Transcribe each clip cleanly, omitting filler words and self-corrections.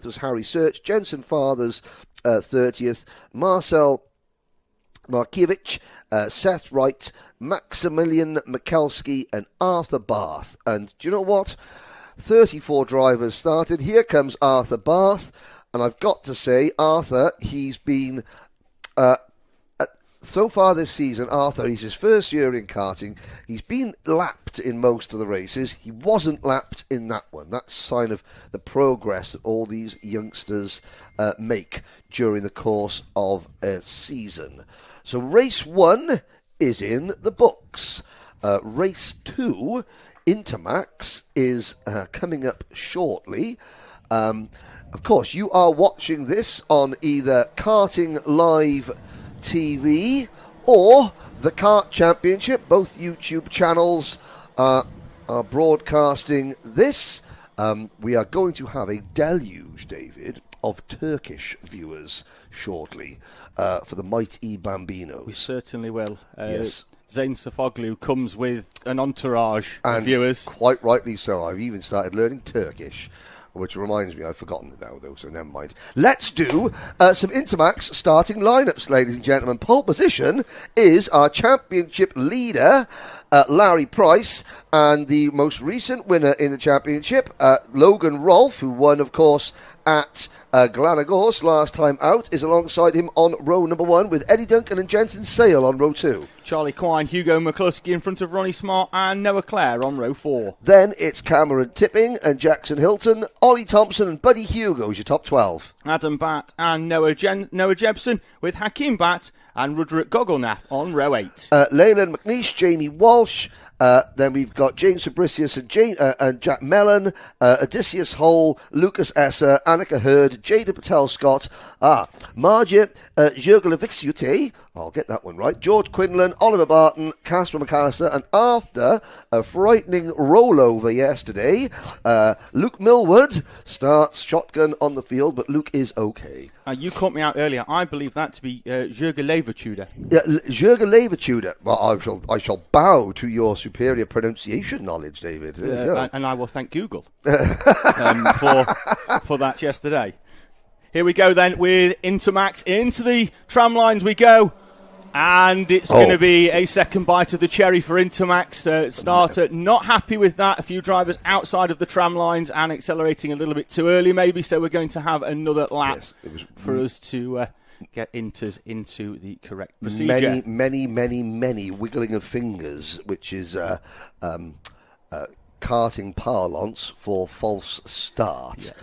was Harry Search, Jensen Fathers 30th, Marcel Markiewicz, Seth Wright, Maximilian Mikulski and Arthur Barth. And do you know what? 34 drivers started. Here comes Arthur Barth. And I've got to say, Arthur, he's been... so far this season, Arthur, he's his first year in karting. He's been lapped in most of the races. He wasn't lapped in that one. That's a sign of the progress that all these youngsters make during the course of a season. So race 1 is in the books. Race 2, Intermax, is coming up shortly. Of course, you are watching this on either Karting Live TV or the Kart Championship. Both YouTube channels are broadcasting this. We are going to have a deluge, David, of Turkish viewers shortly for the mighty Bambino. We certainly will. Yes. Zayn Safoglu comes with an entourage of viewers. Quite rightly so. I've even started learning Turkish, which reminds me, I've forgotten it now, though, so never mind. Let's do some Intermax starting lineups, ladies and gentlemen. Pole position is our championship leader, Larry Price, and the most recent winner in the championship, Logan Rolfe, who won, of course, at Glanagors last time out, is alongside him on row number 1 with Eddie Duncan and Jensen Sale on row 2. Charlie Quine, Hugo McCluskey in front of Ronnie Smart and Noah Clare on row 4. Then it's Cameron Tipping and Jackson Hilton, Ollie Thompson and Buddy Hugo is your top 12. Adam Batt and Noah Jebson with Hakeem Batt and Rudrick Gogolnath on row 8. Leyland McNeish, Jamie Walsh, then we've got James Fabricius and Jack Mellon, Odysseus Hole, Lucas Esser, Annika Hurd, Jada Patel-Scott, Marja Jurgelevixiute, I'll get that one right, George Quinlan, Oliver Barton, Casper McAllister, and after a frightening rollover yesterday, Luke Milward starts shotgun on the field, but Luke is okay. You caught me out earlier. I believe that to be Jurgelevichuda. Yeah, Jurgelevichuda. Well, I shall bow to your superior pronunciation knowledge, David. There you go. And I will thank Google for that yesterday. Here we go then with Intermax. Into the tram lines we go. And it's going to be a second bite of the cherry for Intermax. Starter not happy with that. A few drivers outside of the tram lines and accelerating a little bit too early maybe. So we're going to have another lap for us to get Inters into the correct procedure. Many wiggling of fingers, which is karting parlance for false start.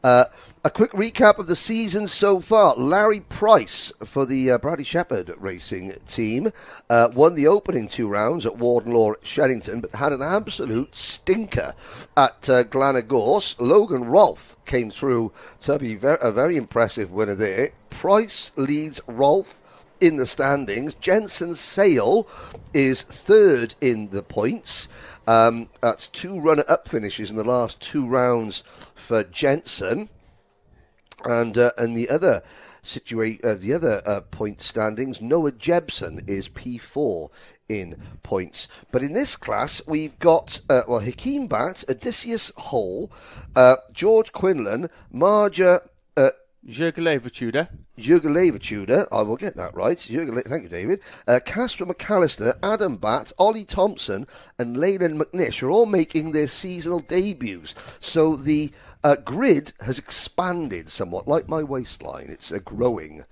Yeah. A quick recap of the season so far. Larry Price for the Bradley Shepherd Racing team won the opening 2 rounds at Warden Law at Sherrington, but had an absolute stinker at Glanagors. Logan Rolfe came through to be a very impressive winner there. Price leads Rolfe in the standings. Jensen Sale is 3rd in the points. That's 2 runner-up finishes in the last 2 rounds for Jensen, and the other point standings, Noah Jebson is P4 in points. But in this class, we've got Hakeem Batt, Odysseus Hole, George Quinlan, Marja Jurgelevichuda, I will get that right. Thank you, David. Casper McAllister, Adam Batt, Ollie Thompson, and Leyland McNish are all making their seasonal debuts. So the grid has expanded somewhat, like my waistline. It's growing.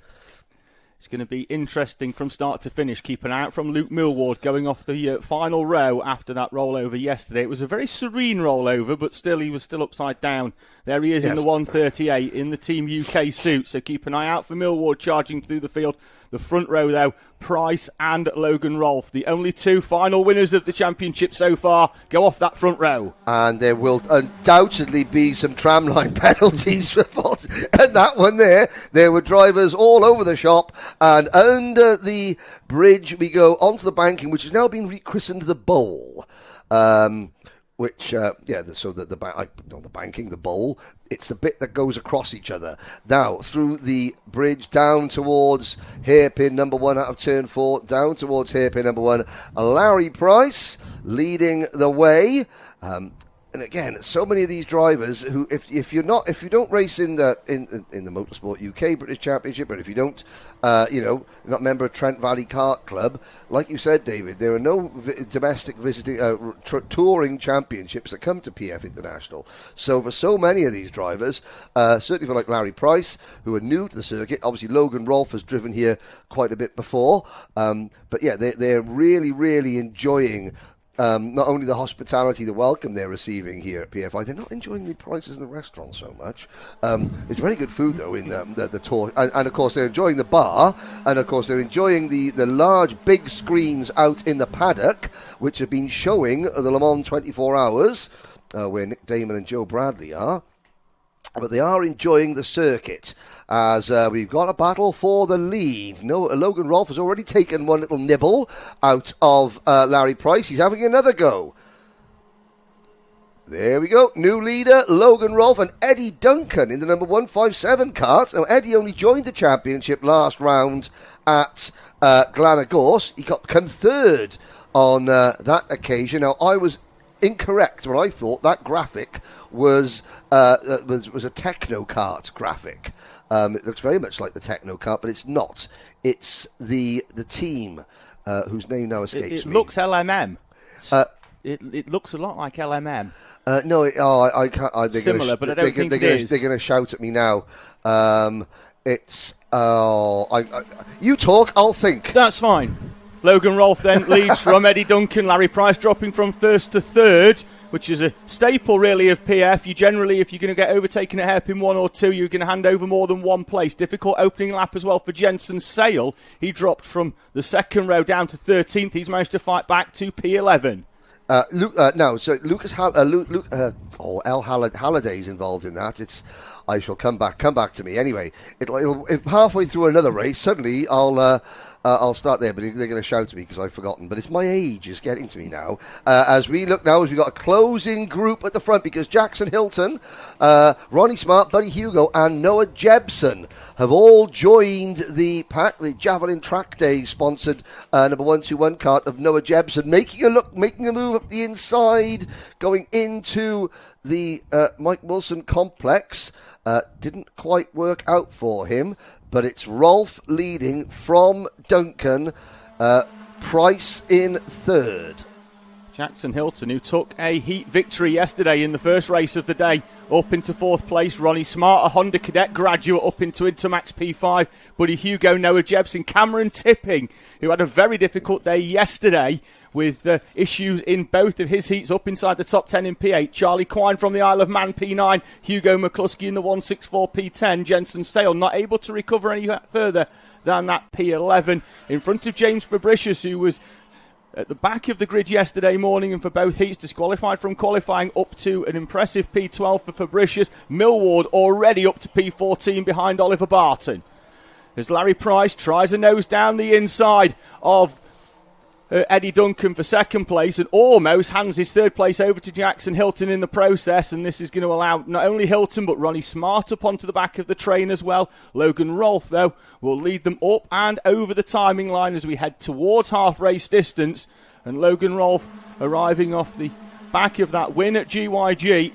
It's going to be interesting from start to finish. Keep an eye out from Luke Milward going off the final row after that rollover yesterday. It was a very serene rollover, but still he was still upside down. There he is in the 138 in the Team UK suit. So keep an eye out for Milward charging through the field. The front row, though, Price and Logan Rolfe, the only 2 final winners of the championship so far, go off that front row. And there will undoubtedly be some tramline penalties for fault. And that one there were drivers all over the shop. And under the bridge we go onto the banking, which has now been rechristened the Bowl. The banking, the bowl, it's the bit that goes across each other. Now, through the bridge, down towards hairpin number 1 out of turn 4, down towards hairpin number 1, Larry Price leading the way. And again, so many of these drivers who, if you don't race in the Motorsport UK British Championship, and if you don't, you're not a member of Trent Valley Kart Club, like you said, David, there are no domestic visiting touring championships that come to PF International. So for so many of these drivers, certainly for like Larry Price, who are new to the circuit, obviously Logan Rolfe has driven here quite a bit before, but yeah, they're really, really enjoying not only the hospitality, the welcome they're receiving here at PFI, they're not enjoying the prices in the restaurant so much. It's very good food, though, in the tour. And, of course, they're enjoying the bar. And, of course, they're enjoying the large, big screens out in the paddock, which have been showing the Le Mans 24 Hours, where Nick Damon and Joe Bradley are. But they are enjoying the circuit as we've got a battle for the lead. Logan Rolfe has already taken one little nibble out of Larry Price. He's having another go. There we go. New leader, Logan Rolfe, and Eddie Duncan in the number 157 kart. Now, Eddie only joined the championship last round at Glenagorse. He come third on that occasion. Now, I was incorrect when I thought that graphic was a Techno Kart graphic. It looks very much like the Techno Kart, but it's not. It's the team whose name now escapes me. It looks LMM. It looks a lot like LMM. No, I can't. Similar, but I don't think it is. They're going to shout at me now. You talk, I'll think. That's fine. Logan Rolfe then leads from Eddie Duncan. Larry Price dropping from first to third, which is a staple, really, of PF. You generally, if you're going to get overtaken at hairpin 1 or 2, you're going to hand over more than one place. Difficult opening lap as well for Jensen Sale. He dropped from the second row down to 13th. He's managed to fight back to P11. Lucas Halliday's involved in that. I shall come back to me. Anyway, if halfway through another race, suddenly I'll start there, but they're going to shout at me because I've forgotten. But it's my age is getting to me now. As we've got a closing group at the front because Jackson Hilton, Ronnie Smart, Buddy Hugo, and Noah Jebson have all joined the pack. The Javelin Track Days sponsored number 121 kart of Noah Jebson, making a move up the inside, going into the Mike Wilson complex. Didn't quite work out for him. But it's Rolfe leading from Duncan, Price in third. Jackson Hilton, who took a heat victory yesterday in the first race of the day, up into fourth place. Ronnie Smart, a Honda Cadet graduate, up into Intermax P5. Buddy Hugo, Noah Jebson, Cameron Tipping, who had a very difficult day yesterday with issues in both of his heats, up inside the top 10 in P8. Charlie Quine from the Isle of Man, P9. Hugo McCluskey in the 164 P10. Jensen Sale not able to recover any further than that P11. In front of James Fabricius, who was at the back of the grid yesterday morning and for both heats, disqualified from qualifying, up to an impressive P12 for Fabricius. Milward already up to P14 behind Oliver Barton. As Larry Price tries a nose down the inside of Eddie Duncan for second place and almost hands his third place over to Jackson Hilton in the process, and this is going to allow not only Hilton but Ronnie Smart up onto the back of the train as well. Logan Rolfe, though, will lead them up and over the timing line as we head towards half race distance, and Logan Rolfe arriving off the back of that win at GYG.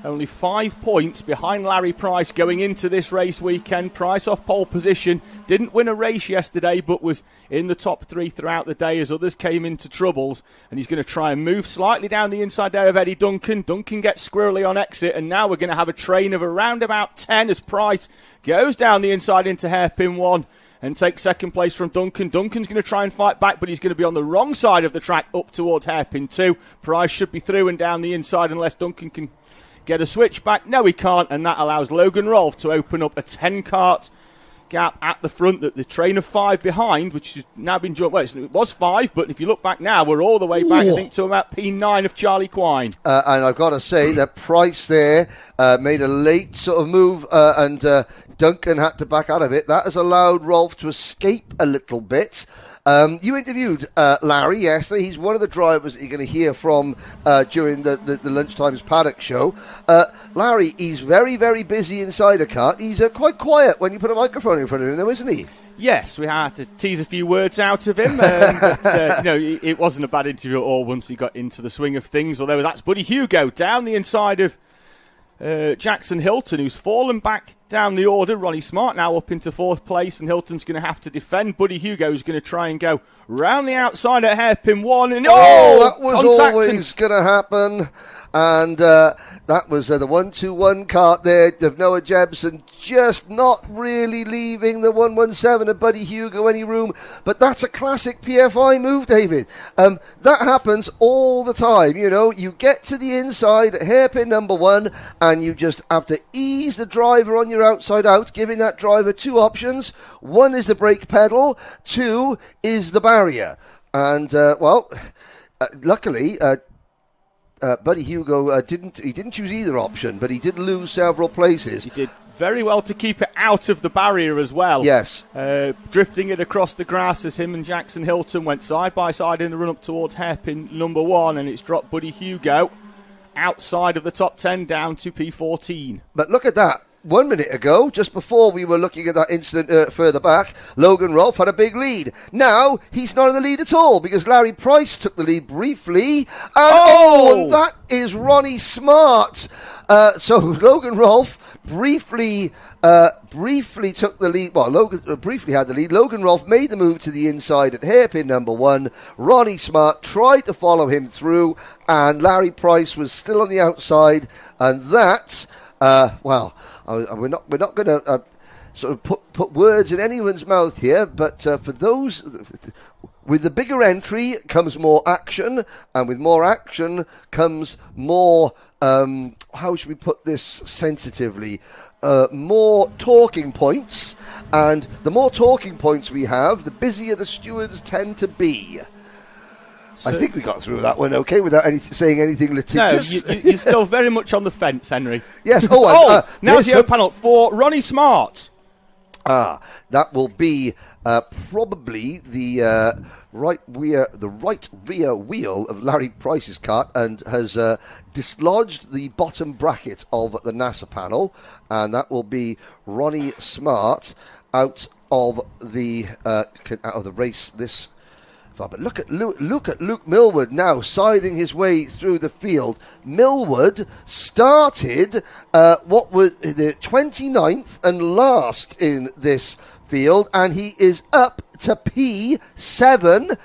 Only 5 points behind Larry Price going into this race weekend. Price off pole position. Didn't win a race yesterday, but was in the top 3 throughout the day as others came into troubles. And he's going to try and move slightly down the inside there of Eddie Duncan. Duncan gets squirrely on exit, and now we're going to have a train of around about 10 as Price goes down the inside into hairpin 1 and takes second place from Duncan. Duncan's going to try and fight back, but he's going to be on the wrong side of the track up towards hairpin 2. Price should be through and down the inside unless Duncan can get a switch back. No, he can't, and that allows Logan Rolfe to open up a 10-kart gap at the front. That the train of 5 behind, which has now been joined. Well, it was 5, but if you look back now, we're all the way back, I think, to about P9 of Charlie Quine. And I've got to say that Price there made a late sort of move, and Duncan had to back out of it. That has allowed Rolfe to escape a little bit. You interviewed Larry yesterday. He's one of the drivers that you're going to hear from during the Lunchtime's Paddock show. Larry, he's very, very busy inside a car. He's quite quiet when you put a microphone in front of him, though, isn't he? Yes, we had to tease a few words out of him, but it wasn't a bad interview at all once he got into the swing of things, although that's Buddy Hugo down the inside of Jackson Hilton, who's fallen back down the order. Ronnie Smart now up into 4th place, and Hilton's going to have to defend. Buddy Hugo's going to try and go round the outside at hairpin 1, and that was always going to happen. And that was the 1-2-1 kart there of Noah Jebsen, just not really leaving the 117 of Buddy Hugo any room. But that's a classic PFI move, David. That happens all the time. You get to the inside at hairpin number 1, and you just have to ease the driver on your outside out, giving that driver 2 options. 1 is the brake pedal, 2 is the barrier. And, luckily... Buddy Hugo didn't choose either option, but he did lose several places. He did very well to keep it out of the barrier as well. Yes. Drifting it across the grass as him and Jackson Hilton went side by side in the run-up towards hairpin number 1, and it's dropped Buddy Hugo outside of the top 10 down to P14. But look at that. 1 minute ago, just before we were looking at that incident further back, Logan Rolfe had a big lead. Now, he's not in the lead at all, because Larry Price took the lead briefly. And that is Ronnie Smart. So Logan Rolfe briefly took the lead. Well, Logan briefly had the lead. Logan Rolfe made the move to the inside at hairpin number 1. Ronnie Smart tried to follow him through, and Larry Price was still on the outside. And that, we're not going to sort of put words in anyone's mouth here, but for those with the bigger entry comes more action, and with more action comes more. How should we put this sensitively? More talking points, and the more talking points we have, the busier the stewards tend to be. I think we got through that one okay without saying anything litigious. No, you're still very much on the fence, Henry. Yes. Now the panel for Ronnie Smart. That will be probably the right rear wheel of Larry Price's kart, and has dislodged the bottom bracket of the NASA panel, and that will be Ronnie Smart out of the race this. But look at Luke Milward now scything his way through the field. Milward started what was the 29th and last in this field, and he is up to P7,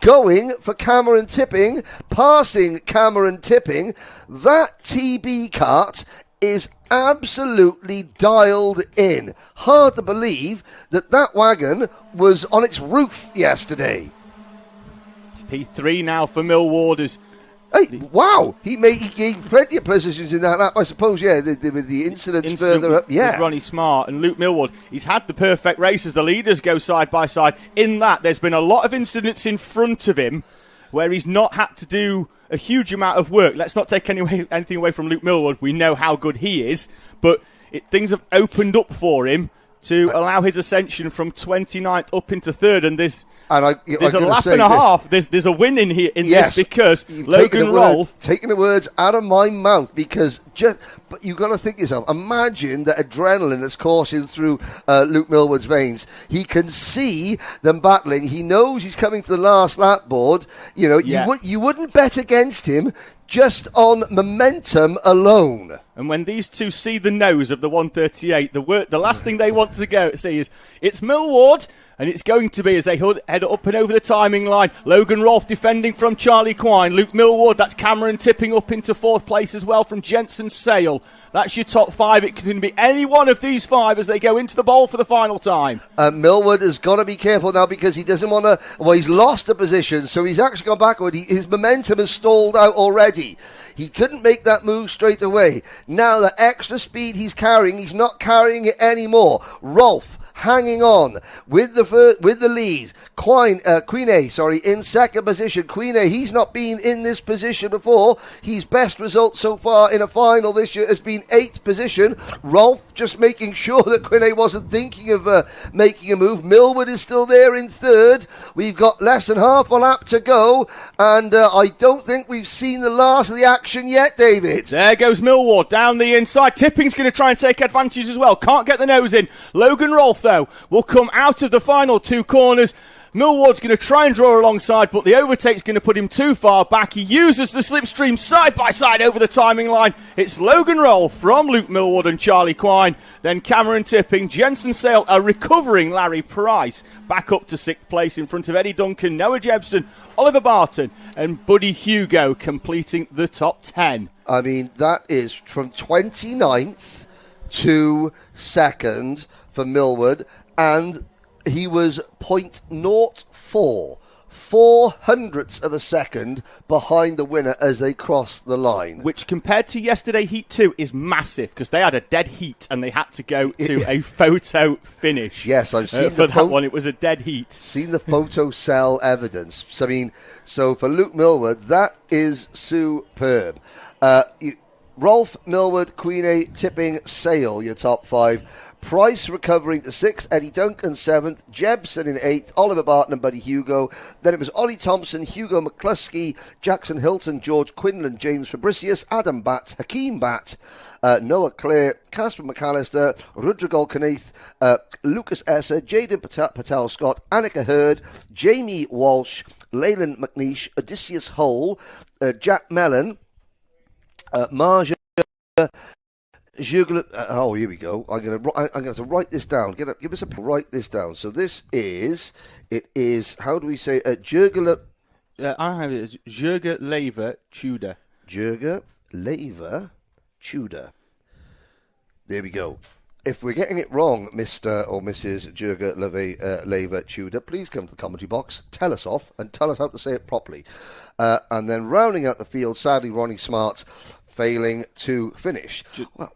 going for Cameron Tipping, passing Cameron Tipping. That TB kart is absolutely dialed in. Hard to believe that wagon was on its roof yesterday. P3 now for Milward. Wow! He gained plenty of positions in that lap, I suppose. Yeah, with the incidents further up. Yeah, with Ronnie Smart and Luke Milward. He's had the perfect race as the leaders go side by side. In that, there's been a lot of incidents in front of him where he's not had to do a huge amount of work. Let's not take anything away from Luke Milward. We know how good he is, but things have opened up for him to allow his ascension from 29th up into 3rd, and there's a lap and a half. There's a win in here this, because Logan Rolfe taking the words out of my mouth, because but you've got to think yourself. Imagine the adrenaline that's coursing through Luke Milward's veins. He can see them battling. He knows he's coming to the last lap board. You wouldn't bet against him just on momentum alone. And when these two see the nose of the 138, the last thing they want to see is, it's Milward, and it's going to be, as they head up and over the timing line, Logan Rolfe defending from Charlie Quine, Luke Milward, that's Cameron Tipping up into 4th place as well from Jensen Sale. That's your top 5. It can be any one of these 5 as they go into the bowl for the final time. Milward has got to be careful now, because he doesn't want to... Well, he's lost a position, so he's actually gone backward. His momentum has stalled out already. He couldn't make that move straight away. Now, the extra speed he's carrying, he's not carrying it anymore. Rolfe hanging on with the lead. Quine, in second position. Quine, he's not been in this position before. His best result so far in a final this year has been 8th position. Rolfe just making sure that Quine wasn't thinking of making a move. Milward is still there in 3rd. We've got less than half a lap to go, and I don't think we've seen the last of the action yet, David. There goes Milward down the inside. Tipping's going to try and take advantage as well. Can't get the nose in. Logan Rolfe, though, Hugo will come out of the final two corners. Milward's going to try and draw alongside, but the overtake's going to put him too far back. He uses the slipstream side by side over the timing line. It's Logan Roll from Luke Milward and Charlie Quine. Then Cameron Tipping, Jensen Sale, a recovering Larry Price, back up to 6th place in front of Eddie Duncan, Noah Jebson, Oliver Barton, and Buddy Hugo completing the top 10. I mean, that is from 29th to 2nd for Milward, and he was 0.04, 0.04 of a second behind the winner as they crossed the line. Which, compared to yesterday Heat 2, is massive, because they had a dead heat and they had to go to a photo finish. Yes, I've seen for that one. It was a dead heat. Seen the photo cell evidence. So, I mean, so for Luke Milward, that is superb. Rolf, Milward, Queen, Tipping, Sale, your top 5. Price recovering to 6th, Eddie Duncan 7th, Jebson in 8th, Oliver Barton and Buddy Hugo. Then it was Ollie Thompson, Hugo McCluskey, Jackson Hilton, George Quinlan, James Fabricius, Adam Batt, Hakeem Batt, Noah Clare, Casper McAllister, Rudrigol Knaith, Lucas Esser, Jaden Patel Scott, Annika Hurd, Jamie Walsh, Leyland McNeish, Odysseus Hole, Jack Mellon, Marja. Here we go. I'm going to have to write this down. Give us a write this down. So it is. How do we say? Jurgela. I have it as Jurga Lever Tudor. Jurga Lever Tudor. There we go. If we're getting it wrong, Mr. or Mrs. Jurga Lever Tudor, please come to the commentary box, tell us off, and tell us how to say it properly. And then rounding out the field, sadly, Ronnie Smart failing to finish.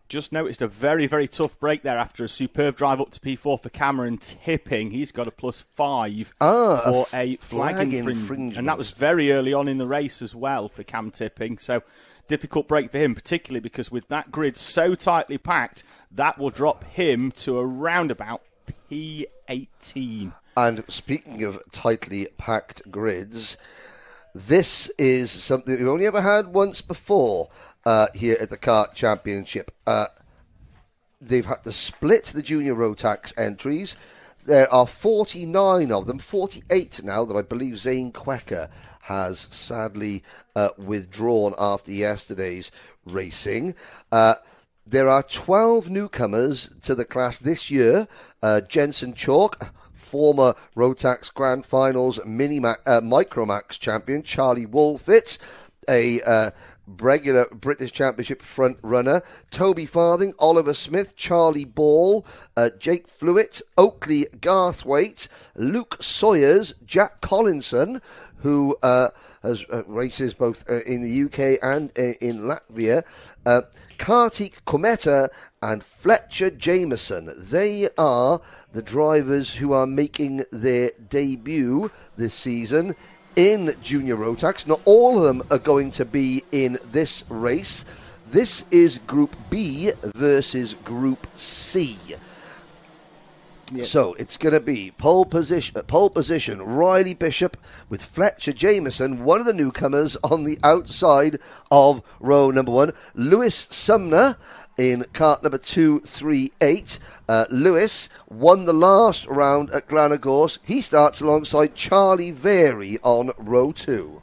Just noticed a very, very tough break there after a superb drive up to P4 for Cameron Tipping. He's got a +5 for a flag infringement. And that was very early on in the race as well for Cam Tipping. So difficult break for him, particularly because with that grid so tightly packed, that will drop him to around about P18. And speaking of tightly packed grids, this is something we've only ever had once before here at the Kart Championship. They've had to split the junior Rotax entries. There are 49 of them, 48 now, that I believe Zane Quecker has sadly withdrawn after yesterday's racing. There are 12 newcomers to the class this year. Jensen Chalk, former Rotax Grand Finals Micromax champion, Charlie Wolfett, a regular British Championship front runner, Toby Farthing, Oliver Smith, Charlie Ball, Jake Flewitt, Oakley Garthwaite, Luke Sawyers, Jack Collinson, who has races both in the UK and in Latvia, Kartik Kometa and Fletcher Jameson. They are the drivers who are making their debut this season in Junior Rotax. Not all of them are going to be in this race. This is Group B versus Group C. Yep. So it's going to be pole position, Riley Bishop with Fletcher Jameson, one of the newcomers on the outside of row number 1. Lewis Sumner in kart number 238. Lewis won the last round at Glanagorse. He starts alongside Charlie Very on row 2.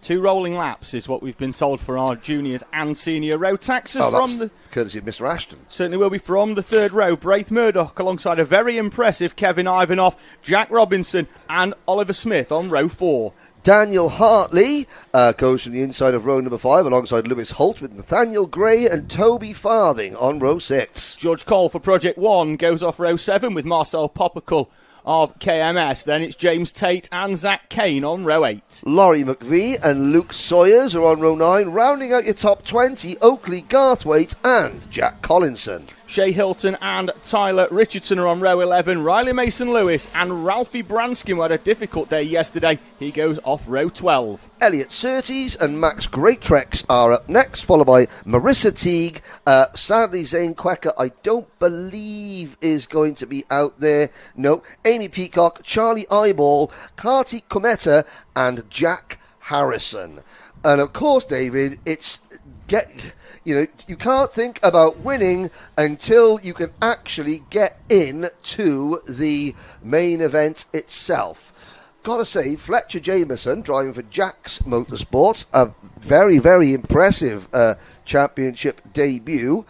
2 rolling laps is what we've been told for our juniors and senior Rotaxers from the courtesy of Mr. Ashton. Certainly will be from the 3rd row. Braith Murdoch alongside a very impressive Kevin Ivanoff, Jack Robinson and Oliver Smith on row 4. Daniel Hartley goes from the inside of row number 5 alongside Lewis Holt with Nathaniel Gray and Toby Farthing on row 6. George Cole for Project 1 goes off row 7 with Marcel Poppercull of KMS. Then it's James Tate and Zach Kane on row 8. Laurie McVie and Luke Sawyers are on row 9. Rounding out your top 20, Oakley Garthwaite and Jack Collinson. Shea Hilton and Tyler Richardson are on row 11. Riley Mason-Lewis and Ralphie Branskin, who had a difficult day yesterday. He goes off row 12. Elliot Surtees and Max Greatrex are up next, followed by Marissa Teague. Sadly, Zane Quecker, I don't believe is going to be out there. No. Amy Peacock, Charlie Eyeball, Kartik Kometa and Jack Harrison. And of course, David, it's you can't think about winning until you can actually get in to the main event itself. Gotta say, Fletcher Jameson, driving for Jack's Motorsport, a very, very impressive championship debut.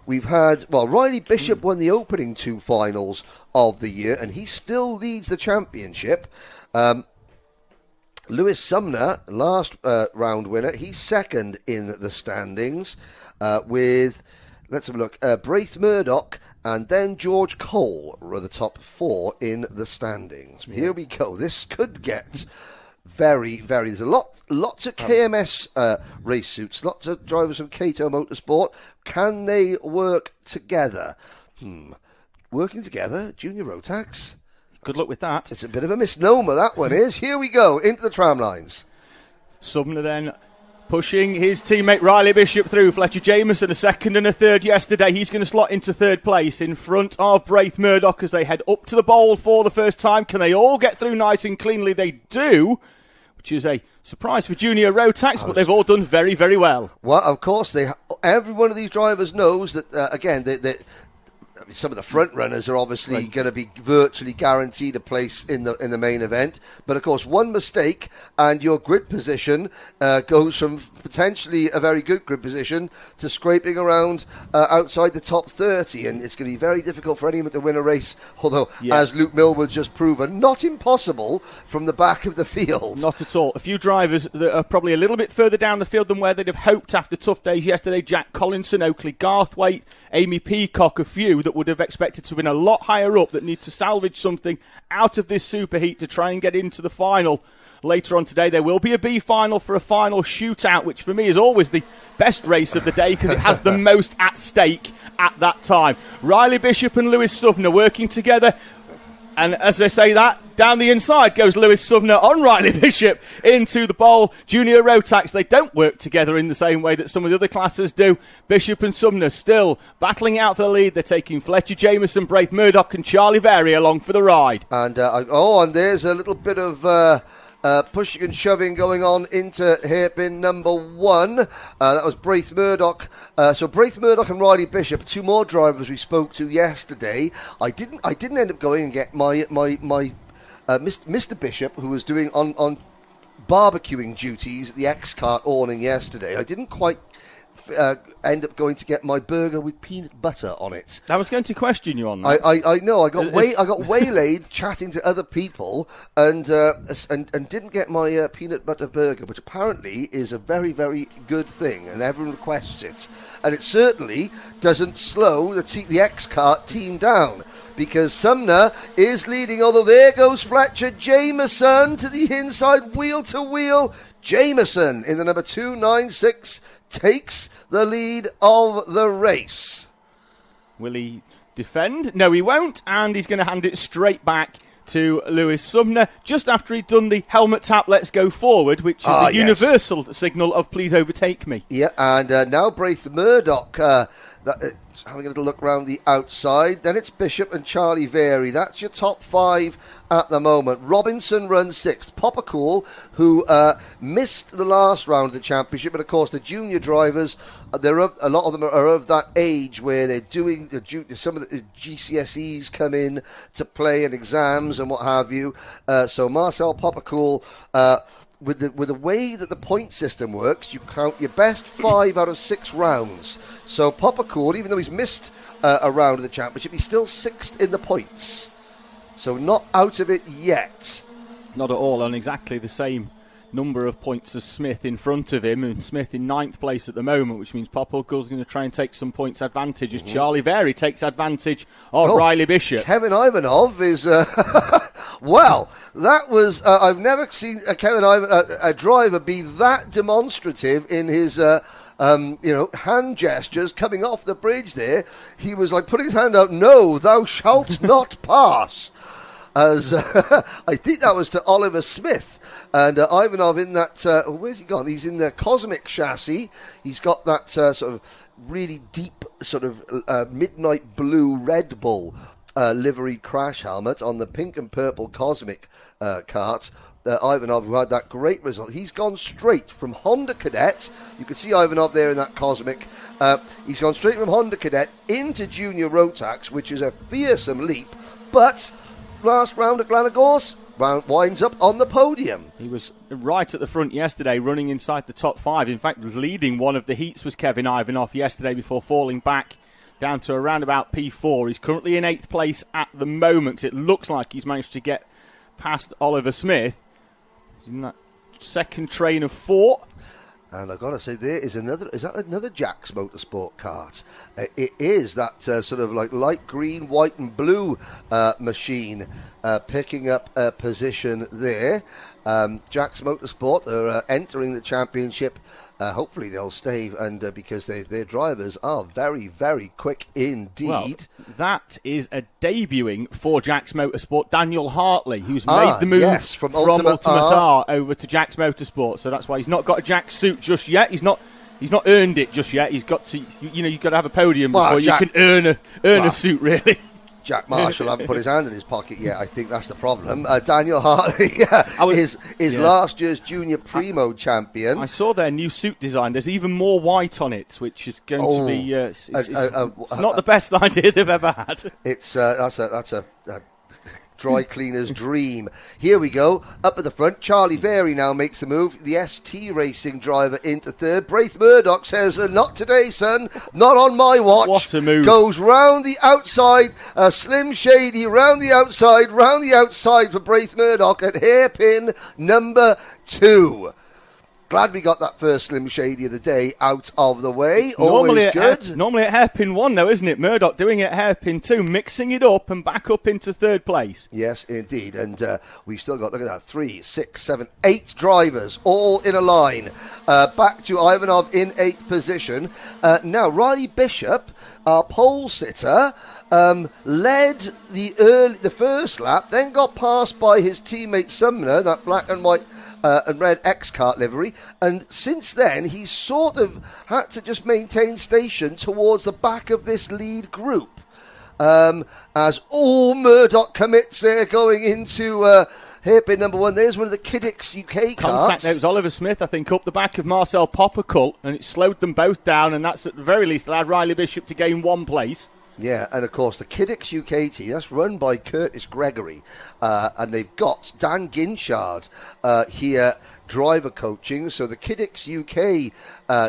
We've had, Riley Bishop won the opening 2 finals of the year, and he still leads the championship. Lewis Sumner, last round winner, he's second in the standings with, let's have a look, Braith Murdoch and then George Cole are the top 4 in the standings. Yeah. Here we go. This could get very, very... There's lots of KMS race suits, lots of drivers from Cato Motorsport. Can they work together? Working together? Junior Rotax? Good luck with that. It's a bit of a misnomer, that one is. Here we go, into the tram lines. Sumner then pushing his teammate Riley Bishop through. Fletcher Jameson, a second and a third yesterday. He's going to slot into third place in front of Braith Murdoch as they head up to the bowl for the first time. Can they all get through nice and cleanly? They do, which is a surprise for Junior Rotax, but they've all done very, very well. Well, of course, every one of these drivers knows that, again, some of the front runners are obviously going to be virtually guaranteed a place in the main event. But of course, one mistake and your grid position goes from potentially a very good grid position to scraping around outside the top 30. And it's going to be very difficult for anyone to win a race. Although, as Luke Milward just proven, not impossible from the back of the field. Not at all. A few drivers that are probably a little bit further down the field than where they'd have hoped after tough days yesterday. Jack Collinson, Oakley Garthwaite, Amy Peacock, a few that would have expected to win a lot higher up, that need to salvage something out of this superheat to try and get into the final. Later on today, there will be a B final for a final shootout, which for me is always the best race of the day because it has the most at stake at that time. Riley Bishop and Lewis Sumner working together. And as they say that, down the inside goes Lewis Sumner on Riley Bishop into the bowl. Junior Rotax, they don't work together in the same way that some of the other classes do. Bishop and Sumner still battling out for the lead. They're taking Fletcher Jameson, Braith Murdoch and Charlie Very along for the ride. And and there's a little bit of... pushing and shoving going on into hairpin number 1. That was Braith Murdoch. So Braith Murdoch and Riley Bishop, 2 more drivers we spoke to yesterday. I didn't end up going and get my Mr. Bishop, who was doing on barbecuing duties at the X-Kart awning yesterday. I didn't quite end up going to get my burger with peanut butter on it. I was going to question you on that. I know. I got waylaid chatting to other people and didn't get my peanut butter burger, which apparently is a very, very good thing, and everyone requests it. And it certainly doesn't slow the X-Kart team down, because Sumner is leading, although there goes Fletcher Jameson to the inside, wheel to wheel. Jameson in the number 296 takes the lead of the race. Will he defend? No, he won't, and he's going to hand it straight back to Lewis Sumner just after he'd done the helmet tap, let's go forward, which is the universal signal of please overtake me. Yeah, and now Braith Murdoch having a little look around the outside. Then it's Bishop and Charlie Very. That's your top 5 at the moment. Robinson runs 6th. Poppercool, who missed the last round of the championship, but of course the junior drivers, a lot of them are of that age where they're doing some of the GCSEs come in to play and exams and what have you. So Marcel Poppercool, with the way that the point system works, you count your best 5 out of 6 rounds. So Poppercool, even though he's missed a round of the championship, he's still 6th in the points. So not out of it yet. Not at all, on exactly the same number of points as Smith in front of him, and Smith in 9th place at the moment, which means Poppercool's going to try and take some points advantage as Charlie Very takes advantage of Riley Bishop. Kevin Ivanov is... well, that was... I've never seen a driver be that demonstrative in his... hand gestures coming off the bridge there. He was like putting his hand out, no, thou shalt not pass. As I think that was to Oliver Smith. And Ivanov in that, where's he gone? He's in the Cosmic chassis. He's got that sort of really deep sort of midnight blue Red Bull livery crash helmet on the pink and purple Cosmic kart. Ivanov, who had that great result. He's gone straight from Honda Cadet. You can see Ivanov there in that Cosmic. He's gone straight from Honda Cadet into Junior Rotax, which is a fearsome leap. But last round at Glenagorse, winds up on the podium. He was right at the front yesterday, running inside the top 5. In fact, leading one of the heats was Kevin Ivanov yesterday before falling back down to around about P4. He's currently in 8th place at the moment, 'cause it looks like he's managed to get past Oliver Smith. He's in that second train of 4. And I've got to say, is that another Jack's Motorsport kart? It is that sort of like light green, white and blue machine picking up a position there. Jack's Motorsport are entering the championship. Hopefully they'll stay, and because their drivers are very, very quick indeed. Well, that is a debuting for Jack's Motorsport, Daniel Hartley, who's made the move from Ultimate R over to Jack's Motorsport. So that's why he's not got a Jack suit just yet. He's not earned it just yet. He's got to, you've got to have a podium before you can earn a suit, really. Jack Marshall hasn't put his hand in his pocket yet. I think that's the problem. Daniel Hartley is last year's Junior Primo champion. I saw their new suit design. There's even more white on it, which is going to be. It's not the best idea they've ever had. It's that's a dry cleaner's dream. Here we go. Up at the front, Charlie Very now makes the move. The ST Racing driver into 3rd. Braith Murdoch says, not today, son. Not on my watch. What a move. Goes round the outside. Slim Shady round the outside for Braith Murdoch at hairpin number 2. Glad we got that first Slim Shady of the day out of the way. Always good. Normally at hairpin 1, though, isn't it? Murdoch doing it at hairpin 2, mixing it up and back up into 3rd place. Yes, indeed. And we've still got, look at that, 3, 6, 7, 8 drivers all in a line. Back to Ivanov in 8th position. Now, Riley Bishop, our pole sitter, led the first lap, then got passed by his teammate Sumner, that black and white and red X-Kart livery, and since then he's sort of had to just maintain station towards the back of this lead group. As all Murdoch commits there going into hairpin number 1. There's one of the Kiddix UK karts. Contact, it was Oliver Smith, I think, up the back of Marcel Poppercull, and it slowed them both down, and that's at the very least allowed Riley Bishop to gain 1 place. Yeah, and of course the Kiddix UK team, that's run by Curtis Gregory, and they've got Dan Ginchard here driver coaching. So the Kiddix UK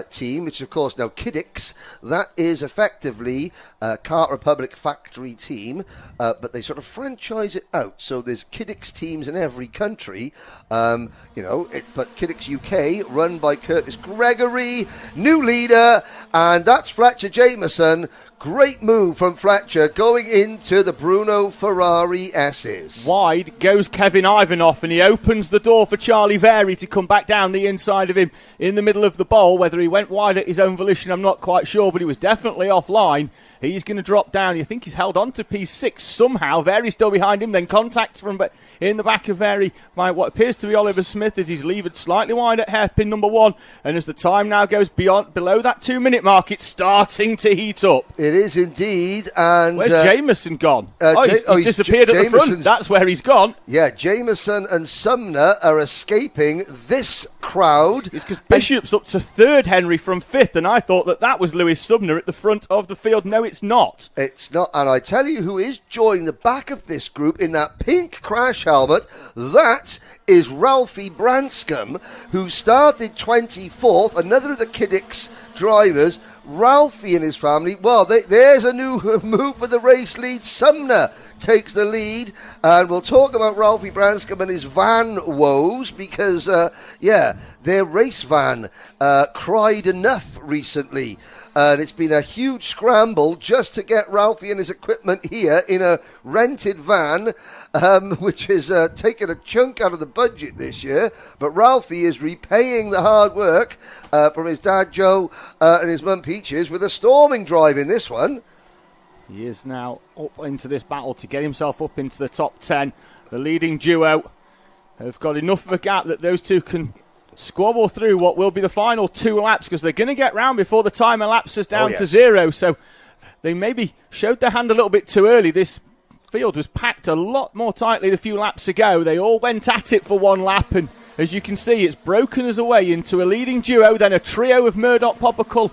team, which of course now Kiddix, that is effectively Kart Republic factory team, but they sort of franchise it out. So there's Kiddix teams in every country, but Kiddix UK run by Curtis Gregory, new leader, and that's Fletcher Jameson. Great move from Fletcher going into the Bruno Ferrari S's. Wide goes Kevin Ivanov, and he opens the door for Charlie Very to come back down the inside of him in the middle of the bowl. Whether he went wide at his own volition, I'm not quite sure, but he was definitely offline. He's going to drop down. You think he's held on to P6 somehow. Very's still behind him. Then contacts from in the back of Very by what appears to be Oliver Smith as he's levered slightly wide at hairpin number 1. And as the time now goes below that 2-minute mark, it's starting to heat up. It is indeed. And where's Jameson gone? He's disappeared at the front. That's where he's gone. Yeah, Jameson and Sumner are escaping this crowd. It's because Bishop's up to 3rd, Henry, from 5th, and I thought that was Lewis Sumner at the front of the field. No, it's not. It's not, and I tell you who is joining the back of this group in that pink crash helmet. That is Ralphie Branscombe, who started 24th, another of the Kiddix drivers. Ralphie and his family, well, there's a new move for the race lead. Sumner takes the lead, and we'll talk about Ralphie Branscombe and his van woes, because, their race van cried enough recently. And it's been a huge scramble just to get Ralphie and his equipment here in a rented van, which has taken a chunk out of the budget this year. But Ralphie is repaying the hard work from his dad Joe and his mum Peaches with a storming drive in this one. He is now up into this battle to get himself up into the top 10. The leading duo have got enough of a gap that those two can squabble through what will be the final 2 laps, because they're going to get round before the time elapses down to 0. So they maybe showed their hand a little bit too early. This field was packed a lot more tightly a few laps ago. They all went at it for one lap, and as you can see, it's broken us away into a leading duo, then a trio of Murdoch, Popical,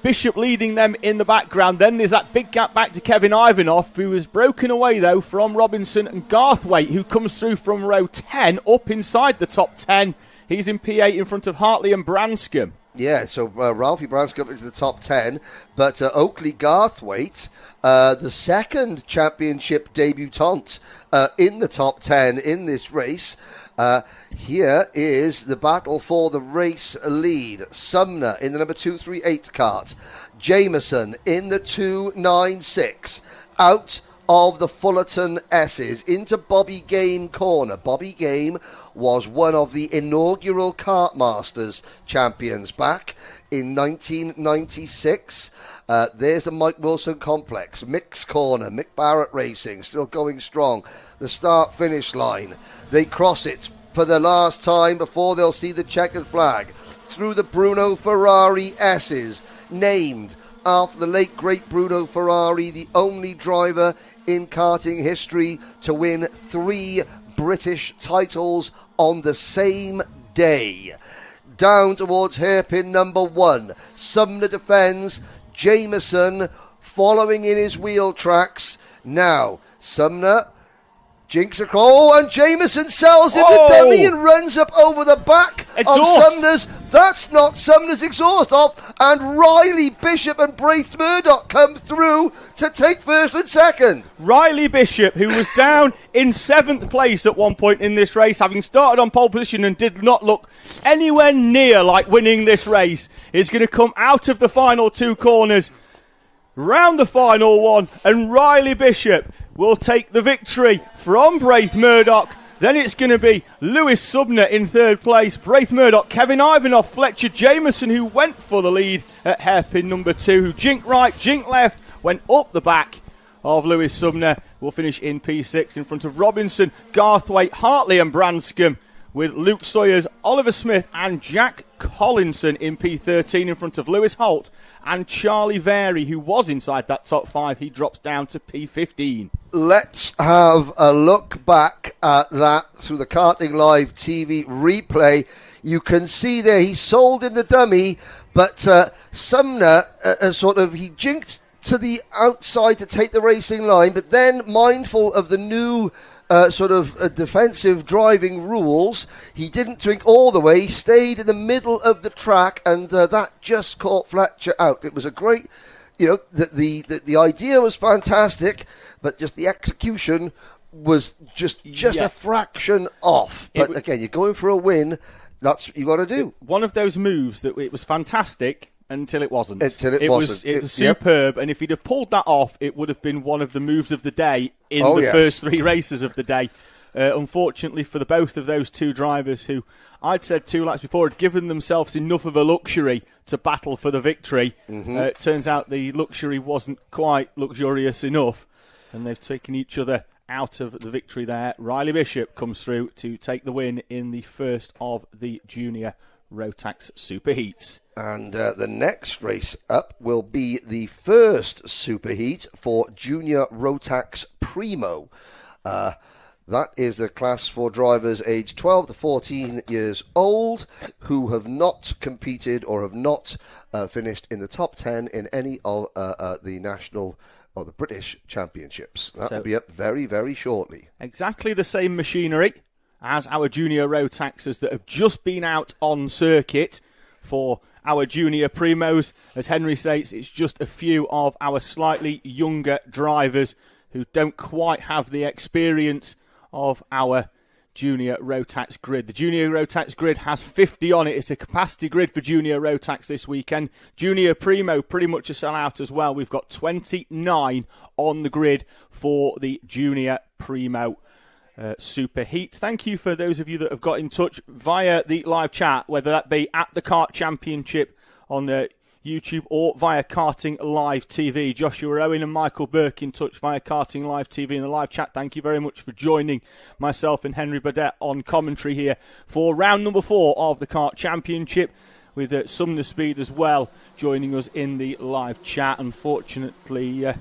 Bishop leading them in the background. Then there's that big gap back to Kevin Ivanov, who was broken away, though, from Robinson and Garthwaite, who comes through from row 10 up inside the top 10. He's in P8 in front of Hartley and Branscombe. Yeah, so Ralphie Branscombe is the top 10, but Oakley Garthwaite, the second championship debutante in the top 10 in this race. Here is the battle for the race lead. Sumner in the number 238 kart. Jameson in the 296. Out of the Fullerton S's into Bobby Game corner. Bobby Game was one of the inaugural Kartmasters champions back in 1996. There's the Mike Wilson complex. Mick's corner. Mick Barrett Racing still going strong. The start-finish line. They cross it for the last time before they'll see the checkered flag. Through the Bruno Ferrari S's. Named after the late great Bruno Ferrari, the only driver in karting history to win 3 British titles on the same day. Down towards hairpin number 1. Sumner defends. Jameson following in his wheel tracks. Now, Sumner jinks across. Oh, and Jameson sells him the dummy and runs up over the back of Sumner's. That's knocked Sumner's exhaust off, and Riley Bishop and Braith Murdoch comes through to take first and second. Riley Bishop, who was down in 7th place at one point in this race, having started on pole position and did not look anywhere near like winning this race, is going to come out of the final 2 corners, round the final one, and Riley Bishop will take the victory from Braith Murdoch. Then it's going to be Lewis Sumner in 3rd place, Braith Murdoch, Kevin Ivanov, Fletcher Jameson, who went for the lead at hairpin number 2, who jinked right, jinked left, went up the back of Lewis Sumner, will finish in P6 in front of Robinson, Garthwaite, Hartley and Branscombe, with Luke Sawyers, Oliver Smith and Jack Collinson in P13 in front of Lewis Holt and Charlie Vary, who was inside that top 5. He drops down to P15. Let's have a look back at that through the Karting Live TV replay. You can see there he sold in the dummy, but Sumner he jinked to the outside to take the racing line, but then mindful of the new defensive driving rules, he didn't drink all the way. He stayed in the middle of the track, and that just caught Fletcher out. It was a great, the idea was fantastic, but just the execution was just a fraction off. But again, you're going for a win. That's what you got to do. One of those moves that it was fantastic until it wasn't. It wasn't. It was superb, and if he'd have pulled that off, it would have been one of the moves of the day in first 3 races of the day. Unfortunately for the both of those 2 drivers, who I'd said 2 laps before had given themselves enough of a luxury to battle for the victory. It turns out the luxury wasn't quite luxurious enough, and they've taken each other out of the victory there. Riley Bishop comes through to take the win in the first of the junior Rotax Superheats. And the next race up will be the first Superheat for Junior Rotax Primo. That is a class for drivers aged 12 to 14 years old who have not competed or have not finished in the top 10 in any of the national or the British Championships. That will be up very, very shortly. Exactly the same machinery as our junior Rotaxers that have just been out on circuit for our junior Primos. As Henry states, it's just a few of our slightly younger drivers who don't quite have the experience of our junior Rotax grid. The junior Rotax grid has 50 on it. It's a capacity grid for junior Rotax this weekend. Junior Primo pretty much a sellout as well. We've got 29 on the grid for the junior Primo Superheat. Thank you for those of you that have got in touch via the live chat, whether that be at the Kart Championship on YouTube or via Karting Live TV. Joshua Owen and Michael Burke in touch via Karting Live TV in the live chat. Thank you very much for joining myself and Henry Burdett on commentary here for round number 4 of the Kart Championship, with Sumner Speed as well joining us in the live chat. Unfortunately,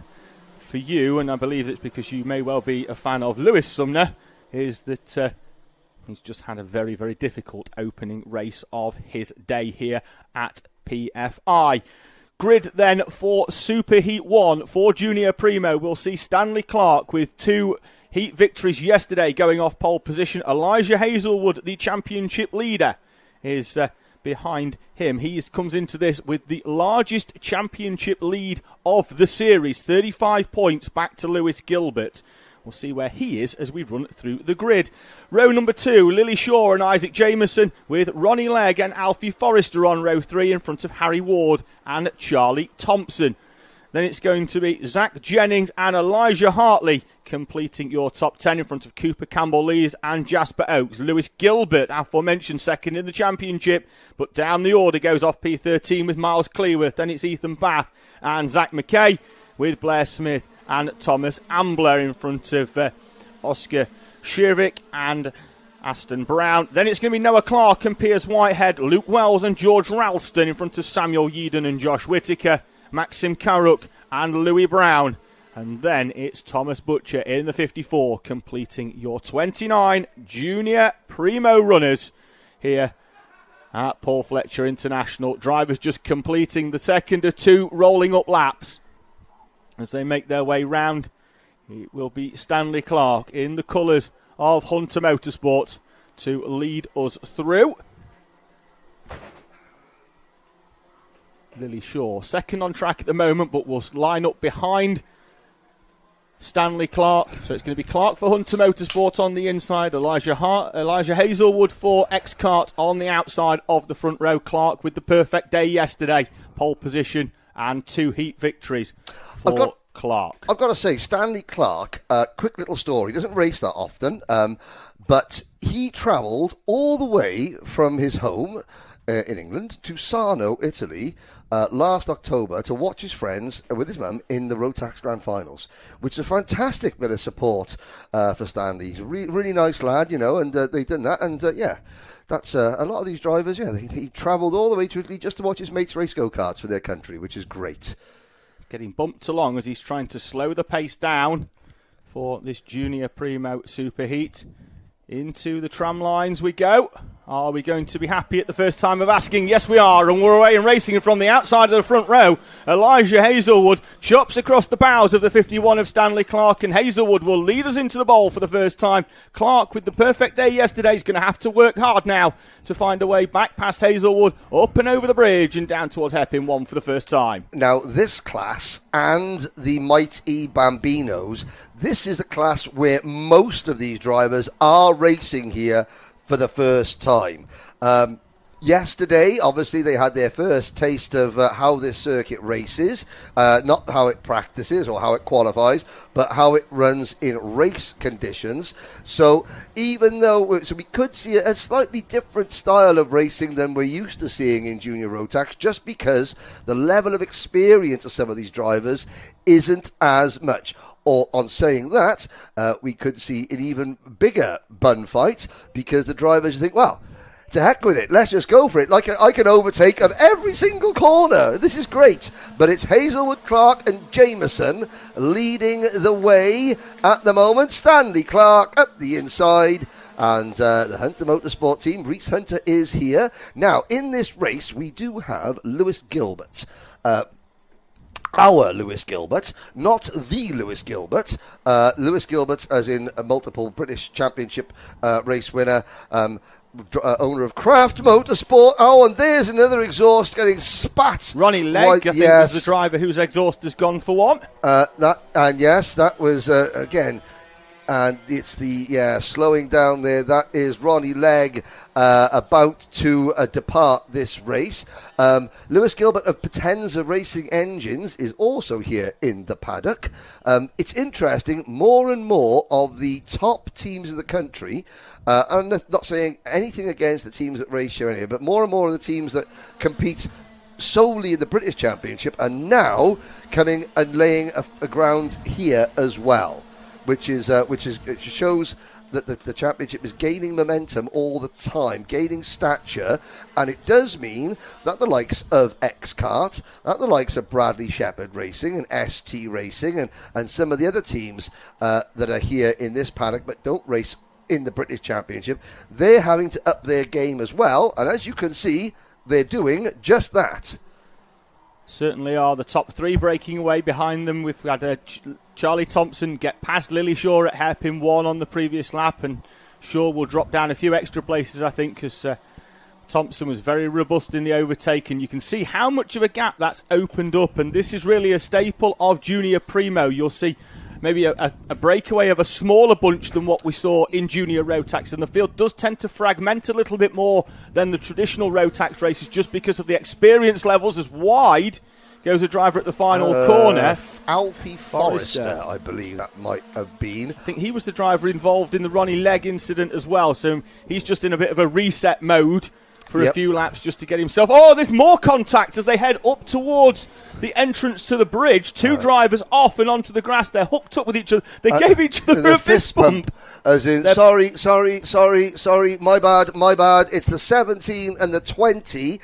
for you, and I believe it's because you may well be a fan of Lewis Sumner, is that he's just had a very, very difficult opening race of his day here at PFI. Grid then for Super Heat 1 for Junior Primo. We'll see Stanley Clark with 2 heat victories yesterday going off pole position. Elijah Hazelwood, the championship leader, is behind him. He comes into this with the largest championship lead of the series, 35 points back to Lewis Gilbert. We'll see where he is as we run through the grid. Row number 2, Lily Shaw and Isaac Jameson, with Ronnie Legg and Alfie Forrester on row 3 in front of Harry Ward and Charlie Thompson. Then it's going to be Zach Jennings and Elijah Hartley completing your top 10 in front of Cooper Campbell-Lees and Jasper Oakes. Lewis Gilbert, aforementioned, second in the championship, but down the order goes off P13 with Miles Cleworth. Then it's Ethan Bath and Zach McKay with Blair Smith and Thomas Ambler in front of Oscar Shirvik and Aston Brown. Then it's going to be Noah Clark and Piers Whitehead, Luke Wells and George Ralston in front of Samuel Yeadon and Josh Whittaker, Maxim Karuk and Louis Brown. And then it's Thomas Butcher in the 54 completing your 29 Junior Primo runners here at Paul Fletcher International. Drivers just completing the second of 2 rolling up laps. As they make their way round, it will be Stanley Clark in the colours of Hunter Motorsport to lead us through. Lily Shaw, second on track at the moment, but will line up behind Stanley Clark. So it's going to be Clark for Hunter Motorsport on the inside, Elijah Hazelwood for X-Kart on the outside of the front row. Clark with the perfect day yesterday, pole position and 2 heat victories for Clark. I've got to say, Stanley Clark, quick little story, he doesn't race that often, but he travelled all the way from his home in England to Sarno, Italy, last October to watch his friends with his mum in the Rotax Grand Finals, which is a fantastic bit of support for Stanley. He's a really nice lad, you know, and they've done that, and that's a lot of these drivers, he travelled all the way to Italy just to watch his mates race go-karts for their country, which is great. Getting bumped along as he's trying to slow the pace down for this Junior Primo Super Heat. Into the tram lines we go. Are we going to be happy at the first time of asking? Yes, we are. And we're away and racing from the outside of the front row. Elijah Hazelwood chops across the bows of the 51 of Stanley Clark, and Hazelwood will lead us into the bowl for the first time. Clark, with the perfect day yesterday, is going to have to work hard now to find a way back past Hazelwood, up and over the bridge and down towards hairpin 1 for the first time. Now, this class and the Mighty Bambinos, this is the class where most of these drivers are racing here for the first time. Yesterday, obviously, they had their first taste of how this circuit races, not how it practices or how it qualifies, but how it runs in race conditions. So even though we could see a slightly different style of racing than we're used to seeing in Junior Rotax, just because the level of experience of some of these drivers isn't as much. Or on saying that, we could see an even bigger bun fight because the drivers think, well, to heck with it, let's just go for it. Like I can overtake on every single corner. This is great. But it's Hazelwood, Clark and Jameson leading the way at the moment. Stanley Clark up the inside. And the Hunter Motorsport team, Reese Hunter, is here. Now, in this race, we do have Lewis Gilbert. Our Lewis Gilbert, not the Lewis Gilbert. Lewis Gilbert, as in a multiple British Championship race winner, owner of Craft Motorsport. Oh, and there's another exhaust getting spat. Ronnie Legg, I think, was the driver whose exhaust has gone for one. That was, again... And it's the slowing down there. That is Ronnie Legg about to depart this race. Lewis Gilbert of Potenza Racing Engines is also here in the paddock. It's interesting, more and more of the top teams in the country, I'm not saying anything against the teams that race here anyway, but more and more of the teams that compete solely in the British Championship are now coming and laying a ground here as well. Which shows that the championship is gaining momentum all the time, gaining stature, and it does mean that the likes of X-Kart, that the likes of Bradley Shepherd Racing and ST Racing and some of the other teams that are here in this paddock but don't race in the British Championship, they're having to up their game as well, and as you can see, they're doing just that. Certainly are. The top three breaking away behind them. We've had Charlie Thompson get past Lily Shaw at hairpin 1 on the previous lap, and Shaw will drop down a few extra places, I think, because Thompson was very robust in the overtake, and you can see how much of a gap that's opened up, and this is really a staple of Junior Primo. You'll see maybe a breakaway of a smaller bunch than what we saw in Junior Rotax, and the field does tend to fragment a little bit more than the traditional Rotax races just because of the experience levels. As wide goes a driver at the final corner. Alfie Forrester, I believe that might have been. I think he was the driver involved in the Ronnie Legg incident as well, so he's just in a bit of a reset mode for a few laps just to get himself... Oh, there's more contact as they head up towards the entrance to the bridge. Two drivers off and onto the grass. They're hooked up with each other. They gave each other a fist bump. As in, sorry, my bad. It's the 17 and the 20.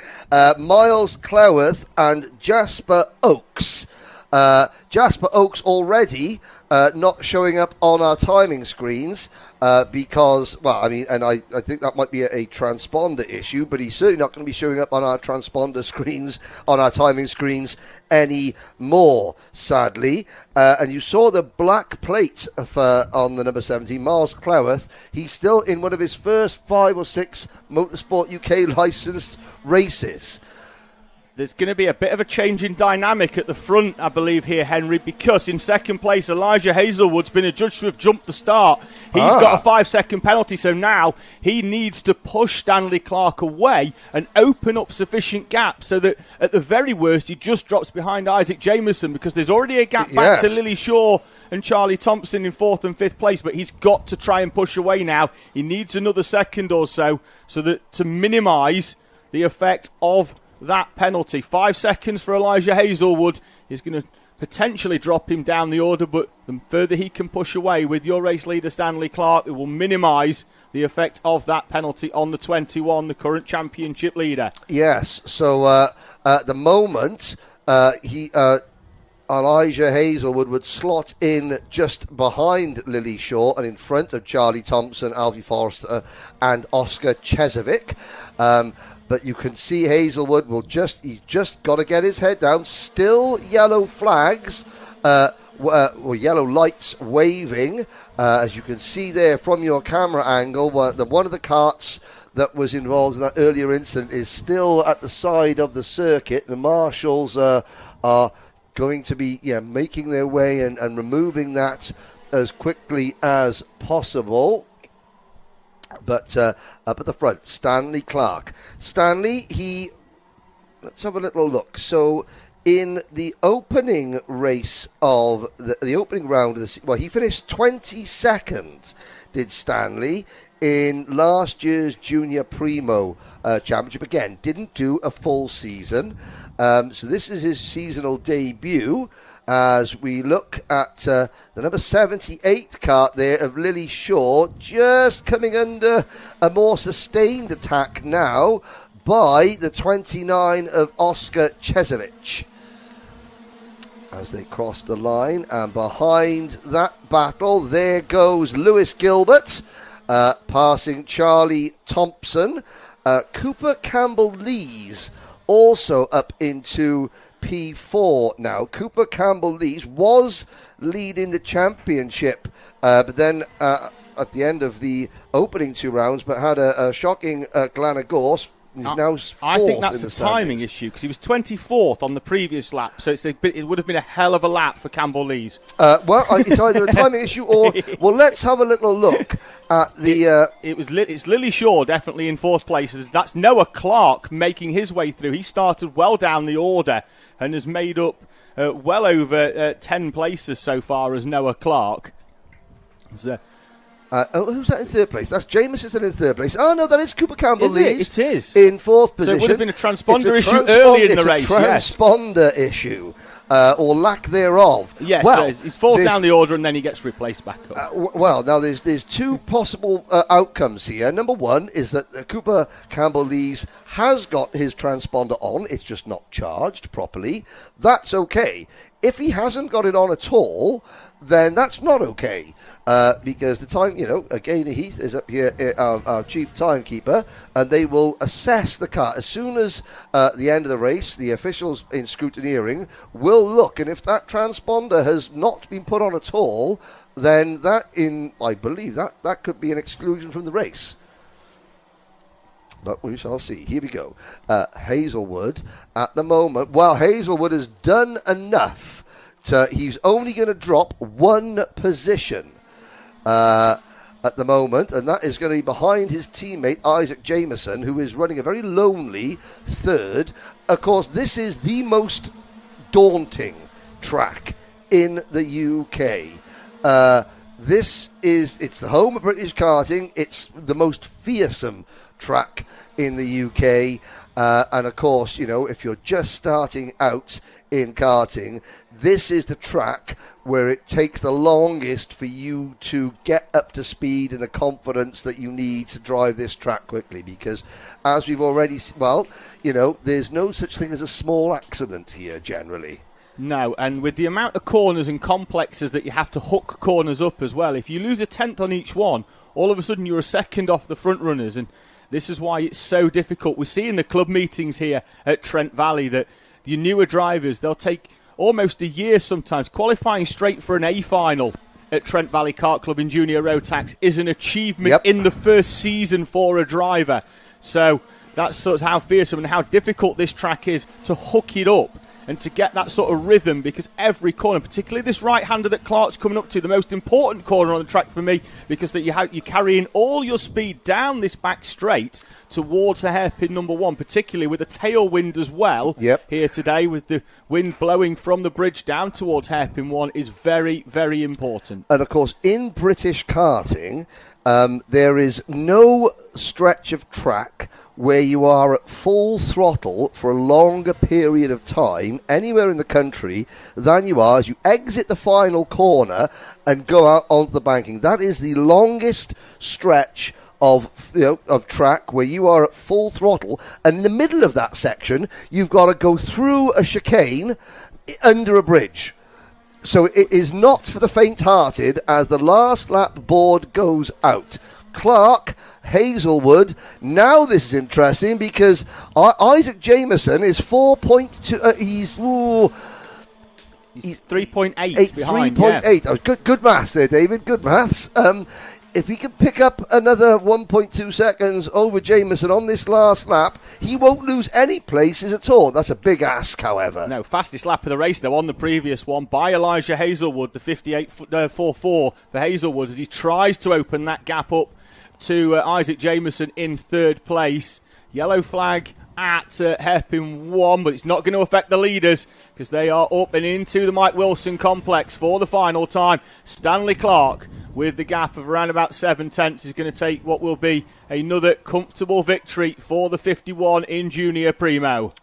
Miles Cleworth and Jasper Oakes. Jasper Oakes already not showing up on our timing screens because, well, I mean, and I think that might be a transponder issue, but he's certainly not going to be showing up on our transponder screens, on our timing screens anymore, sadly. And you saw the black plate on the number 17, Miles Cleworth. He's still in one of his first 5 or 6 Motorsport UK licensed races. There's going to be a bit of a change in dynamic at the front, I believe, here, Henry, because in second place, Elijah Hazelwood's been adjudged to have jumped the start. He's got a 5-second penalty, so now he needs to push Stanley Clark away and open up sufficient gap so that, at the very worst, he just drops behind Isaac Jameson, because there's already a gap back to Lily Shaw and Charlie Thompson in 4th and 5th place, but he's got to try and push away now. He needs another second or so that to minimise the effect of that penalty. 5 seconds for Elijah Hazelwood is going to potentially drop him down the order, but the further he can push away with your race leader Stanley Clark, it will minimise the effect of that penalty on the 21, the current championship leader. Yes, so at the moment Elijah Hazelwood would slot in just behind Lily Shaw and in front of Charlie Thompson, Alfie Forrester and Oscar Chezovic. But you can see Hazelwood he's just got to get his head down. Still yellow flags, or yellow lights waving, as you can see there from your camera angle. One of the karts that was involved in that earlier incident is still at the side of the circuit. The marshals are going to be making their way and removing that as quickly as possible. But up at the front, Stanley Clark. Stanley, let's have a little look. So in the opening race of the opening round of he finished 22nd, did Stanley, in last year's Junior Primo Championship. Again, didn't do a full season. So this is his seasonal debut. As we look at the number 78 kart there of Lily Shaw, just coming under a more sustained attack now by the 29 of Oscar Chezovic. As they cross the line, and behind that battle, there goes Lewis Gilbert, passing Charlie Thompson. Cooper Campbell-Lees also up into P4 now. Cooper Campbell-Lees was leading the championship, but then at the end of the opening 2 rounds, but had a shocking Glenagorse. He's now fourth. I think that's a timing issue, because he was 24th on the previous lap, so it would have been a hell of a lap for Campbell-Lees. It's either a timing issue or... Well, let's have a little look at the... It's Lily Shaw definitely in 4th place. That's Noah Clark making his way through. He started well down the order and has made up well over 10 places so far as Noah Clark. Who's that in 3rd place? That's Jameson in 3rd place. Oh, no, that is Cooper Campbell-Lees. It is. In 4th position. So it would have been a transponder issue early in the race. It's a transponder issue. or lack thereof. Yes, well, he falls down the order and then he gets replaced back up. Well, now there's two possible outcomes here. Number one is that Cooper Campbell-Lees has got his transponder on. It's just not charged properly. That's okay. If he hasn't got it on at all, then that's not okay. Because the time, again, Heath is up here, our chief timekeeper, and they will assess the car. As soon as the end of the race, the officials in scrutineering will look, and if that transponder has not been put on at all, then I believe that could be an exclusion from the race. But we shall see. Here we go. Hazelwood, at the moment, Hazelwood has done enough. He's only going to drop one position at the moment, and that is going to be behind his teammate Isaac Jameson, who is running a very lonely third. Of course, this is the most daunting track in the UK. It's the home of British Karting. It's the most fearsome track in the UK. And of course, if you're just starting out in karting, this is the track where it takes the longest for you to get up to speed and the confidence that you need to drive this track quickly, because as we've already there's no such thing as a small accident here generally. No, and with the amount of corners and complexes that you have to hook corners up as well, if you lose a tenth on each one, all of a sudden you're a second off the front runners, and this is why it's so difficult. We see in the club meetings here at Trent Valley that your newer drivers, they'll take almost a year sometimes. Qualifying straight for an A final at Trent Valley Kart Club in Junior Rotax is an achievement in the first season for a driver. So that's sort of how fearsome and how difficult this track is to hook it up and to get that sort of rhythm, because every corner, particularly this right-hander that Clark's coming up to, the most important corner on the track for me, because that you're carrying all your speed down this back straight towards the hairpin number one, particularly with a tailwind as well. Here today, with the wind blowing from the bridge down towards hairpin one, is very, very important. And of course, in British karting, there is no stretch of track where you are at full throttle for a longer period of time anywhere in the country than you are as you exit the final corner and go out onto the banking. That is the longest stretch of track where you are at full throttle, and in the middle of that section you've got to go through a chicane under a bridge. So it is not for the faint-hearted as the last lap board goes out. Clark, Hazelwood, now this is interesting because Isaac Jameson is 4.2, he's 3.8 behind. 3.8. Oh, good maths there, David, good maths. If he can pick up another 1.2 seconds over Jameson on this last lap, he won't lose any places at all. That's a big ask, however. No, fastest lap of the race, though, on the previous one by Elijah Hazelwood, the 58.44 for Hazelwood, as he tries to open that gap up to Isaac Jameson in third place. Yellow flag at hairpin one, but it's not going to affect the leaders because they are up and into the Mike Wilson complex for the final time. Stanley Clark, with the gap of around about 7 tenths, is going to take what will be another comfortable victory for the 51 in Junior Primo.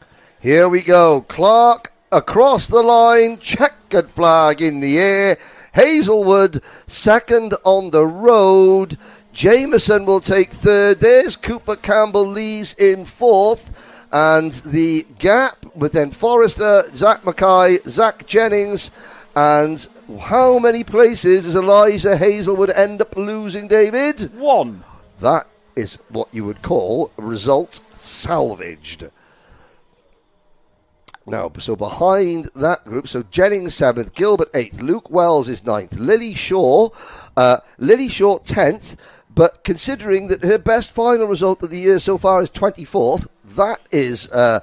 Here we go. Clark across the line, checkered flag in the air. Hazelwood second on the road. Jameson will take third. There's Cooper Campbell-Lees in fourth. And the gap with then Forrester, Zach Mackay, Zach Jennings, and how many places does Elijah Hazelwood end up losing, David? 1. That is what you would call result salvaged. Now, so behind that group, so Jennings 7th, Gilbert 8th, Luke Wells is 9th, Lily Shaw 10th, but considering that her best final result of the year so far is 24th, that is a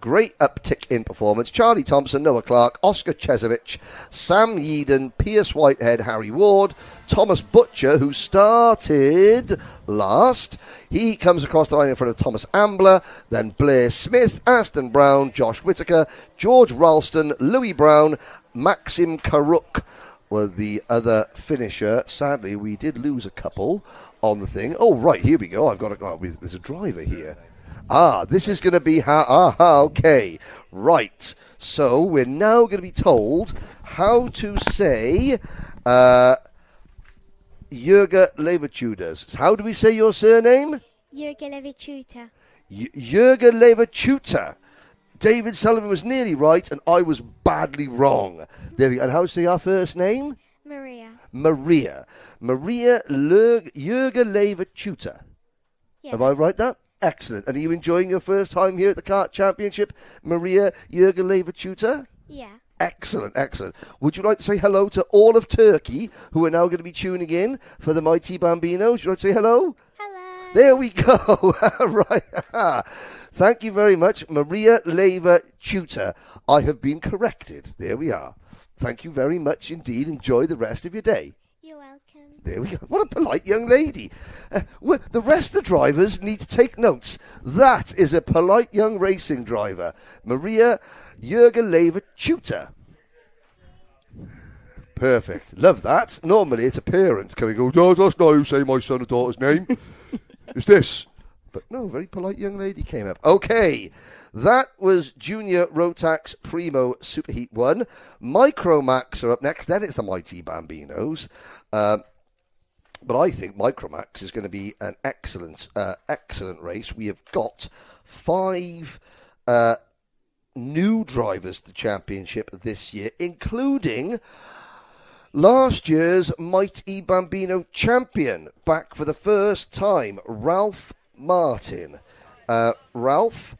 great uptick in performance. Charlie Thompson, Noah Clark, Oscar Chesovich, Sam Yeadon, Pierce Whitehead, Harry Ward, Thomas Butcher, who started last. He comes across the line in front of Thomas Ambler, then Blair Smith, Aston Brown, Josh Whittaker, George Ralston, Louis Brown, Maxim Karuk were the other finisher. Sadly, we did lose a couple on the thing. Oh, right, here we go. There's a driver here. This is going to be how... okay. Right. So we're now going to be told how to say Jürgen Levertuders. How do we say your surname? Jürgen Levertuter. Jürgen Levertuter. David Sullivan was nearly right, and I was badly wrong. There we go. And how to say our first name? Maria. Maria Jürgen Levertuter. Yes. Have I right that? Excellent. And are you enjoying your first time here at the Kart Championship, Maria Jürgen Levertuter? Yeah. Excellent, excellent. Would you like to say hello to all of Turkey who are now going to be tuning in for the mighty Bambinos? Would you like to say hello? Hello. There we go. Right. Thank you very much, Maria Levertuter. I have been corrected. There we are. Thank you very much indeed. Enjoy the rest of your day. You're welcome. There we go. What a polite young lady. The rest of the drivers need to take notes. That is a polite young racing driver. Maria Jürgen Levertuter. Perfect. Love that. Normally it's a parent coming, no, that's not how you say my son or daughter's name. It's this. But no, very polite young lady came up. Okay. That was Junior Rotax Primo Superheat 1. Micromax are up next. Then it's the mighty Bambinos. But I think Micromax is going to be an excellent race. We have got 5 new drivers to the championship this year, including last year's mighty Bambino champion, back for the first time, Ralph Martin. Ralph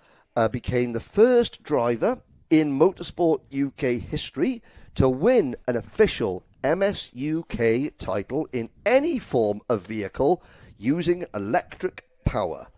became the first driver in Motorsport UK history to win an official MSUK title in any form of vehicle using electric power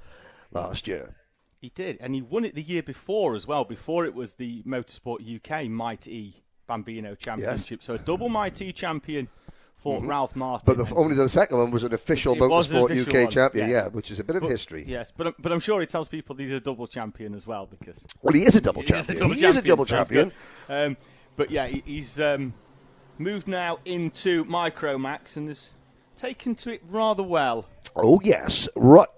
last year. He did, and he won it the year before as well, before it was the Motorsport UK Mighty Bambino Championship. Yes. So a double Mighty champion for Ralph Martin. But only the second one was an official Motorsport UK champion, yeah, which is a bit of history. Yes, but I'm sure he tells people he's a double champion as well, because... Well, he is a double champion. He is a double champion. But yeah, he's moved now into Micromax and has taken to it rather well. Oh, yes. Right.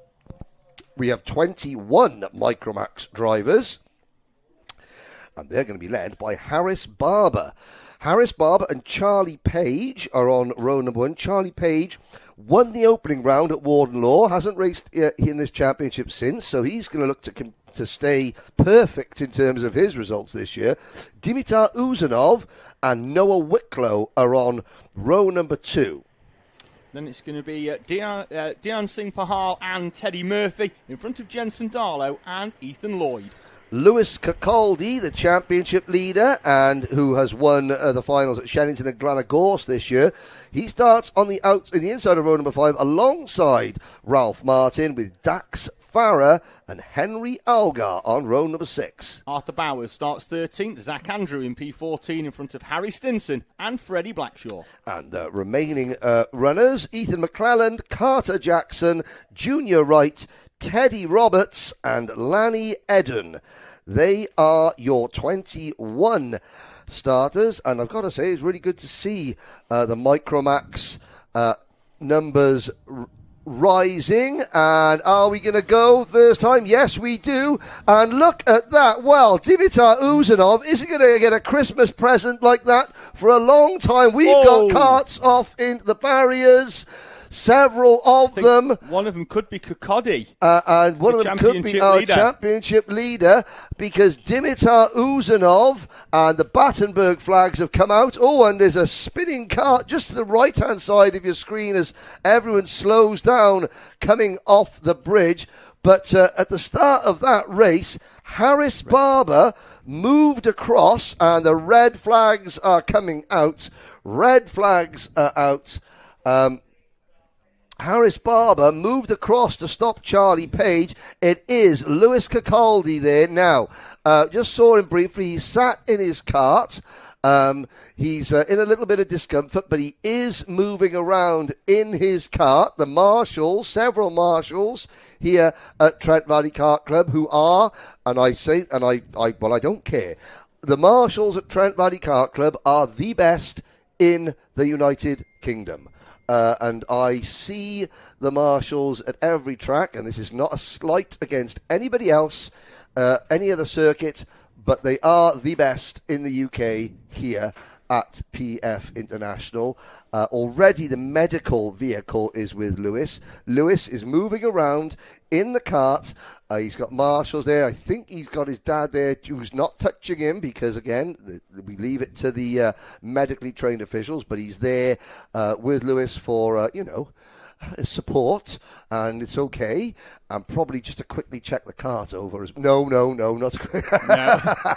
We have 21 Micromax drivers, and they're going to be led by Harris Barber. Harris Barber and Charlie Page are on row number 1. Charlie Page won the opening round at Warden Law, hasn't raced in this championship since, so he's going to look to stay perfect in terms of his results this year. Dimitar Uzanov and Noah Wicklow are on row number 2. Then it's going to be Dian Singh Pahal and Teddy Murphy in front of Jensen Darlow and Ethan Lloyd. Lewis Kakaldi, the championship leader, and who has won the finals at Shennington and Glenagorse this year. He starts on the inside of row number 5 alongside Ralph Martin with Dax Farah and Henry Algar on row number 6. Arthur Bowers starts 13th. Zach Andrew in P14 in front of Harry Stinson and Freddie Blackshaw. And the remaining runners, Ethan McClelland, Carter Jackson, Junior Wright, Teddy Roberts and Lanny Eden. They are your 21 starters, and I've got to say it's really good to see the Micromax numbers rising. And are we going to go first time? Yes, we do. And look at that. Well, Dimitar Uzanov isn't going to get a Christmas present like that for a long time. We've got carts off into the barriers. Several of them. One of them could be Kokodi. And one of them could be our championship leader, because Dimitar Uzanov and the Battenberg flags have come out. Oh, and there's a spinning cart just to the right-hand side of your screen as everyone slows down coming off the bridge. But at the start of that race, Harris Barber moved across, and the red flags are coming out. Red flags are out. Harris Barber moved across to stop Charlie Page. It is Lewis Kakaldi there now. Just saw him briefly. He sat in his cart. He's in a little bit of discomfort, but he is moving around in his cart. The marshals, several marshals here at Trent Valley Kart Club, who are, and I don't care. The marshals at Trent Valley Kart Club are the best in the United Kingdom. and I see the marshals at every track, and this is not a slight against anybody else, any other circuit, but they are the best in the UK here at PF International. Already the medical vehicle is with Lewis. Lewis is moving around in the kart. He's got marshals there. I think he's got his dad there who's not touching him because, again, we leave it to the medically trained officials, but he's there with Lewis for, support, and it's okay. And probably just to quickly check the cart over. No, not to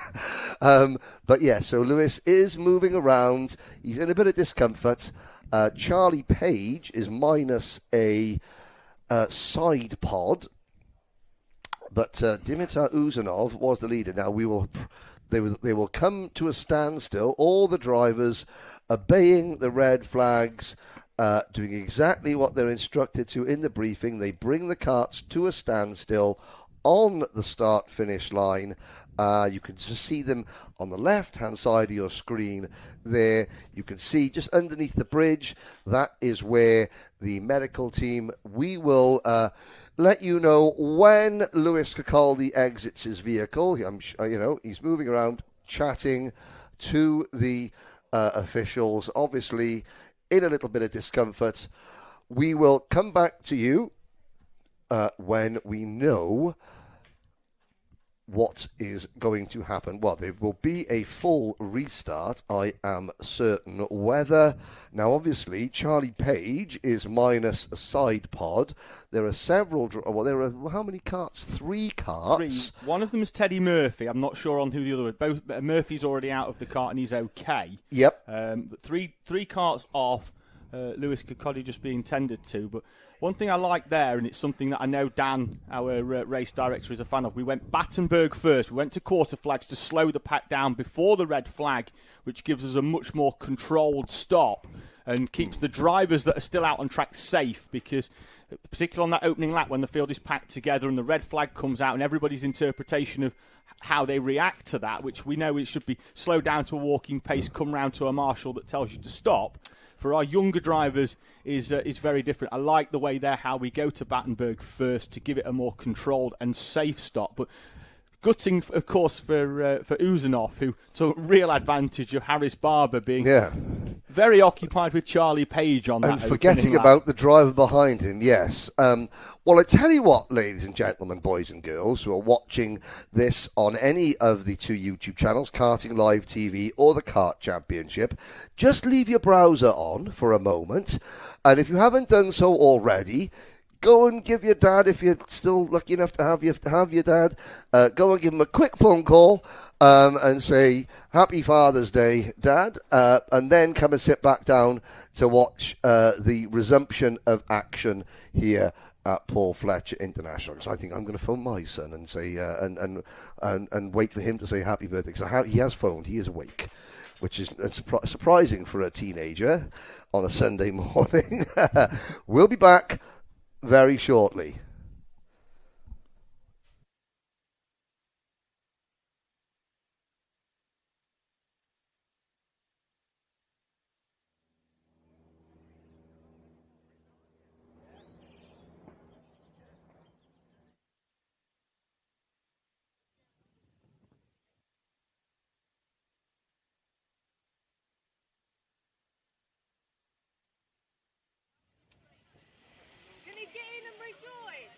but yeah, so Lewis is moving around. He's in a bit of discomfort. Charlie Page is minus a side pod, but Dimitar Uzanov was the leader. Now they will come to a standstill. All the drivers obeying the red flags, doing exactly what they're instructed to in the briefing. They bring the karts to a standstill on the start-finish line. You can just see them on the left-hand side of your screen there. You can see just underneath the bridge, that is where the medical team, we will let you know when Lewis Cicaldi exits his vehicle. He's moving around, chatting to the officials, obviously in a little bit of discomfort. We will come back to you when we know what is going to happen. Well, there will be a full restart, I am certain. Whether, now obviously, Charlie Page is minus a side pod. There are several, there are, how many karts? 3 karts. 3. One of them is Teddy Murphy. I'm not sure on who the other is. Both Murphy's already out of the kart and he's okay. Yep. But three karts off, Lewis Cicaldi just being tended to. But one thing I like there, and it's something that I know Dan, our race director, is a fan of, we went Battenberg first. We went to quarter flags to slow the pack down before the red flag, which gives us a much more controlled stop and keeps the drivers that are still out on track safe, because particularly on that opening lap when the field is packed together and the red flag comes out and everybody's interpretation of how they react to that, which we know it should be slow down to a walking pace, come round to a marshal that tells you to stop. For our younger drivers is very different. I like the way there how we go to Battenberg first to give it a more controlled and safe stop. But gutting, of course, for Uzanov, who took real advantage of Harris Barber being very occupied with Charlie Page on that. And forgetting about the driver behind him, yes. Well, I tell you what, ladies and gentlemen, boys and girls who are watching this on any of the 2 YouTube channels, Karting Live TV or the Kart Championship, just leave your browser on for a moment. And if you haven't done so already, go and give your dad, if you're still lucky enough to have your dad, go and give him a quick phone call and say, Happy Father's Day, Dad, and then come and sit back down to watch the resumption of action here at Paul Fletcher International. Because I think I'm going to phone my son and say, and wait for him to say happy birthday. Because he has phoned, he is awake, which is surprising for a teenager on a Sunday morning. We'll be back very shortly. Can you get in and rejoin?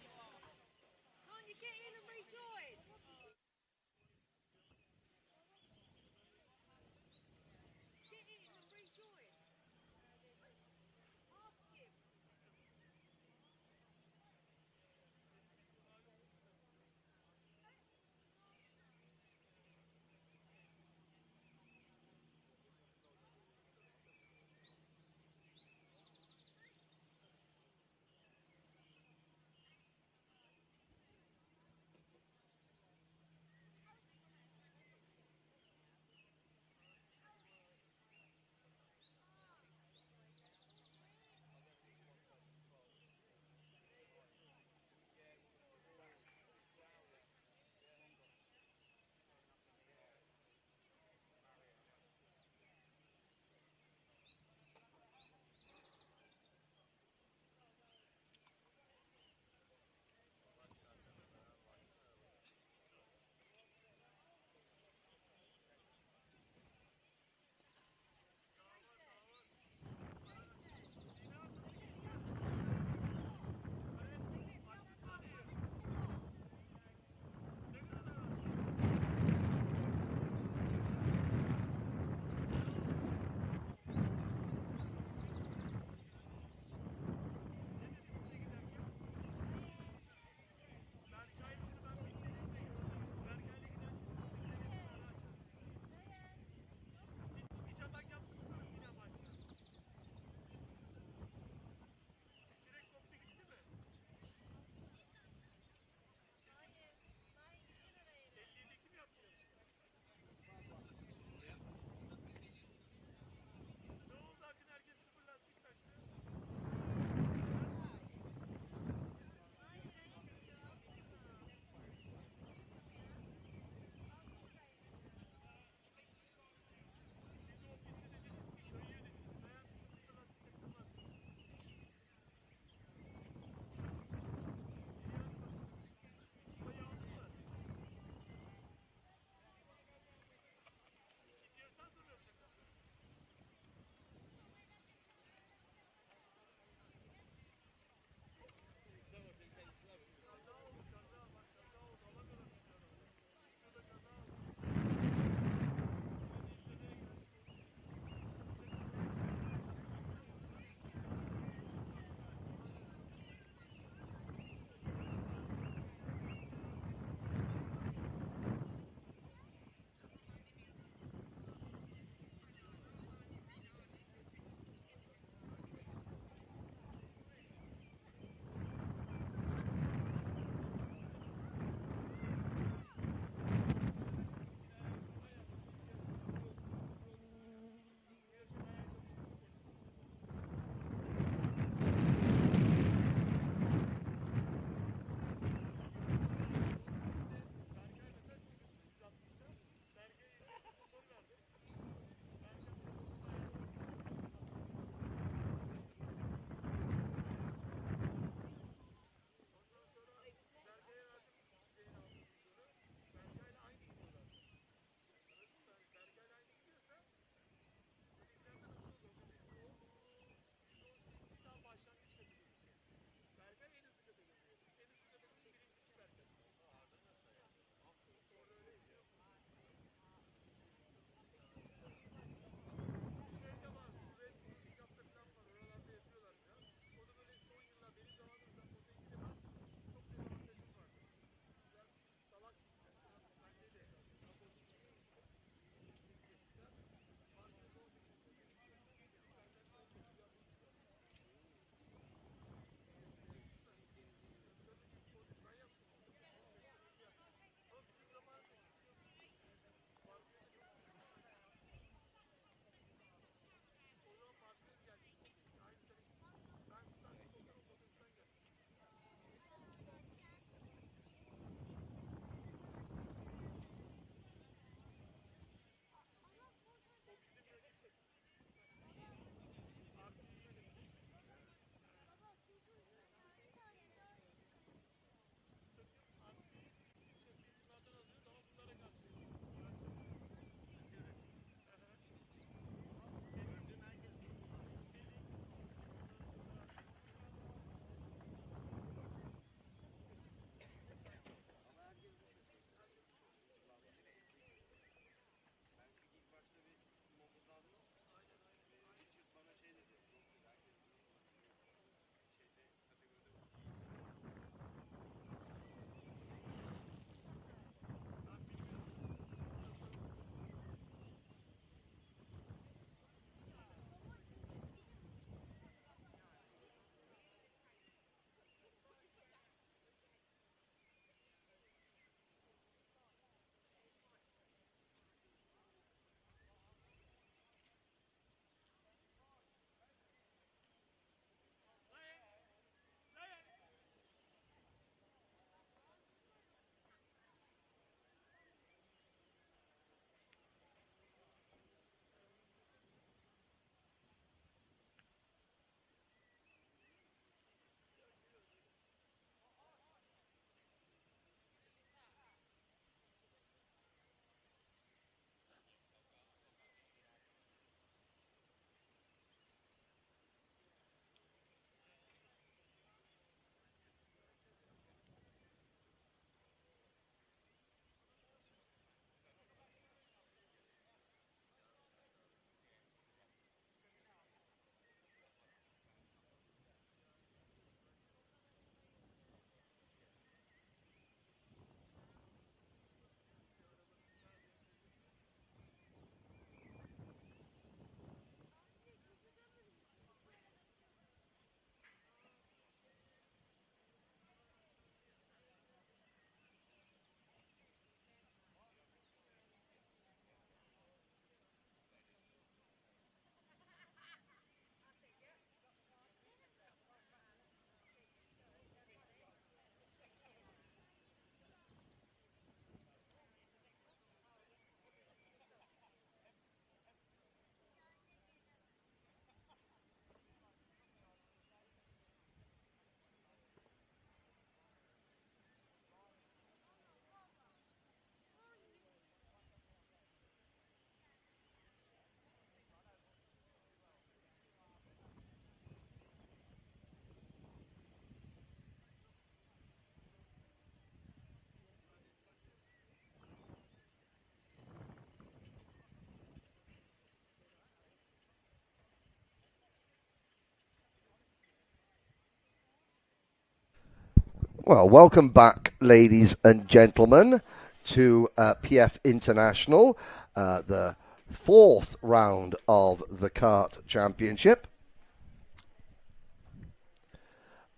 Well, welcome back, ladies and gentlemen, to PF International, the fourth round of the Kart Championship.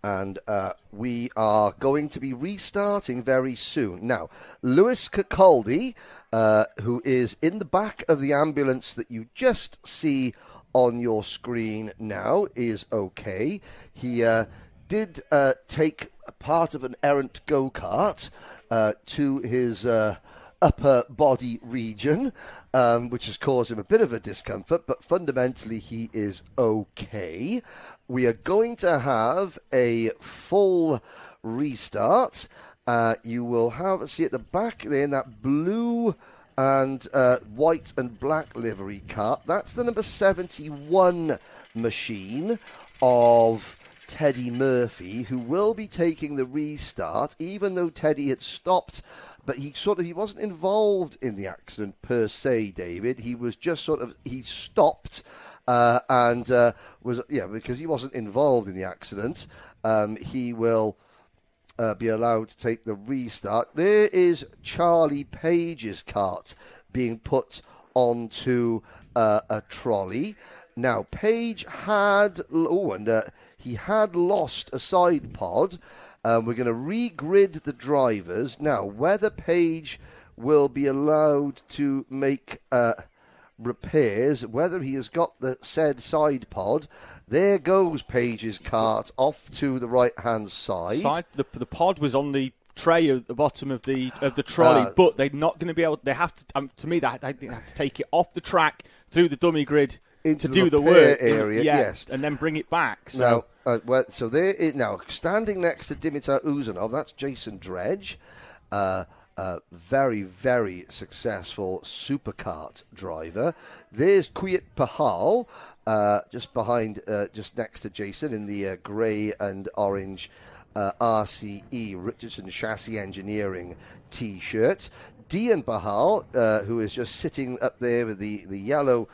And we are going to be restarting very soon. Now, Lewis Capaldi, who is in the back of the ambulance that you just see on your screen now, is okay. He did take a part of an errant go-kart to his upper body region, which has caused him a bit of a discomfort, but fundamentally he is okay. We are going to have a full restart. You will see at the back there in that blue and white and black livery car. That's the number 71 machine of Teddy Murphy, who will be taking the restart, even though Teddy had stopped. But he wasn't involved in the accident per se, David. He was just he stopped because he wasn't involved in the accident. He will be allowed to take the restart. There is Charlie Page's kart being put onto a trolley. Now, Page had he had lost a side pod. We're going to regrid the drivers. Now, whether Page will be allowed to make repairs, whether he has got the said side pod, there goes Page's kart off to the right-hand side. The pod was on the tray at the bottom of the trolley, but they're not going to be able. They have to. To me, they have to take it off the track through the dummy grid into to do the work area, yes, and then bring it back. So. So there is now standing next to Dimitar Uzanov. That's Jason Dredge, very, very successful superkart driver. There's Kuyat Pahal, just behind, just next to Jason in the grey and orange RCE Richardson Chassis Engineering T-shirt. Dian Bahal, who is just sitting up there with the yellow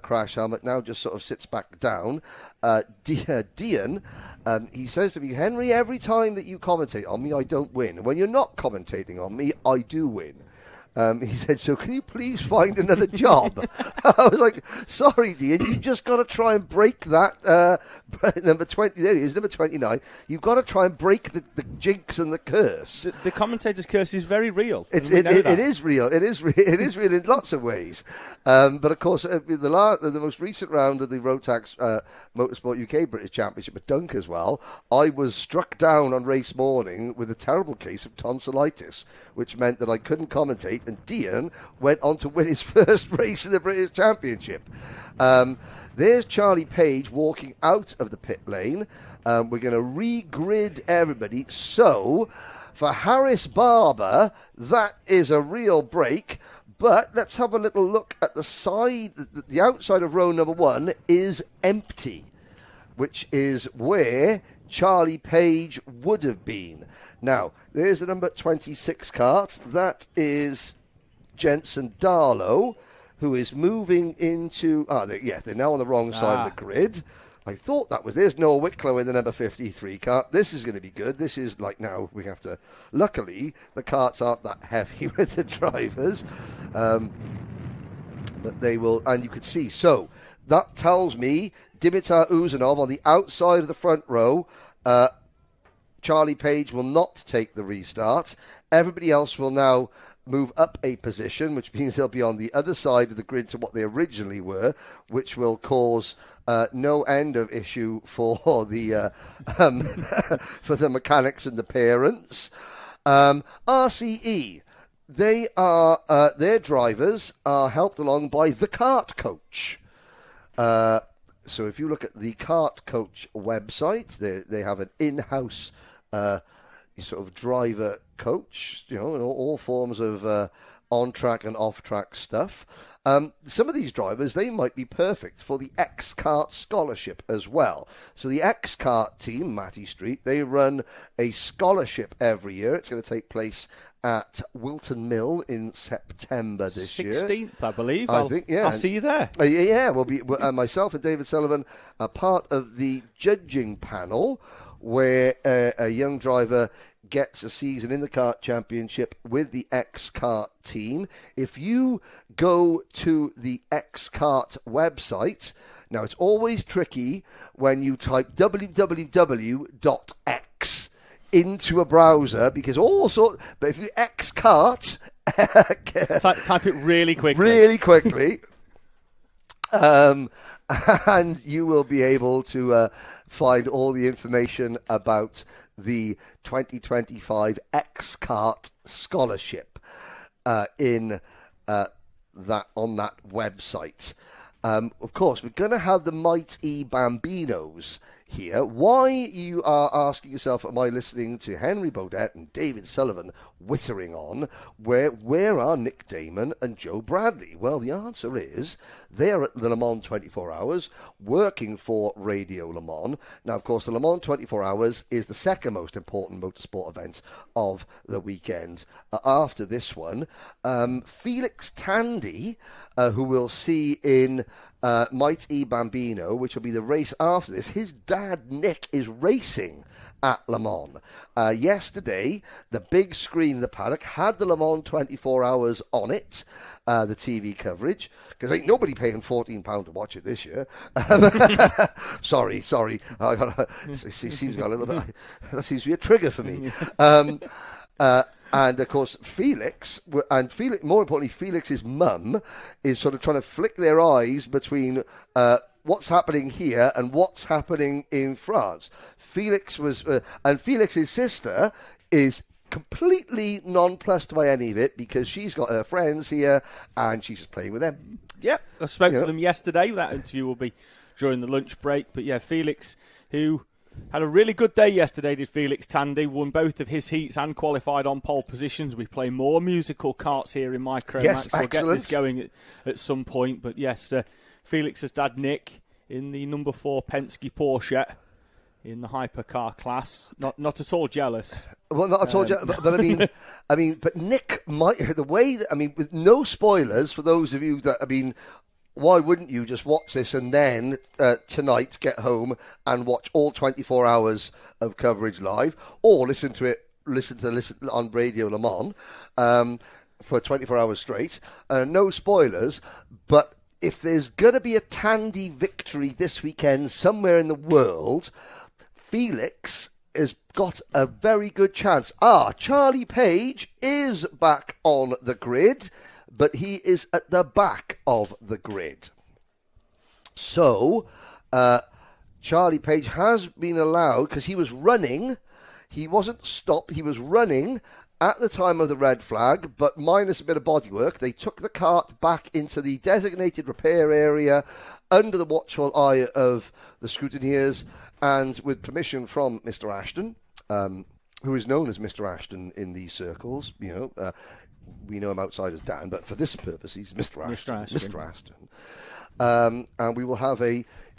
crash helmet, now just sort of sits back down. Dian, he says to me, Henry, every time that you commentate on me, I don't win. When you're not commentating on me, I do win. He said, so can you please find another job? I was like, sorry, Dean, you just got to try and break that number 20. There he is, number 29. You've got to try and break the jinx and the curse. The commentator's curse is very real. It is real. It is real in lots of ways. But of course, the most recent round of the Rotax Motorsport UK British Championship at Dunk as well, I was struck down on race morning with a terrible case of tonsillitis, which meant that I couldn't commentate. And Dian went on to win his first race in the British Championship. There's Charlie Page walking out of the pit lane. We're going to regrid everybody. So, for Harris Barber, that is a real break. But let's have a little look at the side. The outside of row number 1 is empty, which is where Charlie Page would have been. Now, there's the number 26 kart. That is Jensen Darlow, who is moving into... they're now on the wrong side of the grid. I thought that was... There's Noah Wicklow in the number 53 kart. This is going to be good. This is like now we have to... Luckily, the karts aren't that heavy with the drivers. But they will... And you could see. So, that tells me Dimitar Uzanov on the outside of the front row... Charlie Page will not take the restart. Everybody else will now move up a position, which means they'll be on the other side of the grid to what they originally were, which will cause no end of issue for the for the mechanics and the parents. RCE, they are their drivers are helped along by the Kart Coach. So if you look at the Kart Coach website, they have an in-house sort of driver coach, in all forms of on-track and off-track stuff. Some of these drivers, they might be perfect for the X-Kart scholarship as well. So the X-Kart team, Matty Street, they run a scholarship every year. It's going to take place at Wilton Mill in September this 16th, year. 16th, I believe. I think, yeah. I'll see you there. Myself and David Sullivan are part of the judging panel, where a young driver gets a season in the Kart Championship with the X-Kart team. If you go to the X-Kart website, now it's always tricky when you type www.x into a browser because but if you X-Kart... type it really quickly. Really quickly. And you will be able to find all the information about the 2025 X-Kart Scholarship on that website. Of course, we're going to have the Mighty Bambinos here. Why, you are asking yourself, am I listening to Henry Bodette and David Sullivan wittering on? Where are Nick Damon and Joe Bradley? Well, the answer is they're at the Le Mans 24 Hours working for Radio Le Mans. Now, of course, the Le Mans 24 Hours is the second most important motorsport event of the weekend. After this one, Felix Tandy, who we'll see in Mighty Bambino, which will be the race after this. His dad, Nick, is racing at Le Mans. Yesterday, the big screen in the paddock had the Le Mans 24 Hours on it, the TV coverage, because ain't nobody paying £14 to watch it this year. Sorry. It seems got a little bit. That seems to be a trigger for me. And, of course, Felix, more importantly, Felix's mum is sort of trying to flick their eyes between what's happening here and what's happening in France. And Felix's sister is completely nonplussed by any of it because she's got her friends here and she's just playing with them. Yep, I spoke to them yesterday. That interview will be during the lunch break. But, yeah, Felix, who... had a really good day yesterday, did Felix Tandy. Won both of his heats and qualified on pole positions. We play more musical karts here in Micromax. Yes, we'll excellent. get this going at some point. But yes, Felix's dad Nick in the number 4 Penske Porsche in the hypercar class. Not at all jealous. Well, not at all jealous, but but Nick might, with no spoilers for those of you that, why wouldn't you just watch this and then tonight get home and watch all 24 hours of coverage live, or listen on Radio Le Mans for 24 hours straight? No spoilers, but if there's going to be a Tandy victory this weekend somewhere in the world, Felix has got a very good chance. Charlie Page is back on the grid, but he is at the back of the grid. So, Charlie Page has been allowed, because he was running, he wasn't stopped, he was running at the time of the red flag, but minus a bit of bodywork. They took the kart back into the designated repair area under the watchful eye of the scrutineers, and with permission from Mr. Ashton, who is known as Mr. Ashton in these circles, we know him outside as Dan, but for this purpose, he's Mr. Ashton. Mr. Ashton. And we will have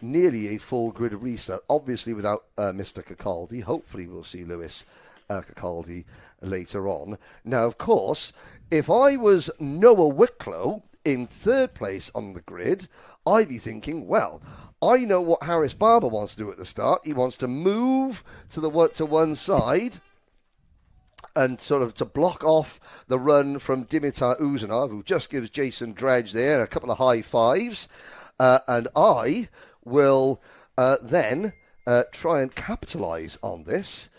nearly a full grid restart, obviously without Mr. Cacaldi. Hopefully we'll see Lewis Cacaldi later on. Now, of course, if I was Noah Wicklow in third place on the grid, I'd be thinking, well, I know what Harris Barber wants to do at the start. He wants to move to one side and sort of to block off the run from Dimitar Uzanov, who just gives Jason Dredge there a couple of high fives. And I will then try and capitalise on this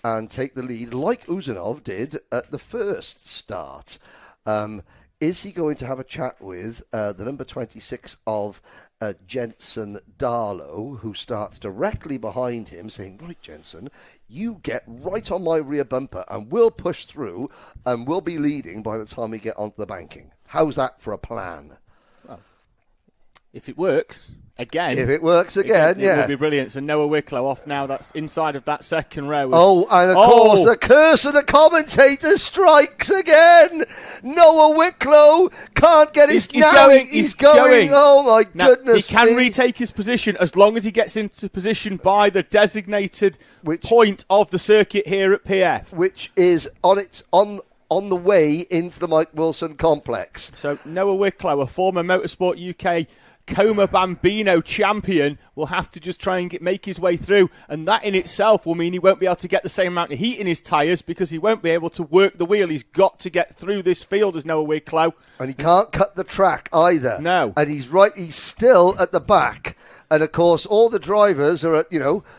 and take the lead like Uzanov did at the first start. Is he going to have a chat with the number 26 of Jensen Darlow, who starts directly behind him, saying, right, Jensen, you get right on my rear bumper and we'll push through and we'll be leading by the time we get onto the banking. How's that for a plan? Well, if it works again. If it works again, It would be brilliant. So Noah Wicklow off now. That's inside of that second row. And of course, the curse of the commentator strikes again. Noah Wicklow can't get his... He's going. Oh, my goodness. He can retake his position as long as he gets into position by the designated point of the circuit here at PF. Which is on the way into the Mike Wilson complex. So Noah Wicklow, a former Motorsport UK Coma Bambino champion will have to just try and make his way through, and that in itself will mean he won't be able to get the same amount of heat in his tyres because he won't be able to work the wheel. He's got to get through this field as Noah Wicklow. And he can't cut the track either. No. And he's still at the back. And of course, all the drivers are at,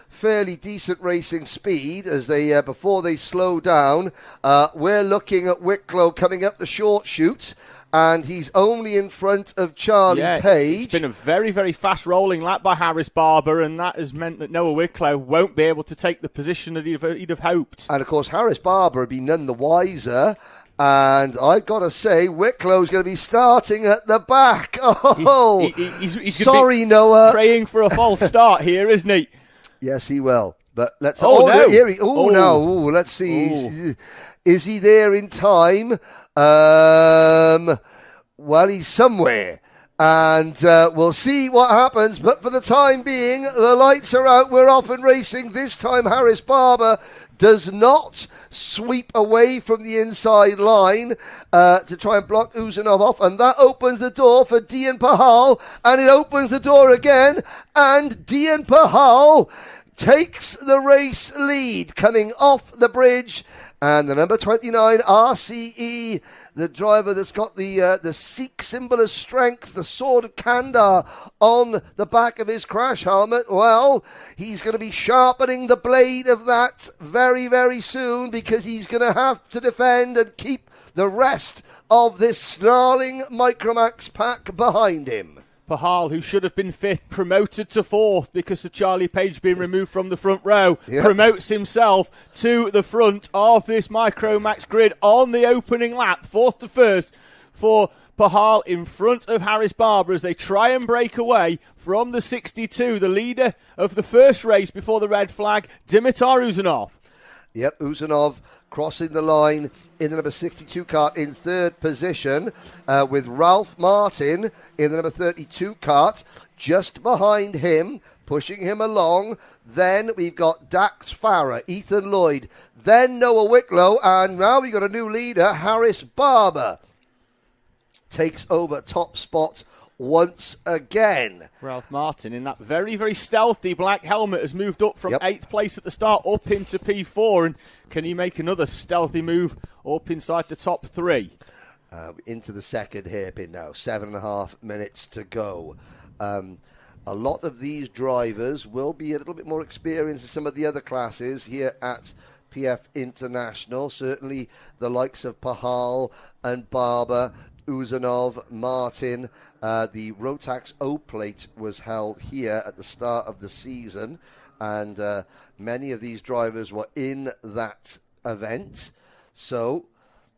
fairly decent racing speed as they before they slow down. We're looking at Wicklow coming up the short chute. And he's only in front of Charlie Page. It's been a very, very fast rolling lap by Harris Barber, and that has meant that Noah Wicklow won't be able to take the position that he'd have hoped. And of course, Harris Barber would be none the wiser. And I've got to say, Wicklow's going to be starting at the back. Oh, he's sorry, Noah. Praying for a false start here, isn't he? Yes, he will. But let's. No. No. Let's see. Is he there in time? Well, he's somewhere. And we'll see what happens. But for the time being, the lights are out. We're off and racing. This time, Harris Barber does not sweep away from the inside line to try and block Uzanov off. And that opens the door for Dian Pahal. And it opens the door again. And Dian Pahal takes the race lead coming off the bridge. And the number 29, RCE, the driver that's got the Sikh symbol of strength, the sword of Kandar on the back of his crash helmet. Well, he's going to be sharpening the blade of that very, very soon because he's going to have to defend and keep the rest of this snarling Micromax pack behind him. Pahal, who should have been fifth, promoted to fourth because of Charlie Page being removed from the front row, promotes himself to the front of this Micromax grid on the opening lap, fourth to first for Pahal in front of Harris Barber as they try and break away from the 62, the leader of the first race before the red flag, Dimitar Uzanov. Yep, Uzanov crossing the line in the number 62 kart in third position with Ralph Martin in the number 32 kart just behind him, pushing him along. Then we've got Dax Farah, Ethan Lloyd, then Noah Wicklow, and now we've got a new leader, Harris Barber. Takes over top spot once again. Ralph Martin in that very, very stealthy black helmet has moved up from 8th place at the start up into P4. And can he make another stealthy move up inside the top three? Into the second hairpin now. 7.5 minutes to go. A lot of these drivers will be a little bit more experienced in some of the other classes here at PF International. Certainly the likes of Pahal and Barber, Uzanov, Martin. The Rotax O-Plate was held here at the start of the season, and many of these drivers were in that event. So,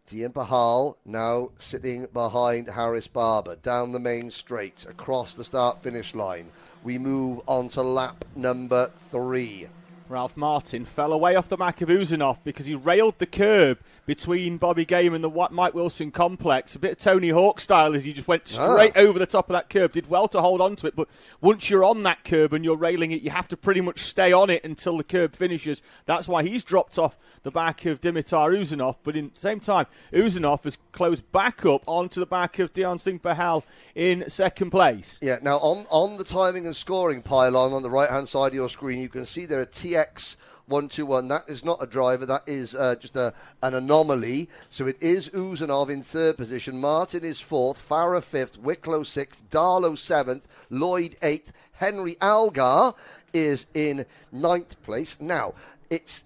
Dian Pahal now sitting behind Harris Barber down the main straight, across the start-finish line. We move on to lap number 3. Ralph Martin fell away off the back of Uzanov because he railed the curb between Bobby Game and the Mike Wilson complex. A bit of Tony Hawk style as he just went straight over the top of that curb. Did well to hold on to it, but once you're on that curb and you're railing it, you have to pretty much stay on it until the curb finishes. That's why he's dropped off the back of Dimitar Uzanov, but in the same time, Uzanov has closed back up onto the back of Dian Singh Pahal in second place. Yeah, now on the timing and scoring pylon on the right-hand side of your screen, you can see there are TX121. That is not a driver, that is just an anomaly. So it is Uzanov in third position, Martin is fourth, Farah fifth, Wicklow sixth, Darlow seventh, Lloyd eighth, Henry Algar is in ninth place. Now, it's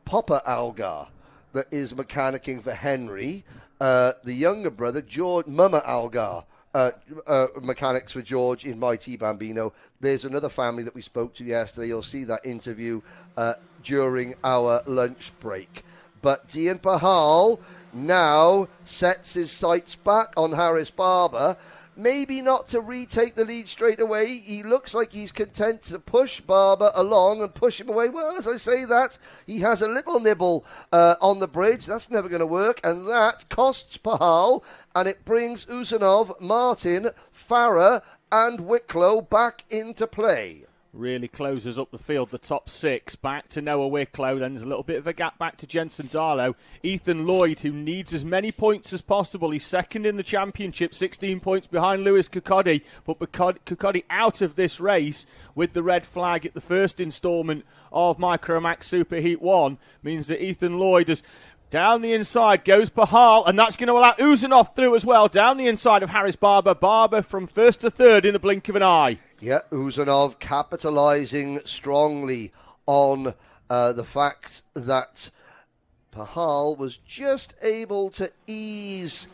Papa Algar that is mechanicking for Henry. The younger brother, George Mama Algar, mechanics for George in Mighty Bambino. There's another family that we spoke to yesterday. You'll see that interview during our lunch break. But Dian Pahal now sets his sights back on Harris Barber. Maybe not to retake the lead straight away. He looks like he's content to push Barber along and push him away. Well, as I say that, he has a little nibble on the bridge. That's never going to work. And that costs Pahal. And it brings Uzanov, Martin, Farah and Wicklow back into play. really closes up the field, the top 6. Back to Noah Wicklow. Then there's a little bit of a gap back to Jensen Darlow. Ethan Lloyd, who needs as many points as possible. He's second in the championship, 16 points behind Lewis Kirkcaldy. But Kirkcaldy out of this race with the red flag at the first instalment of Micromax Superheat 1 means that Ethan Lloyd has... Down the inside goes Pahal, and that's going to allow Uzanov through as well. Down the inside of Harris Barber. Barber from first to third in the blink of an eye. Yeah, Uzanov capitalising strongly on the fact that Pahal was just able to ease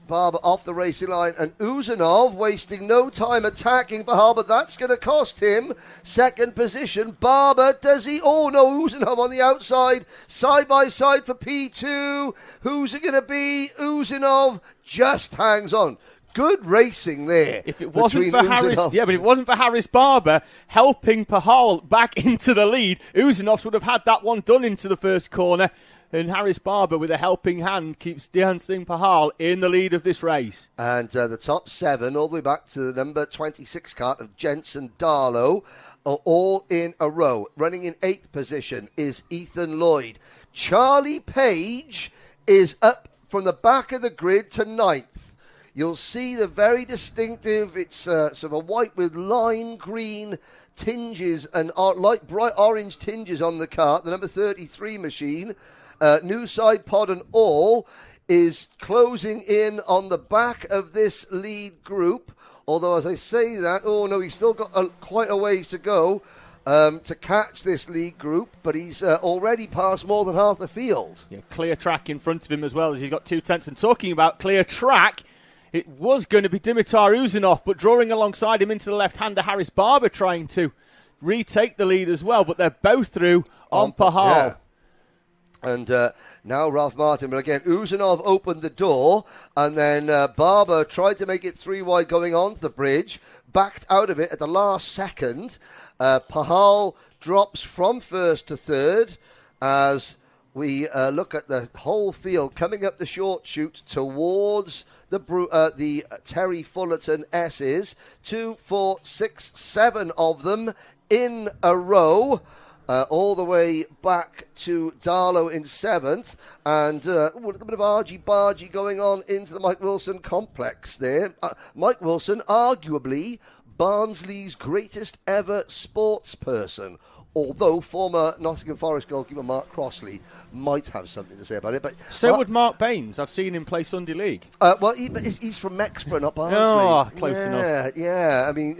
Barber off the racing line, and Uzanov wasting no time attacking Pahal, but that's going to cost him second position. Barber, does he? Oh no, Uzanov on the outside, side by side for P2. Who's it going to be? Uzanov just hangs on. Good racing there. If it wasn't for Harris, but if it wasn't for Harris Barber helping Pahal back into the lead, Uzanov would have had that one done into the first corner. And Harris Barber, with a helping hand, keeps Dhyan Singh Pahal in the lead of this race. And the top 7, all the way back to the number 26 kart of Jensen Darlow, are all in a row. Running in 8th position is Ethan Lloyd. Charlie Page is up from the back of the grid to 9th. You'll see the very distinctive, it's sort of a white with lime green tinges and light bright orange tinges on the kart, the number 33 machine. New side pod and all is closing in on the back of this lead group. Although, as I say that, oh no, he's still got quite a ways to go to catch this lead group, but he's already passed more than half the field. Yeah, clear track in front of him as well, as he's got 2 tenths. And talking about clear track, it was going to be Dimitar Uzanov, but drawing alongside him into the left-hander, Harris Barber trying to retake the lead as well, but they're both through on Pahal. Yeah. And now Ralph Martin, but again, Uzanov opened the door, and then Barber tried to make it 3 wide going onto the bridge, backed out of it at the last second. Pahal drops from first to third as we look at the whole field coming up the short chute towards the Terry Fullerton S's. 2, 4, 6, 7 of them in a row. All the way back to Darlow in 7th, and a little bit of argy-bargy going on into the Mike Wilson complex there. Mike Wilson, arguably Barnsley's greatest ever sports person, although former Nottingham Forest goalkeeper Mark Crossley might have something to say about it. But so would Mark Baines. I've seen him play Sunday League. Well, he's from Mexborough, not Barnsley. Oh, close enough. Yeah. I mean,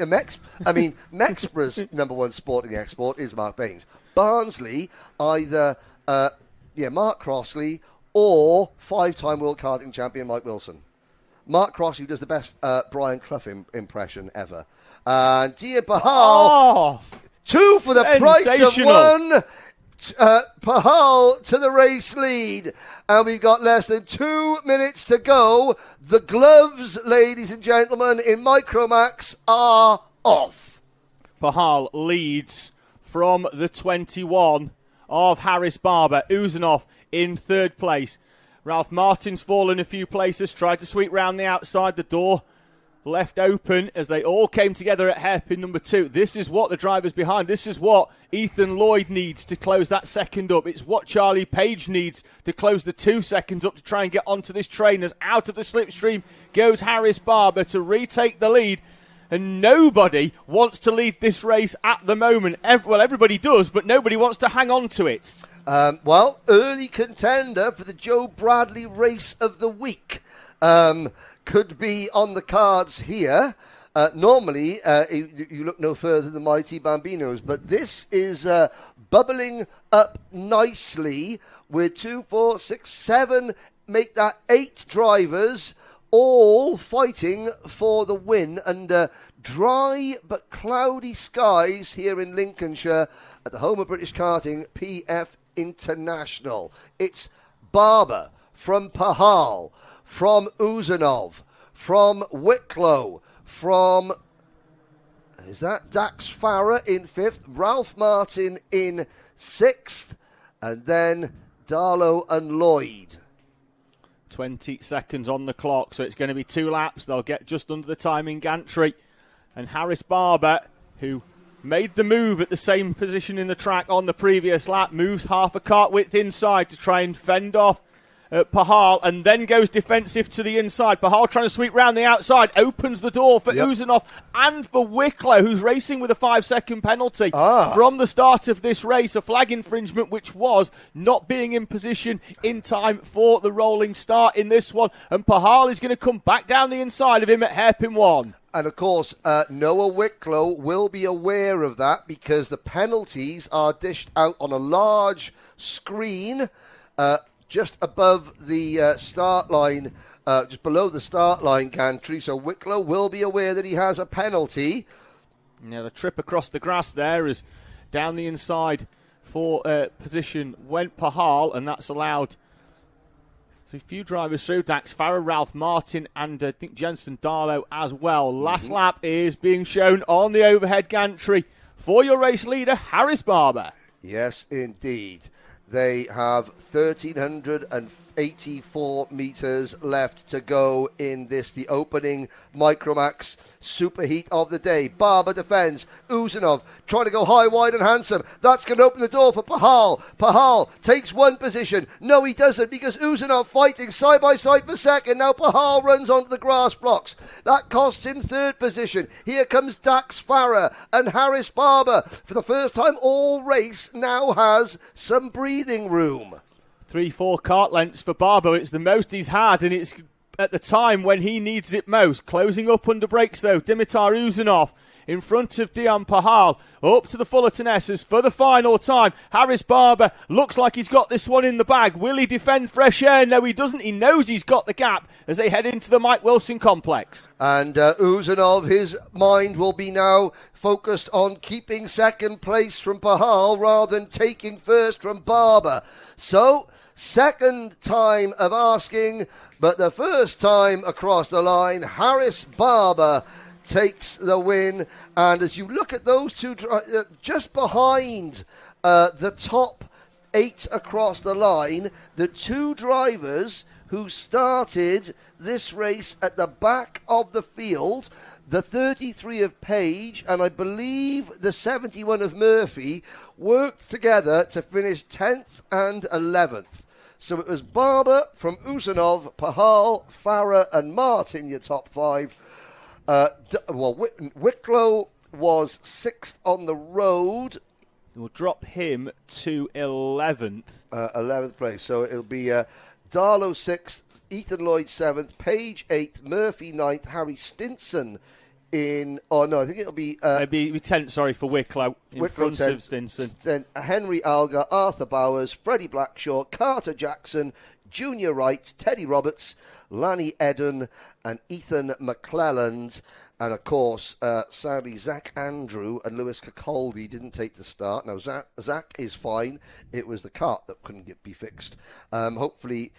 Mexborough's number 1 sporting export is Mark Baines. Barnsley, either Mark Crossley or 5-time World Karting champion Mike Wilson. Mark Crossley does the best Brian Clough impression ever. And Dia Pahal, 2 for the price of 1. Pahal to the race lead. And we've got less than 2 minutes to go. The gloves, ladies and gentlemen, in Micromax are off. Pahal leads from the 21 of Harris Barber. Uzanov in 3rd place. Ralph Martin's fallen a few places, tried to sweep round the outside, the door left open as they all came together at hairpin number 2. This is what the driver's behind. This is what Ethan Lloyd needs to close that second up. It's what Charlie Page needs to close the 2 seconds up to try and get onto this train. As out of the slipstream goes Harris Barber to retake the lead. And nobody wants to lead this race at the moment. Everybody does, but nobody wants to hang on to it. Early contender for the Joe Bradley Race of the Week could be on the cards here. Normally, you look no further than mighty Bambinos, but this is bubbling up nicely with 2, 4, 6, 7, make that 8 drivers, all fighting for the win, and dry but cloudy skies here in Lincolnshire at the home of British Karting, PF International. It's Barber from Pahal, from Uzanov, from Wicklow, from, is that Dax Farah in 5th, Ralph Martin in 6th, and then Darlow and Lloyd. 20 seconds on the clock, so it's going to be 2 laps. They'll get just under the timing gantry. And Harris Barber who made the move at the same position in the track on the previous lap, moves half a kart width inside to try and fend off Pahal, and then goes defensive to the inside. Pahal trying to sweep round the outside, opens the door for Uzanov and for Wicklow, who's racing with a 5-second penalty from the start of this race, a flag infringement which was not being in position in time for the rolling start in this one, and Pahal is going to come back down the inside of him at hairpin 1. And of course, Noah Wicklow will be aware of that because the penalties are dished out on a large screen just above the start line, just below the start line gantry. So Wicklow will be aware that he has a penalty. Now the trip across the grass there is down the inside for position went Pahal, and that's allowed a few drivers through. Dax Farah, Ralph Martin, and I think Jensen Darlow as well. Last lap is being shown on the overhead gantry for your race leader, Harris Barber. Yes, indeed. They have 1,384 metres left to go in the opening Micromax superheat of the day. Barber defends. Uzanov trying to go high, wide and handsome. That's going to open the door for Pahal. Pahal takes one position. No, he doesn't, because Uzanov fighting side by side for second. Now Pahal runs onto the grass blocks. That costs him third position. Here comes Dax Farah and Harris Barber. For the first time all race now has some breathing room. 3-4 kart lengths for Barbo. It's the most he's had, and it's at the time when he needs it most. Closing up under brakes, though, Dimitar Uzanov in front of Dion Pahal. Up to the Fullerton S's for the final time. Harris Barber looks like he's got this one in the bag. Will he defend fresh air? No, he doesn't. He knows he's got the gap as they head into the Mike Wilson complex. And Uzanov, his mind will be now focused on keeping second place from Pahal rather than taking first from Barber. So, second time of asking, but the first time across the line, Harris Barber takes the win. And as you look at those two, just behind the top 8 across the line, the two drivers who started this race at the back of the field, the 33 of Page and I believe the 71 of Murphy, worked together to finish 10th and 11th. So it was Barber from Uzanov, Pahal, Farah and Martin, your top 5. Wicklow was 6th on the road. We'll drop him to 11th. 11th place. So it'll be Darlow 6th, Ethan Lloyd 7th, Page 8th, Murphy 9th, Harry Stinson in... Oh, no, I think it'll be... Maybe 10th, sorry, for Wicklow in front of Stinson. Then Henry Alger, Arthur Bowers, Freddie Blackshaw, Carter Jackson, Junior Wright, Teddy Roberts, Lanny Eden and Ethan McClelland. And, of course, sadly, Zach Andrew and Lewis Cacoldi didn't take the start. Now, Zach is fine. It was the kart that couldn't be fixed. Hopefully,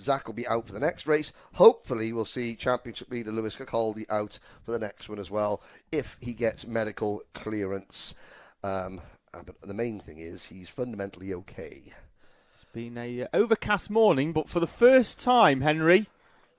Zach will be out for the next race. Hopefully, we'll see Championship leader Lewis Cacoldi out for the next one as well, if he gets medical clearance. But the main thing is he's fundamentally okay. It's been a overcast morning, but for the first time, Henry...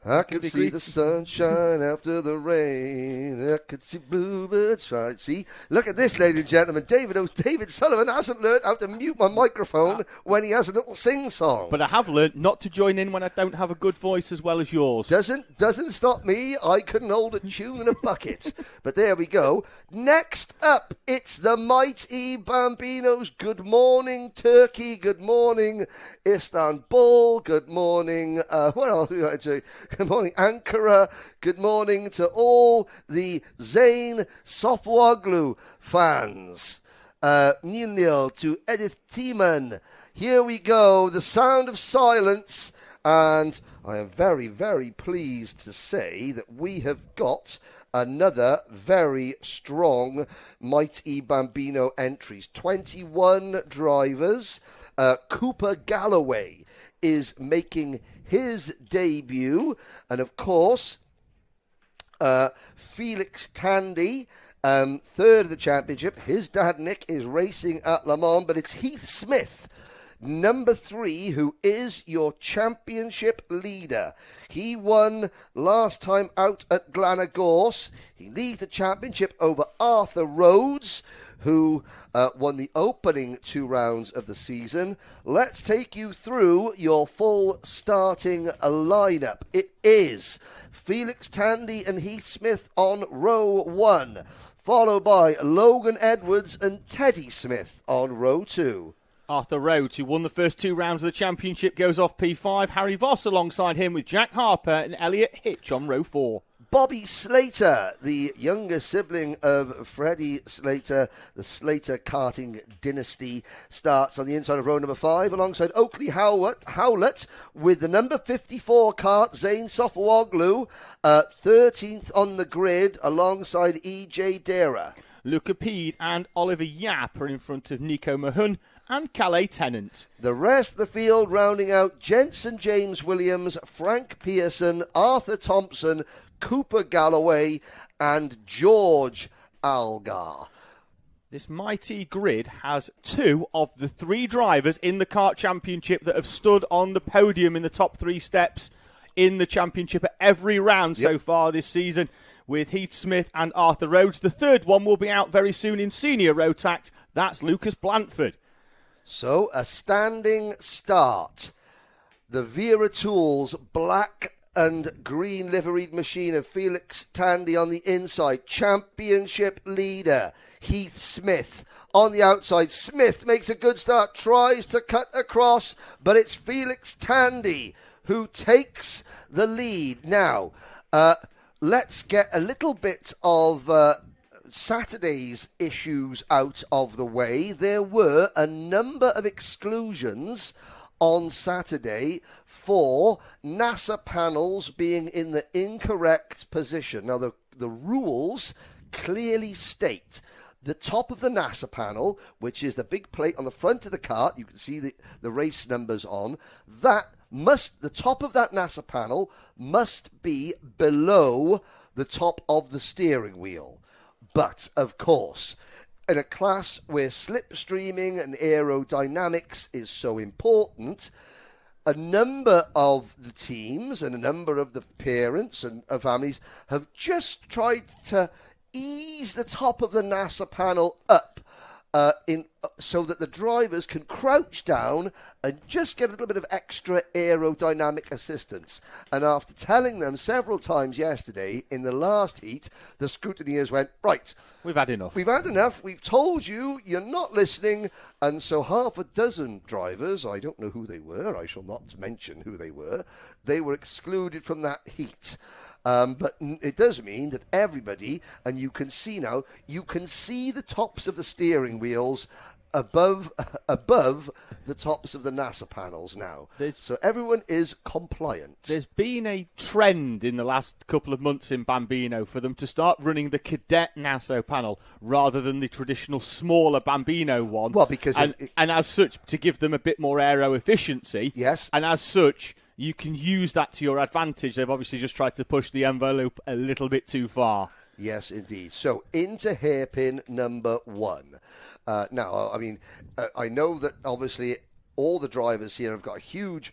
I could see the sunshine after the rain. I could see bluebirds fly. See, look at this, ladies and gentlemen. David Sullivan hasn't learned how to mute my microphone when he has a little sing-song. But I have learned not to join in when I don't have a good voice as well as yours. Doesn't stop me. I couldn't hold a tune in a bucket. But there we go. Next up, it's the mighty Bambinos. Good morning, Turkey. Good morning, Istanbul. Good morning. What else we got to say? Good morning, Ankara. Good morning to all the Zayn Sofwaglu fans. Nil to Edith Tiemann. Here we go, the sound of silence. And I am very, very pleased to say that we have got another very strong Mighty Bambino entries. 21 drivers. Cooper Galloway is making his debut, and of course, Felix Tandy, third of the championship. His dad Nick is racing at Le Mans, but it's Heath Smith number 3, who is your championship leader. He won last time out at Glanagorse. He leads the championship over Arthur Rhodes, who won the opening 2 rounds of the season. Let's take you through your full starting lineup. It is Felix Tandy and Heath Smith on row 1, followed by Logan Edwards and Teddy Smith on row 2. Arthur Rhodes, who won the first 2 rounds of the championship, goes off P5. Harry Voss alongside him with Jack Harper and Elliot Hitch on row 4. Bobby Slater, the younger sibling of Freddie Slater, the Slater karting dynasty, starts on the inside of row number 5 alongside Oakley Howlett with the number 54 kart, Zane Sofawoglu, 13th on the grid alongside EJ Dera. Luca Pede and Oliver Yap are in front of Nico Mahun and Calais Tennant. The rest of the field rounding out Jensen James Williams, Frank Pearson, Arthur Thompson, Cooper Galloway and George Algar. This mighty grid has 2 of the 3 drivers in the Kart Championship that have stood on the podium in the top 3 steps in the championship at every round so far this season, with Heath Smith and Arthur Rhodes. The third one will be out very soon in senior Rotax. That's Lucas Blanford. So, a standing start. The Vera Tools black and green liveried machine of Felix Tandy on the inside. Championship leader, Heath Smith. On the outside, Smith makes a good start, tries to cut across, but it's Felix Tandy who takes the lead. Now, let's get a little bit of Saturday's issues out of the way. There were a number of exclusions on Saturday for NASA panels being in the incorrect position. Now, the rules clearly state the top of the NASA panel, which is the big plate on the front of the kart, you can see the race numbers on, the top of that NASA panel must be below the top of the steering wheel. But, of course, in a class where slipstreaming and aerodynamics is so important, a number of the teams and a number of the parents and families have just tried to ease the top of the NASA panel up so that the drivers can crouch down and just get a little bit of extra aerodynamic assistance. And after telling them several times yesterday in the last heat, the scrutineers went, right, we've had enough. We've told you, you're not listening. And so half a dozen drivers, I don't know who they were, I shall not mention who they were excluded from that heat. But it does mean that everybody, and you can see now, you can see the tops of the steering wheels above the tops of the NASA panels now. So everyone is compliant. There's been a trend in the last couple of months in Bambino for them to start running the cadet NASA panel rather than the traditional smaller Bambino one. Well, because... And as such, to give them a bit more aero efficiency. Yes. And as such, you can use that to your advantage. They've obviously just tried to push the envelope a little bit too far. Yes, indeed. So, into hairpin number 1. Now, I mean, I know that obviously all the drivers here have got a huge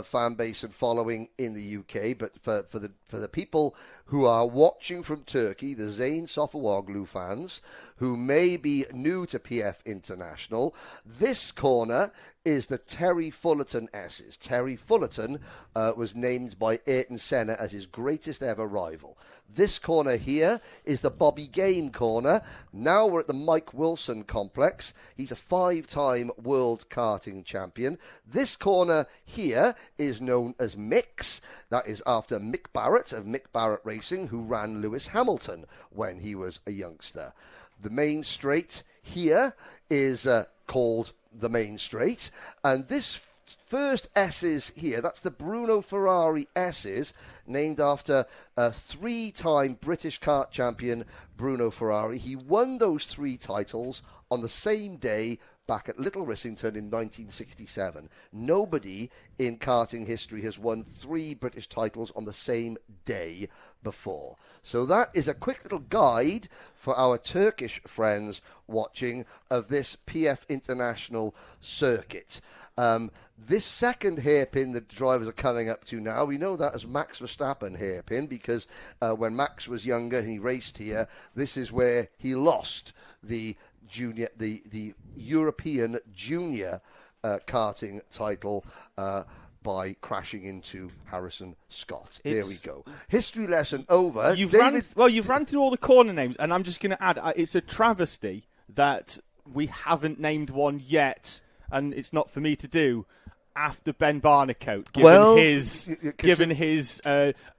fan base and following in the UK, but for the people who are watching from Turkey, the Zane Sofawoglu fans, who may be new to PF International, this corner is the Terry Fullerton S's. Terry Fullerton was named by Ayrton Senna as his greatest ever rival. This corner here is the Bobby Game corner. Now we're at the Mike Wilson complex. He's a 5-time world karting champion. This corner here is known as Mix. That is after Mick Barrett of Mick Barrett Racing, who ran Lewis Hamilton when he was a youngster. The main straight here is called the main straight, and this first S's here, that's the Bruno Ferrari S's, named after a 3-time British kart champion Bruno Ferrari. He won those 3 titles on the same day back at Little Rissington in 1967. Nobody in karting history has won 3 British titles on the same day before. So that is a quick little guide for our Turkish friends watching of this PF International circuit. This second hairpin that drivers are coming up to now, we know that as Max Verstappen hairpin because when Max was younger and he raced here, this is where he lost the European junior karting title by crashing into Harrison Scott. There we go. History lesson over. You've ran through all the corner names, and I'm just going to add, it's a travesty that we haven't named one yet, and it's not for me to do, after Ben Barnicoat, given his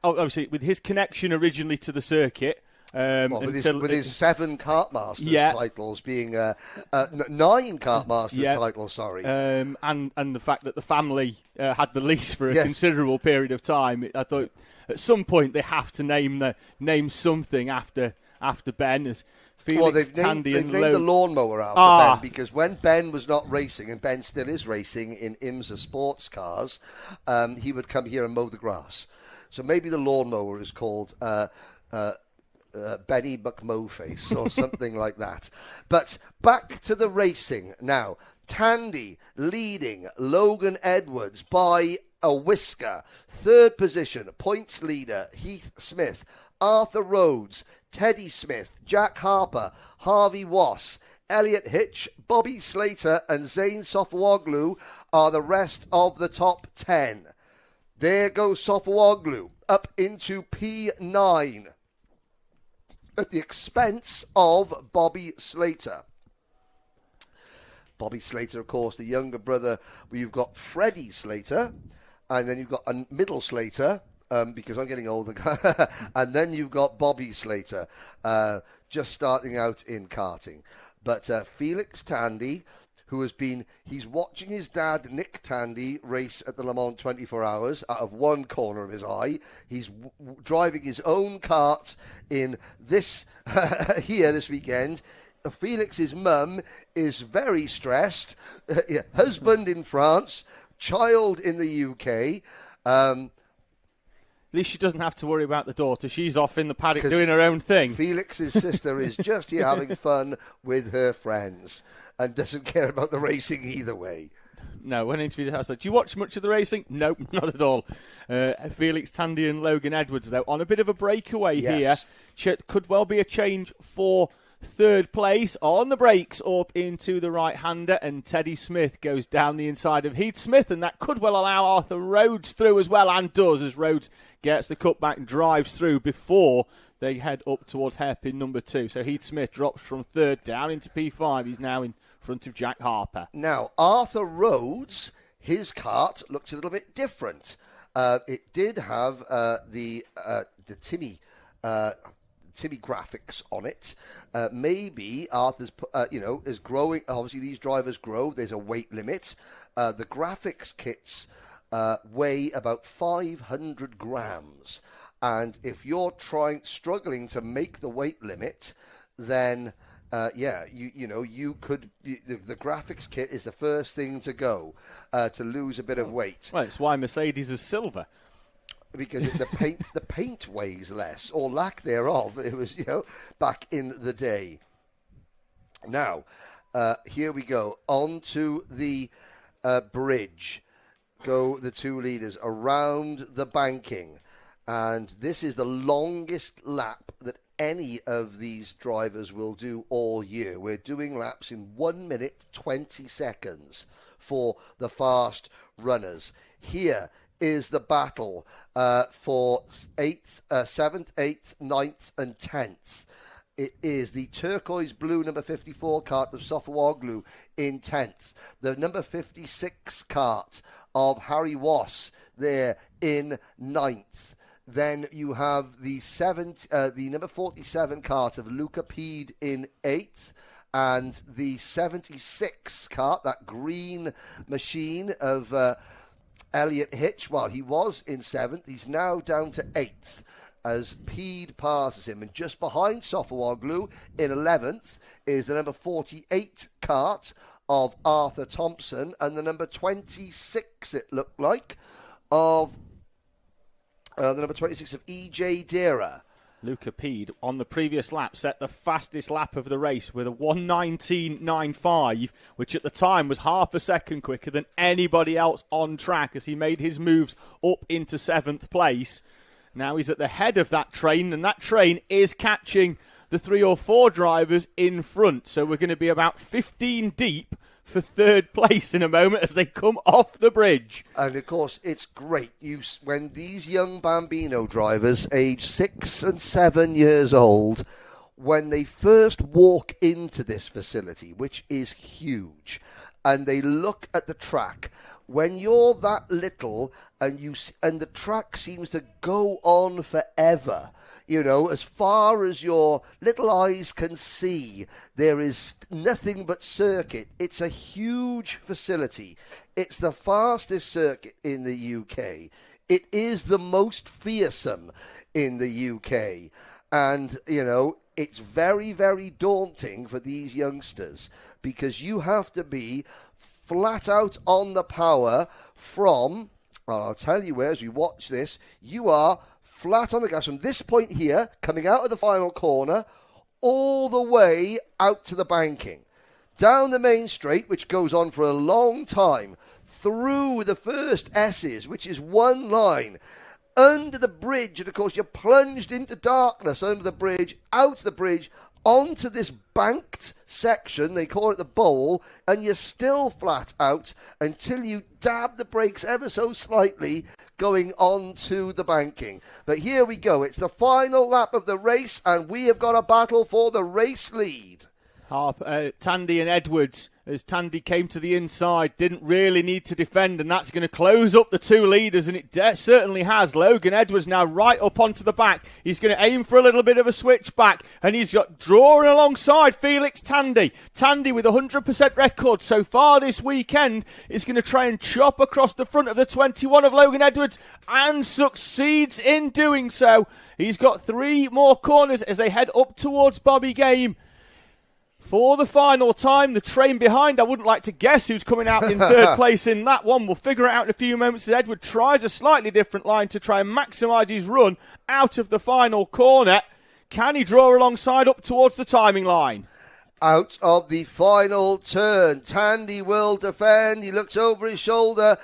obviously with his connection originally to the circuit. With his 7 Kartmasters titles being 9 Kartmasters titles, sorry. And the fact that the family had the lease for a considerable period of time, I thought at some point they have to name something after Ben. As Felix, they've named the lawnmower after Ben, because when Ben was not racing, and Ben still is racing in IMSA sports cars, he would come here and mow the grass. So maybe the lawnmower is called Benny McMoface or something like that. But back to the racing now. Tandy leading Logan Edwards by a whisker. 3rd position, points leader Heath Smith, Arthur Rhodes, Teddy Smith, Jack Harper, Harvey Wass, Elliot Hitch, Bobby Slater and Zane Sofawoglu are the rest of the top 10. There goes Sofawoglu up into P9 at the expense of Bobby Slater. Bobby Slater, of course, the younger brother. You've got Freddie Slater, and then you've got a middle Slater, because I'm getting older, and then you've got Bobby Slater, just starting out in karting. But Felix Tandy, he's watching his dad, Nick Tandy, race at the Le Mans 24 Hours out of one corner of his eye. He's driving his own kart in this, here this weekend. Felix's mum is very stressed. Husband in France, child in the UK. At least she doesn't have to worry about the daughter. She's off in the paddock doing her own thing. Felix's sister is just here having fun with her friends and doesn't care about the racing either way. No, when interviewed, I was like, do you watch much of the racing? Nope, not at all. Felix Tandy and Logan Edwards, though, on a bit of a breakaway here. Could well be a change for 3rd place on the brakes up into the right-hander, and Teddy Smith goes down the inside of Heath Smith, and that could well allow Arthur Rhodes through as well, and does, as Rhodes gets the cutback and drives through before they head up towards hairpin number 2. So Heath Smith drops from 3rd down into P5. He's now in front of Jack Harper. Now, Arthur Rhodes, his kart looks a little bit different. It did have the Timmy graphics on it. Maybe Arthur's, is growing. Obviously, these drivers grow. There's a weight limit. The graphics kits weigh about 500 grams. And if you're struggling to make the weight limit, then you could. The graphics kit is the first thing to go to lose a bit of weight. Well, it's why Mercedes is silver. Because the paint weighs less, or lack thereof. It was, back in the day. Now, here we go. On to the bridge. Go the 2 leaders around the banking. And this is the longest lap that any of these drivers will do all year. We're doing laps in 1 minute, 20 seconds for the fast runners. Here is the battle for 7th, 8th, 9th and 10th. It is the turquoise blue number 54 kart of Sofawoglu in 10th. The number 56 kart of Harry Wass there in 9th. Then you have the number 47 kart of Luca Pede in 8th. And the 76 kart, that green machine of Elliot Hitch, well, he was in 7th. He's now down to 8th as Peed passes him. And just behind Sofawoglu in 11th is the number 48 Kart of Arthur Thompson and the number 26, it looked like, of the number 26 of E.J. Dera. Luca Peed on the previous lap set the fastest lap of the race with a 1:19.95, which at the time was half a second quicker than anybody else on track as he made his moves up into 7th place. Now he's at the head of that train, and that train is catching the 3 or 4 drivers in front. So we're going to be about 15 deep for 3rd place in a moment as they come off the bridge. And, of course, it's great when these young Bambino drivers, age 6 and 7 years old, when they first walk into this facility, which is huge, and they look at the track, when you're that little and the track seems to go on forever, you know, as far as your little eyes can see, there is nothing but circuit. It's a huge facility. It's the fastest circuit in the UK. It is the most fearsome in the UK. And, you know, it's very, very daunting for these youngsters because you have to be flat out on the power from, well, I'll tell you where, as we watch this, you are flat on the gas from this point here, coming out of the final corner, all the way out to the banking. Down the main straight, which goes on for a long time, through the first S's, which is one line, under the bridge, and of course you're plunged into darkness under the bridge, out the bridge, onto this banked section, they call it the bowl, and you're still flat out until you dab the brakes ever so slightly going on to the banking. But here we go, it's the final lap of the race, and we have got a battle for the race lead. Tandy and Edwards, as Tandy came to the inside, didn't really need to defend, and that's going to close up the 2 leaders, and it certainly has. Logan Edwards now right up onto the back. He's going to aim for a little bit of a switch back, and he's got drawing alongside Felix Tandy. Tandy with a 100% record so far this weekend is going to try and chop across the front of the 21 of Logan Edwards, and succeeds in doing so. He's got 3 more corners as they head up towards Bobby Game. For the final time, the train behind, I wouldn't like to guess who's coming out in 3rd place in that one. We'll figure it out in a few moments as Edward tries a slightly different line to try and maximise his run out of the final corner. Can he draw alongside up towards the timing line? Out of the final turn, Tandy will defend. He looks over his shoulder.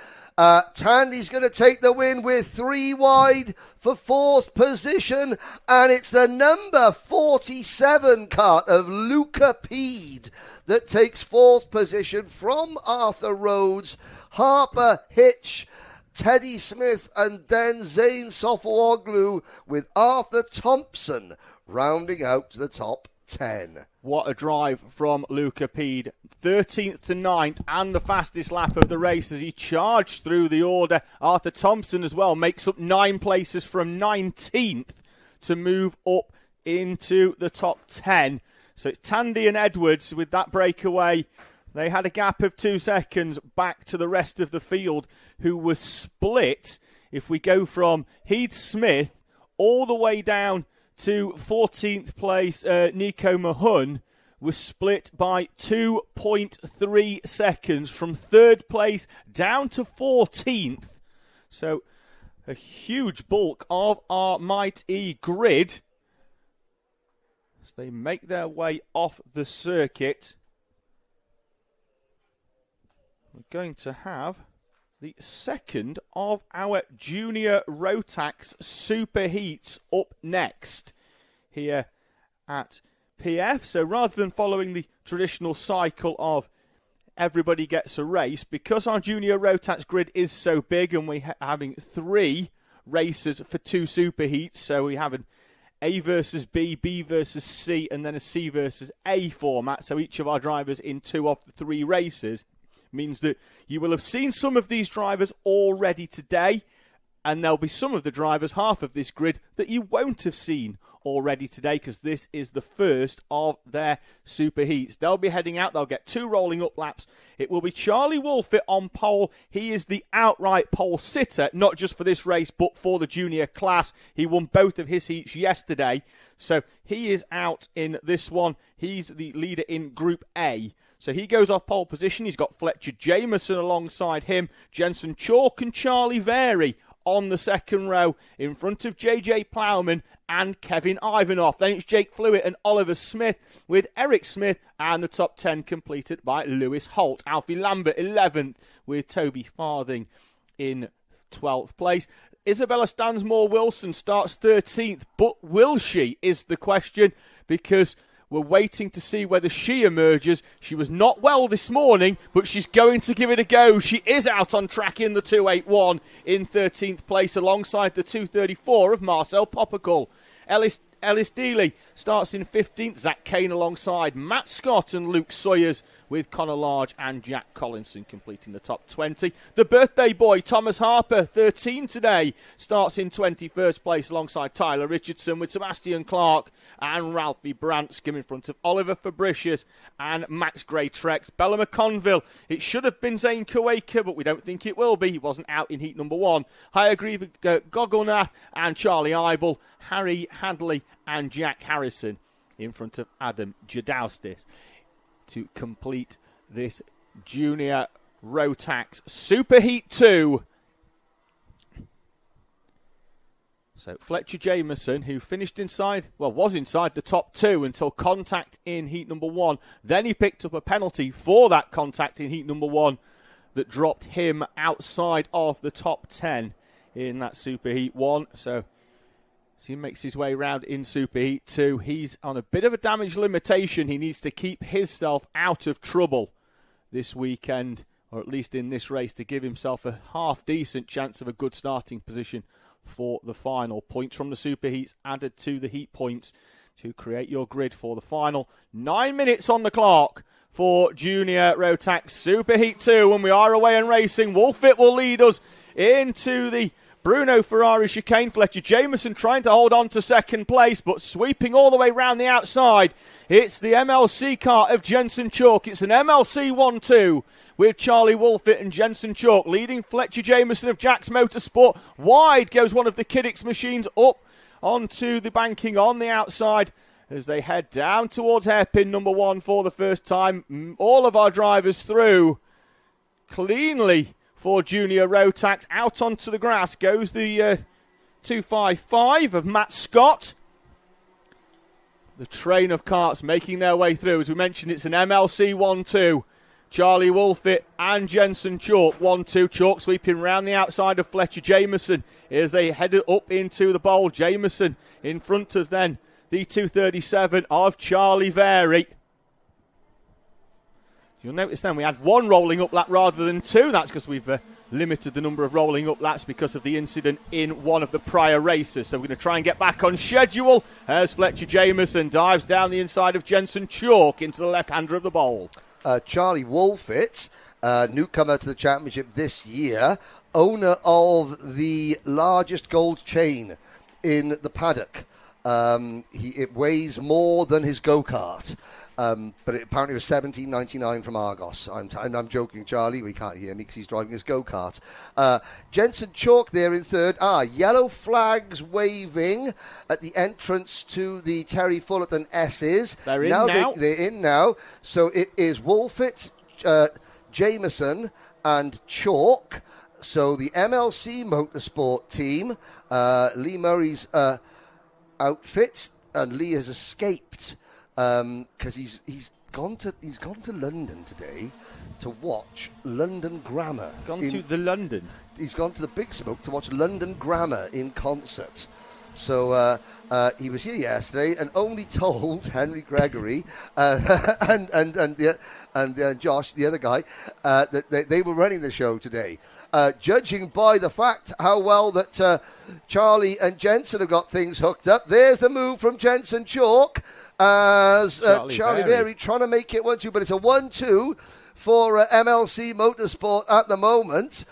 Tandy's going to take the win with 3 wide for 4th position, and it's the number 47 Kart of Luca Peed that takes 4th position from Arthur Rhodes, Harper Hitch, Teddy Smith, and then Zane Sofawoglu, with Arthur Thompson rounding out to the top 10. What a drive from Luca Peed. 13th to 9th and the fastest lap of the race as he charged through the order. Arthur Thompson as well makes up 9 places from 19th to move up into the top 10. So it's Tandy and Edwards with that breakaway. They had a gap of 2 seconds back to the rest of the field, who was split. If we go from Heath Smith all the way down to 14th place, Nico Mahun was split by 2.3 seconds from 3rd place down to 14th. So a huge bulk of our mighty grid as they make their way off the circuit. We're going to have the second of our junior Rotax Super Heats up next here at PF. So rather than following the traditional cycle of everybody gets a race, because our junior Rotax grid is so big and we're having 3 races for 2 super heats, so we have an A versus B, B versus C, and then a C versus A format, so each of our drivers in 2 of the 3 races, means that you will have seen some of these drivers already today and there'll be some of the drivers, half of this grid, that you won't have seen already today, because this is the first of their super heats. They'll be heading out. They'll get 2 rolling up laps. It will be Charlie Wolfett on pole. He is the outright pole sitter, not just for this race, but for the junior class. He won both of his heats yesterday, so he is out in this one. He's the leader in Group A. So he goes off pole position. He's got Fletcher Jameson alongside him, Jensen Chalk and Charlie Vary on the second row in front of JJ Plowman and Kevin Ivanov. Then it's Jake Flewitt and Oliver Smith, with Eric Smith and the top 10 completed by Lewis Holt. Alfie Lambert 11th, with Toby Farthing in 12th place. Isabella Stansmore-Wilson starts 13th, but will she, is the question, because we're waiting to see whether she emerges. She was not well this morning, but she's going to give it a go. She is out on track in the 281 in 13th place alongside the 234 of Marcel Poppercull. Ellis Dealey starts in 15th. Zach Kane alongside Matt Scott and Luke Sawyers, with Connor Large and Jack Collinson completing the top 20. The birthday boy, Thomas Harper, 13 today, starts in 21st place alongside Tyler Richardson, with Sebastian Clark and Ralphie Branscombe in front of Oliver Fabricius and Max Gray-Trex. Bella McConville, it should have been Zane Kuwaker, but we don't think it will be. He wasn't out in heat number 1. Hayagriva Gogolnath and Charlie Eibel, Harry Hadley and Jack Harrison in front of Adam Jadaustis to complete this Junior Rotax Super Heat 2. So Fletcher Jameson, who finished was inside the top 2 until contact in heat number 1. Then he picked up a penalty for that contact in heat number 1 that dropped him outside of the top 10 in that Super Heat 1. So he makes his way around in Super Heat 2. He's on a bit of a damage limitation. He needs to keep himself out of trouble this weekend, or at least in this race, to give himself a half-decent chance of a good starting position for the final. Points from the Super Heats added to the Heat points to create your grid for the final. 9 minutes on the clock for Junior Rotax Super Heat 2, and we are away and racing. Wolfett will lead us into the Bruno Ferrari chicane. Fletcher Jameson trying to hold on to second place, but sweeping all the way round the outside. It's the MLC car of Jensen Chalk. It's an MLC 1-2 with Charlie Wolfett and Jensen Chalk leading Fletcher Jameson of Jack's Motorsport. Wide goes one of the Kiddix machines up onto the banking on the outside as they head down towards hairpin number 1 for the first time. All of our drivers through cleanly for Junior Rotax. Out onto the grass goes the 255 of Matt Scott. The train of karts making their way through. As we mentioned, it's an MLC 1-2. Charlie Wolfett and Jensen Chalk 1-2. Chalk sweeping round the outside of Fletcher Jameson as they headed up into the bowl. Jameson in front of then the 237 of Charlie Vary. You'll notice then we had 1 rolling up lap rather than 2. That's because we've limited the number of rolling up laps because of the incident in one of the prior races. So we're going to try and get back on schedule as Fletcher Jameson dives down the inside of Jensen Chalk into the left-hander of the bowl. Charlie Wolfett, newcomer to the championship this year, owner of the largest gold chain in the paddock. It weighs more than his go-kart. But it apparently was $17.99 from Argos. I'm joking, Charlie. We can't hear me because he's driving his go-kart. Jensen Chalk there in third. Yellow flags waving at the entrance to the Terry Fullerton S's. They're in now. They're in now. So it is Wolfett, Jameson and Chalk. So the MLC Motorsport team, Lee Murray's outfit, and Lee has escaped. Because he's gone to London today to watch London Grammar. He's gone to the Big Smoke to watch London Grammar in concert. So he was here yesterday and only told Henry Gregory and Josh, the other guy, that they were running the show today. Judging by the fact how well that Charlie and Jensen have got things hooked up, there's the move from Jensen Chalk. As Charlie Vary trying to make it 1-2, but it's a 1-2 for MLC Motorsport at the moment.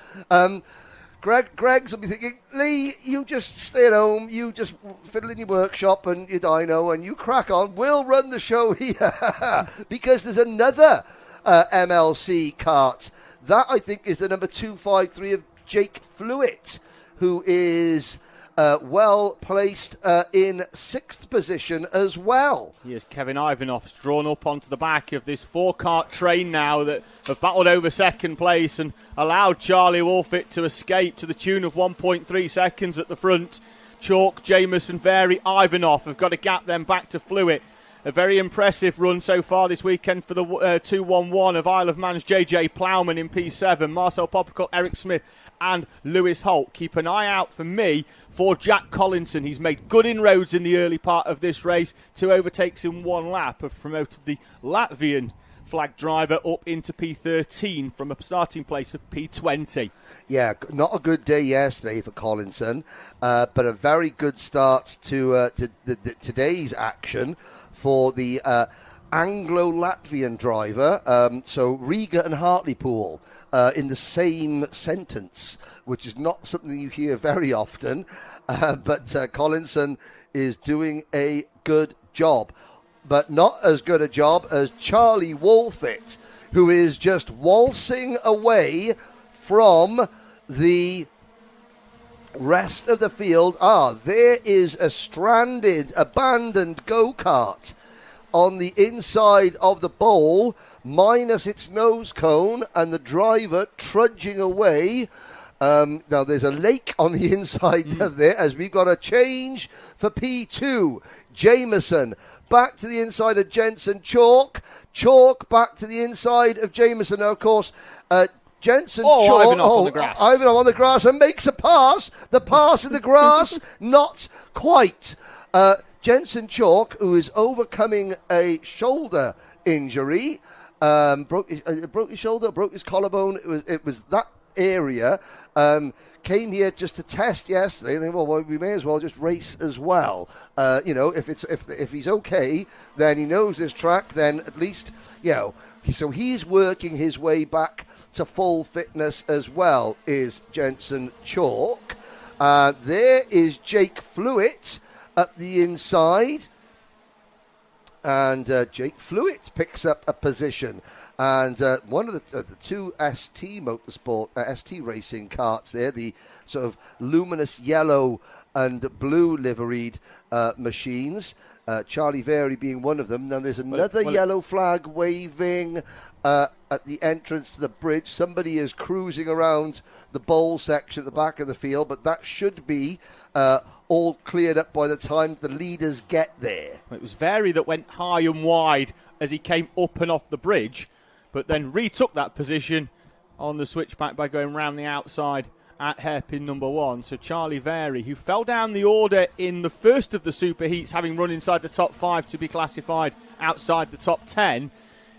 Greg's will be thinking, Lee, you just stay at home, you just fiddle in your workshop and your dyno, and you crack on. We'll run the show here because there's another MLC kart. That, I think, is the number 253 of Jake Fluitt, who is well placed in 6th position as well. Yes, Kevin Ivanoff's drawn up onto the back of this 4-kart train now that have battled over 2nd place and allowed Charlie Wolfit to escape to the tune of 1.3 seconds at the front. Chalk, Jameson, Vary, Ivanoff have got a gap then back to Fluitt. A very impressive run so far this weekend for the 2-1-1 of Isle of Man's JJ Plowman in P7, Marcel Popical, Eric Smith and Lewis Holt. Keep an eye out for me for Jack Collinson. He's made good inroads in the early part of this race. 2 overtakes in 1 lap, have promoted the Latvian flag driver up into P13 from a starting place of P20. Yeah, not a good day yesterday for Collinson, but a very good start to today's action for the Anglo-Latvian driver, so Riga and Hartlepool in the same sentence, which is not something you hear very often, but Collinson is doing a good job, but not as good a job as Charlie Wolfit, who is just waltzing away from the rest of the field. There is a stranded, abandoned go-kart on the inside of the bowl, minus its nose cone, and the driver trudging away. Now, there's a lake on the inside of there, as we've got a change for P2. Jameson back to the inside of Jensen. Chalk back to the inside of Jameson. Now, of course, Jensen Ivanov on the grass. Ivanov on the grass and makes a pass. The pass in the grass, not quite. Jensen Chalk, who is overcoming a shoulder injury, broke his shoulder, broke his collarbone. It was that area. Came here just to test yesterday. And they, well, we may as well just race as well. If he's okay, then he knows this track. Then at least, so he's working his way back to full fitness as well. Is Jensen Chalk? There is Jake Fluitt at the inside, and Jake Fluitt picks up a position. And one of the 2 ST Motorsport, ST Racing karts there, the sort of luminous yellow and blue liveried machines, Charlie Vary being one of them. Now there's another yellow flag waving at the entrance to the bridge. Somebody is cruising around the bowl section at the back of the field, but that should be all cleared up by the time the leaders get there. It was Vary that went high and wide as he came up and off the bridge, but then retook that position on the switchback by going round the outside at hairpin number 1. So Charlie Vary, who fell down the order in the first of the superheats, having run inside the top 5 to be classified outside the top 10,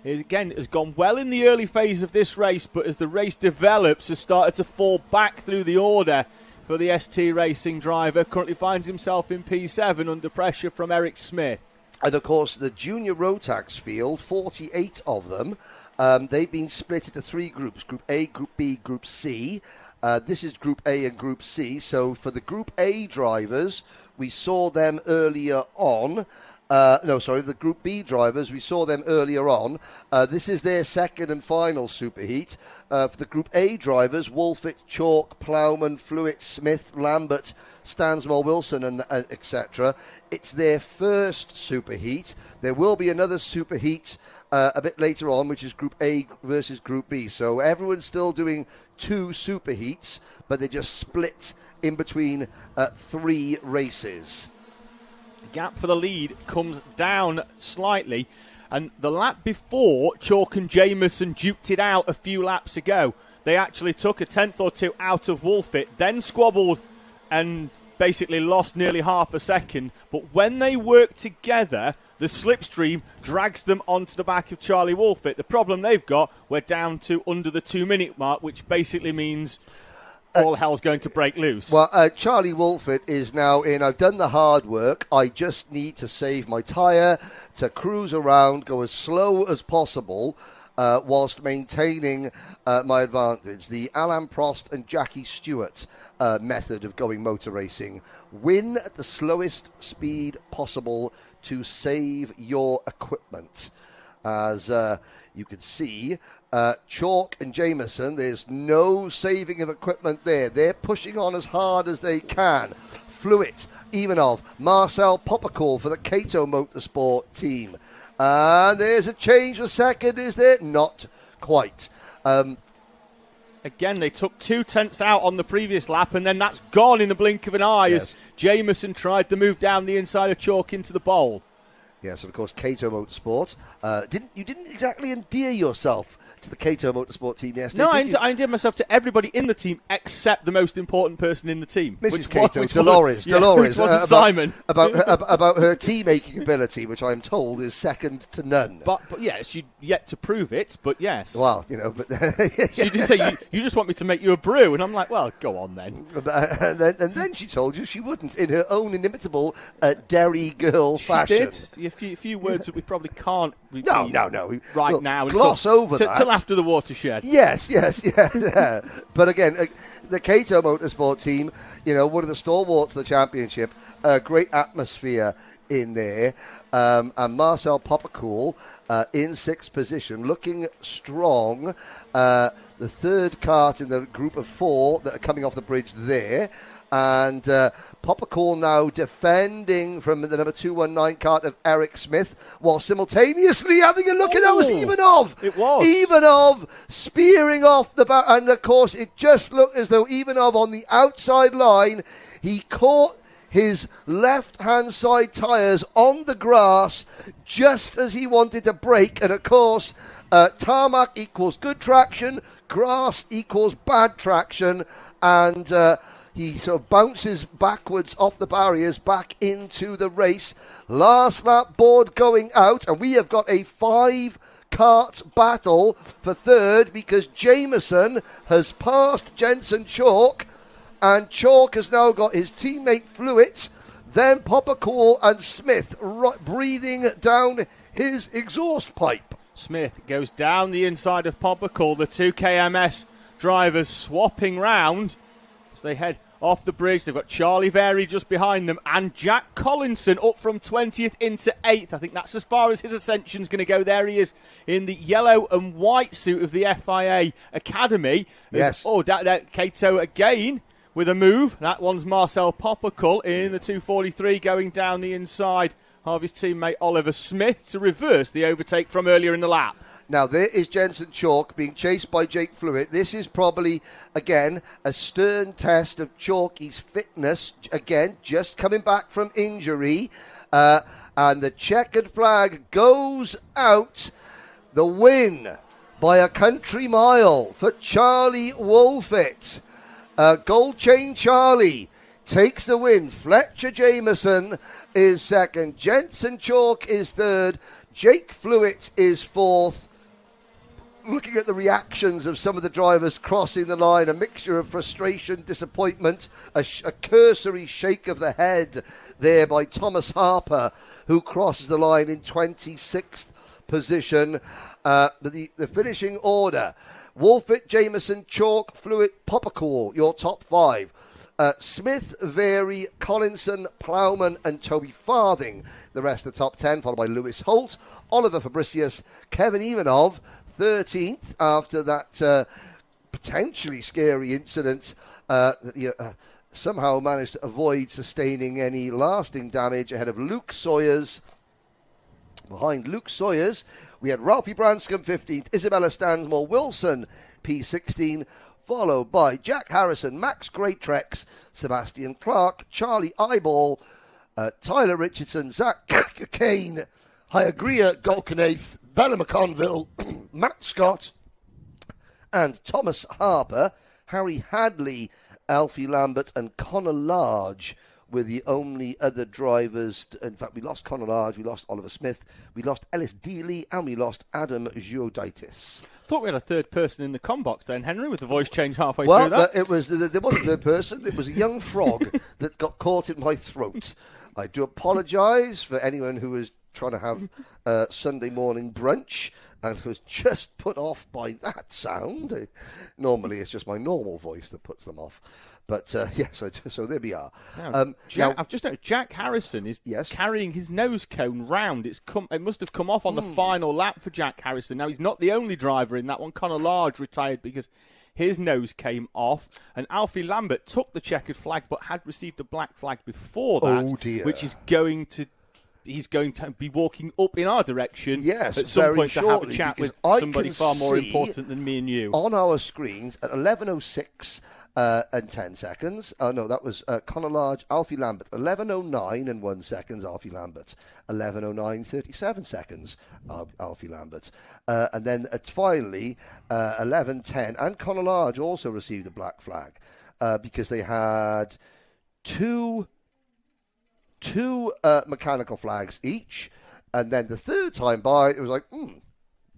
again has gone well in the early phase of this race, but as the race develops has started to fall back through the order for the ST Racing driver. Currently finds himself in P7 under pressure from Eric Smith. And of course the junior Rotax field, 48 of them, they've been split into 3 groups, Group A, Group B, Group C. This is Group A and Group C. So for the Group A drivers, we saw them earlier on. The Group B drivers, we saw them earlier on. This is their second and final superheat. For the Group A drivers, Wolfit, Chalk, Plowman, Fluitt, Smith, Lambert, Stansmore, Wilson, and etc. It's their first superheat. There will be another superheat a bit later on, which is Group A versus Group B. So everyone's still doing 2 superheats, but they're just split in between 3 races. Gap for the lead comes down slightly, and the lap before, Chalk and Jameson duked it out a few laps ago. They actually took a tenth or 2 out of Wolfit, then squabbled and basically lost nearly half a second. But when they work together, the slipstream drags them onto the back of Charlie Wolfit. The problem they've got, we're down to under the 2-minute mark, which basically means all hell's going to break loose. Well, Charlie Wolfit is now in. I've done the hard work. I just need to save my tyre, to cruise around, go as slow as possible. whilst maintaining my advantage. The Alain Prost and Jackie Stewart method of going motor racing. Win at the slowest speed possible to save your equipment. As you can see, Chalk and Jameson, there's no saving of equipment there. They're pushing on as hard as they can. Fluid, Ivanov, Marcel Poppercall for the Kato Motorsport team. And there's a change for second, is there? Not quite. Again, they took 2 tenths out on the previous lap, and then that's gone in the blink of an eye as Jameson tried to move down the inside of Chalk into the bowl. Yes, and of course, Kato Motorsport. You didn't exactly endear yourself to the Kato Motorsport team yesterday. No, I endeared myself to everybody in the team except the most important person in the team. Mrs. Kato, Dolores. Which wasn't Simon. About her tea-making ability, which I'm told is second to none. But yes, she'd yet to prove it, but yes. Well, you know, but... She did say, you just want me to make you a brew, and I'm like, well, go on then. And then she told you she wouldn't, in her own inimitable Derry girl fashion. She did. A few words that we probably can't No. now. Gloss over that. Till after the watershed. Yes. But again, the Kato Motorsport team, you know, one of the stalwarts of the championship, great atmosphere in there. And Marcel Poppercall in 6th position, looking strong. The third kart in the group of 4 that are coming off the bridge there. And Poppercall now defending from the number 219 kart of Eric Smith, while simultaneously having a look at that was Ivanov. It was. Ivanov spearing off the back. And, of course, it just looked as though Ivanov on the outside line, he caught his left-hand side tyres on the grass just as he wanted to brake. And, of course, tarmac equals good traction, grass equals bad traction, and... he sort of bounces backwards off the barriers back into the race. Last lap board going out, and we have got a 5-kart battle for third because Jameson has passed Jensen Chalk, and Chalk has now got his teammate Fluid, then Poppercall and Smith breathing down his exhaust pipe. Smith goes down the inside of Poppercall, the 2KMS drivers swapping round. So they head off the bridge. They've got Charlie Very just behind them and Jack Collinson up from 20th into 8th. I think that's as far as his ascension's going to go. There he is in the yellow and white suit of the FIA Academy. Yes. Kato again with a move. That one's Marcel Poppercall in the 243 going down the inside of his teammate Oliver Smith to reverse the overtake from earlier in the lap. Now, there is Jensen Chalk being chased by Jake Fluid. This is probably, again, a stern test of Chalky's fitness. Again, just coming back from injury. And the checkered flag goes out. The win by a country mile for Charlie Wolfett. Gold Chain Charlie takes the win. Fletcher Jameson is second. Jensen Chalk is third. Jake Fluid is fourth. Looking at the reactions of some of the drivers crossing the line, a mixture of frustration, disappointment, a cursory shake of the head there by Thomas Harper, who crosses the line in 26th position. The finishing order: Wolfett, Jameson, Chalk, Fluid, Poppercall, your top 5. Smith, Very, Collinson, Plowman and Toby Farthing, the rest of the top 10, followed by Lewis Holt, Oliver Fabricius, Kevin Ivanov, 13th after that potentially scary incident that he somehow managed to avoid sustaining any lasting damage ahead of Luke Sawyers. Behind Luke Sawyers, we had Ralphie Branscombe 15th, Isabella Stansmore Wilson P16, followed by Jack Harrison, Max Greatrex, Sebastian Clark, Charlie Eyeball, Tyler Richardson, Zach Kane, Hyagria Golkanath, Bella McConville, Matt Scott, and Thomas Harper. Harry Hadley, Alfie Lambert, and Connor Large were the only other drivers. In fact, we lost Connor Large, we lost Oliver Smith, we lost Ellis Dealey, and we lost Adam Gioditis. Thought we had a third person in the com box then, Henry, with the voice change halfway through that. There wasn't a third person. It was a young frog that got caught in my throat. I do apologise for anyone who was trying to have Sunday morning brunch and was just put off by that sound. Normally, it's just my normal voice that puts them off. But, yes, so there we are. I've just noticed Jack Harrison is carrying his nose cone round. It must have come off on the final lap for Jack Harrison. Now, he's not the only driver in that one. Conor Large retired because his nose came off. And Alfie Lambert took the checkered flag but had received a black flag before that. Oh, dear. Which is he's going to be walking up in our direction at some very point shortly, to have a chat with I somebody far more important than me and you. On our screens at 11:06 and 10 seconds. No, that was Conor Large, Alfie Lambert. 11:09 and 1 second, Alfie Lambert. 11:09, 37 seconds, Alfie Lambert. And then finally, 11:10, and Conor Large also received a black flag because they had two mechanical flags each, and then the third time by, it was like,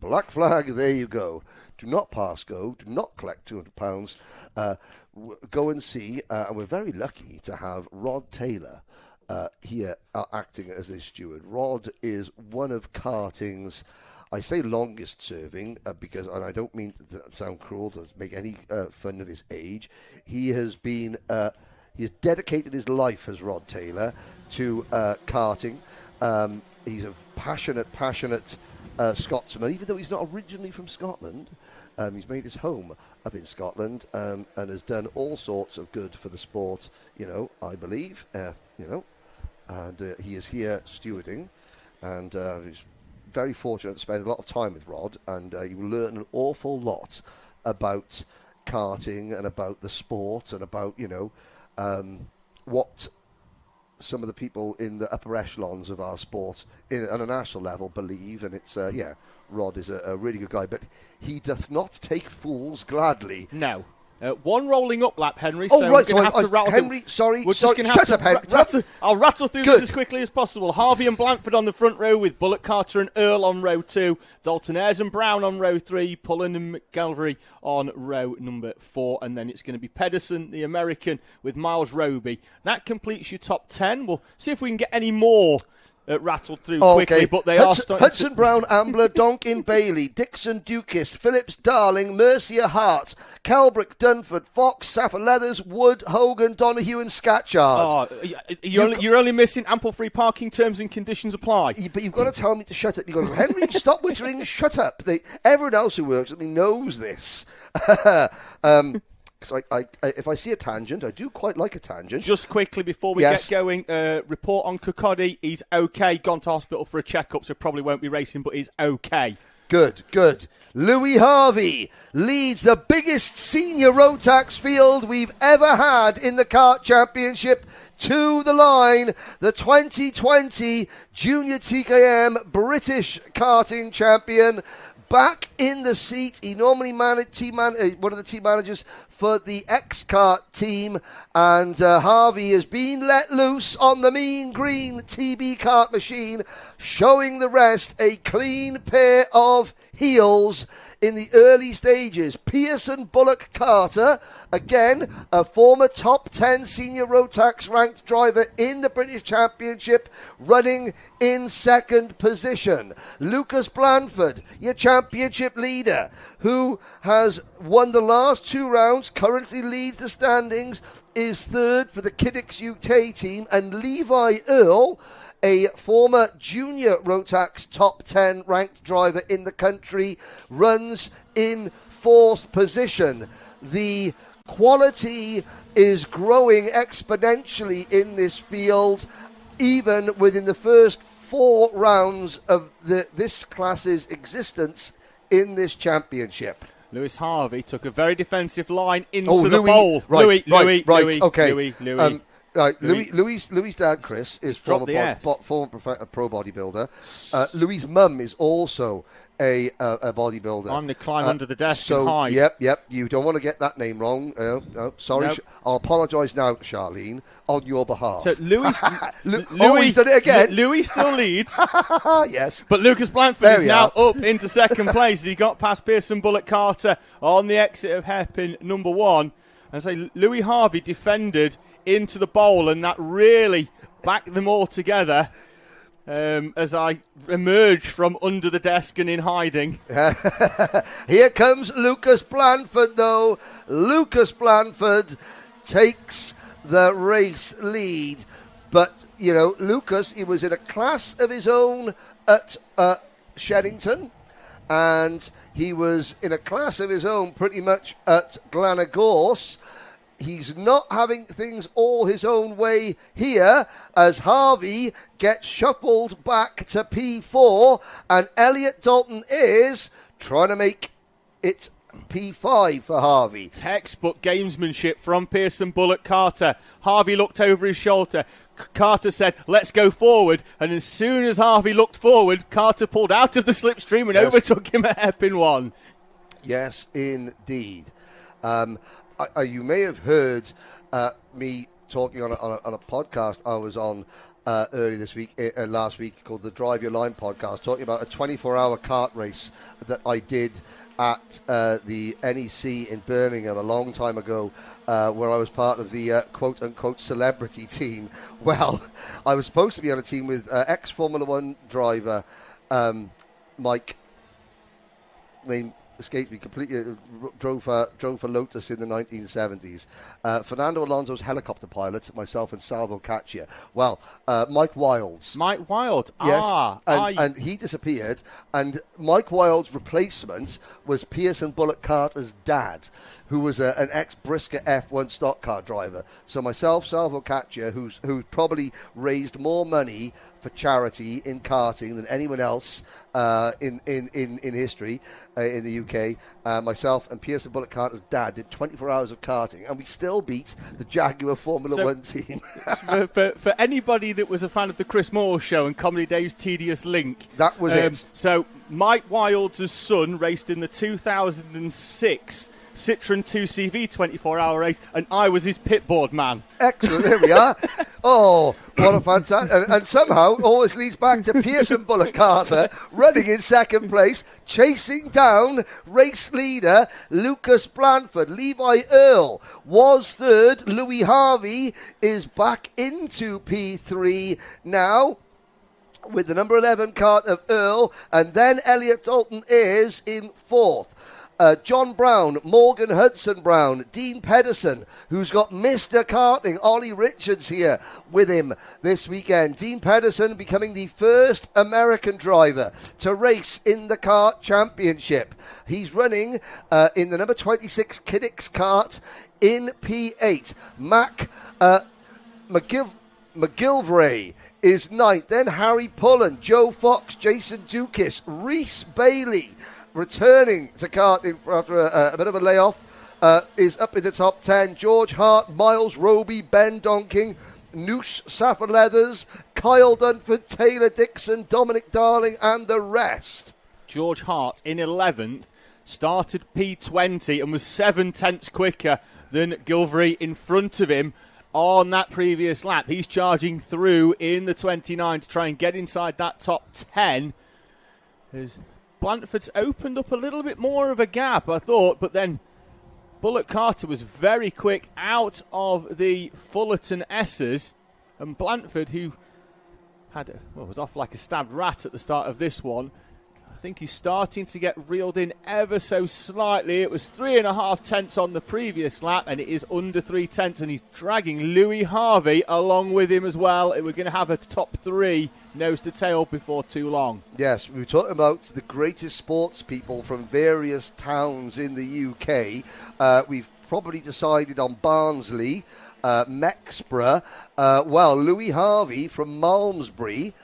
black flag, there you go. Do not pass go, do not collect £200. Go and see, and we're very lucky to have Rod Taylor here acting as a steward. Rod is one of karting's, I say longest serving, because, and I don't mean to sound cruel, to make any fun of his age, he has been... He's dedicated his life as Rod Taylor to karting. He's a passionate Scotsman, even though he's not originally from Scotland. He's made his home up in Scotland and has done all sorts of good for the sport, I believe, and he is here stewarding, and he's very fortunate to spend a lot of time with Rod, and you will learn an awful lot about karting and about the sport and about, what some of the people in the upper echelons of our sport on a national level believe, and it's, Rod is a really good guy, but he doth not take fools gladly. No. One rolling up lap, Henry. Oh, so right. We're going to have to rattle Henry, through. Sorry. Shut up, Henry. I'll rattle through this as quickly as possible. Harvey and Blanford on the front row with Bullock, Carter and Earl on row 2. Dalton Ayres and Brown on row 3. Pullen and McGalvery on row number 4. And then it's going to be Pedersen, the American, with Miles Roby. That completes your top 10. We'll see if we can get any more rattled through quickly, but they are starting Hudson Brown, Ambler, Donkin Bailey, Dixon Dukis, Phillips Darling, Mercier Hart, Kelbrick, Dunford, Fox, Saffron Leathers, Wood, Hogan, Donahue and Scatchard. You're only missing ample free parking, terms and conditions apply. But you've got to tell me to shut up. You've got to go, Henry, stop whittering, shut up. Everyone else who works with me knows this. So if I see a tangent, I do quite like a tangent. Just quickly before we get going, report on Kirkcaldy. He's okay. Gone to hospital for a checkup, so probably won't be racing, but he's okay. Good. Louis Harvey leads the biggest senior Rotax field we've ever had in the Kart Championship to the line. The 2020 Junior TKM British Karting Champion. Back in the seat. He normally managed one of the team managers for the X-Kart team, and Harvey has been let loose on the mean green TB kart machine, showing the rest a clean pair of heels in the early stages. Pearson Bullock Carter, again, a former top 10 senior Rotax ranked driver in the British Championship, running in second position. Lucas Blanford, your championship leader, who has won the last 2 rounds, currently leads the standings, is third for the Kiddix UK team, and Levi Earl, a former junior Rotax top 10 ranked driver in the country, runs in 4th position. The quality is growing exponentially in this field, even within the first 4 rounds of this class's existence in this championship. Lewis Harvey took a very defensive line into the bowl. Louis. Louis. Louis' dad, Chris, is former pro bodybuilder. Louis' mum is also a bodybuilder. I'm going to climb under the desk and hide. Yep. You don't want to get that name wrong. Sorry. Nope. I'll apologise now, Charlene, on your behalf. So Louis he's done it again. Louis still leads. Yes. But Lucas Blanford is now up into second place. He got past Pearson Bullock Carter on the exit of hairpin number 1. And so Louis Harvey defended into the bowl, and that really backed them all together. as I emerge from under the desk and in hiding. Here comes Lucas Blanford, though. Lucas Blanford takes the race lead. But, you know, Lucas, he was in a class of his own at Sheddington, and he was in a class of his own pretty much at Glenagorse. He's not having things all his own way here as Harvey gets shuffled back to P4 and Elliot Dalton is trying to make it P5 for Harvey. Textbook gamesmanship from Pearson Bullock Carter. Harvey looked over his shoulder. Carter said, let's go forward. And as soon as Harvey looked forward, Carter pulled out of the slipstream and overtook him at hairpin 1. Yes, indeed. You may have heard me talking on a podcast I was on early this week, last week, called the Drive Your Line podcast, talking about a 24-hour kart race that I did at the NEC in Birmingham a long time ago, where I was part of the quote-unquote celebrity team. Well, I was supposed to be on a team with ex-Formula One driver Mike, named escaped me completely, drove for Lotus in the 1970s. Fernando Alonso's helicopter pilot, myself and Salvo Caccia. Well, Mike Wilds. Mike Wild. Yes, and he disappeared, and Mike Wild's replacement was Pearson Bullock Carter's dad, who was an ex-Brisker F1 stock car driver. So myself, Salvo Caccia, who's probably raised more money for charity in karting than anyone else in history in the UK. Myself and Pearson Bullock Carter's dad did 24 hours of karting, and we still beat the Jaguar Formula One team. for anybody that was a fan of the Chris Moore show and Comedy Dave's Tedious Link, that was it. So Mike Wilds' son raced in the 2006 Citroen 2CV 24-hour race, and I was his pitboard man. Excellent, there we are. Oh, what a fantastic... And somehow, all this leads back to Pearson Bullock Carter running in second place, chasing down race leader Lucas Blanford. Levi Earle was third. Louis Harvey is back into P3 now, with the number 11 kart of Earle, and then Elliot Dalton is in fourth. John Brown, Morgan Hudson Brown, Dean Pedersen, who's got Mr. Karting, Ollie Richards here with him this weekend. Dean Pedersen becoming the first American driver to race in the Kart Championship. He's running in the number 26 Kiddix kart in P8. Mac McGilvray is ninth. Then Harry Pullen, Joe Fox, Jason Dukis, Reese Bailey, returning to karting after a bit of a layoff, is up in the top 10. George Hart, Miles Roby, Ben Donking, Noosh Saffron Leathers, Kyle Dunford, Taylor Dixon, Dominic Darling, and the rest. George Hart in 11th, started P20 and was 7/10 quicker than Gilvery in front of him on that previous lap. He's charging through in the 29 to try and get inside that top 10. As Blanford's opened up a little bit more of a gap, I thought, but then Bullock Carter was very quick out of the Fullerton S's, and Blanford, who was off like a stabbed rat at the start of this one, I think he's starting to get reeled in ever so slightly. It was 3.5 tenths on the previous lap, and it is under 3 tenths, and he's dragging Louis Harvey along with him as well. We're going to have a top 3 nose to tail before too long. Yes, we were talking about the greatest sports people from various towns in the UK. We've probably decided on Barnsley, Mexborough. Louis Harvey from Malmesbury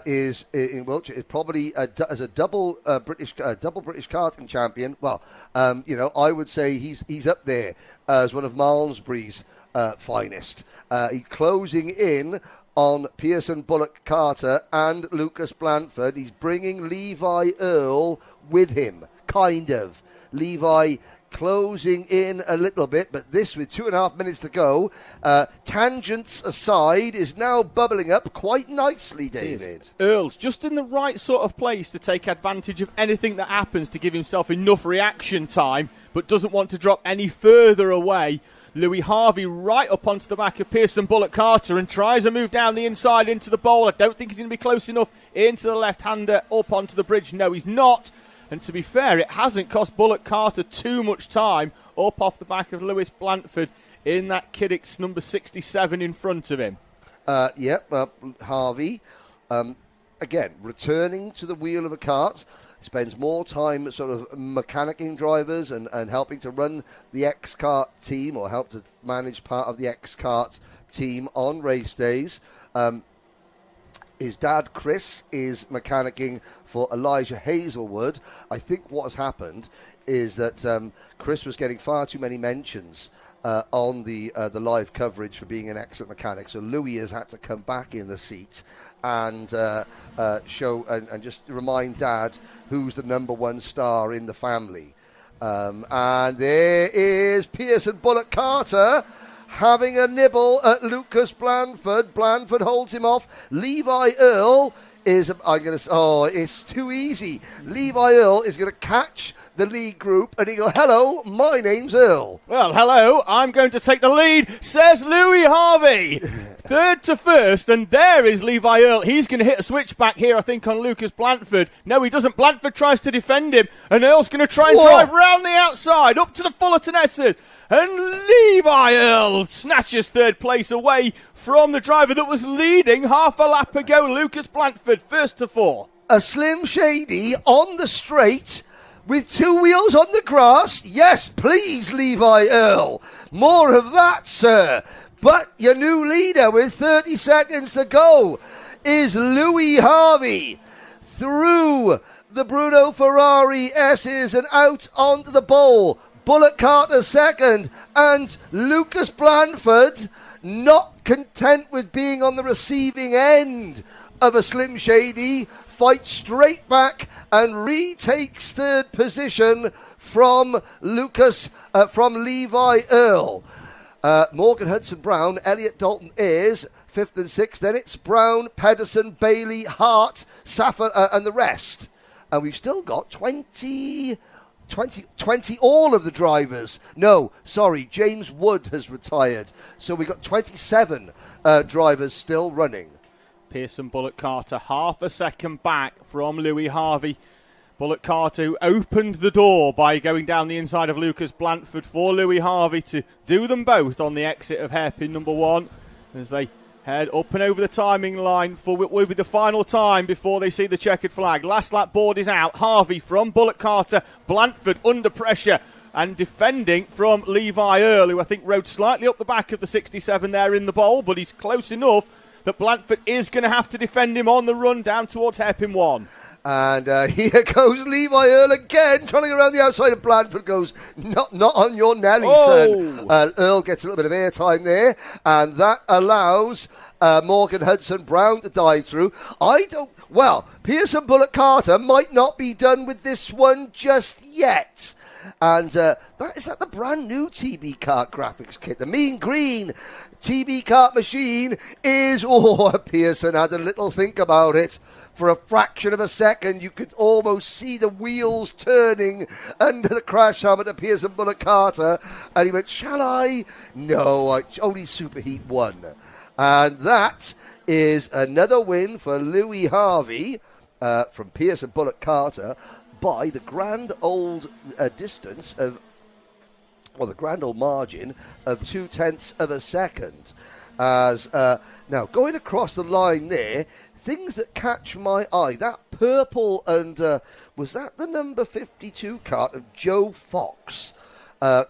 is in Wiltshire. Is probably as a double British karting champion. I would say he's up there as one of Malmesbury's finest. He's closing in on Pearson Bullock Carter and Lucas Blanford. He's bringing Levi Earle with him, kind of. Levi closing in a little bit, but this, with 2.5 minutes to go, tangents aside, is now bubbling up quite nicely, David. Earle's just in the right sort of place to take advantage of anything that happens to give himself enough reaction time, but doesn't want to drop any further away. Louis Harvey right up onto the back of Pearson Bullock Carter and tries to move down the inside into the bowl. I don't think he's going to be close enough into the left-hander up onto the bridge. No, he's not. And to be fair, it hasn't cost Bullock Carter too much time up off the back of Lewis Blanford in that Kiddix number 67 in front of him. Harvey, again, returning to the wheel of a kart, spends more time sort of mechanicking drivers and helping to run the X-Kart team, or help to manage part of the X-Kart team on race days. His dad, Chris, is mechanicking for Elijah Hazelwood. I think what has happened is that Chris was getting far too many mentions on the live coverage for being an excellent mechanic. So Louis has had to come back in the seat and show and just remind Dad who's the number one star in the family. And there is Pearson Bullock Carter having a nibble at Lucas Blanford. Blanford holds him off. Levi Earl is, it's too easy. Levi Earl is going to catch the lead group and he go, hello, my name's Earl. Well, hello, I'm going to take the lead, says Louis Harvey. Third to first, and there is Levi Earl. He's going to hit a switchback here, I think, on Lucas Blanford. No, he doesn't. Blanford tries to defend him, and Earl's going to try and drive round the outside, up to the Fullerton S's. And Levi Earl snatches third place away from the driver that was leading half a lap ago, Lucas Blanford, first to four. A Slim Shady on the straight with two wheels on the grass. Yes, please, Levi Earl. More of that, sir. But your new leader with 30 seconds to go is Louis Harvey through the Bruno Ferrari S's and out onto the bowl. Bullock Carter second, and Lucas Blanford, not content with being on the receiving end of a Slim Shady, fights straight back and retakes third position from Levi Earl. Morgan Hudson-Brown, Elliot Dalton Ayres, 5th and 6th. Then it's Brown, Pedersen, Bailey, Hart, Safford, and the rest. And we've still got 20 all of the drivers. No, sorry, James Wood has retired. So we've got 27 drivers still running. Pearson Bullock Carter half a second back from Louis Harvey. Bullock Carter, who opened the door by going down the inside of Lucas Blanford for Louis Harvey to do them both on the exit of hairpin number one as they head up and over the timing line for what will be the final time before they see the checkered flag. Last lap board is out. Harvey from Bullock Carter. Blanford under pressure and defending from Levi Earl, who I think rode slightly up the back of the 67 there in the bowl, but he's close enough that Blanford is going to have to defend him on the run down towards hairpin one. And here goes Levi Earl again, trying to go around the outside, and Blanford goes, not on your Nelly, son. Earl gets a little bit of airtime there, and that allows Morgan Hudson-Brown to dive through. Pearson Bullock Carter might not be done with this one just yet. And that is the brand new TB Kart graphics kit. The mean green TB Kart machine is, Pearson had a little think about it. For a fraction of a second, you could almost see the wheels turning under the crash helmet of Pearson Bullock Carter. And he went, shall I? No, only Superheat 1. And that is another win for Louis Harvey from Pearson Bullock Carter by the grand old distance of, the grand old margin of 0.2 of a second. As now going across the line there, things that catch my eye, that purple and was that the number 52 kart of Joe Fox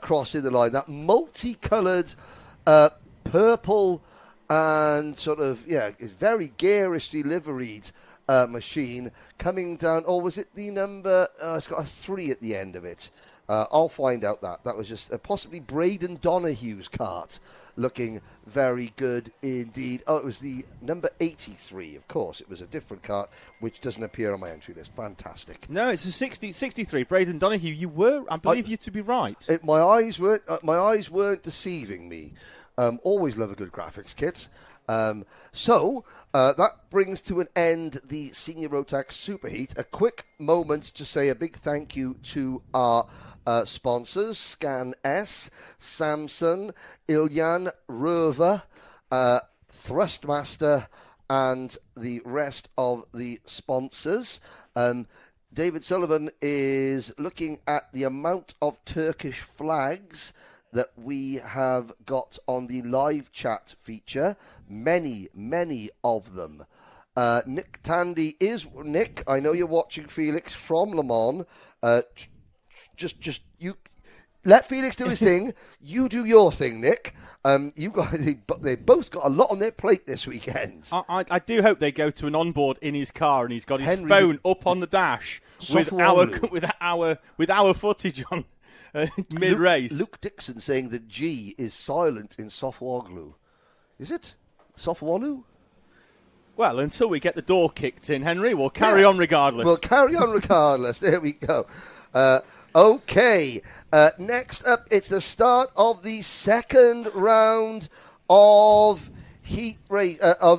crossing the line, that multicoloured purple and sort of very garishly liveried machine coming down, or was it the number it's got a 3 at the end of it. I'll find out that was just possibly Braden Donahue's kart, looking very good indeed. It was the number 83, of course. It was a different kart, which doesn't appear on my entry list. Fantastic. No, it's a 63. Braden Donahue. You were, I believe you to be right. My eyes weren't deceiving me. Always love a good graphics kit. So that brings to an end the Senior Rotax Superheat. A quick moment to say a big thank you to our sponsors, Scan S, Samson, Ilyan, Rover, Thrustmaster, and the rest of the sponsors. David Sullivan is looking at the amount of Turkish flags that we have got on the live chat feature. Many, many of them. Nick Tandy is... Nick, I know you're watching Felix from Le Mans. Just you... Let Felix do his thing. You do your thing, Nick. They both got a lot on their plate this weekend. I do hope they go to an onboard in his car and he's got his Henry, phone up on the dash with our footage on mid-race. Luke Dixon saying that G is silent in Sofwoglu. Is it? Sofwolu? Well, until we get the door kicked in, Henry, we'll carry on regardless. We'll carry on regardless. There we go. Okay, next up, it's the start of the second round of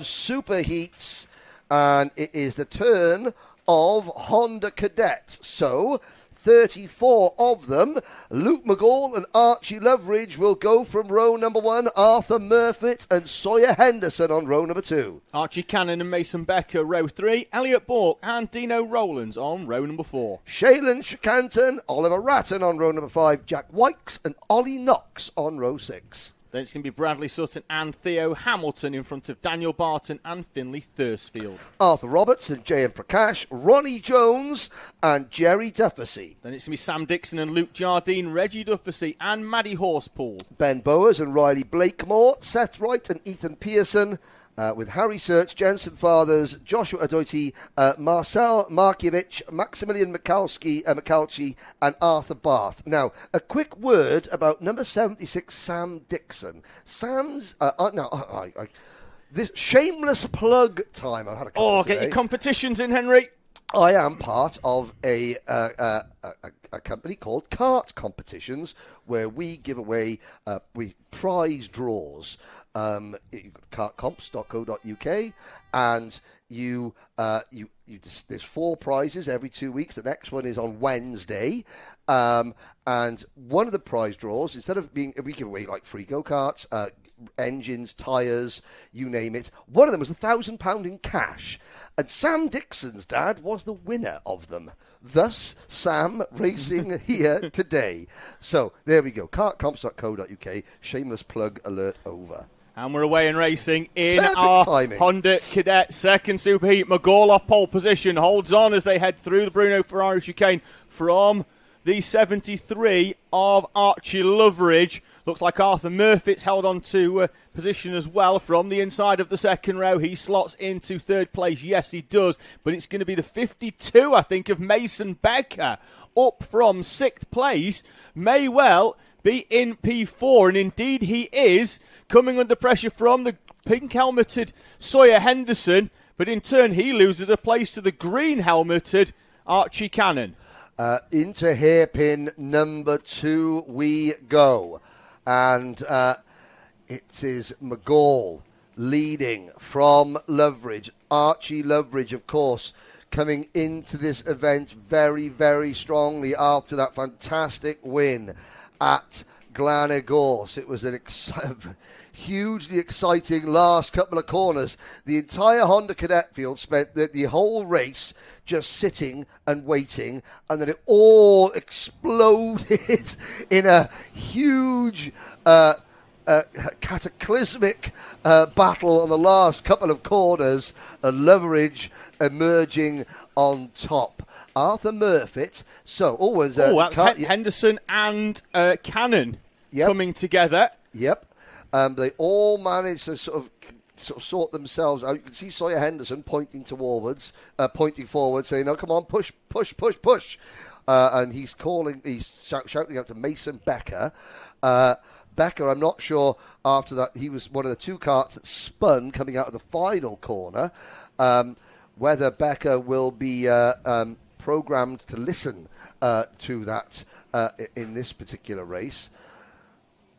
Super Heats, and it is the turn of Honda Cadets. So, 34 of them. Luke McGall and Archie Loveridge will go from row number 1. Arthur Murfitt and Sawyer Henderson on row number 2. Archie Cannon and Mason Becker, row 3. Elliot Bourke and Dino Rowlands on row number 4. Shailen Shakantan, Oliver Ratton on row number 5. Jack Wykes and Ollie Knox on row 6. Then it's going to be Bradley Sutton and Theo Hamilton in front of Daniel Barton and Finlay Thursfield. Arthur Roberts and J.M. Prakash, Ronnie Jones and Jerry Dufficy. Then it's going to be Sam Dixon and Luke Jardine, Reggie Dufficy and Maddie Horsepool. Ben Bowers and Riley Blakemore, Seth Wright and Ethan Pearson, with Harry Search, Jensen Fathers, Joshua Adoiti, Marcel Markiewicz, Maximilian Mikalchi, and Arthur Barth. Now, a quick word about number 76, Sam Dixon. Sam's... this shameless plug time. I've had a couple today. Get your competitions in, Henry. I am part of a company called Kart Competitions, where we give away prize draws. Kartcomps.co.uk, and there's 4 prizes every 2 weeks. The next one is on Wednesday, and one of the prize draws, instead of we give away like free go-karts, engines, tyres, you name it. One of them was £1,000 in cash, and Sam Dixon's dad was the winner of them. Thus, Sam racing here today. So there we go. Kartcomps.co.uk. Shameless plug alert over. And we're away and racing in Perfect our timing. Honda Cadet second superheat. McGall off pole position, holds on as they head through the Bruno Ferrari chicane from the 73 of Archie Loveridge. Looks like Arthur Murfitt's held on to position as well from the inside of the second row. He slots into third place. Yes, he does. But it's going to be the 52, I think, of Mason Becker up from sixth place. May well be in P4, and indeed he is, coming under pressure from the pink-helmeted Sawyer Henderson, but in turn he loses a place to the green-helmeted Archie Cannon. Into hairpin number 2 we go, and it is McGall leading from Loveridge. Archie Loveridge, of course, coming into this event very, very strongly after that fantastic win at Glanagorse. It was an hugely exciting last couple of corners. The entire Honda Cadet field spent the whole race just sitting and waiting, and then it all exploded in a huge cataclysmic battle on the last couple of corners, and Loveridge emerging on top. Arthur Murfitt. So always that's Henderson and Cannon coming together. Yep. They all managed to sort of sort themselves out. You can see Sawyer Henderson pointing forward, saying, "Oh, come on, push." And he's shouting out to Mason Becker. Becker, I'm not sure after that, he was one of the 2 karts that spun coming out of the final corner. Whether Becker will be programmed to listen to that in this particular race.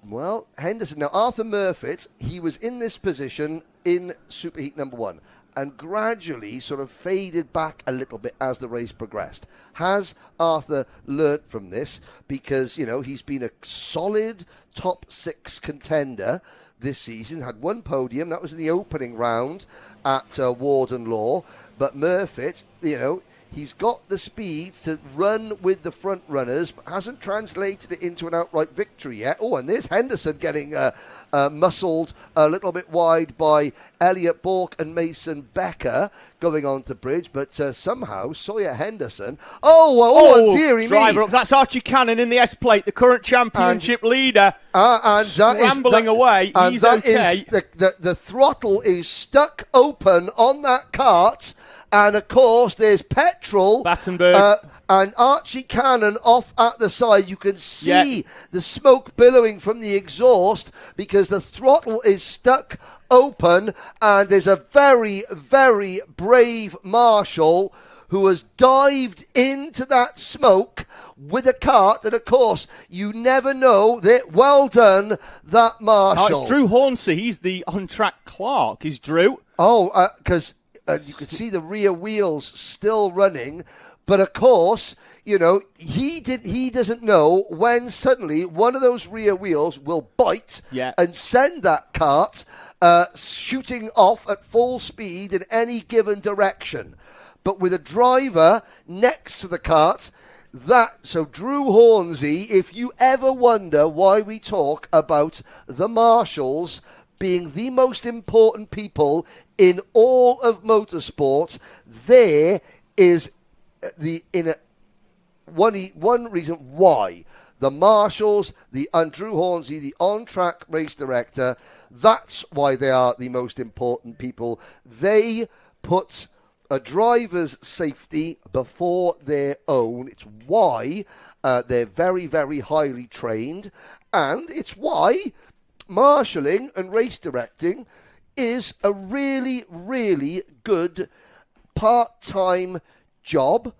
Well, Henderson. Now, Arthur Murfitt, he was in this position in Superheat number 1 and gradually sort of faded back a little bit as the race progressed. Has Arthur learnt from this? Because, he's been a solid top 6 contender this season, had one podium, that was in the opening round at Warden Law, but Murfitt, he's got the speed to run with the front runners, but hasn't translated it into an outright victory yet. Oh, and there's Henderson getting muscled a little bit wide by Elliot Bork and Mason Becker going on to bridge, but somehow Sawyer Henderson. Dearie driver me! Up. That's Archie Cannon in the S plate, the current championship leader, and scrambling away. And he's that okay. The throttle is stuck open on that kart. And, of course, there's petrol. Battenberg. And Archie Cannon off at the side. You can see the smoke billowing from the exhaust because the throttle is stuck open. And there's a very, very brave marshal who has dived into that smoke with a kart. And, of course, you never know. Well done, that marshal. It's Drew Hornsey. He's the on-track clerk. Is Drew? Because... you can see the rear wheels still running, but of course, he doesn't know when suddenly one of those rear wheels will bite and send that kart shooting off at full speed in any given direction. But with a driver next to the kart, so Drew Hornsey, if you ever wonder why we talk about the marshals being the most important people in all of motorsport, there is one reason why the marshals, Drew Hornsey, the on-track race director, that's why they are the most important people. They put a driver's safety before their own. It's why they're very, very highly trained, and it's why marshalling and race directing is a really, really good part-time job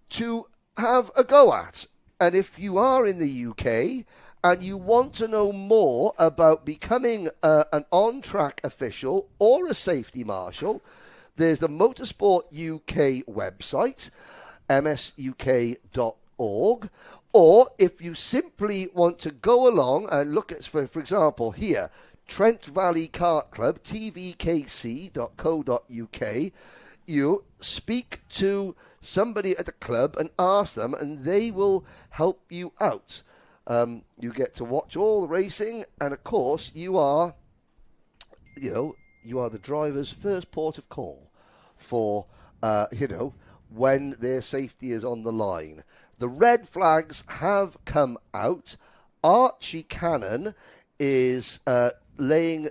to have a go at. And if you are in the UK and you want to know more about becoming an on-track official or a safety marshal, there's the Motorsport UK website, msuk.org. Or if you simply want to go along and look at, for example, here, Trent Valley Kart Club, tvkc.co.uk, you speak to somebody at the club and ask them, and they will help you out. You get to watch all the racing, and of course, you are the driver's first port of call for, when their safety is on the line. The red flags have come out. Archie Cannon is laying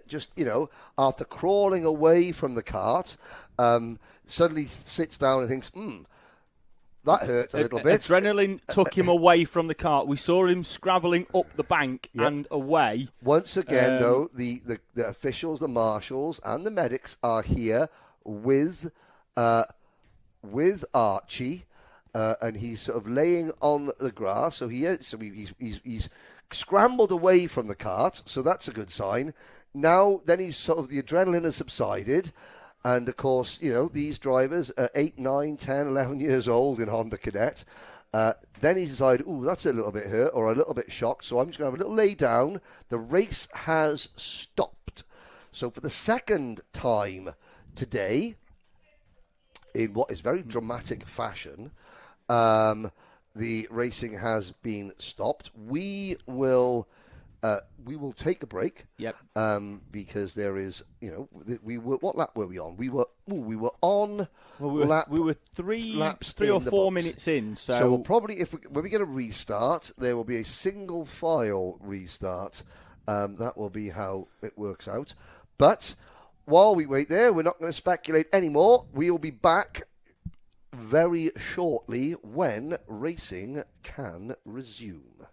after crawling away from the kart, suddenly sits down and thinks, that hurt a little bit. Adrenaline took him away from the kart. We saw him scrabbling up the bank and away. Once again, though, the officials, the marshals, and the medics are here with Archie. And he's sort of laying on the grass, so he's scrambled away from the kart, so that's a good sign. Now, then he's sort of, the adrenaline has subsided, and of course, these drivers are 8, 9, 10, 11 years old in Honda Cadet. Then he's decided, that's a little bit hurt or a little bit shocked, so I'm just going to have a little lay down. The race has stopped. So for the second time today, in what is very dramatic fashion, the racing has been stopped. We will take a break. Yep. Because there is, what lap were we on? We were on. Well, we were three or 4 minutes in. So we'll probably, when we get a restart, there will be a single file restart. That will be how it works out. But while we wait there, we're not going to speculate anymore. We will be back very shortly when racing can resume.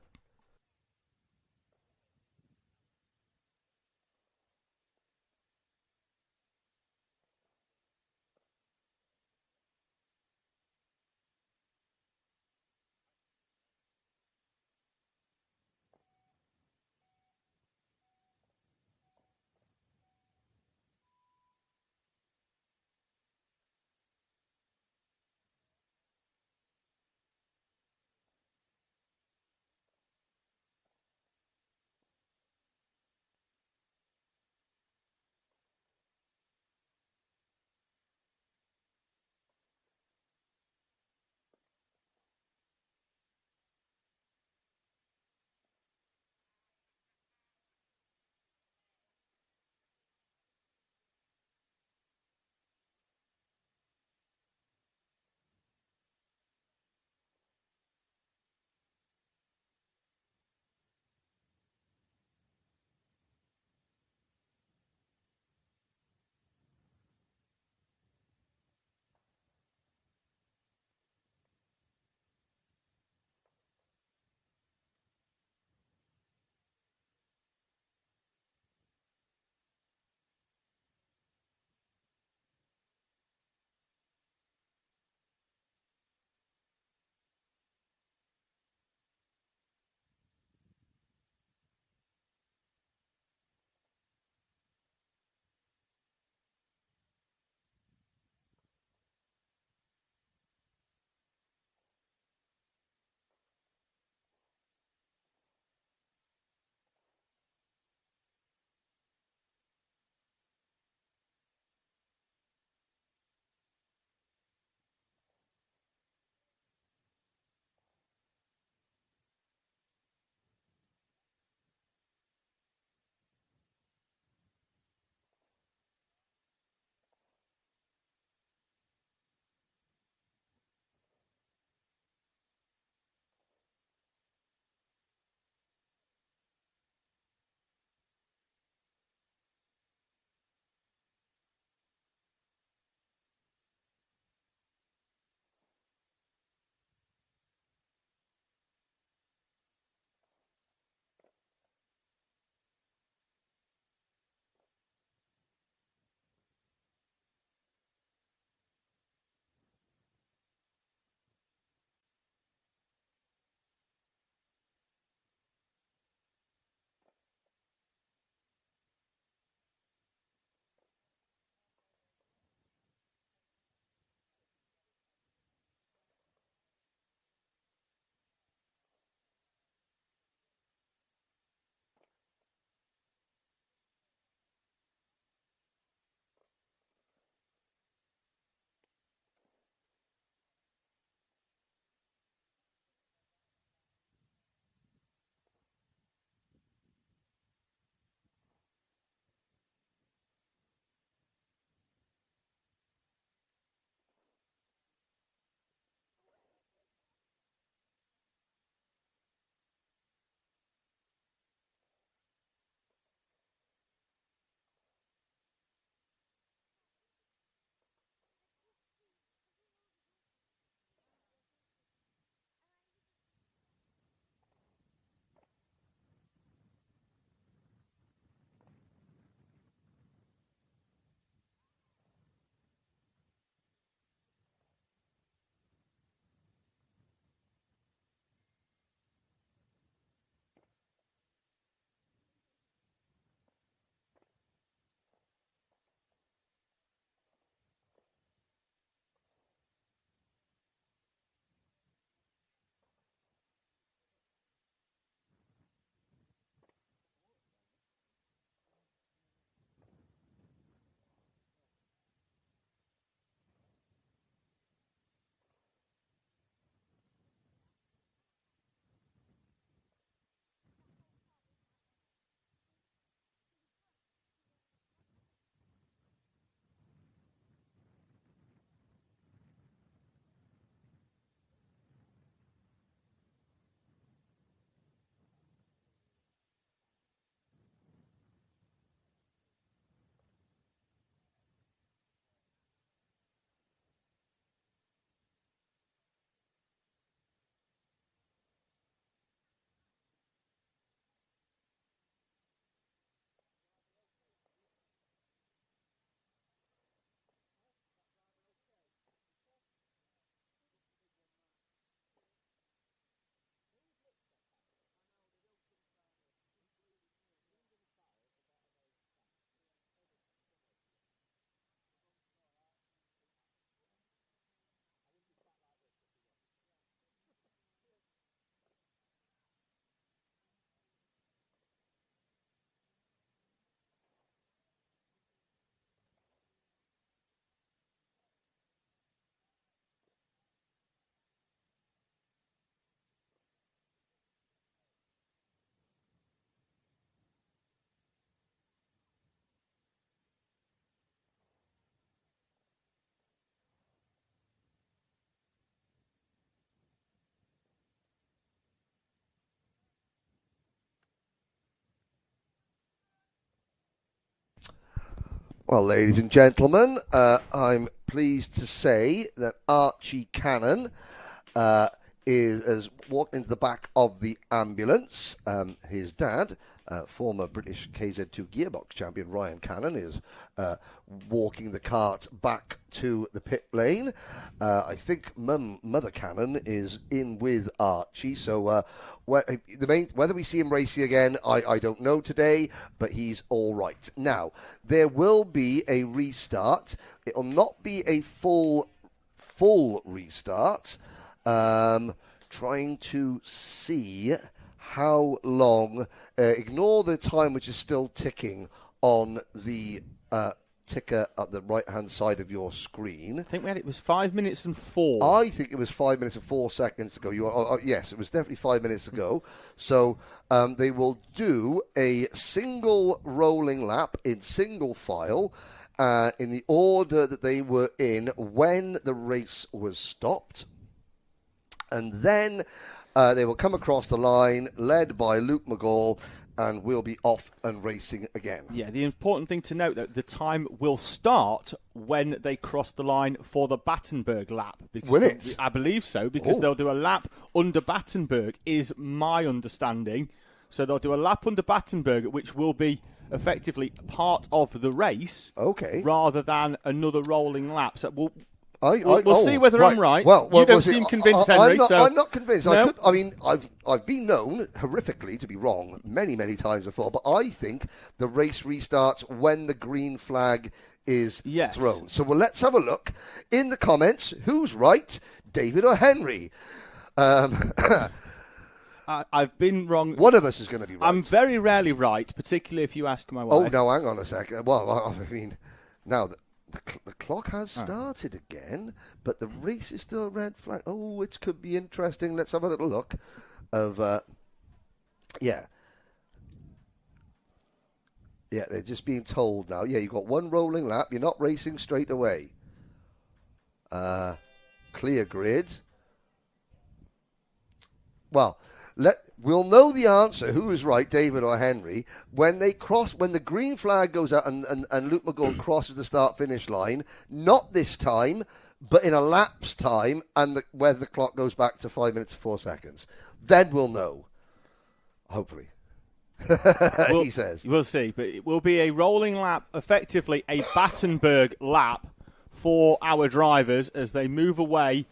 Well, ladies and gentlemen, I'm pleased to say that Archie Cannon has walked into the back of the ambulance. His dad, former British KZ2 gearbox champion Ryan Cannon, is walking the cart back to the pit lane. I think Mother Cannon is in with Archie, so whether we see him racing again, I don't know today, but he's all right. Now, there will be a restart. It will not be a full restart. Trying to see how long, ignore the time which is still ticking on the ticker at the right-hand side of your screen. I think it was 5 minutes and 4. I think it was 5 minutes and 4 seconds ago. Yes, it was definitely 5 minutes ago. So they will do a single rolling lap in single file in the order that they were in when the race was stopped. And then they will come across the line, led by Luke McGall, and we'll be off and racing again. Yeah, the important thing to note, that the time will start when they cross the line for the Battenberg lap. Will it? I believe so, because they'll do a lap under Battenberg, is my understanding. So they'll do a lap under Battenberg, which will be effectively part of the race, rather than another rolling lap. So we'll see whether I'm right. Well, you don't seem convinced, Henry. I'm not convinced. No. I've been known horrifically to be wrong many, many times before, but I think the race restarts when the green flag is thrown. So let's have a look in the comments. Who's right, David or Henry? I've been wrong. One of us is going to be right. I'm very rarely right, particularly if you ask my wife. Oh, no, hang on a second. Well, I mean, now the clock has started again, but the race is still a red flag. Oh, it could be interesting. Let's have a little look of, yeah, they're just being told now. Yeah, you've got one rolling lap. You're not racing straight away. Clear grid. Well, we'll know the answer, who is right, David or Henry, when the green flag goes out and Luke McGall crosses the start-finish line, not this time, but in a lapse time, and whether the clock goes back to 5 minutes and 4 seconds. Then we'll know. Hopefully. He says. We'll see, but it will be a rolling lap, effectively a Battenberg lap for our drivers as they move away.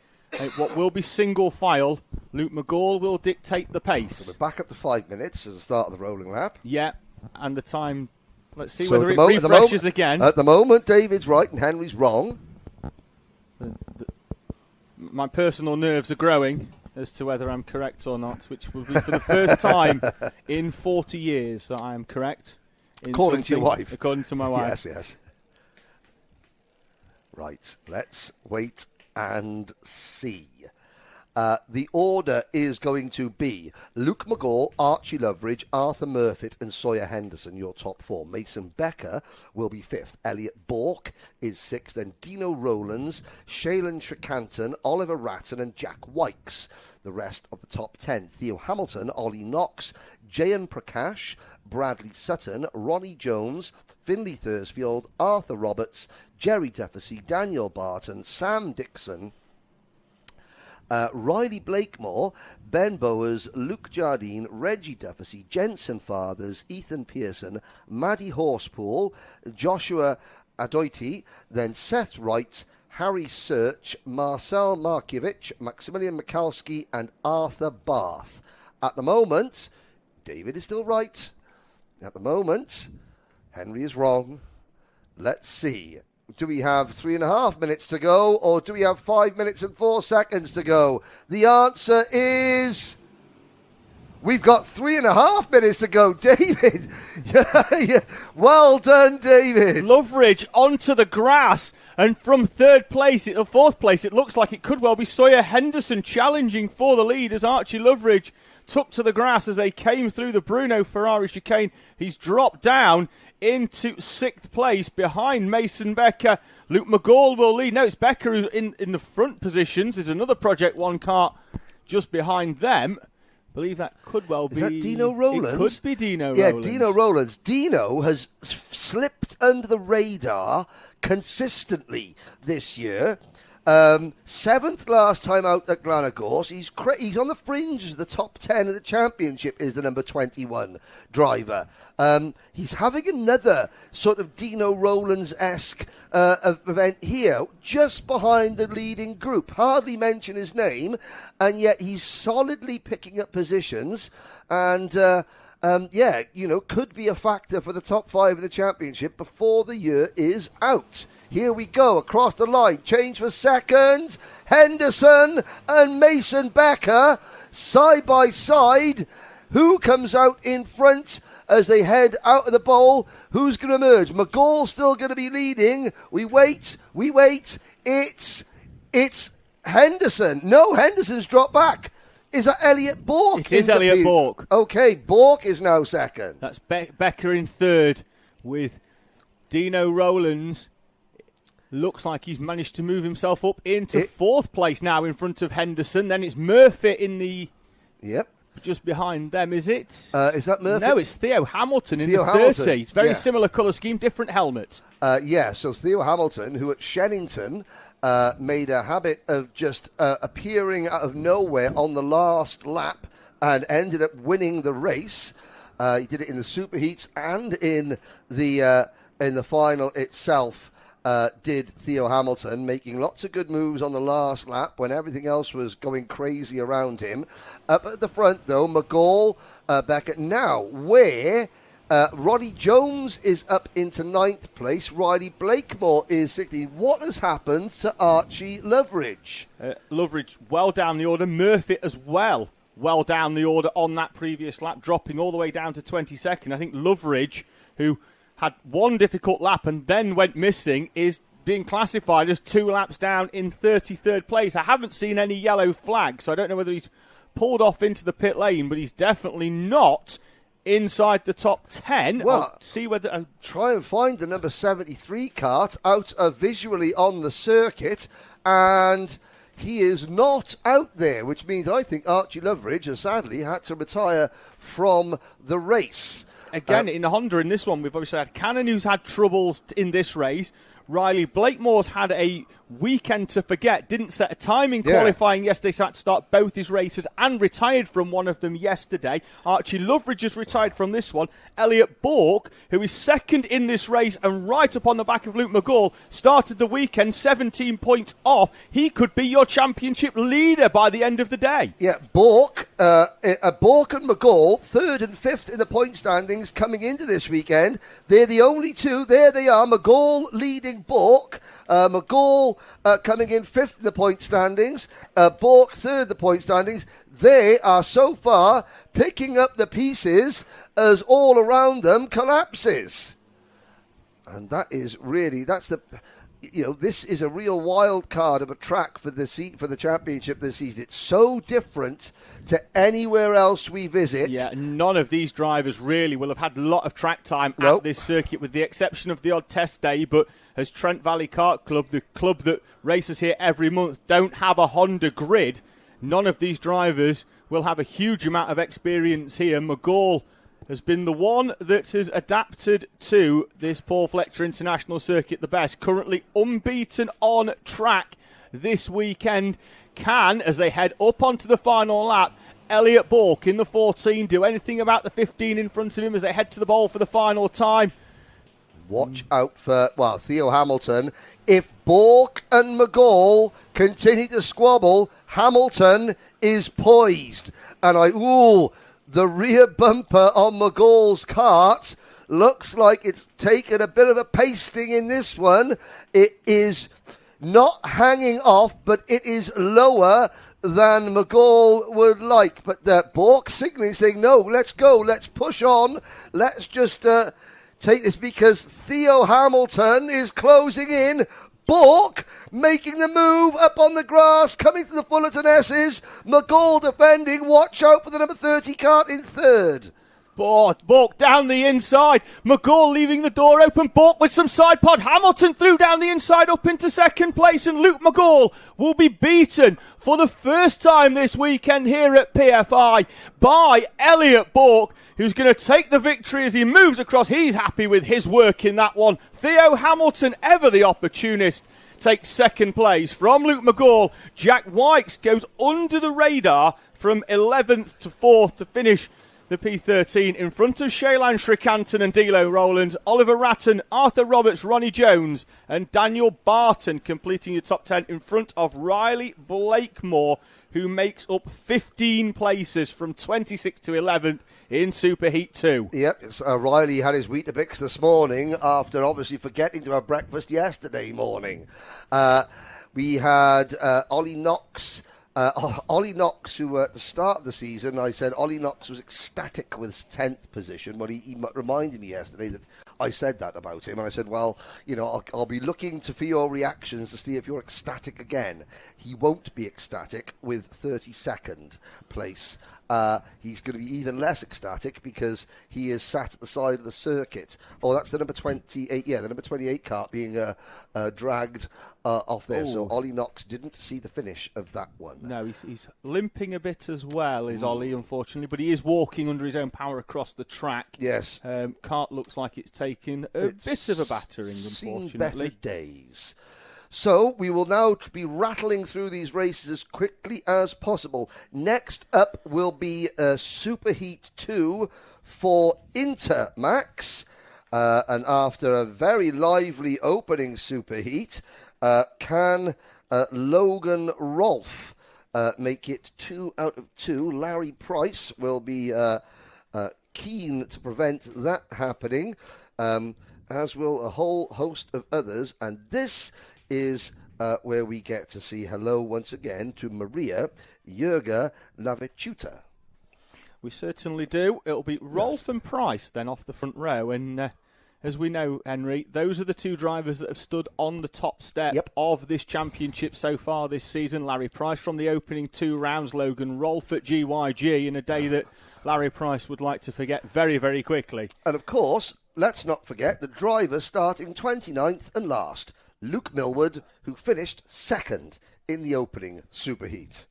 What will be single file. Luke McGall will dictate the pace. So we're back up to 5 minutes as the start of the rolling lap. Yeah, and the time, let's see whether it refreshes again. At the moment, David's right and Henry's wrong. My personal nerves are growing as to whether I'm correct or not, which will be for the first time in 40 years that I am correct. According to your wife. According to my wife. Yes. Right, let's wait and see. The order is going to be Luke McGall, Archie Loveridge, Arthur Murfitt and Sawyer Henderson, your top four. Mason Becker will be fifth. Elliot Bourke is sixth. Then Dino Rowlands, Shailen Trecanton, Oliver Ratton and Jack Wykes. The rest of the top 10. Theo Hamilton, Ollie Knox, Jayan Prakash, Bradley Sutton, Ronnie Jones, Finley Thursfield, Arthur Roberts, Jerry Deffersey, Daniel Barton, Sam Dixon, Riley Blakemore, Ben Bowers, Luke Jardine, Reggie Duffy, Jensen Fathers, Ethan Pearson, Maddie Horsepool, Joshua Adoiti, then Seth Wright, Harry Search, Marcel Markiewicz, Maximilian Mikalski and Arthur Barth. At the moment, David is still right. At the moment, Henry is wrong. Let's see. Do we have 3.5 minutes to go, or do we have 5 minutes and 4 seconds to go? The answer is we've got 3.5 minutes to go. David, well done, David. Loveridge onto the grass, and from fourth place, it looks like it could well be Sawyer Henderson challenging for the lead as Archie Loveridge took to the grass as they came through the Bruno Ferrari chicane. He's dropped down into 6th place behind Mason Becker. Luke McGall will lead. No, it's Becker who's in the front positions. There's another Project One car just behind them. believe that could well be... Is that Dino Rowlands? It could be Dino Yeah, Rowlands. Dino Rowlands. Dino has slipped under the radar consistently this year. 7th last time out at Glenagorse. He's on the fringe of the top 10 of the championship, is the number 21 driver. He's having another sort of Dino Rowlands-esque event here, just behind the leading group. Hardly mention his name, and yet he's solidly picking up positions, and could be a factor for the top 5 of the championship before the year is out. Here we go, across the line, change for second, Henderson and Mason Becker, side by side. Who comes out in front as they head out of the bowl? Who's going to emerge? McGall's still going to be leading. We wait, it's Henderson. No, Henderson's dropped back. Is that Elliot Bork? It is Elliot Bork. Okay, Bork is now second. That's Becker in third with Dino Rowlands. Looks like he's managed to move himself up into fourth place now in front of Henderson. Then it's Murphy in the... Yep. Just behind them, is it? Is that Murphy? No, it's Theo Hamilton in the 30. Hamilton. It's very similar colour scheme, different helmet. So Theo Hamilton, who at Shennington made a habit of just appearing out of nowhere on the last lap and ended up winning the race. He did it in the superheats and in the final itself. Did Theo Hamilton, making lots of good moves on the last lap when everything else was going crazy around him. Up at the front, though, McGall, Beckett. Now, where Roddy Jones is up into 9th place, Riley Blakemore is 16th. What has happened to Archie Loveridge? Loveridge well down the order. Murphy as well down the order on that previous lap, dropping all the way down to 22nd. I think Loveridge, who had one difficult lap and then went missing, is being classified as 2 laps down in 33rd place. I haven't seen any yellow flags, so I don't know whether he's pulled off into the pit lane, but he's definitely not inside the top 10. Well, I'll see whether... I'll try and find the number 73 kart out visually on the circuit, and he is not out there, which means I think Archie Loveridge has sadly had to retire from the race. Again, in Honda in this one, we've obviously had Cannon, who's had troubles in this race. Riley Blakemore's had a weekend to forget. Didn't set a time in qualifying yesterday, so had to start both his races and retired from one of them yesterday. Archie Loveridge has retired from this one. Elliot Bork, who is second in this race and right up on the back of Luke McGall, started the weekend 17 points off. He could be your championship leader by the end of the day. Yeah, Bork and McGall, 3rd and 5th in the point standings coming into this weekend. They're the only two. There they are, McGall leading Bork. McGall coming in 5th in the point standings. Bork 3rd in the point standings. They are so far picking up the pieces as all around them collapses. And that is really, this is a real wild card of a track for the championship this season. It's so different to anywhere else we visit. Yeah, none of these drivers really will have had a lot of track time at this circuit, with the exception of the odd test day. But as Trent Valley Kart Club, the club that races here every month, don't have a Honda grid, none of these drivers will have a huge amount of experience here. McGall has been the one that has adapted to this Paul Fletcher International Circuit the best. Currently unbeaten on track this weekend. Can, as they head up onto the final lap, Elliot Bork in the 14 do anything about the 15 in front of him as they head to the bowl for the final time? Watch out for, Theo Hamilton. If Bork and McGall continue to squabble, Hamilton is poised. And the rear bumper on McGall's kart looks like it's taken a bit of a pasting in this one. It is not hanging off, but it is lower than McGall would like. But Bork signaling, saying, no, let's go, let's push on, let's just take this, because Theo Hamilton is closing in. Bork making the move up on the grass, coming to the Fullerton S's. McGall defending. Watch out for the number 30 kart in 3rd. Bork down the inside. McGall leaving the door open. Bork with some side pod. Hamilton through down the inside up into second place. And Luke McGall will be beaten for the first time this weekend here at PFI by Elliot Bork, who's going to take the victory as he moves across. He's happy with his work in that one. Theo Hamilton, ever the opportunist, takes second place. From Luke McGall, Jack Wykes goes under the radar from 11th to 4th to finish the P13 in front of Shaylan Srikantan and Dilo Rowlands, Oliver Ratton, Arthur Roberts, Ronnie Jones and Daniel Barton completing the top 10 in front of Riley Blakemore, who makes up 15 places from 26th to 11th in Super Heat 2. Yep, Riley had his Weetabix this morning after obviously forgetting to have breakfast yesterday morning. We had Ollie Knox. Ollie Knox, who at the start of the season, I said Ollie Knox was ecstatic with 10th position. Well, he reminded me yesterday that I said that about him. And I said, well, I'll be looking for your reactions to see if you're ecstatic again. He won't be ecstatic with 32nd place. He's going to be even less ecstatic because he is sat at the side of the circuit. Oh, that's the number 28. Yeah, the number 28 kart being dragged off there. Ooh. So Ollie Knox didn't see the finish of that one. No, he's limping a bit as well, is Ollie, unfortunately. But he is walking under his own power across the track. Yes. Kart looks like it's taken a bit of a battering, unfortunately. Seen better days. So we will now be rattling through these races as quickly as possible. Next up will be Super Heat 2 for Intermax. And after a very lively opening Super Heat, can Logan Rolfe make it 2 out of 2? Larry Price will be keen to prevent that happening, as will a whole host of others. And this is where we get to say hello once again to Maria Jurga Lavichuta. We certainly do. It'll be Rolfe and Price then off the front row. And as we know, Henry, those are the two drivers that have stood on the top step of this championship so far this season. Larry Price from the opening 2 rounds, Logan Rolfe at GYG in a day that Larry Price would like to forget very, very quickly. And of course, let's not forget the driver starting 29th and last, Luke Milward, who finished second in the opening Super Heat.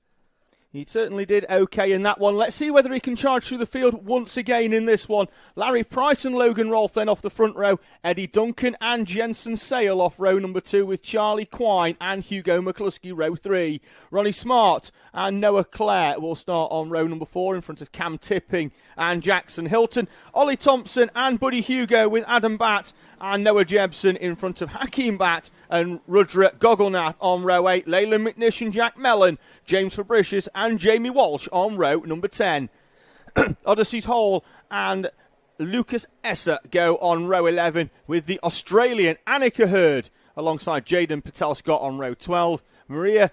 He certainly did okay in that one. Let's see whether he can charge through the field once again in this one. Larry Price and Logan Rolfe then off the front row. Eddie Duncan and Jensen Sale off row number 2 with Charlie Quine and Hugo McCluskey row 3. Ronnie Smart and Noah Clare will start on row number 4 in front of Cam Tipping and Jackson Hilton. Ollie Thompson and Buddy Hugo with Adam Batt and Noah Jebson in front of Hakeem Batt and Rudra Gogolnath on row 8. Leyland McNish and Jack Mellon, James Fabricius and Jamie Walsh on row number 10. Odyssey's Hall and Lucas Esser go on row 11 with the Australian Annika Hurd alongside Jaden Patel-Scott on row 12. Maria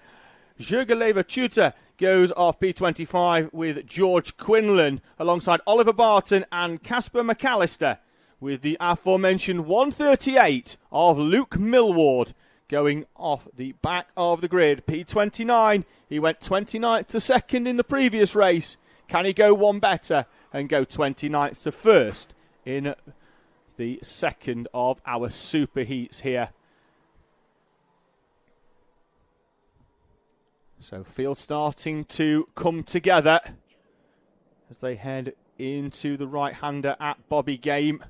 Jurgaleva-Chuta goes off P25 with George Quinlan alongside Oliver Barton and Casper McAllister, with the aforementioned 138 of Luke Milward going off the back of the grid. P29, he went 29th to 2nd in the previous race. Can he go one better and go 29th to 1st in the second of our super heats here? So field starting to come together as they head into the right-hander at Bobby Game.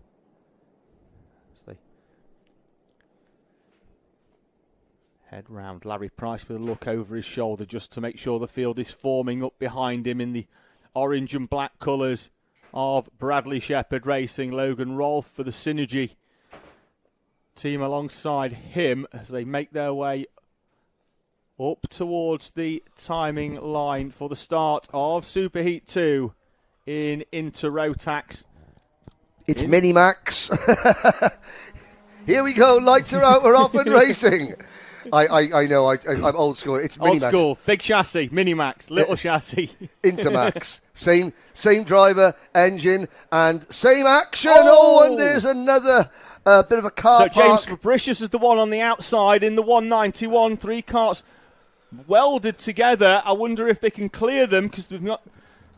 Head round. Larry Price with a look over his shoulder just to make sure the field is forming up behind him in the orange and black colours of Bradley Shepherd Racing. Logan Rolfe for the Synergy team alongside him as they make their way up towards the timing line for the start of Super Heat 2 in Inter Rotax. It's Minimax. Here we go. Lights are out. We're off and racing. I know, I'm old school. It's Minimax. Old school, big chassis, Minimax, little chassis. Intermax, same driver, engine, and same action. Oh, and there's another bit of a car So James Fabricius is the one on the outside in the 191. 3 carts welded together. I wonder if they can clear them because we've not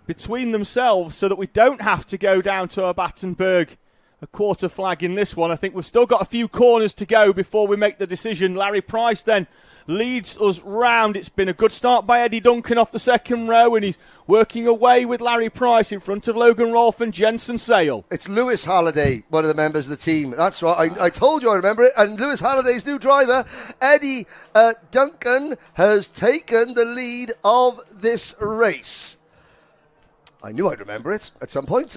between themselves so that we don't have to go down to a Battenberg a quarter flag in this one. I think we've still got a few corners to go before we make the decision. Larry Price then leads us round. It's been a good start by Eddie Duncan off the second row, and he's working away with Larry Price in front of Logan Rolfe and Jensen Sale. It's Lewis Halliday, one of the members of the team. That's right. I told you I remember it. And Lewis Halliday's new driver, Eddie Duncan, has taken the lead of this race. I knew I'd remember it at some point.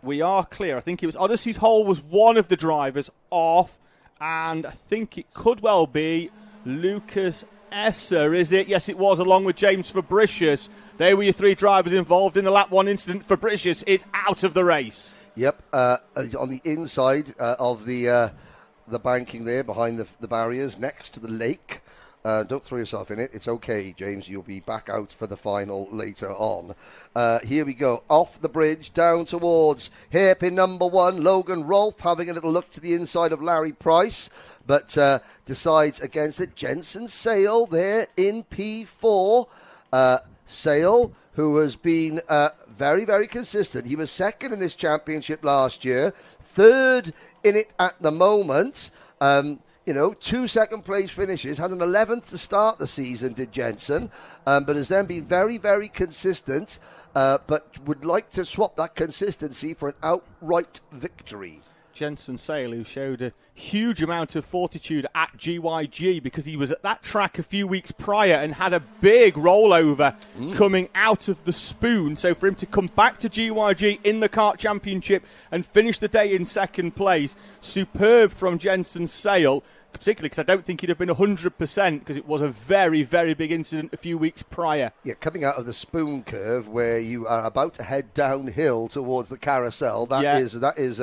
we are clear. I think it was Odyssey's Hole was one of the drivers off, and I think it could well be Lucas Esser, is it? Yes, it was, along with James Fabricius. They were your three drivers involved in the lap one incident. Fabricius is out of the race. Yep, on the inside of the banking there, behind the barriers, next to the lake. Don't throw yourself in it. It's okay, James. You'll be back out for the final later on. Here we go. Off the bridge, down towards hairpin number 1. Logan Rolfe having a little look to the inside of Larry Price, but decides against it. Jensen Sale there in P4. Sale, who has been very, very consistent. He was second in this championship last year, third in it at the moment. 2 second-place finishes, had an 11th to start the season, did Jensen, but has then been very, very consistent, but would like to swap that consistency for an outright victory. Jensen Sale, who showed a huge amount of fortitude at GYG because he was at that track a few weeks prior and had a big rollover coming out of the spoon. So for him to come back to GYG in the Kart Championship and finish the day in second place, superb from Jensen Sale, particularly because I don't think he'd have been 100% because it was a very, very big incident a few weeks prior. Yeah, coming out of the spoon curve where you are about to head downhill towards the carousel, that is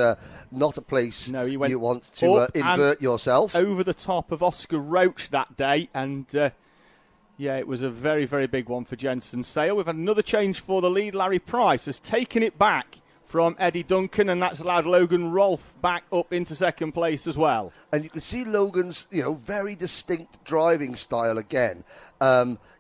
not a place you want to invert yourself. Over the top of Oscar Roach that day, and it was a very, very big one for Jensen Sale. We've had another change for the lead. Larry Price has taken it back from Eddie Duncan, and that's allowed Logan Rolfe back up into second place as well. And you can see Logan's, very distinct driving style again.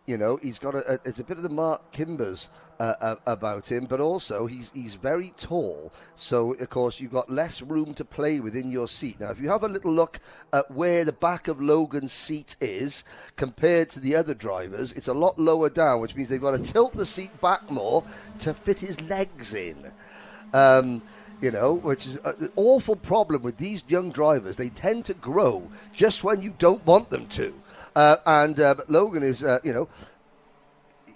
He's got it's a bit of the Mark Kimbers about him, but also he's very tall. So, of course, you've got less room to play within your seat. Now, if you have a little look at where the back of Logan's seat is compared to the other drivers, it's a lot lower down, which means they've got to tilt the seat back more to fit his legs in. Which is an awful problem with these young drivers. They tend to grow just when you don't want them to. But Logan is,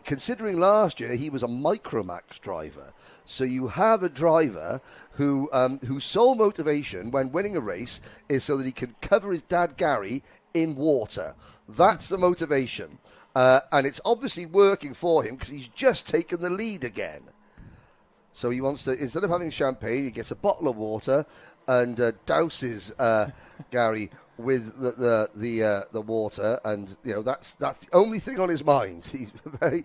considering last year he was a Micromax driver. So you have a driver whose sole motivation when winning a race is so that he can cover his dad Gary in water. That's the motivation. And it's obviously working for him because he's just taken the lead again. So he wants to, instead of having champagne, he gets a bottle of water and douses Gary with the water, and that's the only thing on his mind. He's very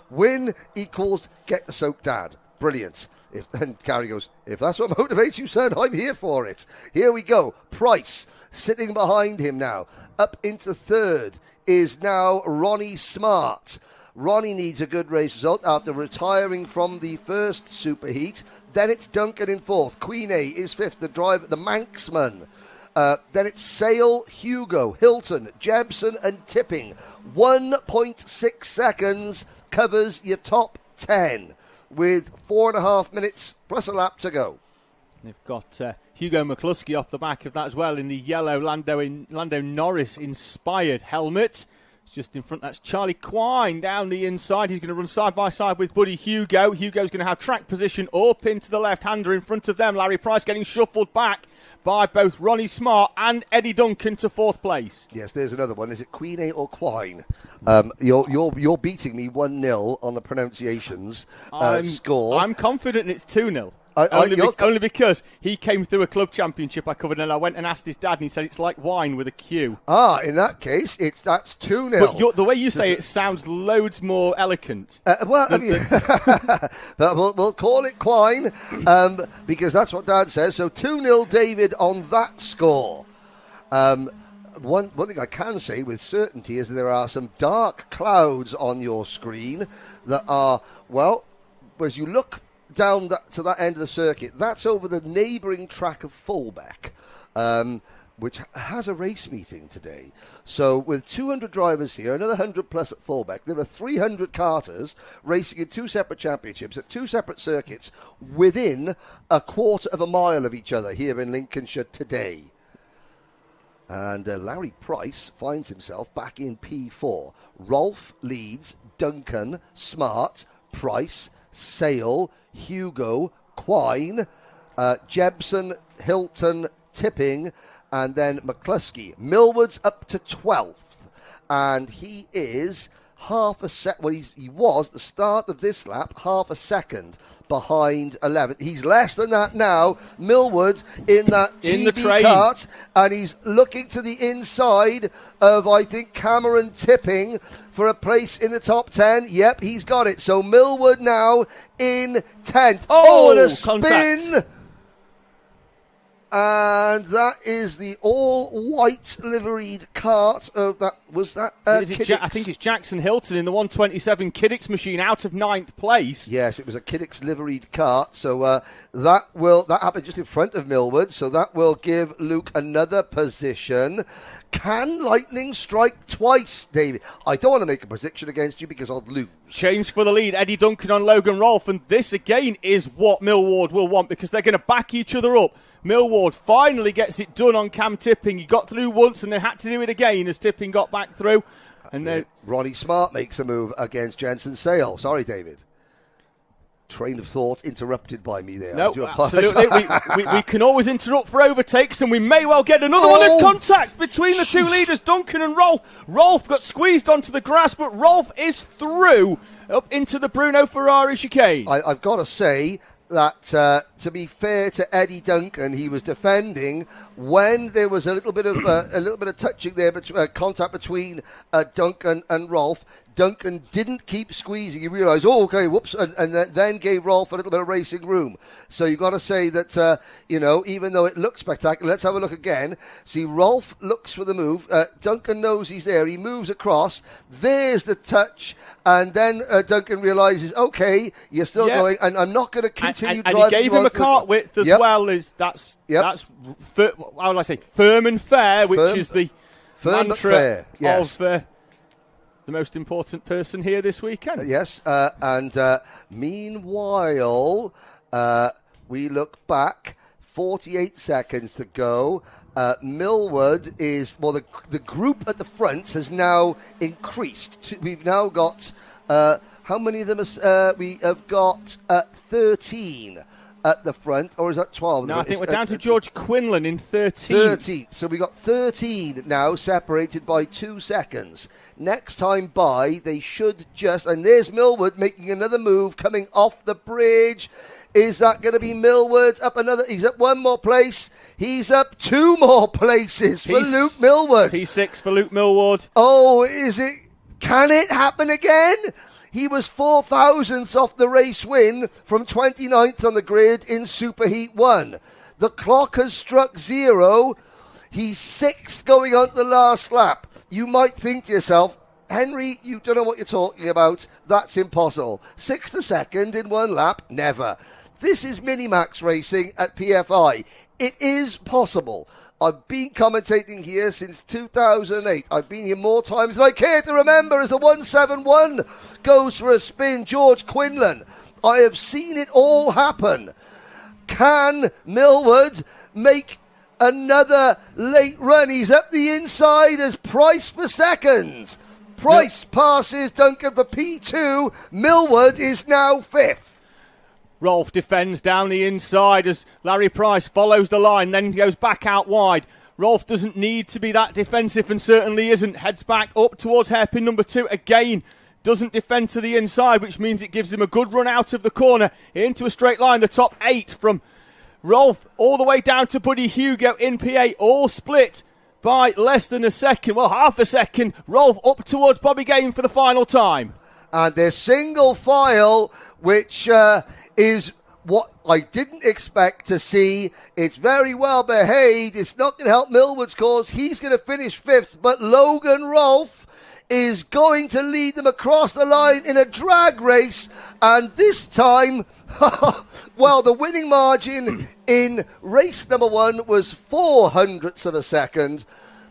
win equals get the soaked dad. Brilliant. And Gary goes, if that's what motivates you, son, I'm here for it. Here we go. Price sitting behind him now. Up into third is now Ronnie Smart. Ronnie needs a good race result after retiring from the first superheat. Then it's Duncan in fourth. Queen A is fifth, the driver, the Manxman. Then it's Sale, Hugo, Hilton, Jebson and Tipping. 1.6 seconds covers your top 10 with 4.5 minutes plus a lap to go. They've got Hugo McCluskey off the back of that as well in the yellow Lando Norris inspired helmet. Just in front, that's Charlie Quine down the inside. He's going to run side by side with Buddy Hugo. Hugo's going to have track position up into the left-hander in front of them. Larry Price getting shuffled back by both Ronnie Smart and Eddie Duncan to fourth place. Yes, there's another one. Is it Queen A or Quine? You're beating me 1-0 on the pronunciations score. I'm confident it's 2-0. Only because he came through a club championship I covered, and I went and asked his dad, and he said it's like wine with a Q. In that case, that's 2-0. But the way you say it sounds loads more eloquent. We'll call it Quine, because that's what Dad says. So 2-0 David on that score. one thing I can say with certainty is that there are some dark clouds on your screen that are, well, as you look down to that end of the circuit, that's over the neighbouring track of Fulbeck, which has a race meeting today. So with 200 drivers here, another 100 plus at Fulbeck, there are 300 karters racing in 2 separate championships at 2 separate circuits within a quarter of a mile of each other here in Lincolnshire today. And Larry Price finds himself back in P4. Rolf leads, Duncan, Smart, Price, Sale, Hugo, Quine, Jebson, Hilton, Tipping, and then McCluskey. Milward's up to 12th, and he is half a second. Well, he was at the start of this lap half a second behind 11th. He's less than that now. Milward in that TD kart, and he's looking to the inside of, I think, Cameron Tipping for a place in the top 10. Yep, he's got it. So Milward now in 10th. Oh, and a spin. And that is the all-white liveried kart of that. Was that I think it's Jackson Hilton in the 127 Kiddix machine out of 9th place. Yes, it was a Kiddix liveried kart. So that happened just in front of Milward. So that will give Luke another position. Can lightning strike twice, David? I don't want to make a prediction against you because I'll lose. Change for the lead. Eddie Duncan on Logan Rolfe. And this, again, is what Milward will want because they're going to back each other up. Milward finally gets it done on Cam Tipping. He got through once and then had to do it again as Tipping got back through. And then Ronnie Smart makes a move against Jensen Sale. Sorry, David. Train of thought interrupted by me there. No, absolutely. we can always interrupt for overtakes, and we may well get another one. There's contact between the two leaders, Duncan and Rolf. Rolf got squeezed onto the grass, but Rolf is through up into the Bruno Ferrari chicane. I've got to say that, to be fair to Eddie Duncan, he was defending when there was a little bit of touching there, contact between Duncan and Rolf. Duncan didn't keep squeezing. He realised, okay, whoops, and then gave Rolf a little bit of racing room. So you've got to say that, even though it looks spectacular, let's have a look again. See, Rolf looks for the move. Duncan knows he's there. He moves across. There's the touch. And then Duncan realises, okay, you're still going, and I'm not going to continue driving. And he gave him a cart width as well. That's how will I say, firm and fair, which is the mantra of the most important person here this weekend. Yes, and meanwhile, we look back, 48 seconds to go. Millward is, the group at the front has now increased. We've now got, how many of them? We have got 13 at the front, or is that 12? No, I think we're down to George Quinlan in 13. 13. So we got 13 now, separated by 2 seconds. Next time by, they should just, and there's Millward making another move, coming off the bridge. Is that going to be Millward up another? He's up one more place. He's up 2 more places for Luke Millward. P6 for Luke Millward. Oh, is it? Can it happen again? He was 4 thousandths off the race win from 29th on the grid in Superheat 1. The clock has struck 0. He's 6th going on to the last lap. You might think to yourself, Henry, you don't know what you're talking about. That's impossible. 6th a second in 1 lap? Never. This is Minimax racing at PFI. It is possible. I've been commentating here since 2008. I've been here more times than I care to remember as the 171 goes for a spin. George Quinlan. I have seen it all happen. Can Milward make another late run? He's up the inside as Price for second. Price passes Duncan for P2. Milward is now 5th. Rolf defends down the inside as Larry Price follows the line, then goes back out wide. Rolf doesn't need to be that defensive and certainly isn't. Heads back up towards hairpin number 2 again. Doesn't defend to the inside, which means it gives him a good run out of the corner into a straight line. The top 8 from Rolf all the way down to Buddy Hugo in P8, all split by less than a second. Well, half a second. Rolf up towards Bobby Game for the final time. And their single file, which is what I didn't expect to see. It's very well behaved. It's not going to help Milward's cause. He's going to finish 5th, but Logan Rolfe is going to lead them across the line in a drag race, and this time, well, the winning margin in race number 1 was 0.04 of a second.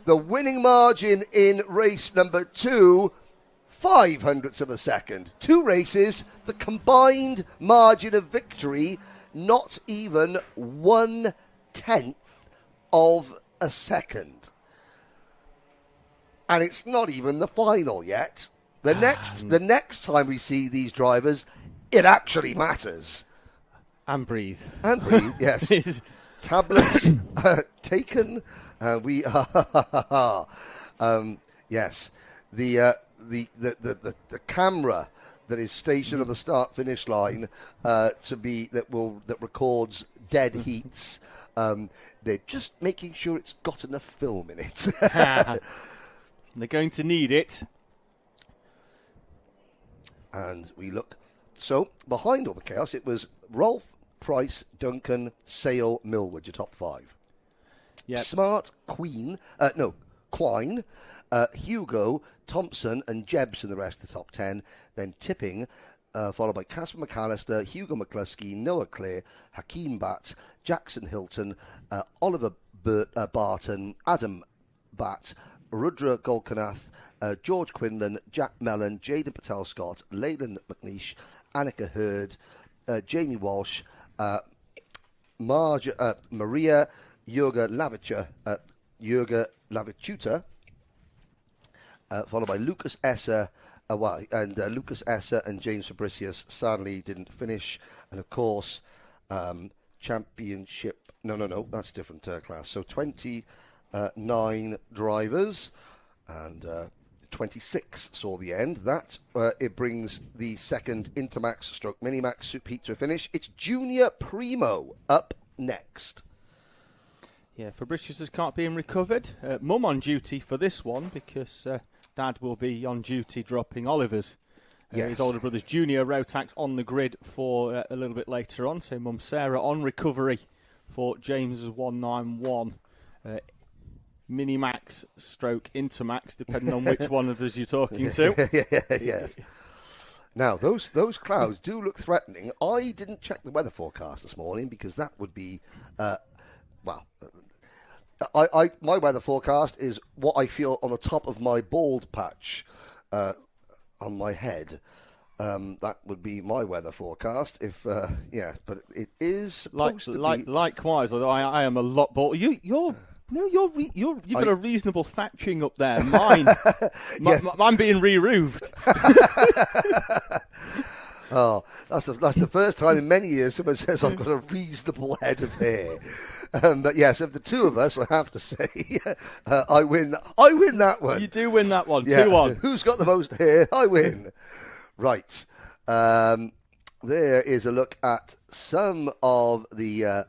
The winning margin in race number 2, 0.05 of a second. 2 races, the combined margin of victory, not even 1/10 of a second. And it's not even the final yet. The next time we see these drivers, it actually matters. And breathe. And breathe, yes. Tablets taken. We are. Yes. The camera that is stationed on the start-finish line that records dead heats. They're just making sure it's got enough film in it. They're going to need it. And we look. So, behind all the chaos, it was Rolfe, Price, Duncan, Sale, Milward, your top 5. Yep. Smart, Quine, Hugo, Thompson, and Jebs in the rest of the top 10. Then Tipping, followed by Casper McAllister, Hugo McCluskey, Noah Clear, Hakeem Batt, Jackson Hilton, Oliver Barton, Adam Batt, Rudra Golkanath, George Quinlan, Jack Mellon, Jaden Patel-Scott, Leyland McNeish, Annika Hurd, Jamie Walsh, Maria Jurga Lavichuta, followed by Lucas Esser, Lucas Esser and James Fabricius sadly didn't finish. And of course, Championship, no, that's a different class. So 29 drivers, and 26 saw the end. That it brings the second Intermax stroke Minimax Super Heat to a finish. It's Junior Primo up next. Yeah, Fabricius can't be recovered. Mum on duty for this one because Dad will be on duty dropping Oliver's. Yes. His older brother's Junior Rotax on the grid for a little bit later on. So Mum Sarah on recovery for James's 191. Minimax stroke Intermax, depending on which one of us you're talking to. Yes. Now, those clouds do look threatening. I didn't check the weather forecast this morning because that would be, my weather forecast is what I feel on the top of my bald patch on my head. That would be my weather forecast. But it is supposed to be. Likewise, although I am a lot bald. You've got a reasonable thatching up there. Mine being re-roofed. Oh, that's the first time in many years someone says I've got a reasonable head of hair. But yes, of the two of us, I have to say, I win that one. You do win that one. Yeah. 2-1. Who's got the most hair? I win. Right. There is a look at some of the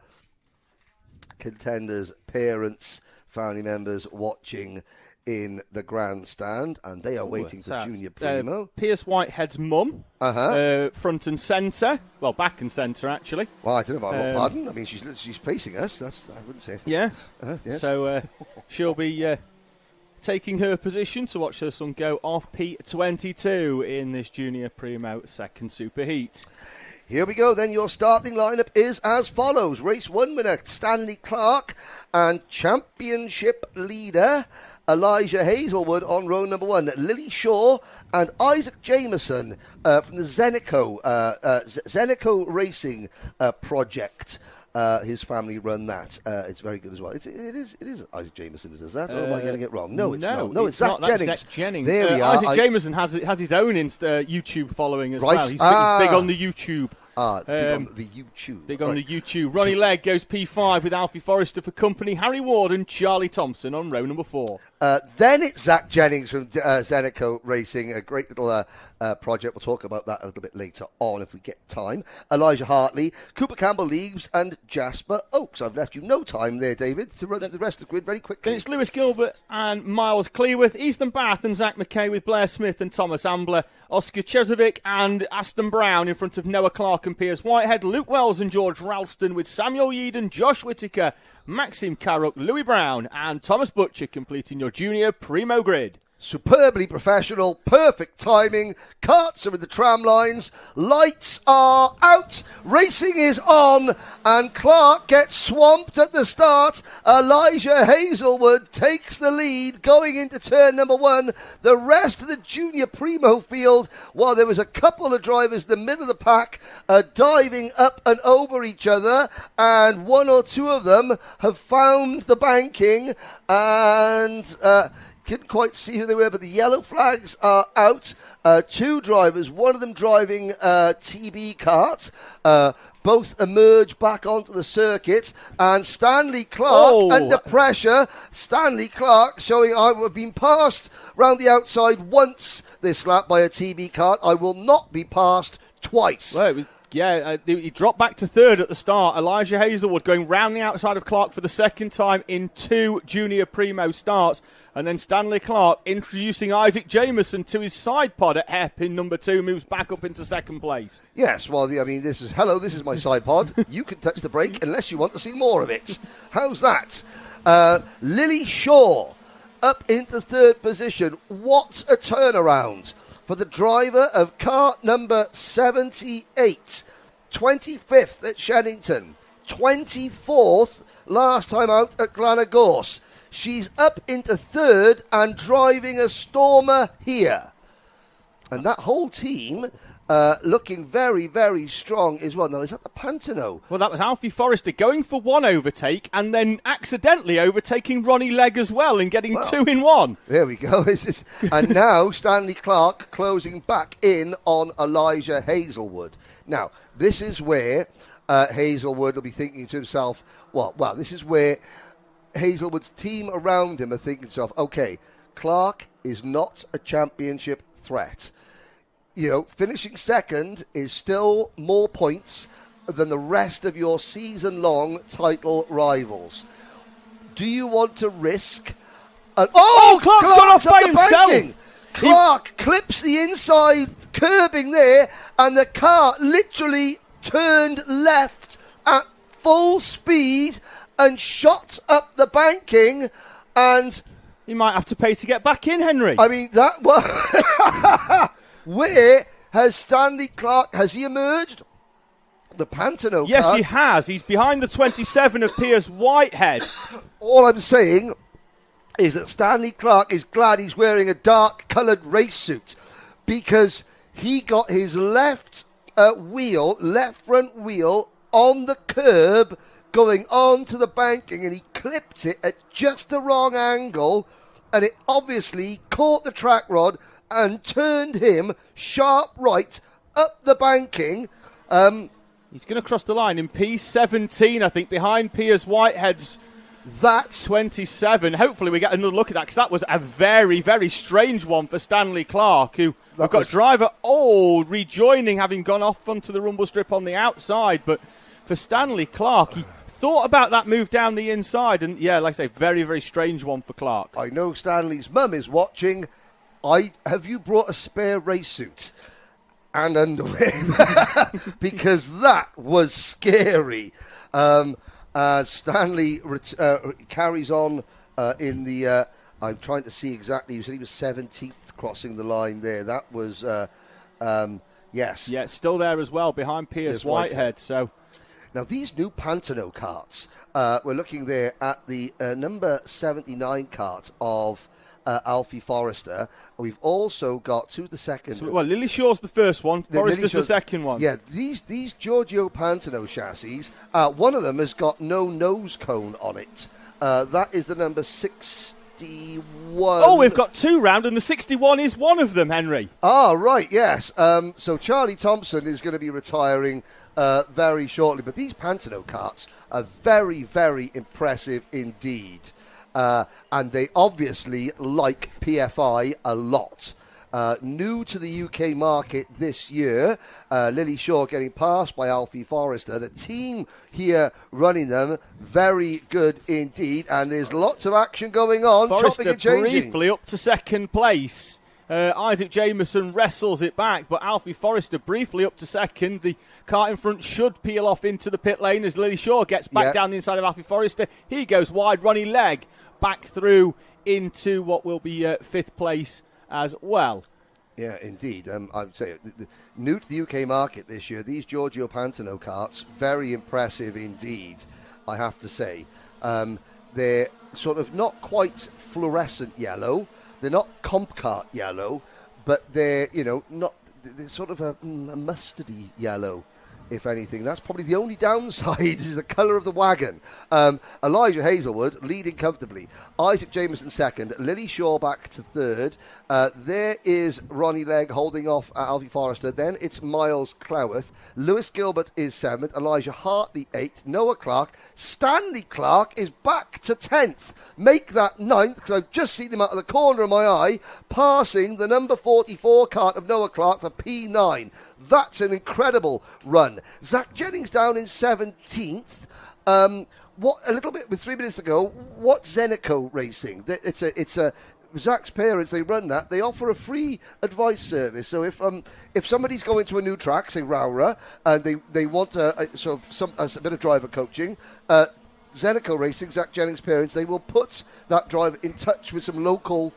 contenders' parents, family members watching in the grandstand, and they are waiting for Junior Primo. Pierce Whitehead's mum, front and centre. Well, back and centre, actually. Well, I don't know about pardon. I mean, she's facing us. I wouldn't say. Yes. Yes. So she'll be taking her position to watch her son go off P22 in this Junior Primo second Superheat. Here we go, then. Your starting lineup is as follows. Race 1 winner, Stanley Clark, and championship leader, Elijah Hazelwood on row number 1. Lily Shaw and Isaac Jameson from the Zenico Racing project. His family run that. It's very good as well. It is Isaac Jameson who does that, or am I getting it wrong? No, it's not. No, it's Zach Jennings. Zach Jennings. There we are. Isaac Jameson has his own YouTube following as well. He's big on the YouTube. Big on the YouTube. Big on the YouTube. Ronnie Legg goes P5 with Alfie Forrester for company. Harry Ward and Charlie Thompson on row number 4. Then it's Zach Jennings from Zenico Racing, a great little project. We'll talk about that a little bit later on if we get time. Elijah Hartley, Cooper Campbell-Leaves and Jasper Oakes. I've left you no time there, David, to run the rest of the grid very quickly. Then it's Lewis Gilbert and Miles Cleworth, Ethan Bath and Zach McKay with Blair Smith and Thomas Ambler, Oscar Chesovic and Aston Brown in front of Noah Clark Clark and Piers Whitehead, Luke Wells and George Ralston with Samuel Yeadon, Josh Whittaker, Maxim Carrock, Louis Brown and Thomas Butcher completing your junior Primo grid. Superbly professional, perfect timing. Karts are in the tram lines. Lights are out. Racing is on. And Clark gets swamped at the start. Elijah Hazelwood takes the lead going into turn number 1. The rest of the junior Primo field, while there was a couple of drivers in the middle of the pack diving up and over each other. And one or two of them have found the banking and... couldn't quite see who they were, but the yellow flags are out. 2 drivers, one of them driving TB kart. Both emerge back onto the circuit. And Stanley Clark under pressure. Stanley Clark showing I have been passed round the outside once this lap by a TB kart. I will not be passed twice. Well, he dropped back to 3rd at the start. Elijah Hazelwood going round the outside of Clark for the second time in 2 junior Primo starts. And then Stanley Clark introducing Isaac Jameson to his side pod at hairpin number 2, moves back up into 2nd place. Yes, well, I mean, this is my side pod. You can touch the brake unless you want to see more of it. How's that? Lily Shaw up into 3rd position. What a turnaround for the driver of kart number 78. 25th at Shennington. 24th last time out at Glenagorse. She's up into 3rd and driving a Stormer here. And that whole team looking very, very strong as well. Now, is that the Pantano? Well, that was Alfie Forrester going for 1 overtake and then accidentally overtaking Ronnie Legg as well and getting 2 in 1. There we go. And now Stanley Clark closing back in on Elijah Hazelwood. Now, this is where Hazelwood will be thinking to himself, well, this is where Hazelwood's team around him are thinking to himself, okay, Clark is not a championship threat. You know, finishing 2nd is still more points than the rest of your season-long title rivals. Do you want to risk... Clark's gone off by himself! Clark clips the inside curbing there, and the car literally turned left at full speed and shot up the banking, and... You might have to pay to get back in, Henry. I mean, that was... Where has Stanley Clark... Has he emerged? The Pantano Yes, car. he has. He's behind the 27 of Piers Whitehead. All I'm saying is that Stanley Clark is glad he's wearing a dark-coloured race suit because he got his left front wheel on the curb going on to the banking, and he clipped it at just the wrong angle, and it obviously caught the track rod and turned him sharp right up the banking. He's going to cross the line in P17, I think, behind Piers Whitehead's That's 27. Hopefully we get another look at that, because that was a very, very strange one for Stanley Clark, who we've got driver rejoining, having gone off onto the rumble strip on the outside. But for Stanley Clark, he thought about that move down the inside, and yeah, like I say, very, very strange one for Clark. I know Stanley's mum is watching. Have you brought a spare race suit and underwear? Because that was scary. Stanley carries on in the... I'm trying to see exactly. You said he was 17th crossing the line there. That was... yes. Yeah, it's still there as well, behind Piers Whitehead. So now, these new Pantano karts, we're looking there at the number 79 kart of Alfie Forrester. We've also got to the second. So, well, Lily Shaw's the first one, Forrester's the second one. Yeah, these Giorgio Pantano chassis, one of them has got no nose cone on it. That is the number 61. Oh, we've got 2 round, and the 61 is one of them, Henry. Ah, right, yes. So Charlie Thompson is going to be retiring very shortly. But these Pantano karts are very, very impressive indeed. And they obviously like PFI a lot. New to the UK market this year, Lily Shaw getting passed by Alfie Forrester. The team here running them, very good indeed. And there's lots of action going on. Forrester chopping and changing. briefly up to second place. Isaac Jameson wrestles it back, but Alfie Forrester briefly up to second. The car in front should peel off into the pit lane as Lily Shaw gets back down the inside of Alfie Forrester. He goes wide. Ronnie Legg back through into what will be 5th place as well. Yeah, indeed. I would say new to the UK market this year, these Giorgio Pantano karts, very impressive indeed, I have to say. They're sort of not quite fluorescent yellow. They're not comp kart yellow, but they're, they're sort of a mustardy yellow, if anything. That's probably the only downside is the colour of the wagon. Elijah Hazelwood leading comfortably. Isaac Jameson second. Lily Shaw back to third. There is Ronnie Legg holding off Alfie Forrester. Then it's Miles Cloworth. Lewis Gilbert is 7th. Elijah Hartley 8th. Noah Clark. Stanley Clark is back to 10th. Make that 9th, because I've just seen him out of the corner of my eye, passing the number 44 kart of Noah Clark for P9. That's an incredible run. Zach Jennings down in 17th. What a little bit with 3 minutes to go. What's Zenico Racing? It's a Zach's parents. They run that. They offer a free advice service. So if somebody's going to a new track, say Raura, and they want a bit of driver coaching, Zenico Racing, Zach Jennings' parents, they will put that driver in touch with some local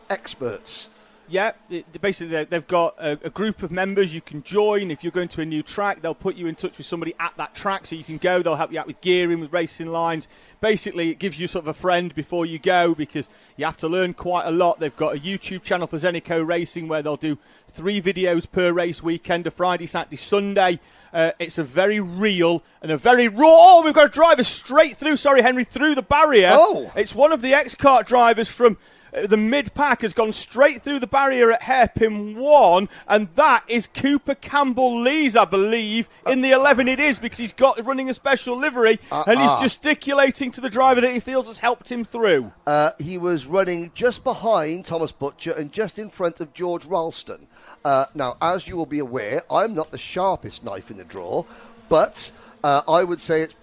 experts. Yeah, basically they've got a group of members you can join. If you're going to a new track, they'll put you in touch with somebody at that track so you can go. They'll help you out with gearing, with racing lines. Basically, it gives you sort of a friend before you go because you have to learn quite a lot. They've got a YouTube channel for Zenico Racing where they'll do 3 videos per race weekend, a Friday, Saturday, Sunday. It's a very real and a very raw... Oh, we've got a driver straight through, Henry, through the barrier. Oh! It's one of the X-Kart drivers from... the mid-pack has gone straight through the barrier at hairpin 1, and that is Cooper Campbell-Lees, I believe. In the 11 it is, because he's got running a special livery, and he's gesticulating to the driver that he feels has helped him through. He was running just behind Thomas Butcher and just in front of George Ralston. Now, as you will be aware, I'm not the sharpest knife in the drawer, but I would say it's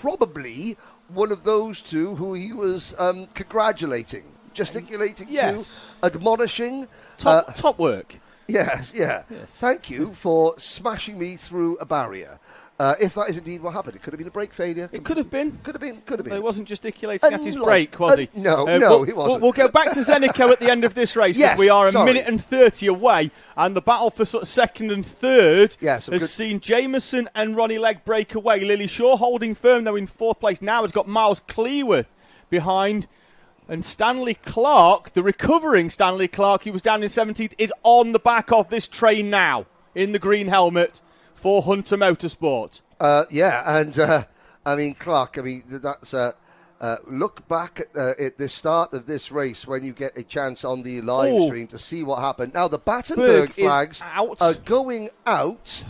probably... one of those two who he was congratulating, gesticulating to, admonishing. Top work. Yes. Thank you for smashing me through a barrier. If that is indeed what happened, it could have been a brake failure. It could have been. Could have been. He wasn't gesticulating at his brake, was he? No, he wasn't. We'll go back to Zenico at the end of this race, because we are a minute and 30 away, and the battle for sort of second and third has seen Jameson and Ronnie Legg break away. Lily Shaw holding firm, though, in 4th place now, has got Miles Cleworth behind. And Stanley Clark, the recovering Stanley Clark, he was down in 17th, is on the back of this train now, in the green helmet, for Hunter Motorsport. Clark, that's... look back at the start of this race when you get a chance on the live stream to see what happened. Now, the Battenberg flags are going out.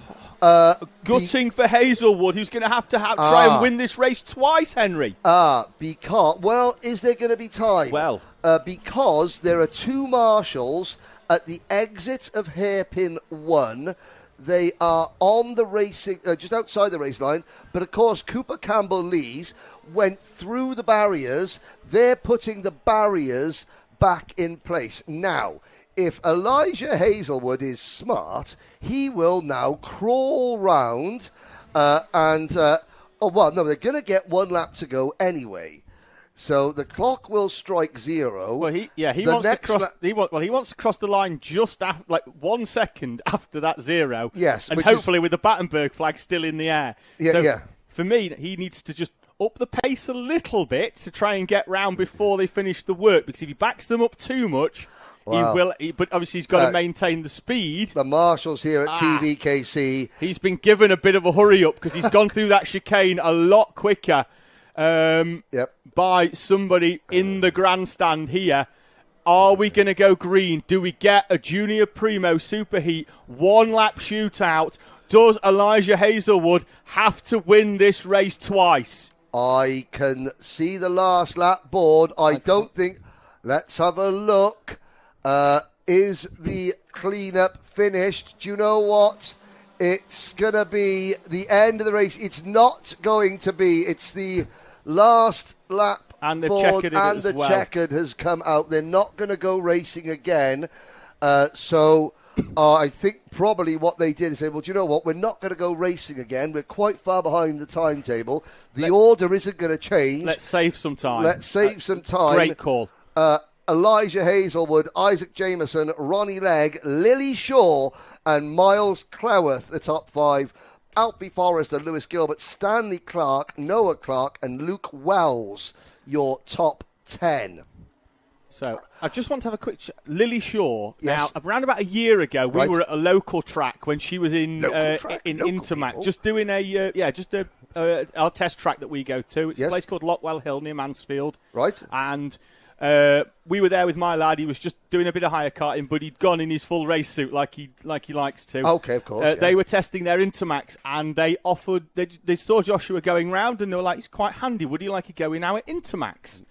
Gutting for Hazelwood, who's going to have try and win this race twice, Henry. Is there going to be time? Well, because there are 2 marshals at the exit of hairpin 1. They are on the racing, just outside the race line. But, of course, Cooper Campbell-Lees went through the barriers. They're putting the barriers back in place. Now, if Elijah Hazelwood is smart, he will now crawl round they're going to get 1 lap to go anyway. So the clock will strike 0. Well, he wants to cross the line just after, 1 second after that 0. Yes, and hopefully with the Battenberg flag still in the air. For me, he needs to just up the pace a little bit to try and get round before they finish the work. Because if he backs them up too much, he will. But obviously he's got to maintain the speed. The marshals here at TVKC. He's been given a bit of a hurry up because he's gone through that chicane a lot quicker. By somebody in the grandstand here. Are we going to go green? Do we get a Junior Primo Superheat 1-lap shootout? Does Elijah Hazelwood have to win this race twice? I can see the last lap board. I don't think... Let's have a look. Is the cleanup finished? Do you know what? It's going to be the end of the race. It's not going to be. It's the last lap And the Ford checkered and as the well. checkered has come out. They're not going to go racing again. So I think probably what they did is say, well, do you know what? We're not going to go racing again. We're quite far behind the timetable. The order isn't going to change. Let's save some time. Let's save some time. Great call. Elijah Hazelwood, Isaac Jameson, Ronnie Legg, Lily Shaw, and Miles Cleworth, the top 5. Alfie Forrester, Lewis Gilbert, Stanley Clark, Noah Clark, and Luke Wells, your top 10. So, I just want to have a quick Lily Shaw. Yes. Now, around about a year ago, we Right. were at a local track when she was in Intermax, people. just doing our test track that we go to. It's Yes. a place called Lockwell Hill near Mansfield. Right. And we were there with my lad. He was just doing a bit of hire karting, but he'd gone in his full race suit like he likes to. Okay, of course. Yeah. They were testing their Intermax, and they offered. They saw Joshua going round, and they were like, "It's quite handy. Would you like to go in our Intermax?"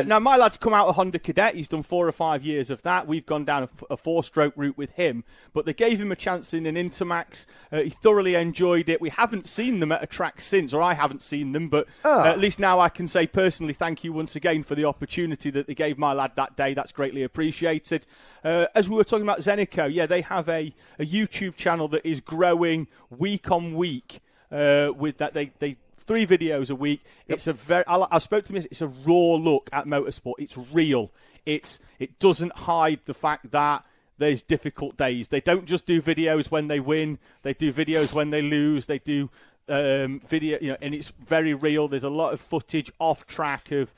Now my lad's come out a Honda Cadet. He's done 4 or 5 years of that. We've gone down a 4-stroke route with him, but they gave him a chance in an Intermax. He thoroughly enjoyed it. We haven't seen them at a track since, or I haven't seen them, but at least now I can say personally thank you once again for the opportunity that they gave my lad that day. That's greatly appreciated. As we were talking about Zenico, yeah, they have a YouTube channel that is growing week on week. With that, they 3 videos a week. Yep. It's a very. I spoke to him. It's a raw look at motorsport. It's real. It doesn't hide the fact that there's difficult days. They don't just do videos when they win. They do videos when they lose. They do video, and it's very real. There's a lot of footage off track of,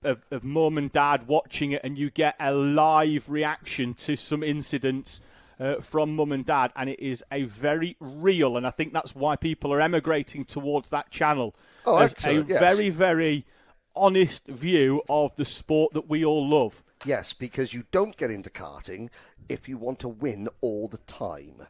of mum and dad watching it, and you get a live reaction to some incidents from mum and dad, and it is a very real, and I think that's why people are emigrating towards that channel. Oh, as excellent, a yes. very, very honest view of the sport that we all love. Yes, because you don't get into karting if you want to win all the time.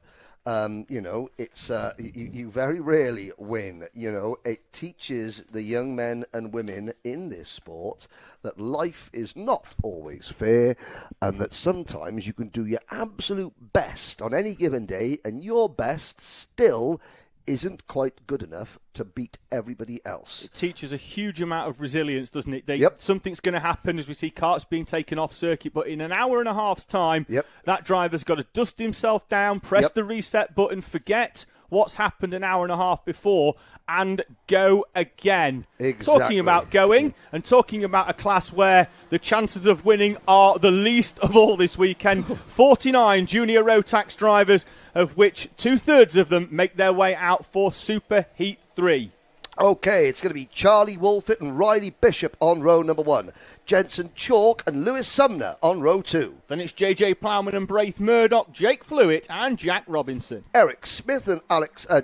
It's you very rarely win. It teaches the young men and women in this sport that life is not always fair, and that sometimes you can do your absolute best on any given day, and your best still isn't quite good enough to beat everybody else. It teaches a huge amount of resilience, doesn't it? Yep. Something's going to happen as we see karts being taken off circuit, but in an hour and a half's time, Yep. that driver's got to dust himself down, press Yep. the reset button, forget what's happened an hour and a half before, and go again. Exactly. Talking about going, and talking about a class where the chances of winning are the least of all this weekend. 49 junior Rotax drivers, of which 2/3 of them make their way out for Super Heat 3. Okay, it's going to be Charlie Wolfett and Riley Bishop on row number 1. Jensen Chalk and Lewis Sumner on row 2. Then it's JJ Plowman and Braith Murdoch, Jake Flewitt and Jack Robinson. Eric Smith and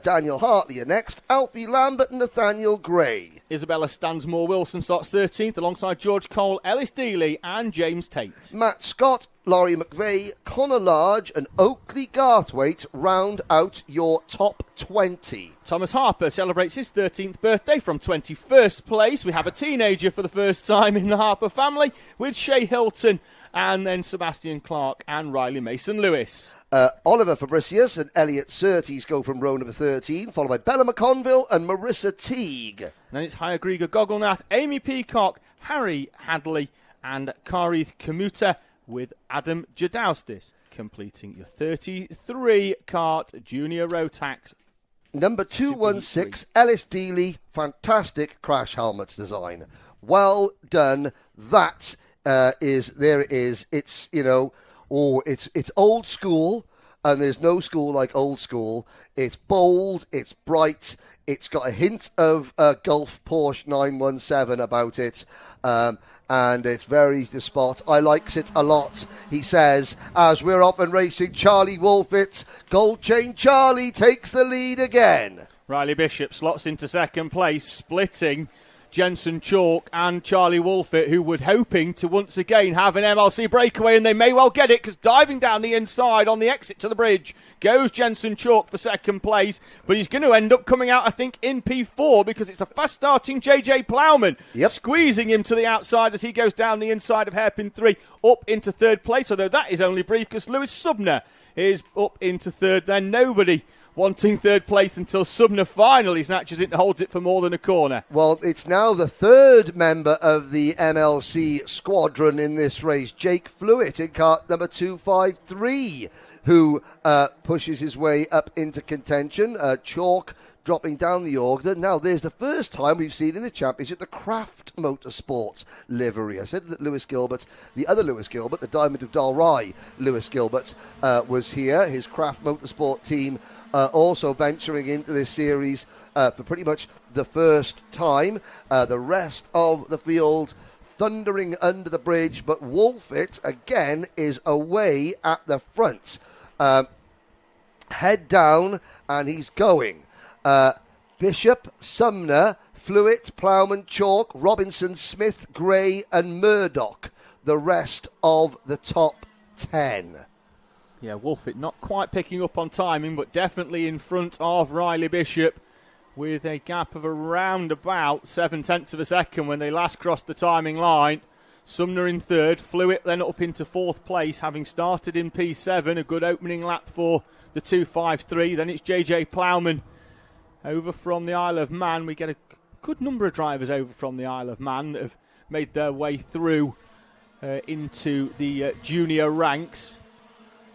Daniel Hartley are next. Alfie Lambert and Nathaniel Gray. Isabella Stansmore Wilson starts 13th alongside George Cole, Ellis Dealey and James Tate. Matt Scott, Laurie McVeigh, Connor Large and Oakley Garthwaite round out your top 20. Thomas Harper celebrates his 13th birthday from 21st place. We have a teenager for the first time in the Harper family with Shay Hilton, and then Sebastian Clark and Riley Mason-Lewis. Oliver Fabricius and Elliot Surtees go from row number 13, followed by Bella McConville and Marissa Teague. Then it's Hayagriga Gogolnath, Amy Peacock, Harry Hadley and Karith Kamuta, with Adam Jadaustis completing your 33 kart junior Rotax. Number 216, Ellis Dealey, fantastic crash helmets design. Well done. That is, there it is. It's, it's old school, and there's no school like old school. It's bold, it's bright, it's got a hint of Gulf Porsche 917 about it, and it's very the spot. I likes it a lot, he says, as we're off and racing. Charlie Wolfett, Gold Chain Charlie takes the lead again. Riley Bishop slots into second place, splitting Jensen Chalk and Charlie Wolfett, who were hoping to once again have an MLC breakaway, and they may well get it, because diving down the inside on the exit to the bridge goes Jensen Chalk for second place, but he's going to end up coming out, I think, in P4, because it's a fast-starting JJ Plowman, squeezing him to the outside as he goes down the inside of hairpin 3, up into third place, although that is only brief, because Lewis Subner is up into third. Then nobody wanting third place until Sumner finally snatches it and holds it for more than a corner. Well, it's now the third member of the MLC squadron in this race, Jake Flewitt in kart number 253, who pushes his way up into contention. Chalk dropping down the order. Now, there's the first time we've seen in the championship the Craft Motorsports livery. I said that Lewis Gilbert, the other Lewis Gilbert, the Diamond of Dalry Lewis Gilbert, was here. His Craft Motorsport team also venturing into this series for pretty much the first time. The rest of the field thundering under the bridge, but Wolfit, again, is away at the front. Head down, and he's going. Bishop, Sumner, Flewitt, Plowman, Chalk, Robinson, Smith, Gray and Murdoch, the rest of the top 10. Yeah, Wolfit not quite picking up on timing, but definitely in front of Riley Bishop with a gap of around about 0.7 of a second when they last crossed the timing line. Sumner in third, Flewitt then up into fourth place, having started in P7, a good opening lap for the 253. Then it's JJ Plowman over from the Isle of Man. We get a good number of drivers over from the Isle of Man that have made their way through into the junior ranks.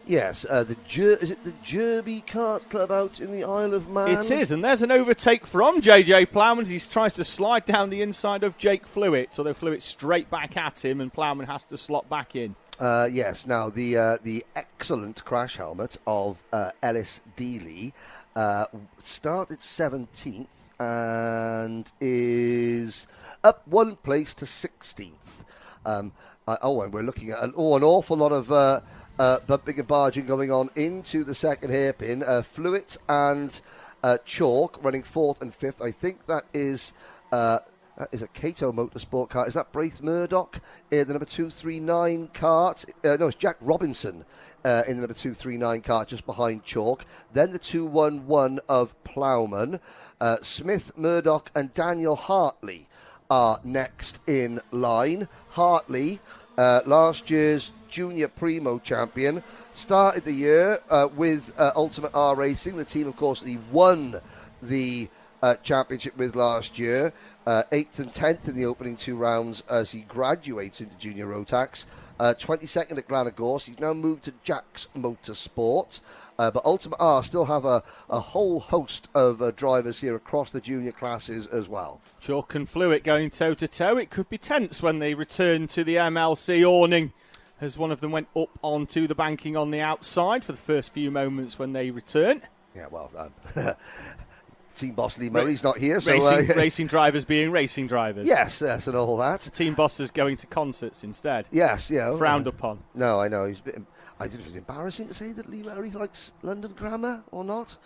Yes, is it the Derby Kart Club out in the Isle of Man? It is, and there's an overtake from JJ Plowman as he tries to slide down the inside of Jake Flewitt, although Flewitt's straight back at him and Plowman has to slot back in. Yes, now the excellent crash helmet of Ellis Dealey started 17th and is up one place to 16th. And we're looking at an awful lot of bumping and barging going on into the second hairpin. Flewitt and Chalk running 4th and 5th. I think that is a Cato Motorsport car. Is that Braith Murdoch in the number 239 kart? No, it's Jack Robinson in the number 239 kart just behind Chalk. Then the 211 of Plowman. Smith, Murdoch and Daniel Hartley are next in line. Hartley, last year's Junior Primo champion, started the year with Ultimate R Racing, the team, of course, that he won the championship with last year. 8th and 10th in the opening two rounds as he graduates into Junior Rotax. 22nd at Glenagorse. He's now moved to Jack's Motorsport. But Ultimate R still have a whole host of drivers here across the junior classes as well. Chalk and Flewitt going toe-to-toe. It could be tense when they return to the MLC awning, as one of them went up onto the banking on the outside for the first few moments when they return. Yeah, well, Team boss Lee Murray's not here, so racing drivers being racing drivers. Yes, and all that. Team bosses going to concerts instead. Yes, yeah. Frowned upon. No, I know. I think it was embarrassing to say that Lee Murray likes London grammar or not.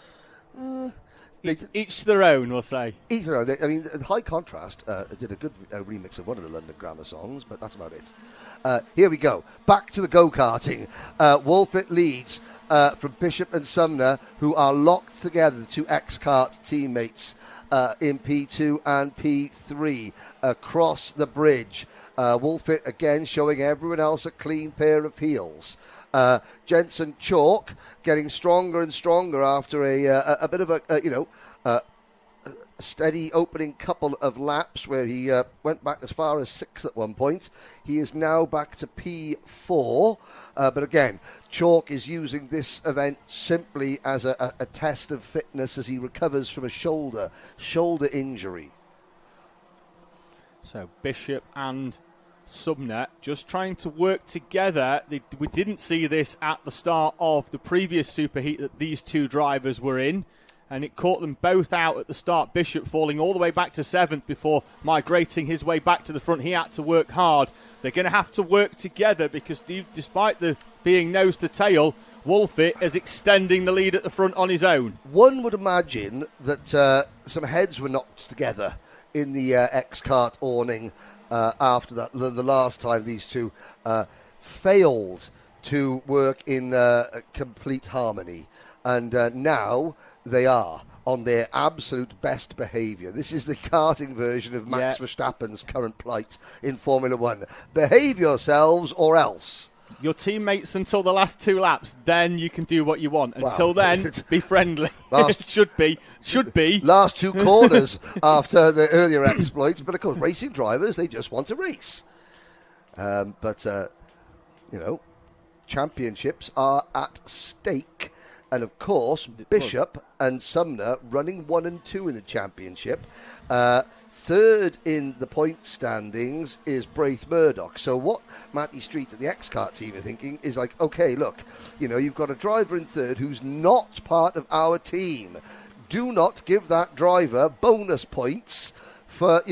Each their own, we'll say. Each their own. I mean, High Contrast did a good remix of one of the London grammar songs, but that's about it. Here we go. Back to the go-karting. Wolfit leads from Bishop and Sumner, who are locked together, the two X-Kart teammates in P2 and P3 across the bridge. Wolfit again showing everyone else a clean pair of heels. Jensen Chalk getting stronger and stronger after a bit of a steady opening couple of laps where he went back as far as 6th at one point. He is now back to P4. But again, Chalk is using this event simply as a test of fitness as he recovers from a shoulder injury. So Bishop and Sumner just trying to work together. We didn't see this at the start of the previous superheat that these two drivers were in, and it caught them both out at the start. Bishop falling all the way back to 7th before migrating his way back to the front. He had to work hard. They're going to have to work together because despite the being nose to tail, Wolfit is extending the lead at the front on his own. One would imagine that some heads were knocked together in the X-Kart awning after that, the last time these two failed to work in complete harmony. And now they are on their absolute best behaviour. This is the karting version of Max Verstappen's current plight in Formula One. Behave yourselves or else. Your teammates until the last 2 laps, then you can do what you want. Until then, be friendly. Should be. Last 2 corners after the earlier exploits. But, of course, racing drivers, they just want to race. Championships are at stake. And, of course, Bishop and Sumner running 1 and 2 in the championship. Third in the point standings is Braith Murdoch. So what Matty Street and the X-Kart team are thinking is like, okay, look, you've got a driver in third who's not part of our team. Do not give that driver bonus points for,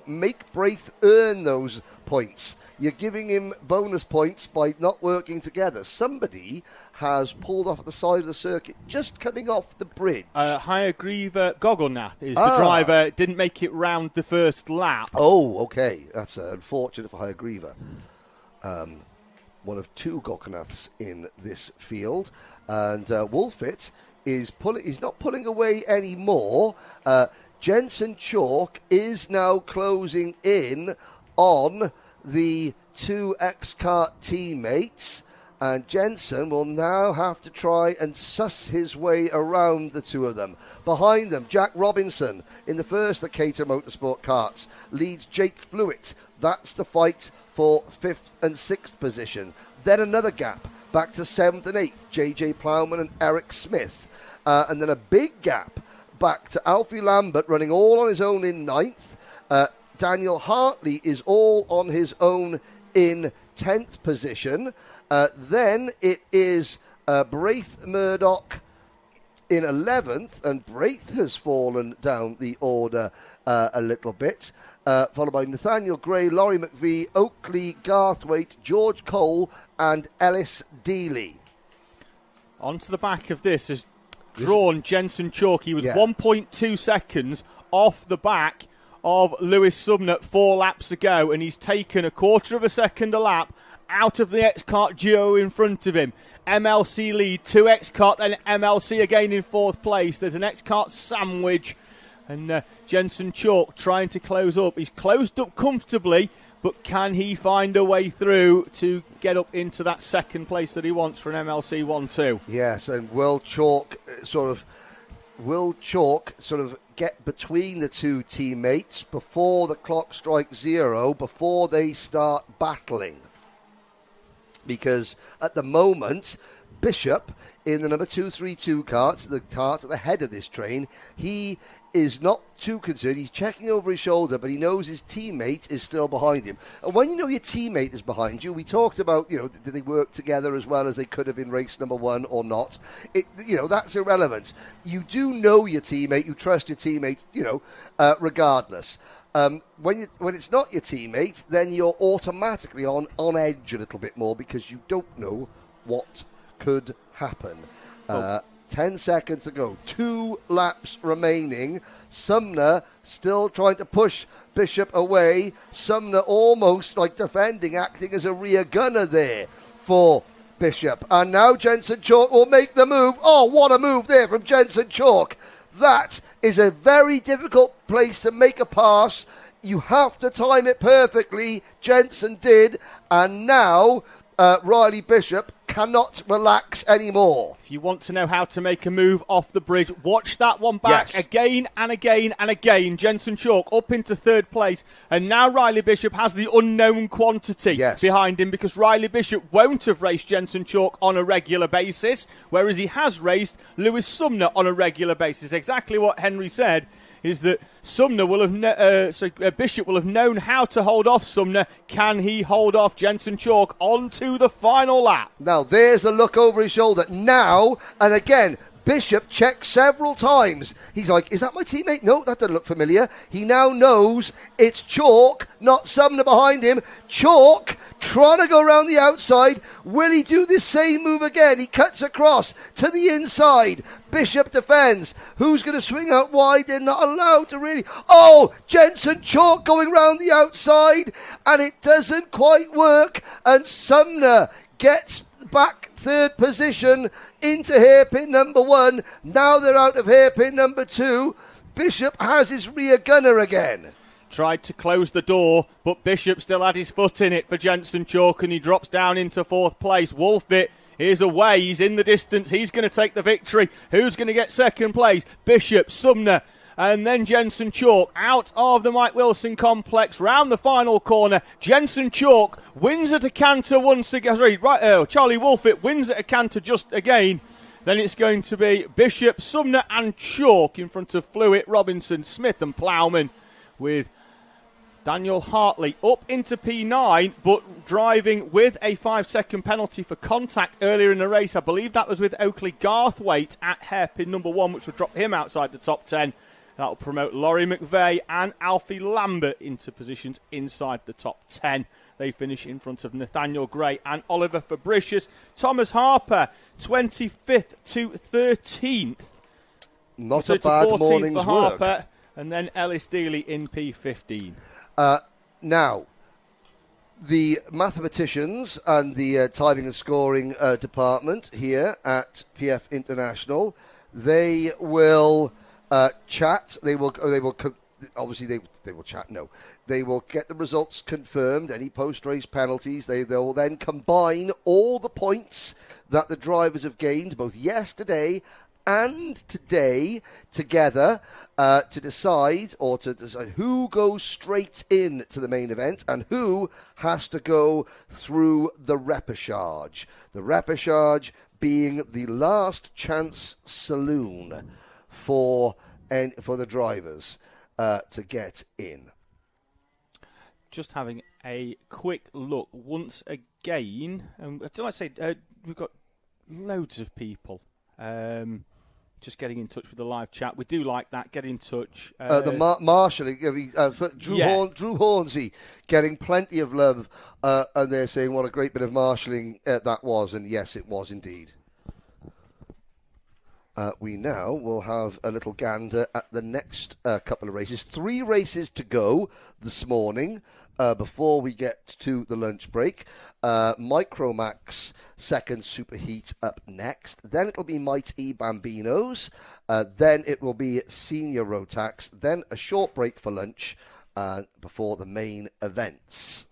make Braith earn those points. You're giving him bonus points by not working together. Somebody has pulled off at the side of the circuit, just coming off the bridge. Hayagriva Gogolnath is the driver. Didn't make it round the first lap. Oh, okay. That's unfortunate for Hayagriva. One of 2 Gogolnaths in this field. And Wolfit is not pulling away anymore. Jensen Chalk is now closing in on the 2 X-Kart teammates, and Jensen will now have to try and suss his way around the 2 of them. Behind them, Jack Robinson in the first of Cater Motorsport karts leads Jake Flewitt. That's the fight for 5th and 6th position. Then another gap back to 7th and 8th, JJ Plowman and Eric Smith. And then a big gap back to Alfie Lambert running all on his own in 9th. Daniel Hartley is all on his own in 10th position. Then it is Braith Murdoch in 11th, and Braith has fallen down the order a little bit, followed by Nathaniel Gray, Laurie McVie, Oakley, Garthwaite, George Cole, and Ellis Dealey. Onto the back of this has drawn Jensen Chalk. He was 1.2 seconds off the back of Lewis Sumner 4 laps ago, and he's taken a quarter of a second a lap out of the X-Kart duo in front of him. MLC lead, 2 X-Kart, then MLC again in 4th place. There's an X-Kart sandwich, and Jensen Chalk trying to close up. He's closed up comfortably, but can he find a way through to get up into that second place that he wants for an MLC 1-2? Yes, and will Chalk sort of get between the 2 teammates before the clock strikes 0, before they start battling? Because at the moment, Bishop in the number 232 kart, the kart at the head of this train, he is not too concerned. He's checking over his shoulder, but he knows his teammate is still behind him. And when you know your teammate is behind you, we talked about, did they work together as well as they could have in race number 1 or not? That's irrelevant. You do know your teammate, you trust your teammate, regardless. When it's not your teammate, then you're automatically on edge a little bit more because you don't know what could happen. 10 seconds to go. 2 laps remaining. Sumner still trying to push Bishop away. Sumner almost like defending, acting as a rear gunner there for Bishop. And now Jensen Chalk will make the move. Oh, what a move there from Jensen Chalk. That is a very difficult place to make a pass. You have to time it perfectly. Jensen did. And now Riley Bishop cannot relax anymore. If you want to know how to make a move off the bridge, watch that one back again and again and again. Jensen Chalk up into 3rd place, and now Riley Bishop has the unknown quantity behind him, because Riley Bishop won't have raced Jensen Chalk on a regular basis, whereas he has raced Lewis Sumner on a regular basis. Exactly what Henry said is that Sumner will have Bishop will have known how to hold off Sumner. Can he hold off Jensen Chalk onto the final lap? Now there's a look over his shoulder. Now, and again, Bishop checks several times. He's like, is that my teammate? No, that doesn't look familiar. He now knows it's Chalk, not Sumner behind him. Chalk trying to go around the outside. Will he do this same move again? He cuts across to the inside. Bishop defends. Who's going to swing out wide? They're not allowed to really. Oh, Jensen Chalk going around the outside, and it doesn't quite work. And Sumner gets back 3rd position into hairpin number 1. Now they're out of hairpin number 2. Bishop has his rear gunner again. tried to close the door, but Bishop still had his foot in it for Jensen Chalk, and he drops down into 4th place. Wolfit is away. He's in the distance. He's going to take the victory. Who's going to get 2nd place? Bishop, Sumner, and then Jensen Chalk out of the Mike Wilson complex round the final corner. Jensen Chalk wins at a canter once again. Charlie Wolfit wins at a canter just again. Then it's going to be Bishop, Sumner and Chalk in front of Fluitt, Robinson, Smith and Plowman, with Daniel Hartley up into P9, but driving with a 5-second penalty for contact earlier in the race. I believe that was with Oakley Garthwaite at hairpin number 1, which would drop him outside the top 10. That'll promote Laurie McVeigh and Alfie Lambert into positions inside the top 10. They finish in front of Nathaniel Gray and Oliver Fabricius. Thomas Harper, 25th to 13th. Not a bad morning's for Harper, work. and then Ellis Dealey in P15. Now, the mathematicians and the timing and scoring department here at PF International, they will chat. They will obviously they will chat. No, they will get the results confirmed. Any post-race penalties. They will then combine all the points that the drivers have gained both yesterday and today together to decide who goes straight in to the main event and who has to go through the repechage. The repechage being the last chance saloon for the drivers to get in. Just having a quick look once again. Did I say we've got loads of people just getting in touch with the live chat. We do like that. Get in touch. The marshalling, Drew Hornsey getting plenty of love, and they're saying what a great bit of marshalling that was, and yes, it was indeed. We now will have a little gander at the next couple of races. 3 races to go this morning before we get to the lunch break. Micromax second superheat up next. Then it'll be Mighty Bambinos. Then it will be Senior Rotax. Then a short break for lunch before the main events.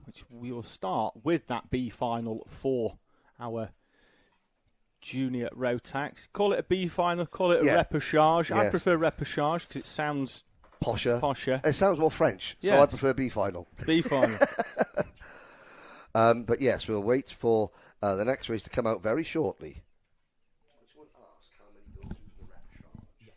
Which we will start with that B final for our Junior Rotax. Call it a B final, call it a repechage. Yes. I prefer repechage because it sounds posher. It sounds more French, yes. So I prefer B final. B final. But yes, we'll wait for the next race to come out very shortly. I want to ask how many go through the repechage. Yes.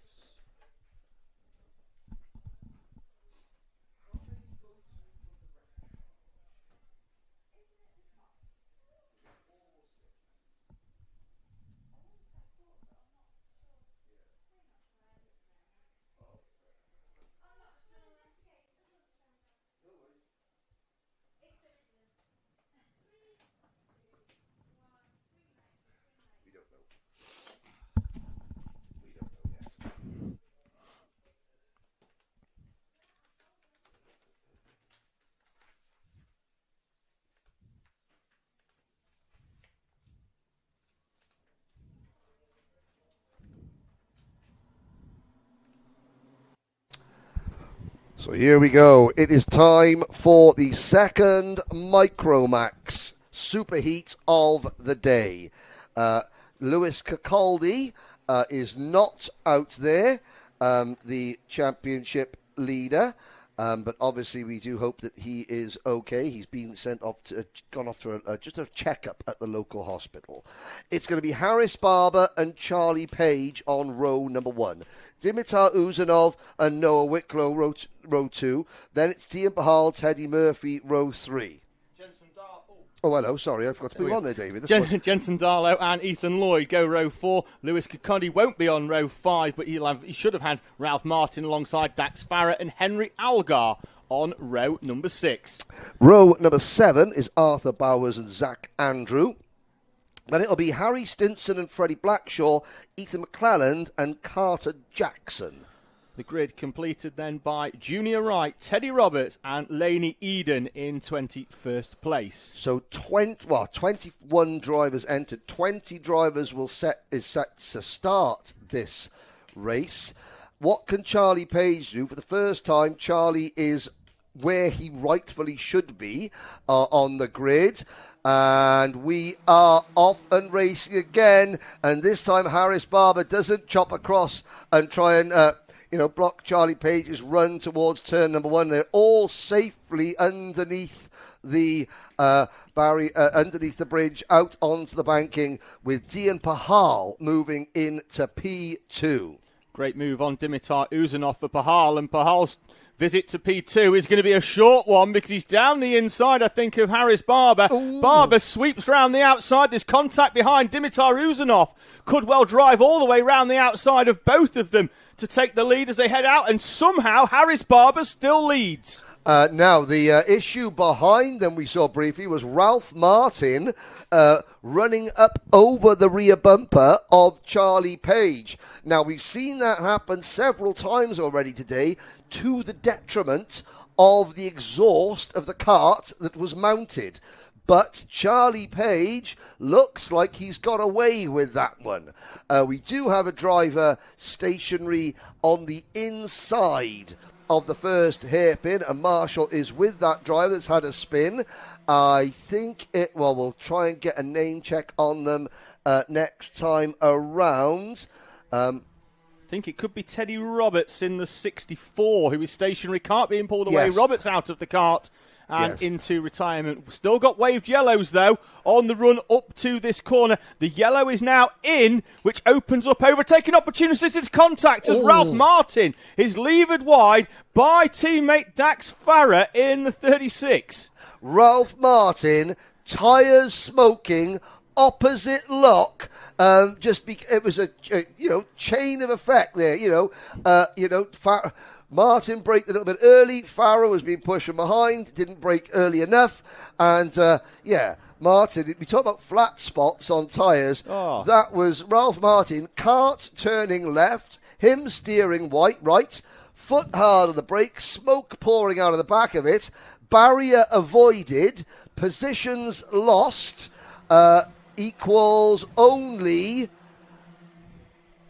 So here we go. It is time for the second Micromax superheat of the day. Lewis Cacaldi is not out there, the championship leader. But obviously we do hope that he is okay. He's been gone off to just a checkup at the local hospital. It's going to be Harris Barber and Charlie Page on row number 1. Dimitar Uzanov and Noah Wicklow, row 2. Then it's Dean Bahal, Teddy Murphy, row 3. Oh, hello, sorry, I forgot to put you on there, David. Jensen Darlow and Ethan Lloyd go row 4. Lewis Cacaldi won't be on row 5, but he should have had Ralph Martin alongside Dax Farah and Henry Algar on row number 6. Row number 7 is Arthur Bowers and Zach Andrew. Then it'll be Harry Stinson and Freddie Blackshaw, Ethan McClelland and Carter Jackson. The grid completed then by Junior Wright, Teddy Roberts and Laney Eden in 21st place. So 21 drivers entered. 20 drivers is set to start this race. what can Charlie Page do? For the first time, Charlie is where he rightfully should be on the grid. And we are off and racing again. And this time Harris Barber doesn't chop across and try and block Charlie Page's run towards turn number 1. They're all safely underneath the underneath the bridge, out onto the banking, with Dian Pahal moving into P2. Great move on Dimitar Uzanov for Pahal, and Pahal's visit to P2 is going to be a short one because he's down the inside, I think, of Harris Barber. Ooh. Barber sweeps round the outside. There's contact behind. Dimitar Uzanov could well drive all the way round the outside of both of them to take the lead as they head out, and somehow Harris Barber still leads. Now, the issue behind them we saw briefly was Ralph Martin running up over the rear bumper of Charlie Page. Now, we've seen that happen several times already today, to the detriment of the exhaust of the kart that was mounted. But Charlie Page looks like he's got away with that one. We do have a driver stationary on the inside of the first hairpin, and Marshall is with that driver that's had a spin. I think we'll try and get a name check on them next time around. I think it could be Teddy Roberts in the 64, who is stationary, kart being pulled away. Yes. Roberts out of the kart and into retirement. Still got waved yellows, though, on the run up to this corner. The yellow is now in, which opens up overtaking opportunities. It's contact as Ralph Martin is levered wide by teammate Dax Farah in the 36. Ralph Martin, tyres smoking, opposite lock. It was a chain of effect there. Martin braked a little bit early. Farah was being pushed from behind, didn't brake early enough, and Martin. We talk about flat spots on tyres. Oh. That was Ralph Martin. Kart turning left, him steering right, foot hard on the brake, smoke pouring out of the back of it. Barrier avoided, positions lost. Equals only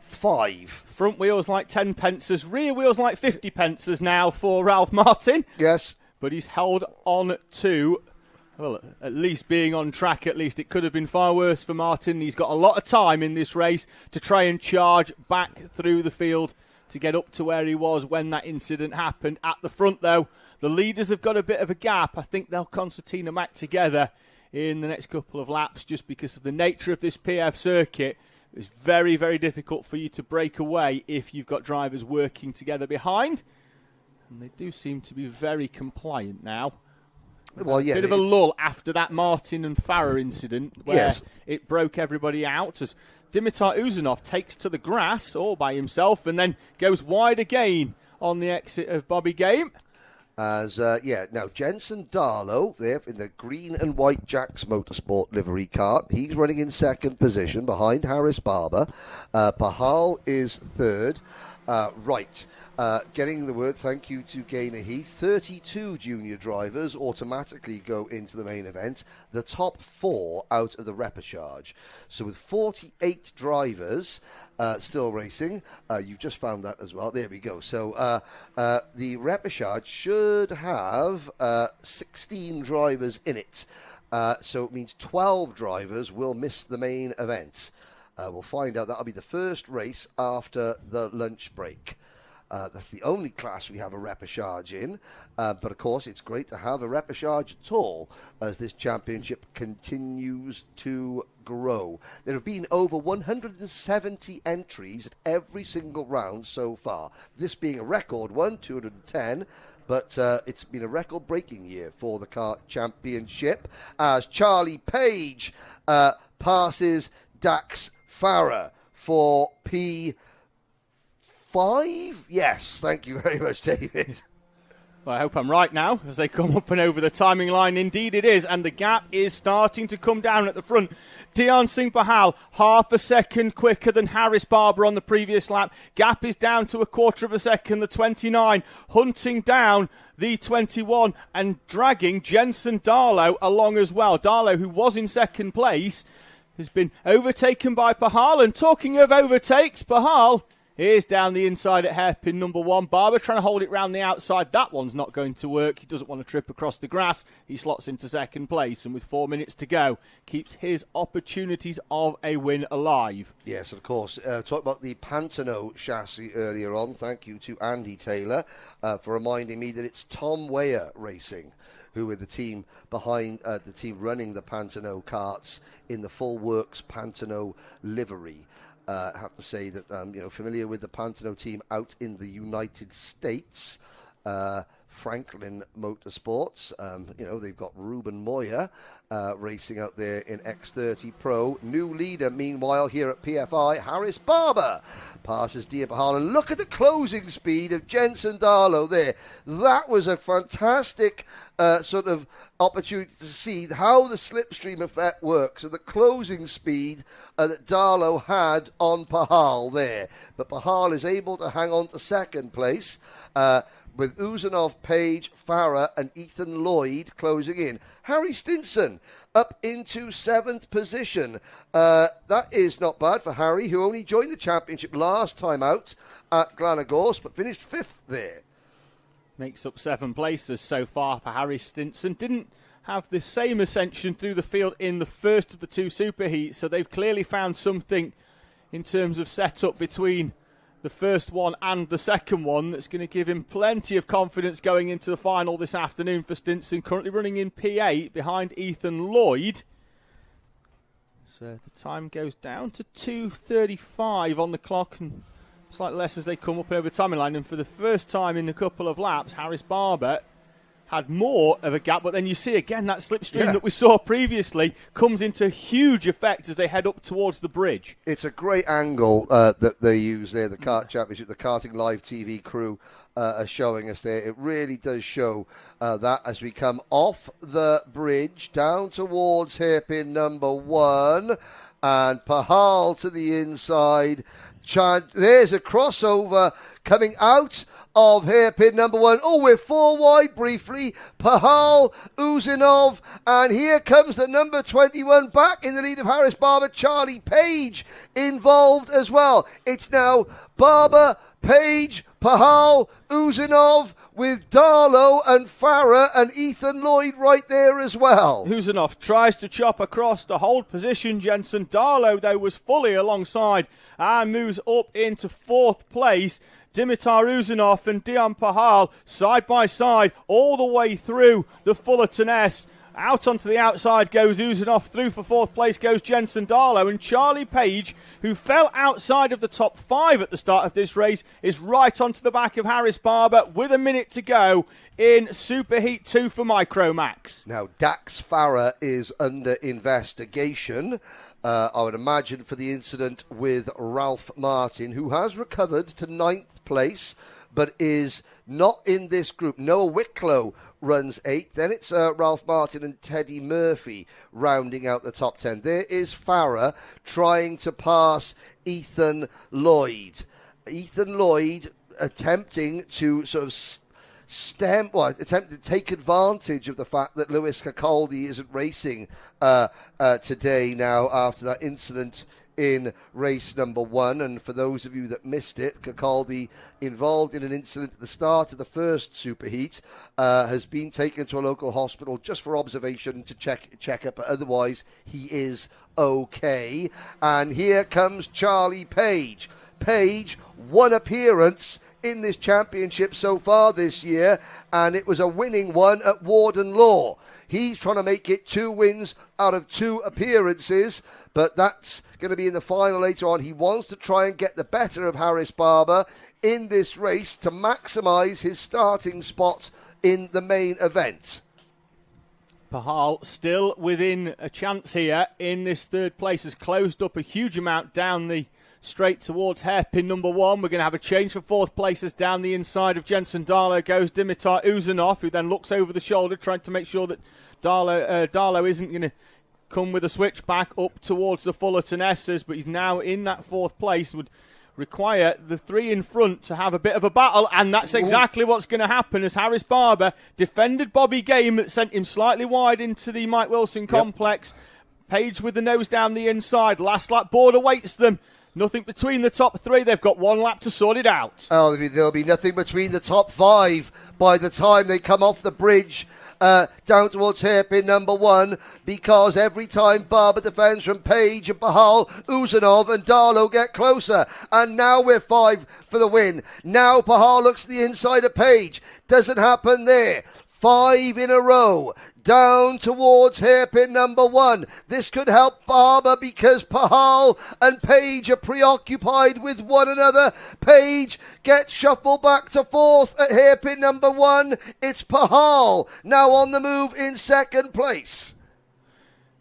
5. Front wheels like 10 pences, rear wheels like 50 pences now for Ralph Martin. Yes. But he's held on to, well, at least being on track, at least. It could have been far worse for Martin. He's got a lot of time in this race to try and charge back through the field to get up to where he was when that incident happened. At the front, though, the leaders have got a bit of a gap. I think they'll concertina Mac together in the next couple of laps, just because of the nature of this PF circuit. It's very, very difficult for you to break away if you've got drivers working together behind. And they do seem to be very compliant now. Well, yeah, bit of a lull after that Martin and Farah incident where it broke everybody out as Dimitar Uzanov takes to the grass all by himself and then goes wide again on the exit of Bobby Game. Now Jensen Darlow there in the green and white Jack's Motorsport livery car. He's running in second position behind Harris Barber. Pahal is third. Getting the word, thank you to Gaynor Heath. 32 junior drivers automatically go into the main event. The top 4 out of the repechage. So with 48 drivers still racing, you just found that as well. There we go. So the repechage should have 16 drivers in it. So it means 12 drivers will miss the main event. We'll find out. That'll be the first race after the lunch break. That's the only class we have a repechage in. But, of course, it's great to have a repechage at all as this championship continues to grow. There have been over 170 entries at every single round so far. This being a record one, 210. But it's been a record-breaking year for the Kart Championship as Charlie Page passes Dax Farah for P5? Yes, thank you very much, David. Well, I hope I'm right now as they come up and over the timing line. Indeed it is, and the gap is starting to come down at the front. Dian Singh Pahal, half a second quicker than Harris Barber on the previous lap. Gap is down to a quarter of a second, the 29, hunting down the 21 and dragging Jensen Darlow along as well. Darlow, who was in second place, has been overtaken by Pahal. And talking of overtakes, Pahal Here's down the inside at hairpin number 1. Barber trying to hold it round the outside. That one's not going to work. He doesn't want to trip across the grass. He slots into second place, and with 4 minutes to go, keeps his opportunities of a win alive. Yes, of course. Talked about the Pantano chassis earlier on. Thank you to Andy Taylor for reminding me that it's Tom Weyer Racing who are the team behind the team running the Pantano karts in the full works Pantano livery. I have to say that familiar with the Pantano team out in the United States, Franklin Motorsports. They've got Ruben Moya racing out there in X30 Pro. New leader, meanwhile, here at PFI, Harris Barber passes Dia Bahal. And look at the closing speed of Jensen Darlow there. That was a fantastic sort of opportunity to see how the slipstream effect works and the closing speed that Darlow had on Pahal there. But Pahal is able to hang on to second place with Uzanov, Page, Farah and Ethan Lloyd closing in. Harry Stinson up into 7th position. That is not bad for Harry, who only joined the championship last time out at Glanagorse, but finished 5th there. Makes up 7 places so far for Harry Stinson. Didn't have the same ascension through the field in the first of the 2 superheats, so they've clearly found something in terms of setup between the first one and the second one that's going to give him plenty of confidence going into the final this afternoon for Stinson, currently running in P8 behind Ethan Lloyd. So the time goes down to 2:35 on the clock, and slightly less as they come up over the timing line. And for the first time in a couple of laps, Harris Barber had more of a gap, but then you see again that slipstream that we saw previously comes into huge effect as they head up towards the bridge. It's a great angle that they use there, the Kart Championship, the Karting Live TV crew are showing us there. It really does show that as we come off the bridge down towards hairpin number 1 and Pahal to the inside. There's a crossover coming out of hairpin number 1. Oh, we're 4 wide briefly. Pahal, Uzanov, and here comes the number 21 back in the lead of Harris Barber. Charlie Page involved as well. It's now Barber, Page, Pahal, Uzanov, with Darlow and Farah and Ethan Lloyd right there as well. Uzanov tries to chop across to hold position. Jensen Darlow, though, was fully alongside and moves up into 4th place. Dimitar Uzanov and Dion Pahal side by side all the way through the Fullerton S. Out onto the outside goes Uzanov, through for 4th place goes Jensen Darlow, and Charlie Page, who fell outside of the top 5 at the start of this race, is right onto the back of Harris Barber with a minute to go in Superheat 2 for Micromax. Now, Dax Farah is under investigation. I would imagine for the incident with Ralph Martin, who has recovered to 9th place, but is not in this group. Noah Wicklow runs 8th. Then it's Ralph Martin and Teddy Murphy rounding out the top 10. There is Farah trying to pass Ethan Lloyd. Ethan Lloyd attempting to sort of attempt to take advantage of the fact that Lewis Cacaldi isn't racing today now after that incident in race number 1. And for those of you that missed it, Cacaldi, involved in an incident at the start of the first superheat, has been taken to a local hospital just for observation to check up, but otherwise he is okay. And here comes Charlie Page. Page, 1 appearance in this championship so far this year, and it was a winning one at Warden Law. He's trying to make it 2 wins out of 2 appearances, but that's going to be in the final later on. He wants to try and get the better of Harris Barber in this race to maximise his starting spot in the main event. Pahal still within a chance here in this 3rd place, has closed up a huge amount down the straight towards hairpin number 1. We're going to have a change for 4th places. Down the inside of Jensen Darlow goes Dimitar Uzanov, who then looks over the shoulder trying to make sure that Darlow isn't going to come with a switch back up towards the Fullerton S's, but he's now in that 4th place. Would require the 3 in front to have a bit of a battle, and that's exactly what's going to happen as Harris Barber defended Bobby Game, that sent him slightly wide into the Mike Wilson complex. Page with the nose down the inside. Last lap board awaits them. Nothing between the top 3. They've got one lap to sort it out. Oh, there'll be nothing between the top 5 by the time they come off the bridge down towards hairpin number 1, because every time Barber defends from Page and Pahal, Uzanov and Darlow get closer. And now we're 5 for the win. Now Pahal looks to the inside of Page. Doesn't happen there. 5 in a row. Down towards hairpin number 1. This could help Barber because Pahal and Page are preoccupied with one another. Page gets shuffled back to 4th at hairpin number 1. It's Pahal now on the move in 2nd place.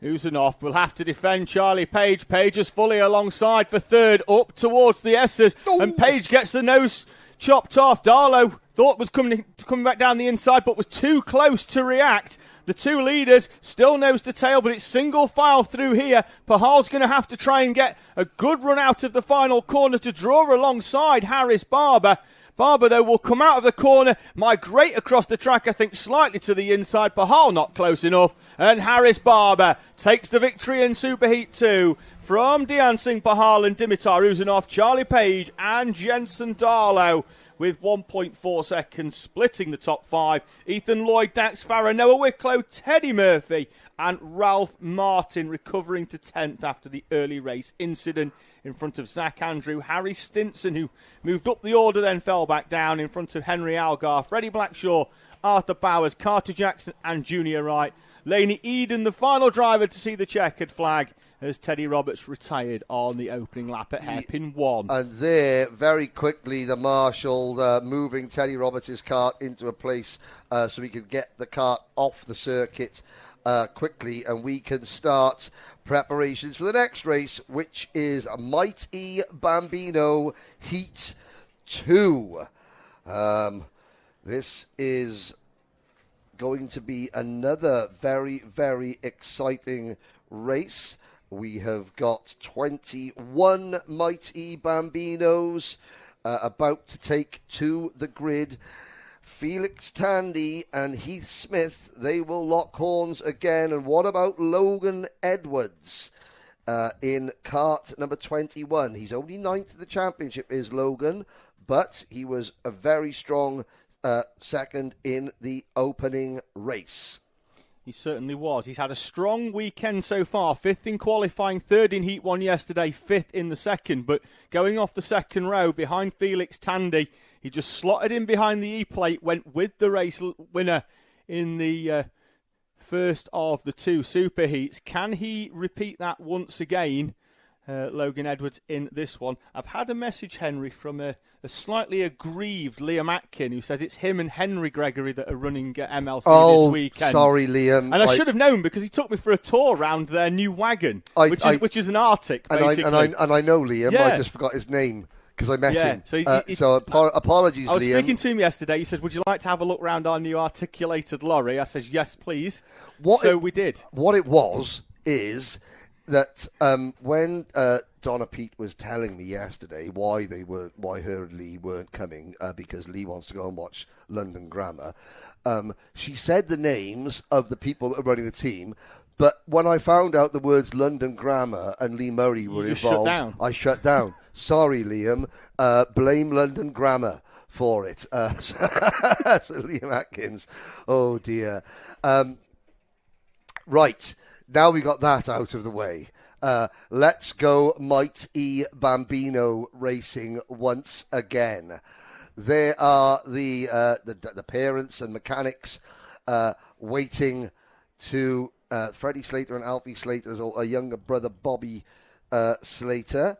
Uzanov will have to defend Charlie Page. Page is fully alongside for 3rd, up towards the S's. And Page gets the nose chopped off. Darlow thought was coming back down the inside, but was too close to react. The 2 leaders still nose to tail, but it's single file through here. Pahal's going to have to try and get a good run out of the final corner to draw alongside Harris Barber. Barber, though, will come out of the corner, migrate across the track, I think, slightly to the inside. Pahal not close enough. And Harris Barber takes the victory in Superheat 2 from Dian Singh Pahal and Dimitar Uzanov, Charlie Page and Jensen Darlow, with 1.4 seconds splitting the top 5. Ethan Lloyd, Dax Farah, Noah Wicklow, Teddy Murphy and Ralph Martin recovering to 10th after the early race incident in front of Zach Andrew. Harry Stinson, who moved up the order, then fell back down in front of Henry Algar, Freddie Blackshaw, Arthur Bowers, Carter Jackson and Junior Wright. Laney Eden, the final driver to see the checkered flag, as Teddy Roberts retired on the opening lap at hairpin 1. And there, very quickly, the marshal moving Teddy Roberts' cart into a place so we could get the cart off the circuit quickly, and we can start preparations for the next race, which is Mighty Bambino Heat 2. This is going to be another very, very exciting race. We have got 21 Mighty Bambinos about to take to the grid. Felix Tandy and Heath Smith, they will lock horns again. And what about Logan Edwards in kart number 21? He's only 9th of the championship, is Logan, but he was a very strong second in the opening race. He certainly was. He's had a strong weekend so far. 5th in qualifying, 3rd in Heat 1 yesterday, 5th in the second. But going off the second row behind Felix Tandy, he just slotted in behind the E-plate, went with the race winner in the first of the 2 super heats. Can he repeat that once again? Logan Edwards in this one. I've had a message, Henry, from a slightly aggrieved Liam Atkin, who says it's him and Henry Gregory that are running MLC this weekend. Sorry, Liam. And I should have known, because he took me for a tour around their new wagon, which is an Arctic, basically. And I know Liam, yeah. I just forgot his name because I met him. So, apologies, Liam. I was speaking to him yesterday. He said, would you like to have a look round our new articulated lorry? I said, yes, please. We did. What it was is that when Donna Pete was telling me yesterday why her and Lee weren't coming, because Lee wants to go and watch London Grammar, she said the names of the people that are running the team, but when I found out the words London Grammar and Lee Murray were involved, I shut down. Sorry, Liam. Blame London Grammar for it. So Liam Atkins. Oh, dear. Right. Now we got that out of the way. Let's go Mighty Bambino Racing once again. There are the parents and mechanics waiting to Freddie Slater and Alfie Slater's a younger brother, Bobby Slater.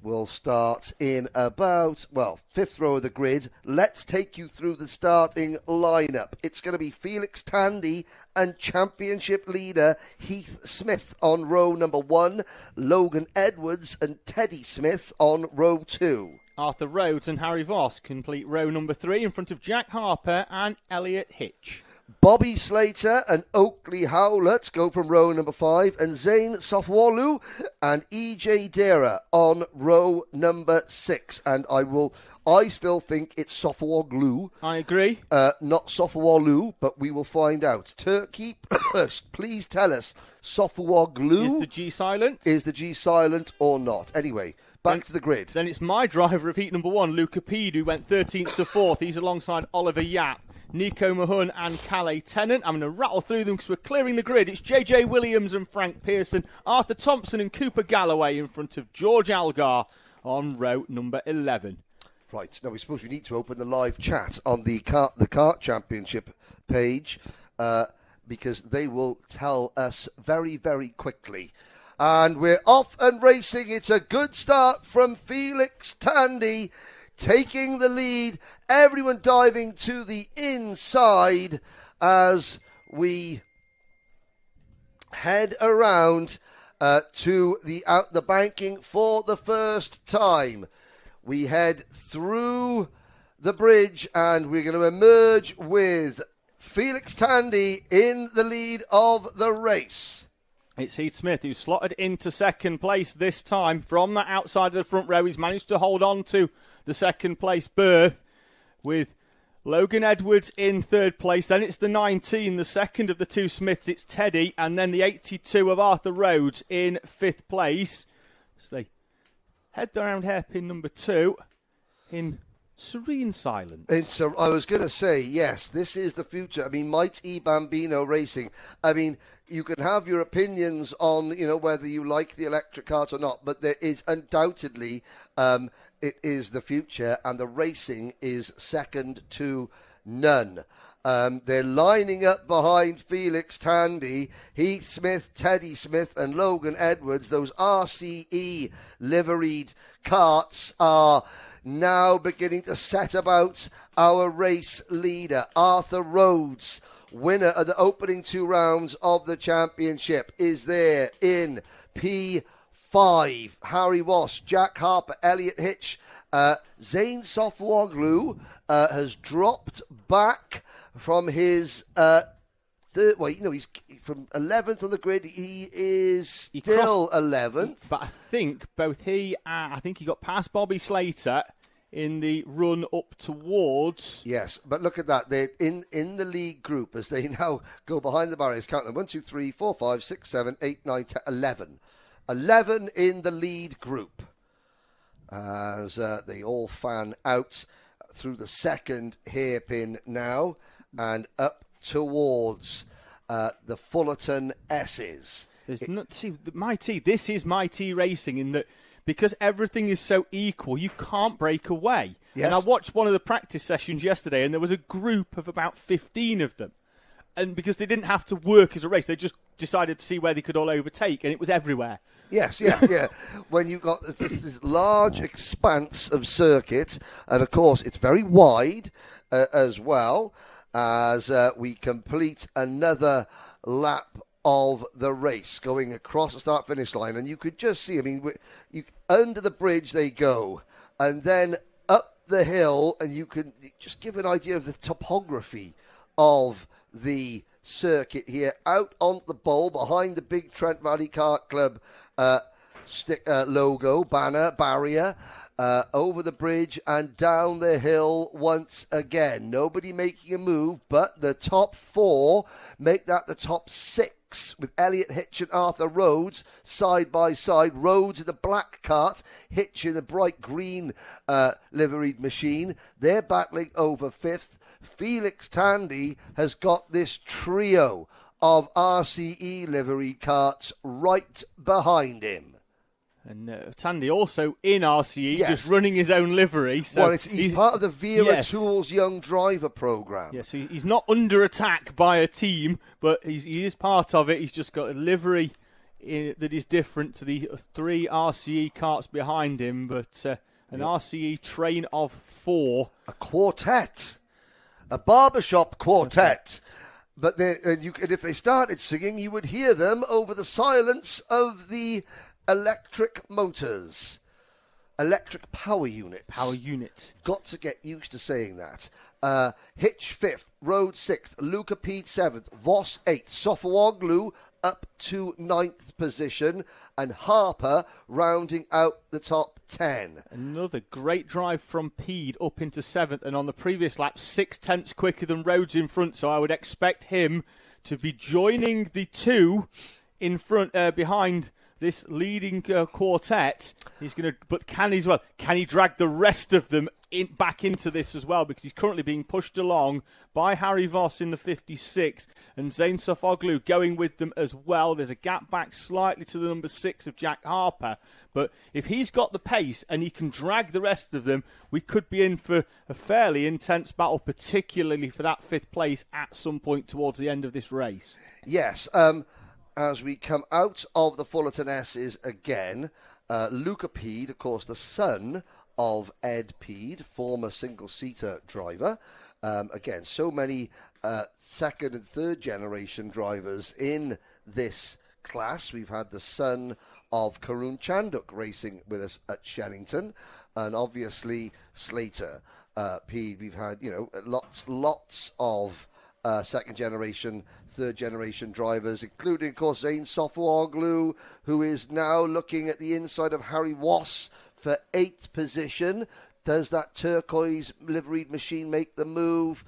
Will start in about, 5th row of the grid. Let's take you through the starting lineup. It's going to be Felix Tandy and championship leader Heath Smith on row number 1, Logan Edwards and Teddy Smith on row 2. Arthur Rhodes and Harry Voss complete row number 3 in front of Jack Harper and Elliot Hitch. Bobby Slater and Oakley Howlett go from row number 5, and Zayn Sofwalu and EJ Dera on row number 6. And I still think it's Sofawoglu. I agree. Not Sofawalu, but we will find out. Turkey, please tell us, Sofawoglu. Is the G silent? Is the G silent or not? Anyway, back to the grid. Then it's my driver of heat number 1, Luca Pede, who went 13th to 4th. He's alongside Oliver Yap, Nico Mahon and Calais Tennant. I'm going to rattle through them because we're clearing the grid. It's JJ Williams and Frank Pearson, Arthur Thompson and Cooper Galloway in front of George Algar on row number 11. Right, now we suppose we need to open the live chat on the Kart Championship page because they will tell us very, very quickly. And we're off and racing. It's a good start from Felix Tandy, taking the lead. Everyone diving to the inside as we head around to the banking for the first time. We head through the bridge and we're going to emerge with Felix Tandy in the lead of the race. It's Heath Smith who's slotted into second place this time. From the outside of the front row, he's managed to hold on to the second place berth with Logan Edwards in third place. Then it's the 19, the second of the two Smiths, it's Teddy. And then the 82 of Arthur Rhodes in fifth place. So they head around hairpin number 2 in serene silence. I was going to say, yes, this is the future. I mean, Mighty Bambino Racing. I mean, you can have your opinions on, whether you like the electric cars or not, but there is undoubtedly, it is the future, and the racing is second to none. They're lining up behind Felix Tandy, Heath Smith, Teddy Smith and Logan Edwards. Those RCE liveried karts are now beginning to set about our race leader. Arthur Rhodes, winner of the opening 2 rounds of the championship, is there in P5. Harry Wass, Jack Harper, Elliot Hitch, Zane Sofwoglu has dropped back from his third. Well, he's from 11th on the grid. He is still 11th. But I think I think he got past Bobby Slater in the run up towards. Yes, but look at that. They're in the lead group as they now go behind the barriers. Count them: 1, 2, 3, 4, 5, 6, 7, 8, 9, 10, 11. 11 in the lead group as they all fan out through the second hairpin now and up towards the Fullerton S's. This is Mighty Racing in that because everything is so equal, you can't break away. Yes. And I watched one of the practice sessions yesterday, and there was a group of about 15 of them. And because they didn't have to work as a race, they just decided to see where they could all overtake, and it was everywhere. Yes, yeah. When you've got this large expanse of circuit, and of course it's very wide as well, as we complete another lap of the race going across the start-finish line. And you could just see, under the bridge they go, and then up the hill, and you can just give an idea of the topography of the circuit here, out on the bowl behind the big Trent Valley Kart Club logo, banner, barrier, over the bridge and down the hill once again. Nobody making a move, but the top 4 make that the top 6 with Elliot Hitch and Arthur Rhodes side by side. Rhodes in the black cart, Hitch in the bright green liveried machine. They're battling over 5th. Felix Tandy has got this trio of RCE livery karts right behind him. And Tandy also in RCE, yes, just running his own livery. So he's part of the Vera Tools Young Driver program. Yes, so he's not under attack by a team, but he is part of it. He's just got a livery that is different to the 3 RCE karts behind him, but an RCE train of 4. A quartet. A barbershop quartet. But if they started singing, you would hear them over the silence of the electric motors. Electric power units. Power unit. Got to get used to saying that. Hitch 5th, Rhodes 6th, Luca Pede 7th, Voss 8th, Sofawoglu up to 9th position, and Harper rounding out the top 10. Another great drive from Pede up into 7th, and on the previous lap, 6 tenths quicker than Rhodes in front, so I would expect him to be joining the 2 in front, behind this leading quartet. He's going to, but can he drag the rest of them back into this as well? Because he's currently being pushed along by Harry Voss in the 56 and Zane Sofoglu going with them as well. There's a gap back slightly to the number 6 of Jack Harper. But if he's got the pace and he can drag the rest of them, we could be in for a fairly intense battle, particularly for that 5th place at some point towards the end of this race. Yes, as we come out of the Fullerton S's again, Luca Peed, of course, the son of Ed Peed, former single-seater driver. Again, so many second and third generation drivers in this class. We've had the son of Karun Chanduk racing with us at Shennington, and obviously Slater Peed. We've had, lots of second generation, third generation drivers, including, of course, Zane Sofuoglu, who is now looking at the inside of Harry Voss for 8th position. Does that turquoise liveried machine make the move?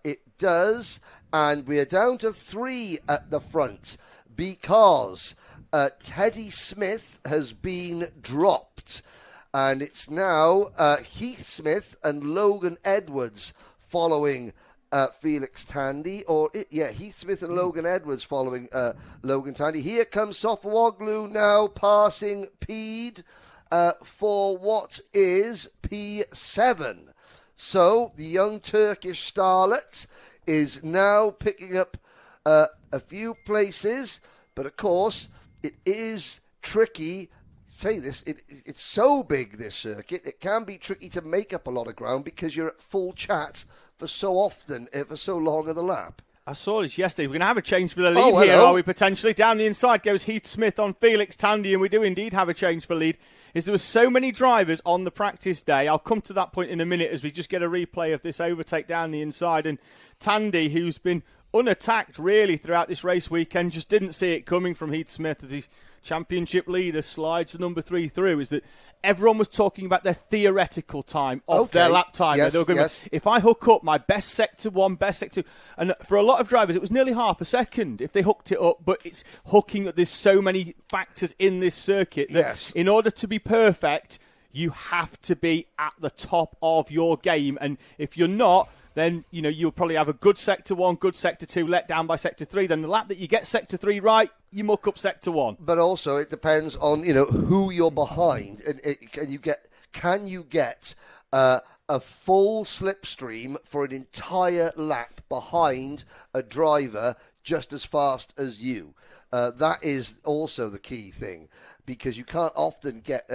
It does, and we're down to 3 at the front because Teddy Smith has been dropped, and it's now Heath Smith and Logan Edwards following Felix Tandy, Heath Smith and Logan Edwards following Logan Tandy. Here comes Sofuoglu now passing Peed for what is P7. So the young Turkish starlet is now picking up a few places, but of course it is tricky. Say this, it's so big, this circuit, it can be tricky to make up a lot of ground because you're at full chat for so often, for so long of the lap. I saw this yesterday. We're going to have a change for the lead here, are we, potentially? Down the inside goes Heath Smith on Felix Tandy, and we do indeed have a change for lead. There were so many drivers on the practice day. I'll come to that point in a minute as we just get a replay of this overtake down the inside. And Tandy, who's been unattacked really throughout this race weekend, just didn't see it coming from Heath Smith as his championship leader slides the number 3 through. Is that everyone was talking about their theoretical time of their lap time. Yes, they were going, if I hook up my best sector 1, best sector 2, and for a lot of drivers it was nearly half a second if they hooked it up, but it's hooking. There's so many factors in this circuit that in order to be perfect you have to be at the top of your game, and if you're not, then you'll probably have a good sector 1, good sector 2, let down by sector 3. Then the lap that you get sector 3 right, you muck up sector 1. But also it depends on who you're behind, and can you get a full slipstream for an entire lap behind a driver just as fast as you. That is also the key thing, because you can't often get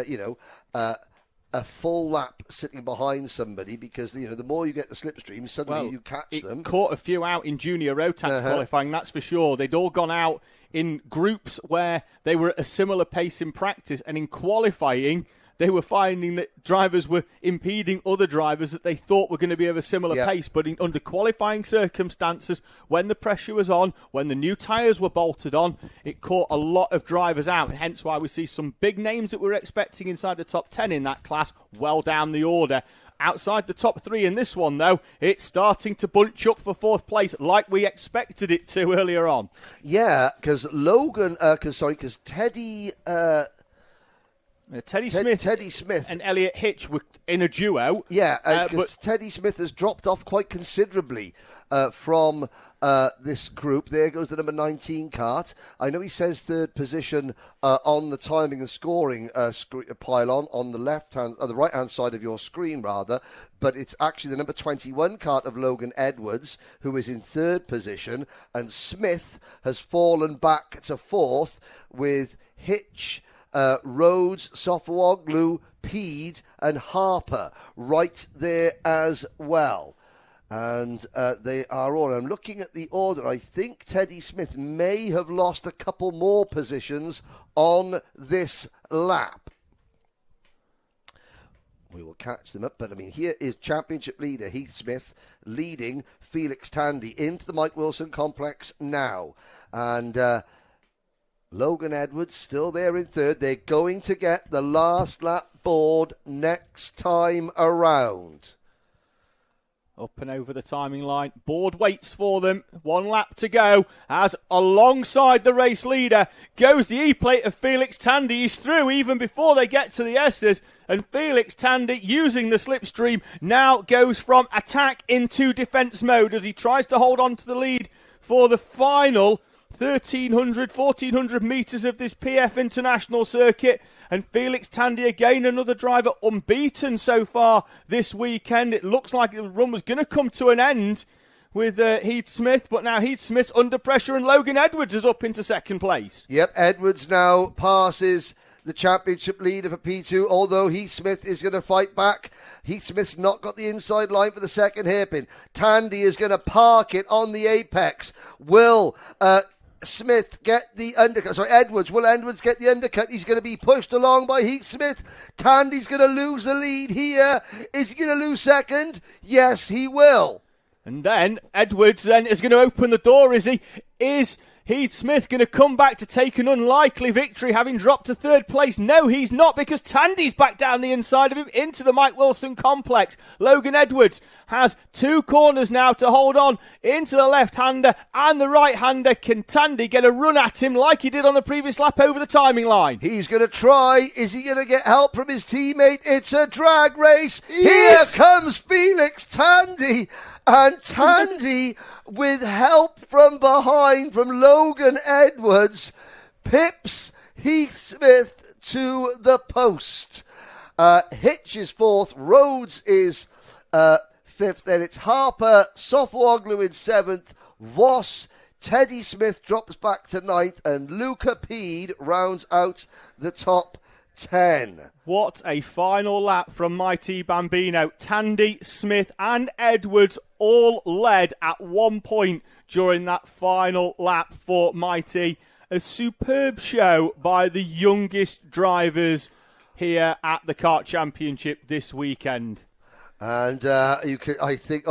a full lap sitting behind somebody, because the more you get the slipstream, suddenly you catch them. It caught a few out in junior Rotax qualifying, that's for sure. They'd all gone out in groups where they were at a similar pace in practice, and in qualifying they were finding that drivers were impeding other drivers that they thought were going to be of a similar pace. But under qualifying circumstances, when the pressure was on, when the new tyres were bolted on, it caught a lot of drivers out. And hence why we see some big names that we're expecting inside the top 10 in that class well down the order. Outside the top 3 in this one, though, it's starting to bunch up for 4th place like we expected it to earlier on. Yeah, because Teddy Smith and Elliot Hitch were in a duo. Yeah, but Teddy Smith has dropped off quite considerably from this group. There goes the number 19 kart. I know he says 3rd position on the timing and scoring pylon on the right-hand side of your screen, rather. But it's actually the number 21 kart of Logan Edwards who is in 3rd position, and Smith has fallen back to 4th with Hitch, Rhodes, Sofuoglu, Peed and Harper right there as well. And they are all. I'm looking at the order. I think Teddy Smith may have lost a couple more positions on this lap. We will catch them up. But, here is championship leader Heath Smith leading Felix Tandy into the Mike Wilson complex now. And Logan Edwards still there in 3rd. They're going to get the last lap board next time around. Up and over the timing line. Board waits for them. 1 lap to go. As alongside the race leader goes the E-plate of Felix Tandy. He's through even before they get to the S's. And Felix Tandy, using the slipstream, now goes from attack into defence mode as he tries to hold on to the lead for the final 1,400 metres of this PF International circuit. And Felix Tandy again, another driver unbeaten so far this weekend. It looks like the run was going to come to an end with Heath Smith, but now Heath Smith's under pressure and Logan Edwards is up into second place. Yep, Edwards now passes the championship leader for P2, although Heath Smith is going to fight back. Heath Smith's not got the inside line for the second hairpin. Tandy is going to park it on the apex. Will Smith get the undercut? Sorry, Edwards. Will Edwards get the undercut? He's going to be pushed along by Heath Smith. Tandy's going to lose the lead here. Is he going to lose second? Yes, he will. And then Edwards then is going to open the door, is he? Is Heath Smith going to come back to take an unlikely victory, having dropped to third place? No, he's not, because Tandy's back down the inside of him into the Mike Wilson complex. Logan Edwards has 2 corners now to hold on into the left-hander and the right-hander. Can Tandy get a run at him like he did on the previous lap over the timing line? He's going to try. Is he going to get help from his teammate? It's a drag race. Here comes Felix Tandy. And Tandy, with help from behind from Logan Edwards, pips Heath Smith to the post. Hitch is 4th, Rhodes is 5th, then it's Harper, Sofuoglu in 7th, Voss, Teddy Smith drops back to 9th, and Luca Pede rounds out the top 10. What a final lap from Mighty Bambino. Tandy, Smith and Edwards all led at one point during that final lap for Mighty. A superb show by the youngest drivers here at the Kart Championship this weekend. And I think,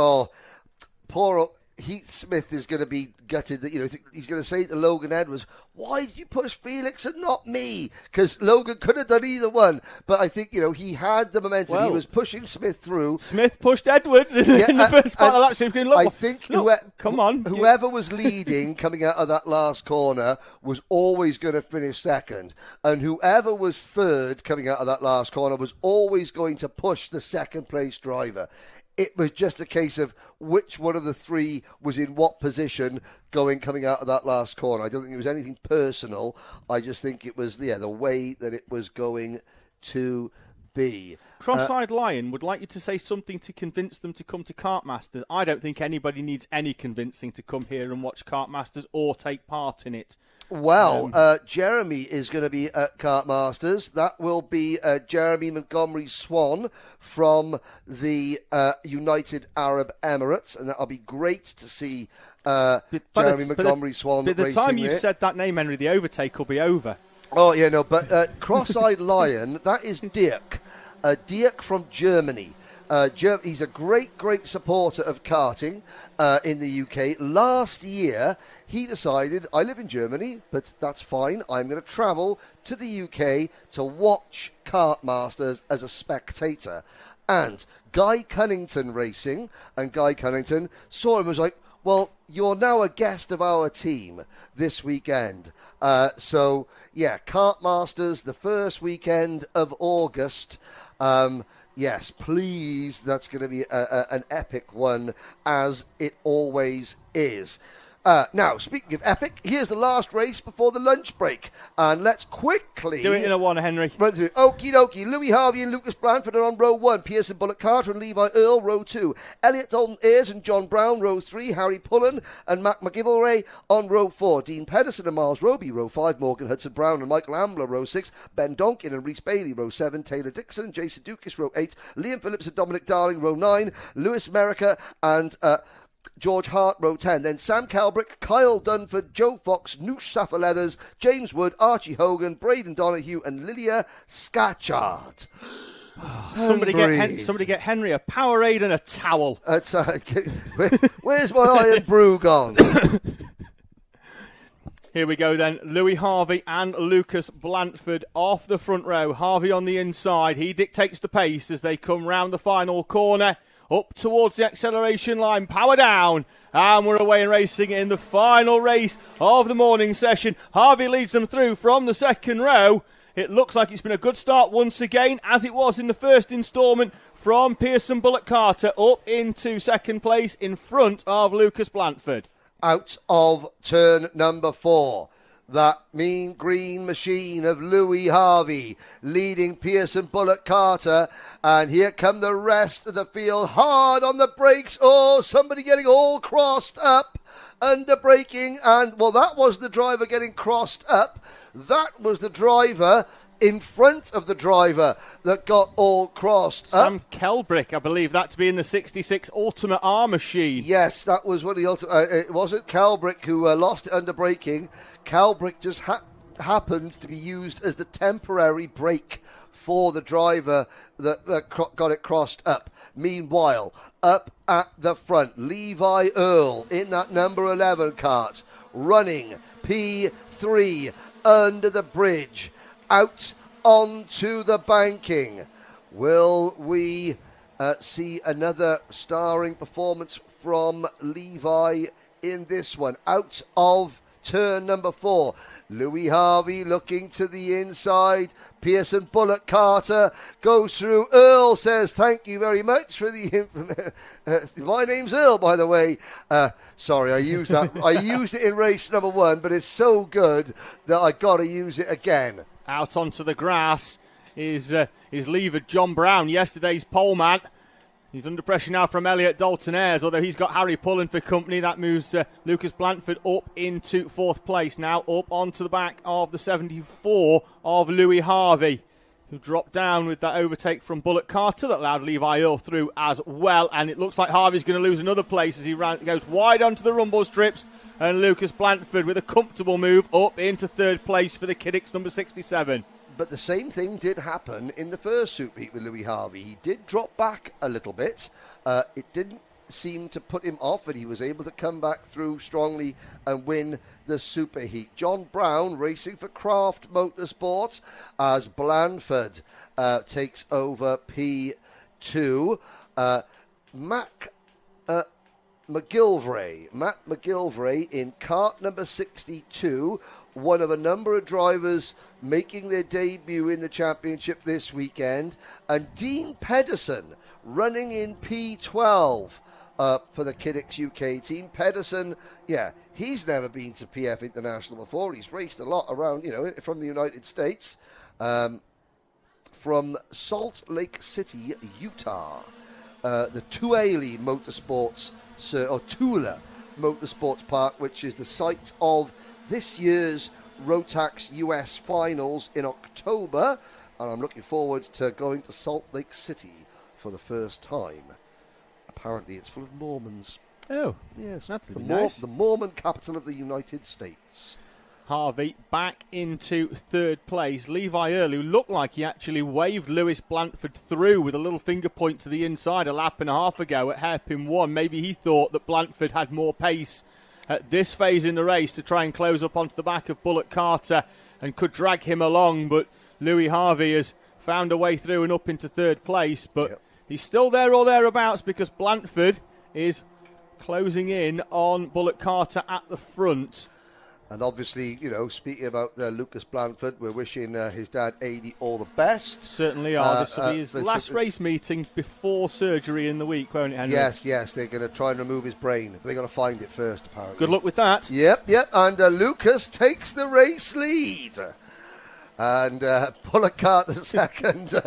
poor Heath Smith is going to be gutted that, he's going to say to Logan Edwards, why did you push Felix and not me? Because Logan could have done either one. But I think, he had the momentum. Well, he was pushing Smith through. Smith pushed Edwards in the first part of that. So going, I think come on. Whoever was leading coming out of that last corner was always going to finish second. And whoever was third coming out of that last corner was always going to push the second place driver. It was just a case of which one of the three was in what position coming out of that last corner. I don't think it was anything personal. I just think it was the way that it was going to be. Cross-eyed Lion would like you to say something to convince them to come to Kartmasters. I don't think anybody needs any convincing to come here and watch Kartmasters or take part in it. Well, Jeremy is going to be at Kartmasters. That will be Jeremy Montgomery Swan from the United Arab Emirates, and that'll be great to see Jeremy Montgomery Swan racing there. By the time you've said that name, Henry, the overtake will be over. Oh, yeah, no, but Cross-Eyed Lion, that is Dirk. Dirk from Germany. He's a great supporter of karting in the UK. Last year, he decided, I live in Germany, but that's fine. I'm going to travel to the UK to watch Kartmasters as a spectator. And Guy Cunnington Racing, and Guy Cunnington saw him and was like, well, you're now a guest of our team this weekend. Kartmasters, the first weekend of August. Yes, please, that's going to be an epic one, as it always is. Now, speaking of epic, here's the last race before the lunch break. And let's quickly do it in a one, Henry. Run through. Okie dokie. Louis Harvey and Lucas Blanford are on row 1. Pearson Bullock Carter and Levi Earl, row 2. Elliot Dalton Ayres and John Brown, row 3. Harry Pullen and Mac McGivelray on row 4. Dean Pedersen and Miles Roby, row 5. Morgan Hudson Brown and Michael Ambler, row 6. Ben Donkin and Rhys Bailey, row 7. Taylor Dixon and Jason Dukis, row 8. Liam Phillips and Dominic Darling, row 9. Lewis Merica and George Hart, row 10. Then Sam Calbrick, Kyle Dunford, Joe Fox, Noosh Safa Leathers, James Wood, Archie Hogan, Braden Donahue and Lydia Scatchard. Somebody get Henry a Powerade and a towel. Where's my iron brew gone? Here we go then. Louis Harvey and Lucas Blanford off the front row. Harvey on the inside. He dictates the pace as they come round the final corner. up towards the acceleration line, power down. And we're away and racing in the final race of the morning session. Harvey leads them through from the second row. It looks like it's been a good start once again, as it was in the first instalment, from Pearson Bullock Carter up into second place in front of Lucas Blanford. Out of turn number 4. That mean green machine of Louis Harvey leading Pearson Bullock Carter. And here come the rest of the field, hard on the brakes. Oh, somebody getting all crossed up, under braking. And, well, that was the driver getting crossed up. That was the driver in front of the driver that got all crossed Sam up. Kelbrick, I believe that to be in the 66 Ultimate R machine. Yes, that was one of the ultimate. It wasn't Kelbrick who lost it under braking. Kelbrick just happened to be used as the temporary brake for the driver that got it crossed up. Meanwhile, up at the front, Levi Earl in that number 11 kart, running P3 under the bridge, out onto the banking. Will we see another starring performance from Levi in this one? Out of turn number 4. Louis Harvey looking to the inside. Pearson Bullock Carter goes through. Earl says, thank you very much for the my name's Earl, by the way. Sorry, I used that. I used it in race number 1, but it's so good that I got to use it again. Out onto the grass is lever John Brown, yesterday's pole man. He's under pressure now from Elliot Dalton Ayres, although he's got Harry Pullen for company. That moves Lucas Blanford up into 4th place. Now up onto the back of the 74 of Louis Harvey, who dropped down with that overtake from Bullock Carter that allowed Levi Earl through as well. And it looks like Harvey's going to lose another place as he goes wide onto the rumble strips. And Lucas Blanford with a comfortable move up into 3rd place for the Kiddicks number 67. But the same thing did happen in the first Super Heat with Louis Harvey. He did drop back a little bit. It didn't seem to put him off, but he was able to come back through strongly and win the Super Heat. John Brown racing for Craft Motorsports as Blanford takes over P2. Matt McGilvray in kart number 62, one of a number of drivers making their debut in the championship this weekend, and Dean Pedersen running in P12 for the Kiddicks UK team. Pedersen, he's never been to PF International before. He's raced a lot around, from the United States, from Salt Lake City, Utah. The Tula Motorsports Park, which is the site of this year's Rotax US Finals in October, and I'm looking forward to going to Salt Lake City for the first time. Apparently it's full of Mormons. Oh, yes, that's really nice. The Mormon capital of the United States. Harvey back into 3rd place. Levi Earl, who looked like he actually waved Lewis Blanford through with a little finger point to the inside a lap and a half ago at hairpin 1. Maybe he thought that Blanford had more pace at this phase in the race to try and close up onto the back of Bullock Carter and could drag him along, but Louis Harvey has found a way through and up into 3rd place, but he's still there or thereabouts because Blanford is closing in on Bullock Carter at the front. And obviously, speaking about Lucas Blanford, we're wishing his dad, Adi, all the best. Certainly are. This will be his last race meeting before surgery in the week, won't it, Henry? Yes. They're going to try and remove his brain. They're going to find it first, apparently. Good luck with that. Yep. And Lucas takes the race lead. And Bullock Carter 2nd,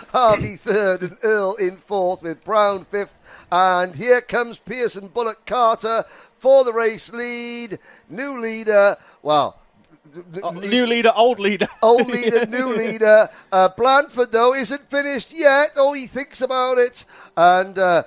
Harvey 3rd, and Earl in 4th with Brown 5th. And here comes Pearson Bullock Carter for the race lead. New leader, new leader, old leader. Old leader, new leader. Blanford, though, isn't finished yet. Oh, he thinks about it and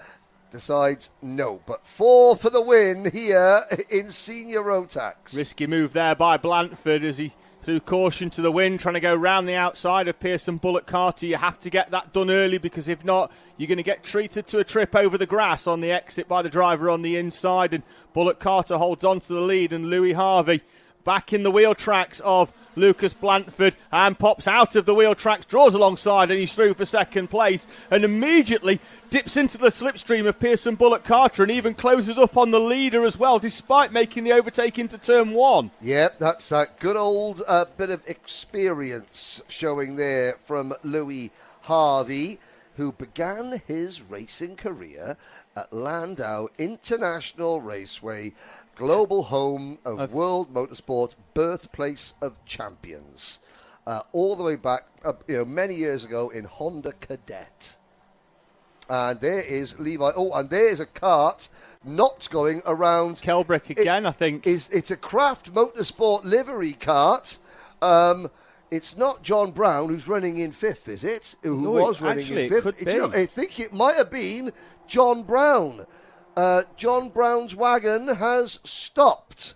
decides no. But 4 for the win here in Senior Rotax. Risky move there by Blanford as he threw caution to the wind, trying to go round the outside of Pearson Bullock Carter. You have to get that done early because if not, you're going to get treated to a trip over the grass on the exit by the driver on the inside. And Bullock Carter holds on to the lead, and Louis Harvey back in the wheel tracks of Lucas Blanford and pops out of the wheel tracks, draws alongside, and he's through for 2nd place and immediately dips into the slipstream of Pearson Bullock Carter and even closes up on the leader as well, despite making the overtake into turn 1. Yep, that's that good old bit of experience showing there from Louis Harvey, who began his racing career at Landau International Raceway, global home of World Motorsport, birthplace of champions, all the way back many years ago in Honda Cadet. And there is Levi. Oh, and there is a kart not going around. Kelbrick again, I think. It's a Kraft Motorsport livery kart. It's not John Brown who's running in 5th, is it? Who was running in 5th? I think it might have been John Brown. John Brown's wagon has stopped.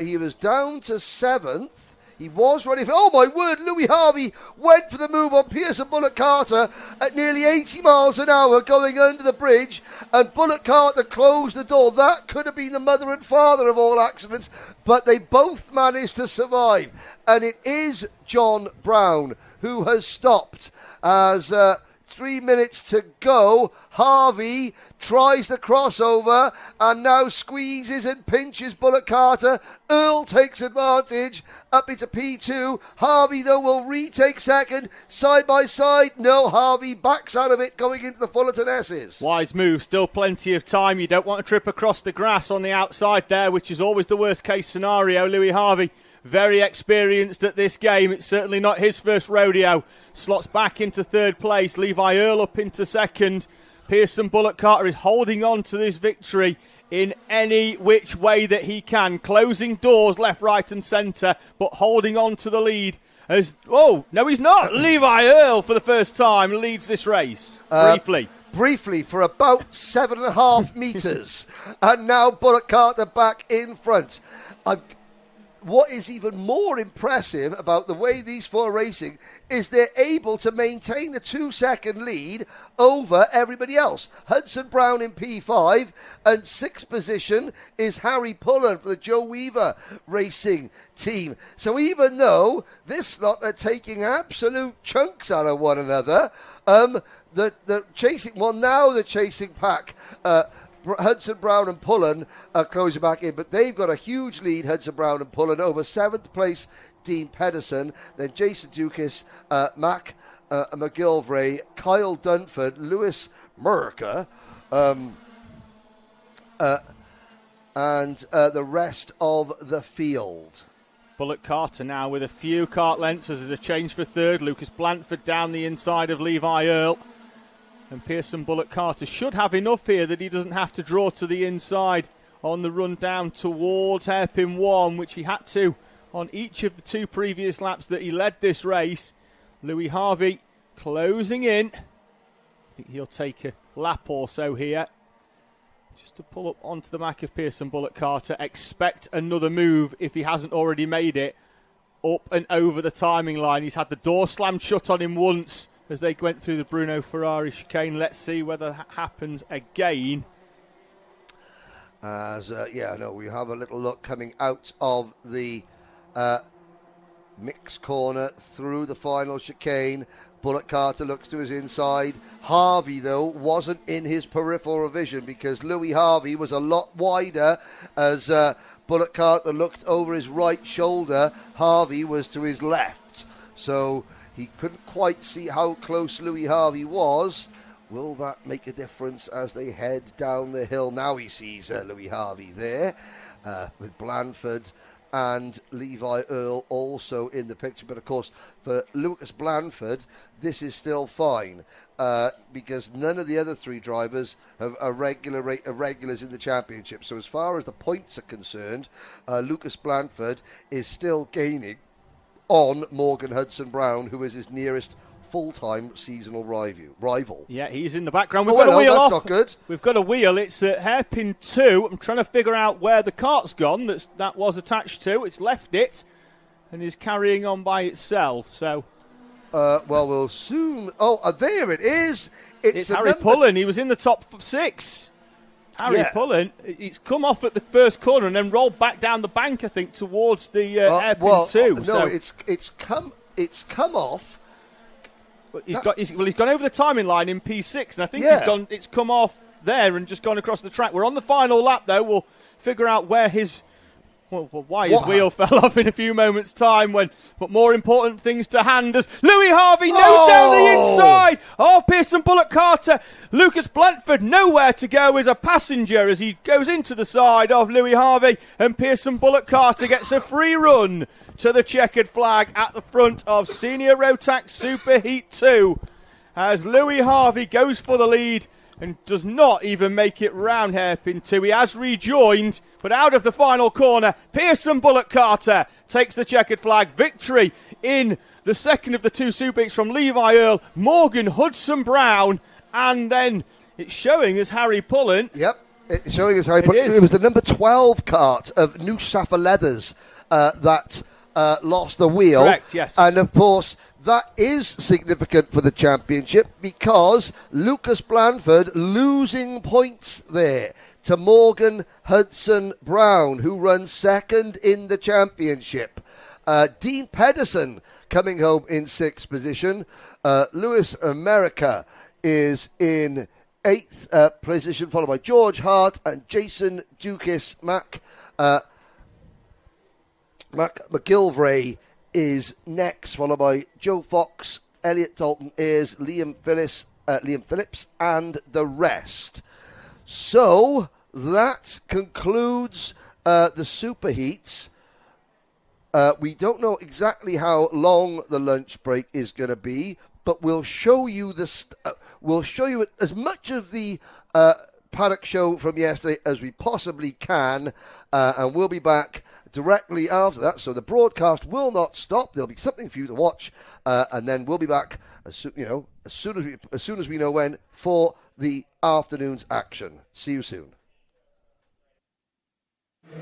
He was down to 7th. He was running for... Oh, my word, Louis Harvey went for the move on Pearson Bullock Carter at nearly 80 miles an hour going under the bridge, and Bullock Carter closed the door. That could have been the mother and father of all accidents, but they both managed to survive. And it is John Brown who has stopped as 3 minutes to go. Harvey tries the crossover and now squeezes and pinches Bullock Carter. Earl takes advantage up into P2. Harvey, though, will retake second. Side by side. No, Harvey backs out of it going into the Fullerton S's. Wise move. Still plenty of time. You don't want to trip across the grass on the outside there, which is always the worst case scenario. Louis Harvey, very experienced at this game. It's certainly not his first rodeo. Slots back into 3rd place. Levi Earl up into 2nd. Pearson Bullock Carter is holding on to this victory in any which way that he can. Closing doors left, right and centre, but holding on to the lead. No, he's not. Levi Earl, for the first time, leads this race. Briefly, for about 7.5 metres. And now Bullock Carter back in front. What is even more impressive about the way these four are racing is they're able to maintain a 2-second lead over everybody else. Hudson Brown in P5, and 6th position is Harry Pullen for the Joe Weaver racing team. So even though this lot are taking absolute chunks out of one another, the chasing pack, Hudson Brown and Pullen are closing back in, but they've got a huge lead, Hudson Brown and Pullen, over 7th place Dean Pedersen, then Jason Dukis, Mac McGilvray, Kyle Dunford, Lewis Murica, and the rest of the field. Bullock Carter now with a few kart lengths as there's a change for 3rd. Lucas Blanford down the inside of Levi Earl. And Pearson Bullock Carter should have enough here that he doesn't have to draw to the inside on the run down towards hairpin 1, which he had to on each of the 2 previous laps that he led this race. Louis Harvey closing in. I think he'll take a lap or so here just to pull up onto the back of Pearson Bullock Carter. Expect another move if he hasn't already made it up and over the timing line. He's had the door slammed shut on him once as they went through the Bruno Ferrari chicane. Let's see whether that happens again. We have a little look coming out of the mixed corner through the final chicane. Bullock Carter looks to his inside. Harvey, though, wasn't in his peripheral vision because Louis Harvey was a lot wider as Bullock Carter looked over his right shoulder. Harvey was to his left. So he couldn't quite see how close Louis Harvey was. Will that make a difference as they head down the hill? Now he sees Louis Harvey there with Blanford and Levi Earl also in the picture. But, of course, for Lucas Blanford, this is still fine because none of the other 3 drivers have a regular rate of regulars in the championship. So as far as the points are concerned, Lucas Blanford is still gaining on Morgan Hudson Brown, who is his nearest full-time seasonal rival. Yeah, he's in the background. We've got a wheel off. Not good. We've got a wheel. It's at hairpin 2. I'm trying to figure out where the cart's gone that was attached to. It's left it and is carrying on by itself. So, we'll soon... Oh, there it is. It's Harry Pullen. He was in the top 6. Harry Pullen, it's come off at the first corner and then rolled back down the bank, I think, towards the hairpin 2. No, it's come off He's gone over the timing line in P6, and I think it's come off there and just gone across the track. We're on the final lap, though. We'll figure out where why his wheel fell off in a few moments' time. But more important things to hand as Louis Harvey nose down the inside of Pearson Bullock Carter. Lucas Blanford nowhere to go as a passenger as he goes into the side of Louis Harvey, and Pearson Bullock Carter gets a free run to the checkered flag at the front of Senior Rotax Super Heat 2 as Louis Harvey goes for the lead and does not even make it round hairpin 2. He has rejoined, but out of the final corner, Pearson Bullock Carter takes the checkered flag victory in the second of the two Super Heats from Levi Earl, Morgan Hudson Brown, and then it's showing as Harry Pullen. Yep, it's showing as Harry Pullen. It was the number 12 kart of New Safa Leathers that lost the wheel. Correct, yes. And of course, that is significant for the championship because Lucas Blanford losing points there to Morgan Hudson Brown, who runs second in the championship. Dean Pedersen coming home in 6th position. Lewis America is in 8th position, followed by George Hart and Jason Dukis. McGilvray is next, followed by Joe Fox, Elliot Dalton Ayres, Liam Phillips, and the rest. So that concludes the Super Heats. We don't know exactly how long the lunch break is going to be, but we'll show you we'll show you as much of the paddock show from yesterday as we possibly can, and we'll be back directly after that, so the broadcast will not stop. There'll be something for you to watch, and then we'll be back as soon as we know when for the afternoon's action. See you soon.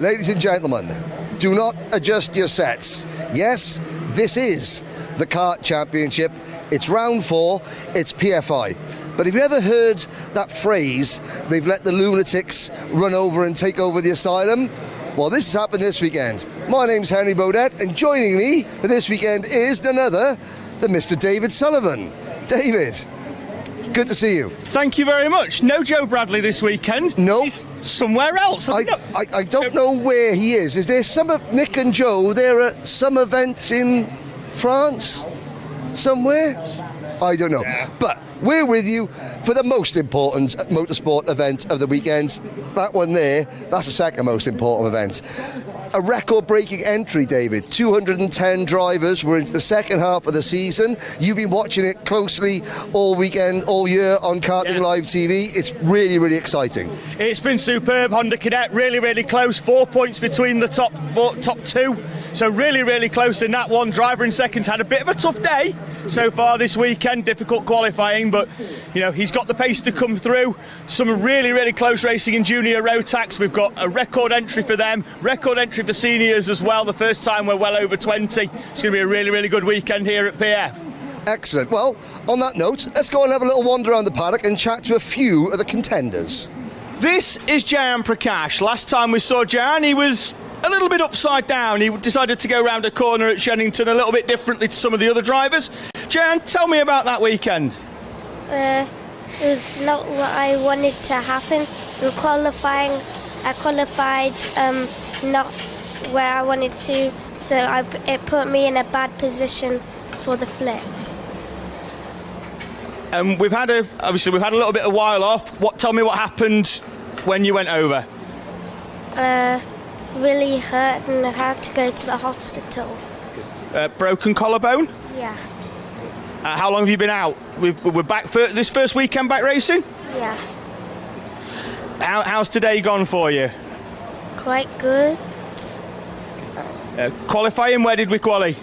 Ladies and gentlemen, do not adjust your sets. Yes, this is the Kart Championship. It's round 4. It's PFI. But have you ever heard that phrase, they've let the lunatics run over and take over the asylum? Well, this has happened this weekend. My name's Henry Baudet, and joining me for this weekend is none other than Mr. David Sullivan. David, good to see you. Thank you very much. No Joe Bradley this weekend. No. He's somewhere else. I don't know where he is. Is there some of Nick and Joe there at some event in France? Somewhere? I don't know. Yeah. But we're with you for the most important motorsport event of the weekend. That one there, that's the second most important event. A record-breaking entry, David. 210 drivers. We're into the second half of the season. You've been watching it closely all weekend, all year on Karting Live TV. It's really, really exciting. It's been superb. Honda Cadet, really, really close. 4 points between the top two. So really, really close in that one. Driver in second's had a bit of a tough day so far this weekend. Difficult qualifying, but he's got the pace to come through. Some really, really close racing in Junior Rotax. We've got a record entry for them, record entry for seniors as well. The first time we're well over 20. It's going to be a really, really good weekend here at PF. Excellent. Well, on that note, let's go and have a little wander around the paddock and chat to a few of the contenders. This is Jayan Prakash. Last time we saw Jayan, he was a little bit upside down. He decided to go round a corner at Shennington a little bit differently to some of the other drivers. Jayan, tell me about that weekend. It was not what I wanted to happen. In qualifying, I qualified not where I wanted to, so it put me in a bad position for the flip. We've had a little bit of while off. Tell me what happened when you went over. Really hurt and I had to go to the hospital. Broken collarbone? Yeah. How long have you been out? We're back for this first weekend back racing? Yeah. How's today gone for you? Quite good. Qualifying, where did we quali?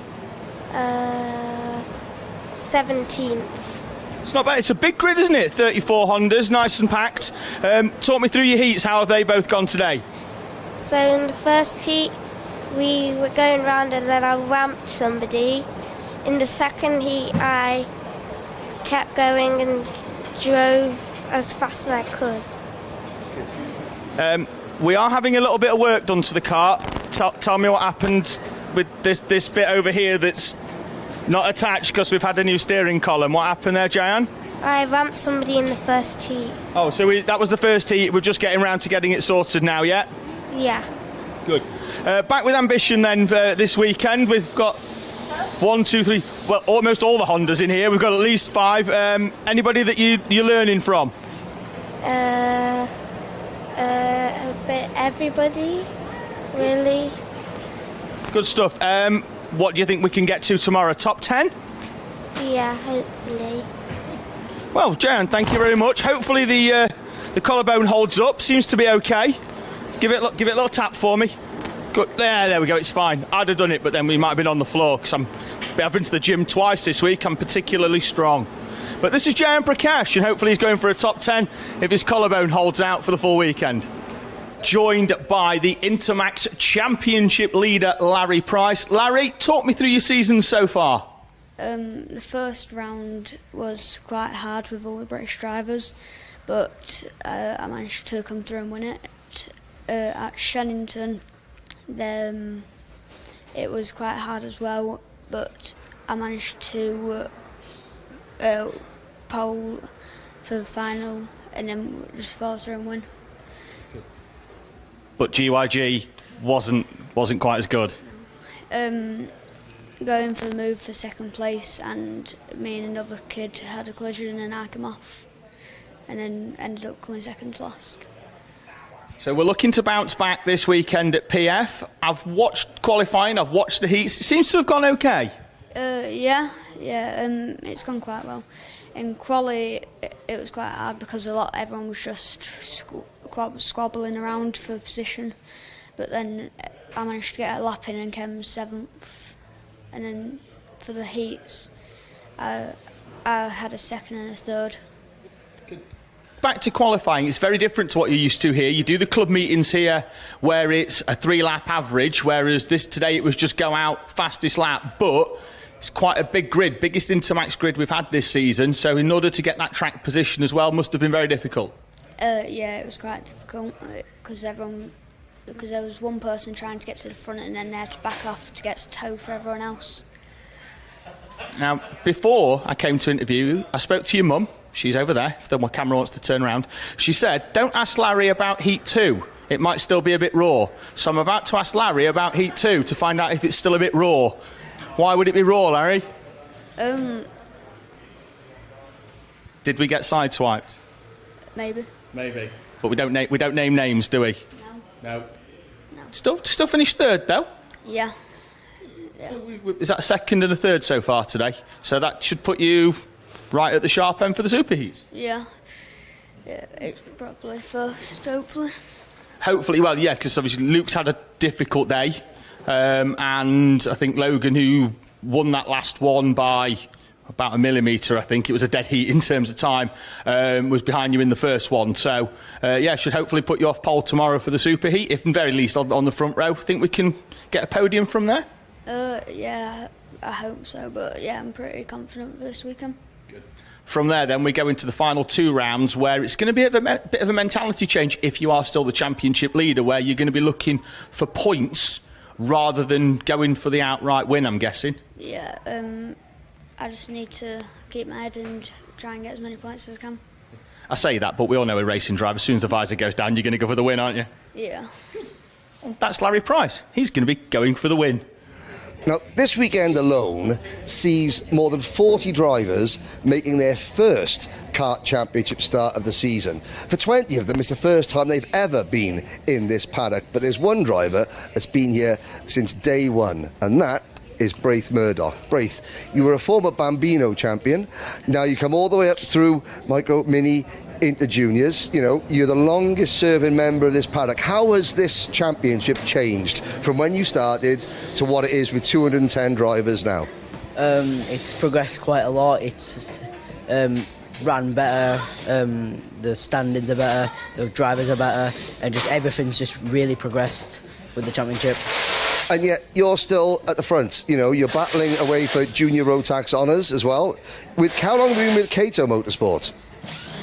17th. It's not bad. It's a big grid, isn't it? 34 Hondas, nice and packed. Talk me through your heats. How have they both gone today? So in the first heat, we were going round and then I ramped somebody. In the second heat, I kept going and drove as fast as I could. We are having a little bit of work done to the car. Tell me what happened with this bit over here that's Not attached because we've had a new steering column. What happened there, Jayan? I ramped somebody in the first heat. Oh, so that was the first heat. We're just getting round to getting it sorted now, yeah? Yeah. Good. Back with ambition then this weekend. We've got 1, 2, 3, well, almost all the Hondas in here. We've got at least 5. Anybody that you're learning from? A bit everybody, really. Good stuff. What do you think we can get to tomorrow? Top 10? Yeah, hopefully. Well, Jan, thank you very much. Hopefully the collarbone holds up. Seems to be okay. Give it a little tap for me. Good. There we go. It's fine. I'd have done it, but then we might have been on the floor because I've been to the gym twice this week. I'm particularly strong. But this is Jayan Prakash, and hopefully he's going for a top 10 if his collarbone holds out for the full weekend. Joined by the Intermax Championship leader, Larry Price. Larry, talk me through your season so far. The first round was quite hard with all the British drivers, but I managed to come through and win it. At Shannington, it was quite hard as well, but I managed to pole for the final and then just fall through and win. But GYG wasn't quite as good. Going for the move for second place, and me and another kid had a collision and I came off, and then ended up coming second to last. So we're looking to bounce back this weekend at PF. I've watched qualifying, I've watched the heats. It seems to have gone okay. Yeah, it's gone quite well. In quali, it was quite hard because everyone was just squabbling around for position. But then I managed to get a lap in and came 7th. And then for the heats, I had a 2nd and a 3rd. Back to qualifying, it's very different to what you're used to here. You do the club meetings here where it's a 3-lap average, whereas today it was just go out, fastest lap, but it's quite a big grid, biggest Intermax grid we've had this season, so in order to get that track position as well must have been very difficult. Yeah, it was quite difficult because there was one person trying to get to the front and then they had to back off to get to tow for everyone else. Now, before I came to interview you, I spoke to your mum. She's over there, if my camera wants to turn around. She said, don't ask Larry about Heat 2. It might still be a bit raw. So I'm about to ask Larry about Heat 2 to find out if it's still a bit raw. Why would it be raw, Larry? Did we get sideswiped? Maybe. Maybe. But we don't name names, do we? No. Still finished 3rd, though? Yeah. So is that 2nd and a 3rd so far today? So that should put you right at the sharp end for the superheats. Yeah, it's probably first, hopefully. Hopefully, well, yeah, because obviously Luke's had a difficult day, and I think Logan, who won that last one by about a millimetre, I think it was a dead heat in terms of time, was behind you in the first one. So, should hopefully put you off pole tomorrow for the superheat, if in very least on the front row. Think we can get a podium from there? Yeah, I hope so, but yeah, I'm pretty confident for this weekend. From there, then, we go into the final 2 rounds where it's going to be a bit of a mentality change if you are still the championship leader, where you're going to be looking for points rather than going for the outright win, I'm guessing. Yeah, I just need to keep my head and try and get as many points as I can. I say that, but we all know a racing driver, as soon as the visor goes down, you're going to go for the win, aren't you? Yeah. Well, that's Larry Price. He's going to be going for the win. Now, this weekend alone sees more than 40 drivers making their first Kart Championship start of the season. For 20 of them, it's the first time they've ever been in this paddock, but there's one driver that's been here since day one, and that is Braith Murdoch. Braith, you were a former Bambino champion. Now you come all the way up through Micro, Mini, into juniors. You know, you're the longest serving member of this paddock. How has this championship changed from when you started to what it is with 210 drivers now? It's progressed quite a lot. It's ran better, the standings are better, the drivers are better, and just everything's just really progressed with the championship. And yet you're still at the front. You know, you're battling away for junior Rotax honours as well. How long have you been with Kato Motorsport?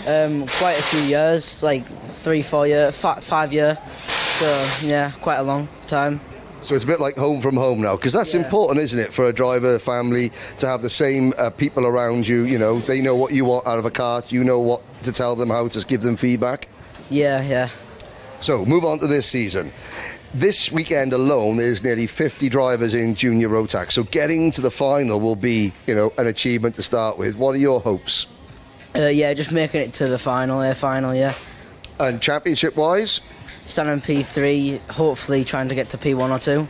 Quite a few years, like 3-4 years, 5 years. So yeah, quite a long time. So it's a bit like home from home now, because that's important, isn't it, for a driver family to have the same people around you. You know, they know what you want out of a kart. You know what to tell them, how to give them feedback. Yeah. So move on to this season. This weekend alone, there's nearly 50 drivers in Junior Rotax. So getting to the final will be, you know, an achievement to start with. What are your hopes? Just making it to the final, yeah. And championship-wise? Standing P3, hopefully trying to get to P1 or 2.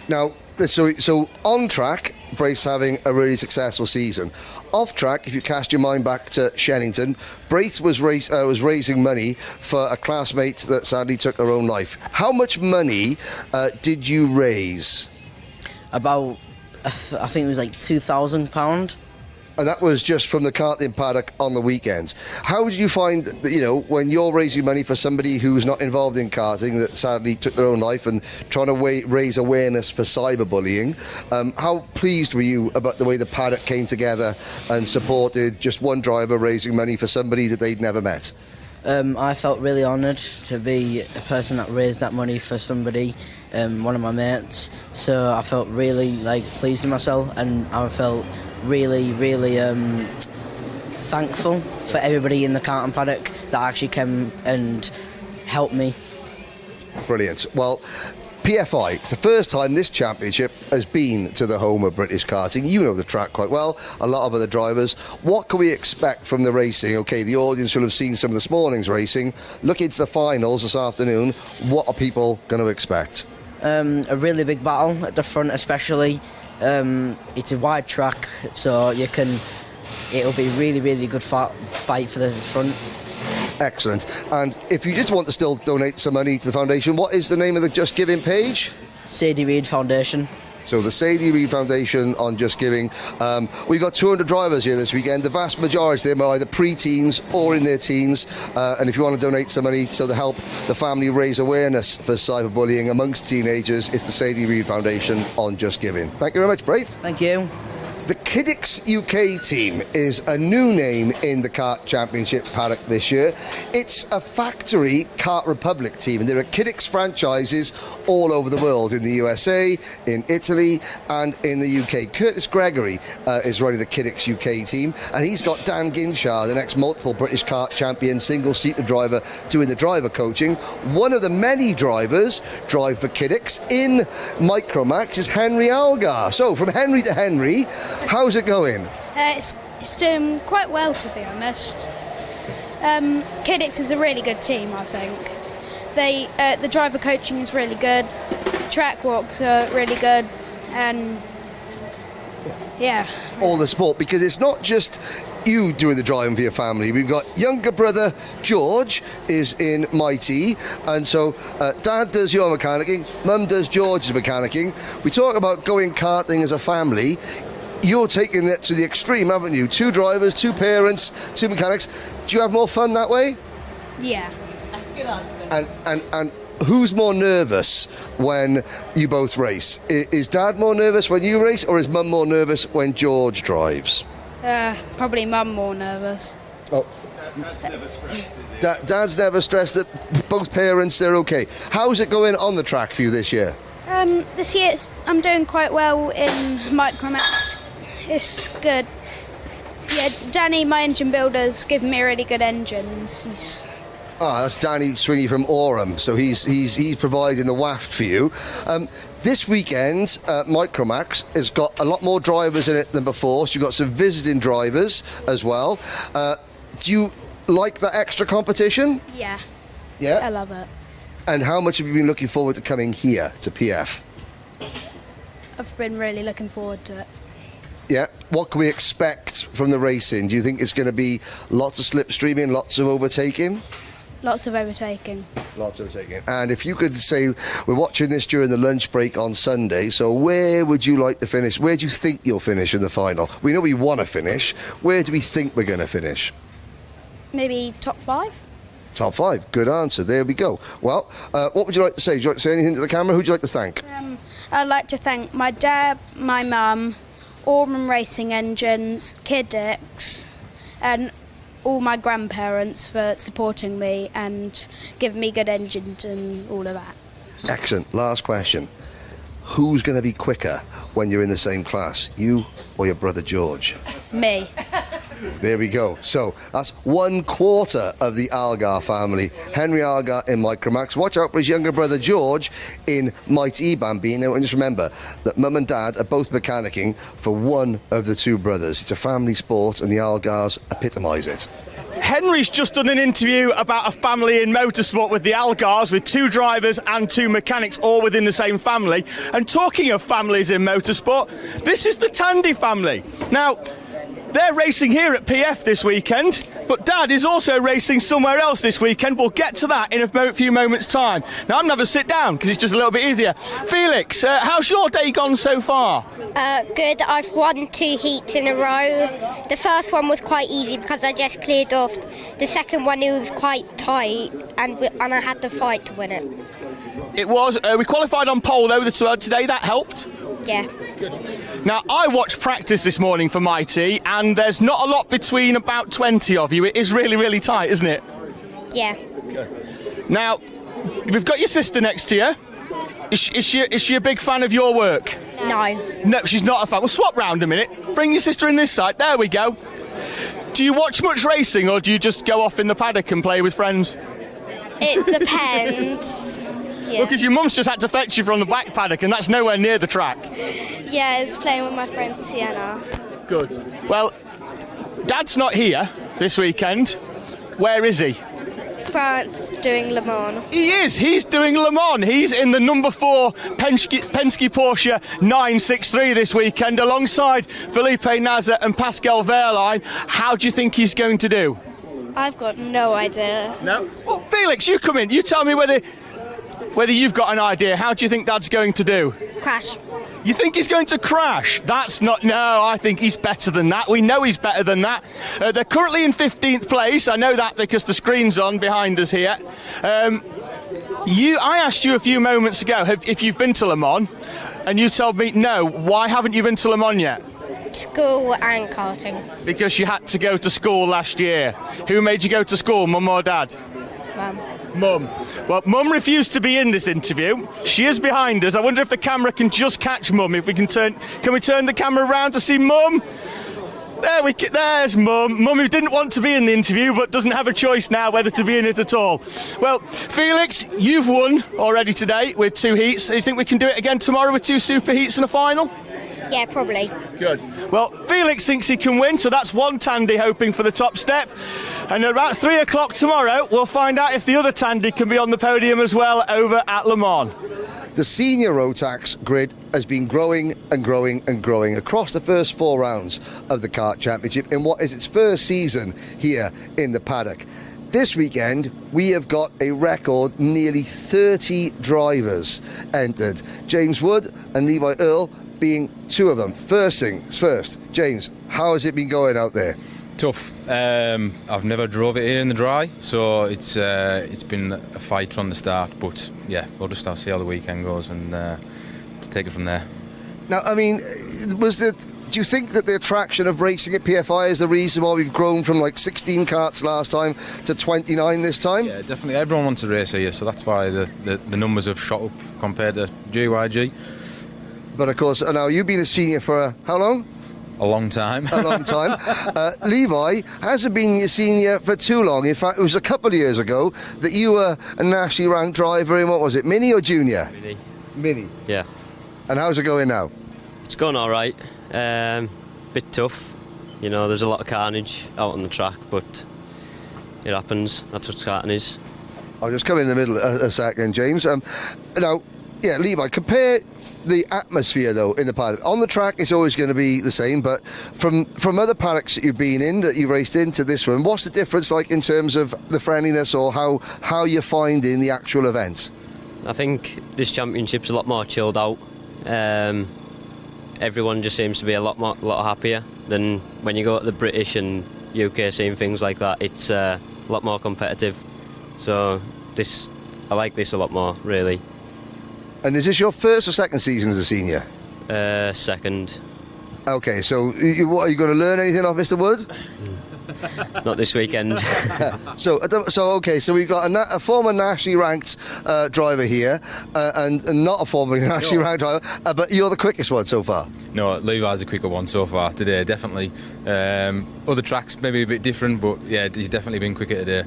Now, so on track, Braith's having a really successful season. Off track, if you cast your mind back to Shennington, Braith was raising money for a classmate that sadly took her own life. How much money did you raise? About, I think it was like £2,000. And that was just from the karting paddock on the weekends. How did you find, you know, when you're raising money for somebody who's not involved in karting that sadly took their own life and trying to raise awareness for cyberbullying, how pleased were you about the way the paddock came together and supported just one driver raising money for somebody that they'd never met? I felt really honoured to be a person that raised that money for somebody, one of my mates. So I felt really pleased with myself, and I felt really thankful for everybody in the karting paddock that actually came and helped me. Brilliant. Well, PFI, it's the first time this championship has been to the home of British Karting. You know the track quite well, a lot of other drivers. What can we expect from the racing? Okay, the audience will have seen some of this morning's racing. Look into the finals this afternoon. What are people going to expect? A really big battle at the front, especially. It's a wide track, so it'll be really good fight for the front. Excellent. And if you just want to still donate some money to the foundation, what is the name of the Just Giving page? Sadie Reed Foundation. So the Sadie Reed Foundation on Just Giving. We've got 200 drivers here this weekend. The vast majority of them are either pre-teens or in their teens. And if you want to donate some money to help the family raise awareness for cyberbullying amongst teenagers, it's the Sadie Reed Foundation on Just Giving. Thank you very much, Braith. Thank you. The Kiddix UK team is a new name in the Kart Championship paddock this year. It's a factory Kart Republic team, and there are Kiddix franchises all over the world, in the USA, in Italy, and in the UK. Curtis Gregory is running the Kiddix UK team, and he's got Dan Ginshar, the next multiple British Kart champion, single-seater driver, doing the driver coaching. One of the many drivers drive for Kiddix in Micromax is Henry Algar. So, from Henry to Henry, how's it going? It's doing quite well, to be honest. Kiddix is a really good team, I think. The driver coaching is really good, track walks are really good, and yeah. All the support, because it's not just you doing the driving for your family. We've got younger brother George is in Mighty, and so Dad does your mechanicking, Mum does George's mechanicking. We talk about going karting as a family. You're taking that to the extreme, haven't you? 2 drivers, 2 parents, 2 mechanics. Do you have more fun that way? Yeah. And who's more nervous when you both race? Is Dad more nervous when you race, or is Mum more nervous when George drives? Probably Mum more nervous. Oh. Dad's never stressed, is he? Dad's never stressed that both parents, they're okay. How's it going on the track for you this year? This year I'm doing quite well in Micromax. It's good. Yeah, Danny, my engine builder's given me really good engines. That's Danny Swingy from Orem, so he's providing the waft for you. This weekend, Micromax has got a lot more drivers in it than before, so you've got some visiting drivers as well. Do you like that extra competition? Yeah. Yeah? I love it. And how much have you been looking forward to coming here to PF? I've been really looking forward to it. Yeah. What can we expect from the racing? Do you think it's going to be lots of slipstreaming, lots of overtaking? Lots of overtaking. Lots of overtaking. And if you could say, we're watching this during the lunch break on Sunday, so where would you like to finish? Where do you think you'll finish in the final? We know we want to finish. Where do we think we're going to finish? Maybe top 5? Top 5. Good answer. There we go. Well, what would you like to say? Would you like to say anything to the camera? Who would you like to thank? I'd like to thank my dad, my mum, Orman Racing Engines, Kiddix, and all my grandparents for supporting me and giving me good engines and all of that. Excellent. Last question. who's going to be quicker when you're in the same class, you or your brother George? Me. There we go. So that's 1/4 of the Algar family. Henry Algar in Micromax. Watch out for his younger brother George in Mighty Bambino. And just remember that Mum and Dad are both mechanicking for one of the two brothers. It's a family sport, and the Algars epitomise it. Henry's just done an interview about a family in motorsport with the Algars, with 2 drivers and 2 mechanics, all within the same family. And talking of families in motorsport, this is the Tandy family. Now, they're racing here at PF this weekend, but Dad is also racing somewhere else this weekend. We'll get to that in a few moments' time. Now, I'm going to have a sit down because it's just a little bit easier. Felix, how's your day gone so far? Good. I've won 2 heats in a row. The first one was quite easy because I just cleared off. The second one, it was quite tight, and I had to fight to win it. It was. We qualified on pole, though, today. That helped. Yeah. Now, I watched practice this morning for Mighty, and there's not a lot between about 20 of you. It is really, really tight, isn't it? Yeah. Now, we've got your sister next to you. Is she a big fan of your work? No. No, she's not a fan. We'll swap round a minute. Bring your sister in this side. There we go. Do you watch much racing, or do you just go off in the paddock and play with friends? It depends. Yeah. Well, because your mum's just had to fetch you from the back paddock, and that's nowhere near the track. Yeah, I was playing with my friend Sienna. Good. Well, Dad's not here this weekend. Where is he? France, doing Le Mans. He is. He's doing Le Mans. He's in the number 4 Penske Porsche 963 this weekend alongside Felipe Nasr and Pascal Wehrlein. How do you think he's going to do? I've got no idea. No? Well, Felix, you come in. You tell me whether you've got an idea. How do you think Dad's going to do? Crash. You think he's going to crash? That's not... No, I think he's better than that. We know he's better than that. They're currently in 15th place. I know that because the screen's on behind us here. I asked you a few moments ago if you've been to Le Mans, and you told me no. Why haven't you been to Le Mans yet? School and karting. Because you had to go to school last year. Who made you go to school, Mum or Dad? Mum. Mum. Well, Mum refused to be in this interview. She is behind us. I wonder if the camera can just catch Mum. If we can we turn the camera around to see Mum? There's Mum. Mum, who didn't want to be in the interview but doesn't have a choice now whether to be in it at all. Well, Felix, you've won already today with 2 heats. Do you think we can do it again tomorrow with 2 super heats and a final? Yeah, probably. Good. Well, Felix thinks he can win, so that's one Tandy hoping for the top step. And at about 3 o'clock tomorrow, we'll find out if the other Tandy can be on the podium as well over at Le Mans. The senior Rotax grid has been growing and growing and growing across the first 4 rounds of the Kart Championship in what is its first season here in the paddock. This weekend, we have got a record nearly 30 drivers entered. James Wood and Levi Earle being 2 of them. First things first, James, how has it been going out there? Tough. I've never drove it here in the dry, so it's been a fight from the start. But yeah, we'll just see how the weekend goes and take it from there. Now, I mean, do you think that the attraction of racing at PFI is the reason why we've grown from like 16 karts last time to 29 this time? Yeah, definitely. Everyone wants to race here, so that's why the numbers have shot up compared to GYG. But of course, now you've been a senior for how long? A long time. A long time. Levi hasn't been your senior for too long. In fact, it was a couple of years ago that you were a nationally ranked driver in, what was it, Mini or Junior? Mini. Mini. Yeah. And how's it going now? It's going all right. Bit tough. You know, there's a lot of carnage out on the track, but it happens. That's what karting is. I'll just come in the middle a second, James. Now, yeah, Levi, compare the atmosphere, though, in the paddock. On the track, it's always going to be the same, but from other paddocks that you've been in, that you've raced into this one, what's the difference like in terms of the friendliness or how you're finding the actual events? I think this championship's a lot more chilled out. Everyone just seems to be a lot happier than when you go to the British and UK seeing things like that. It's a lot more competitive. So I like this a lot more, really. And is this your first or second season as a senior? Second. Okay, so are you going to learn anything off Mr. Wood? not this weekend. So we've got a former nationally ranked driver here, and not a former nationally ranked driver, but you're the quickest one so far. No, Levi's the quicker one so far today, definitely. Other tracks maybe a bit different, but yeah, he's definitely been quicker today.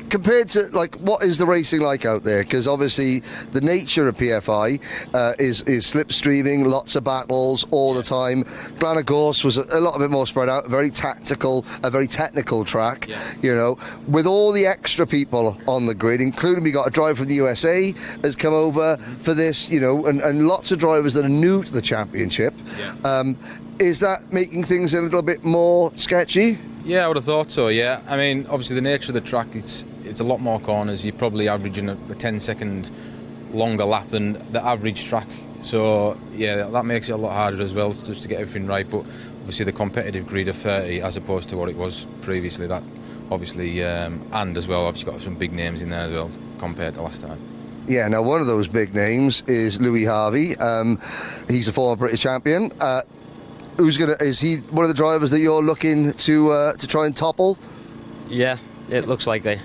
Compared to, like, what is the racing like out there? Because obviously the nature of PFI is slipstreaming, lots of battles all the time. Glenagorse was a lot bit more spread out, very tactical, a very technical track. You know, with all the extra people on the grid, including we got a driver from the USA has come over for this, you know, and lots of drivers that are new to the championship. Is that making things a little bit more sketchy? Yeah, I would have thought so, yeah. I mean, obviously the nature of the track, it's a lot more corners. You're probably averaging a 10-second longer lap than the average track. So, yeah, that makes it a lot harder as well, just to get everything right. But obviously the competitive grid of 30 as opposed to what it was previously, that obviously, and as well, obviously got some big names in there as well compared to last time. Yeah, now one of those big names is Louis Harvey. He's a former British champion. Is he one of the drivers that you're looking to try and topple? Yeah, it looks like they.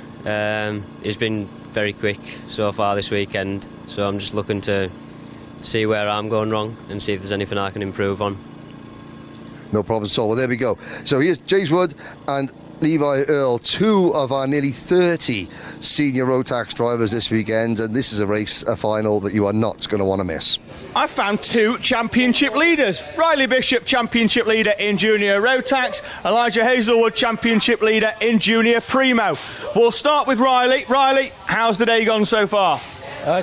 He's been very quick so far this weekend, so I'm just looking to see where I'm going wrong and see if there's anything I can improve on. No problem at all. Well, there we go. So here's James Wood and Levi Earl, two of our nearly 30 senior Rotax drivers this weekend, and this is a final that you are not going to want to miss. I found two championship leaders. Riley Bishop, championship leader in junior Rotax. Elijah Hazelwood, championship leader in junior Primo. We'll start with Riley. Riley, how's the day gone so far?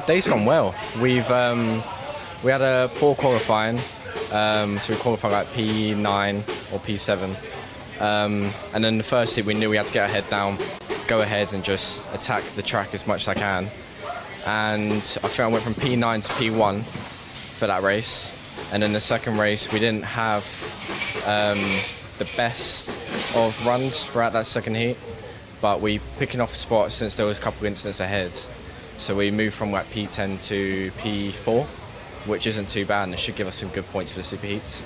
Day's gone well. We had a poor qualifying, so we qualified like P9 or P7. And then the first hit we knew we had to get our head down, go ahead and just attack the track as much as I can. And I think I went from P9 to P1 for that race. And then the second race we didn't have the best of runs throughout that second heat, but we picking off spots since there was a couple of incidents ahead. So we moved from like P10 to P4, which isn't too bad and it should give us some good points for the super heats.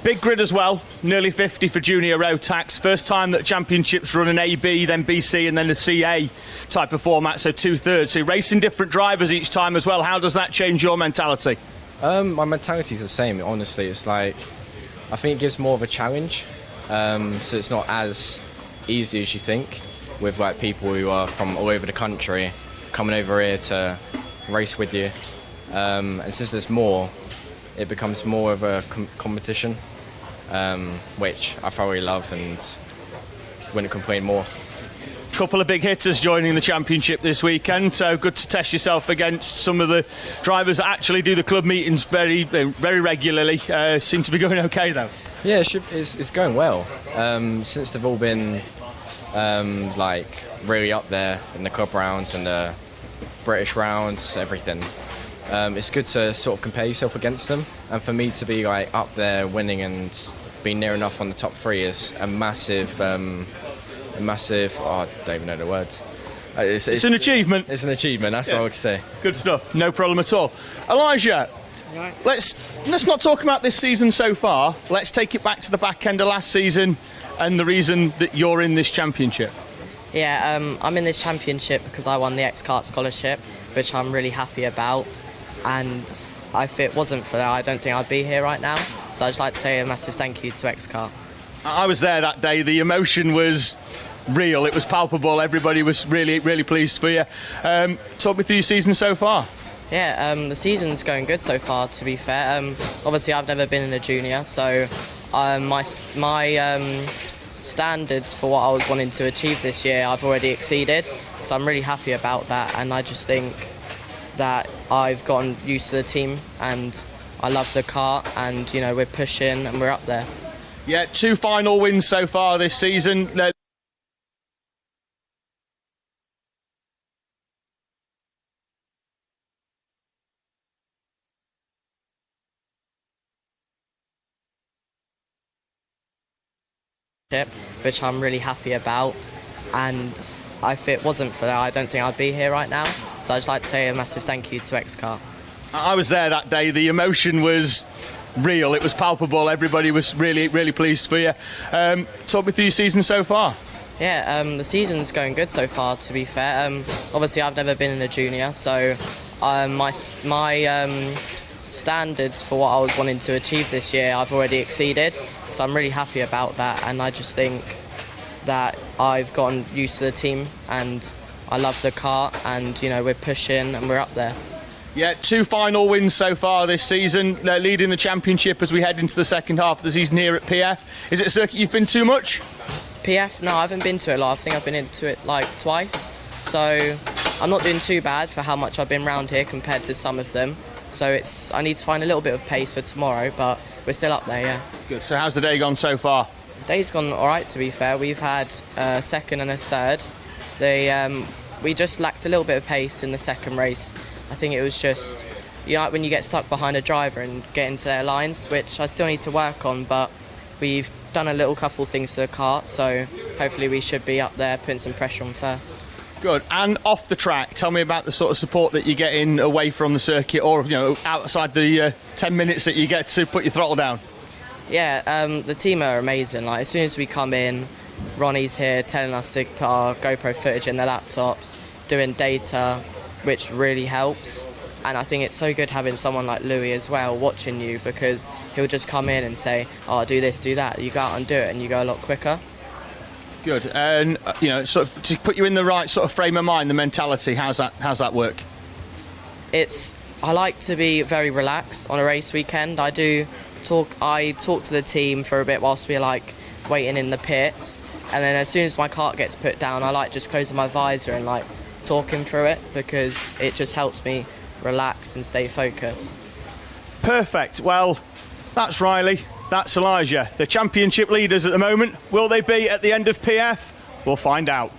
Big grid as well, nearly 50 for junior Rotax. First time that championships run an AB, then BC, and then a CA type of format, so 2/3. So you're racing different drivers each time as well. How does that change your mentality? My mentality is the same, honestly. It's like, I think it gives more of a challenge, so it's not as easy as you think, with like people who are from all over the country coming over here to race with you. And since there's more, it becomes more of a competition, which I thoroughly love and wouldn't complain more. Couple of big hitters joining the championship this weekend, so good to test yourself against some of the drivers that actually do the club meetings very regularly. Seem to be going okay though. Yeah, it's going well. Since they've all been like really up there in the club rounds and the British rounds, everything. It's good to sort of compare yourself against them, and for me to be like up there winning and being near enough on the top three is a massive I don't even know the words. It's an achievement. It's an achievement, that's all I can say. Good stuff, no problem at all. Elijah, let's not talk about this season so far. Let's take it back to the back end of last season and the reason that you're in this championship. Yeah, I'm in this championship because I won the Kart scholarship, which I'm really happy about. And if it wasn't for that, I don't think I'd be here right now. So I'd just like to say a massive thank you to Kart. I was there that day. The emotion was real. It was palpable. Everybody was really, really pleased for you. Talk me through your season so far. Yeah, the season's going good so far, to be fair. Obviously, I've never been in a junior, so my standards for what I was wanting to achieve this year, I've already exceeded. So I'm really happy about that, and I just think that I've gotten used to the team and I love the kart, and you know, we're pushing and we're up there. Yeah, 2 final wins so far this season. Which I'm really happy about, and if it wasn't for that, I don't think I'd be here right now. So I'd just like to say a massive thank you to Kart. I was there that day. The emotion was real. It was palpable. Everybody was really, really pleased for you. Talk me through your season so far. Yeah, the season's going good so far, to be fair. Obviously, I've never been in a junior, so my standards for what I was wanting to achieve this year, I've already exceeded. So I'm really happy about that, and I just think that I've gotten used to the team, and I love the kart, and we're pushing and we're up there. Yeah, 2 final wins so far this season, leading the championship as we head into the second half of the season here at PF. Is it a circuit you've been to much? PF? No, I haven't been to it a lot. I think I've been into it like twice. So I'm not doing too bad for how much I've been round here compared to some of them. So I need to find a little bit of pace for tomorrow, but we're still up there, yeah. Good. So how's the day gone so far? The day's gone all right, to be fair. We've had a second and a third. We just lacked a little bit of pace in the second race. I think it was just, like when you get stuck behind a driver and get into their lines, which I still need to work on, but we've done a little couple things to the kart, so hopefully we should be up there putting some pressure on first. Good. And off the track, tell me about the sort of support that you're getting away from the circuit, or outside the 10 minutes that you get to put your throttle down. Yeah, the team are amazing. Like as soon as we come in, Ronnie's here telling us to put our GoPro footage in their laptops, doing data, which really helps. And I think it's so good having someone like Louis as well watching you, because he'll just come in and say, oh, do this, do that. You go out and do it, and you go a lot quicker. Good. And, sort of to put you in the right sort of frame of mind, the mentality, how's that work? I like to be very relaxed on a race weekend. I talk to the team for a bit whilst we're waiting in the pits. And then as soon as my kart gets put down, I like just closing my visor and talking through it, because it just helps me relax and stay focused. Perfect. Well, that's Riley, that's Elijah, the championship leaders at the moment. Will they be at the end of PF? We'll find out.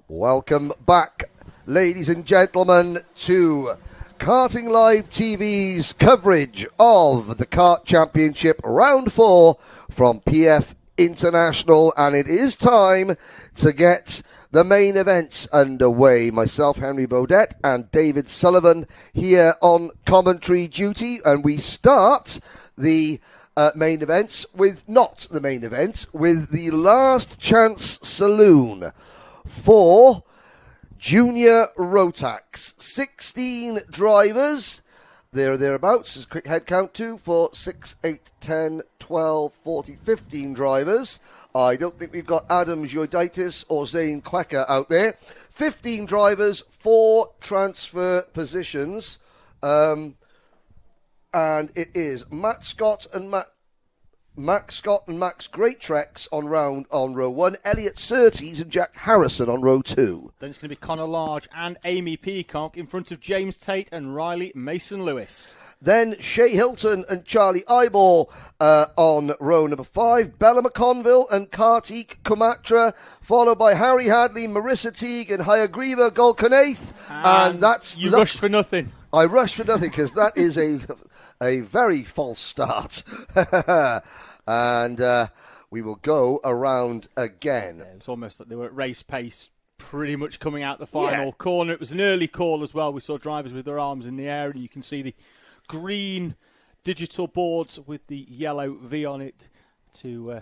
Welcome back, ladies and gentlemen, to Karting Live TV's coverage of the Kart Championship Round 4 from PF International, and it is time to get the main events underway. Myself, Henry Baudet, and David Sullivan here on commentary duty, and we start the main events with not the main event, with the Last Chance Saloon for Junior Rotax. 16 drivers, thereabouts, as a quick head count, 2, 4, 6, 8, 10, 12, 14, 15 drivers. I don't think we've got Adam Giordaitis or Zane Quecker out there. 15 drivers, 4 transfer positions. And it is Matt Scott and Max Greatrex on row 1, Elliot Surtees and Jack Harrison on row 2. Then it's going to be Connor Large and Amy Peacock in front of James Tate and Riley Mason-Lewis. Then Shea Hilton and Charlie Ibor on row number 5, Bella McConville and Kartik Kumatra, followed by Harry Hadley, Marissa Teague and Hayagriva Golkanath. And that's... You rushed for nothing. I rushed for nothing because that is a very false start. And we will go around again. Yeah, it's almost like they were at race pace, pretty much coming out the final corner. It was an early call as well. We saw drivers with their arms in the air, and you can see the green digital boards with the yellow V on it to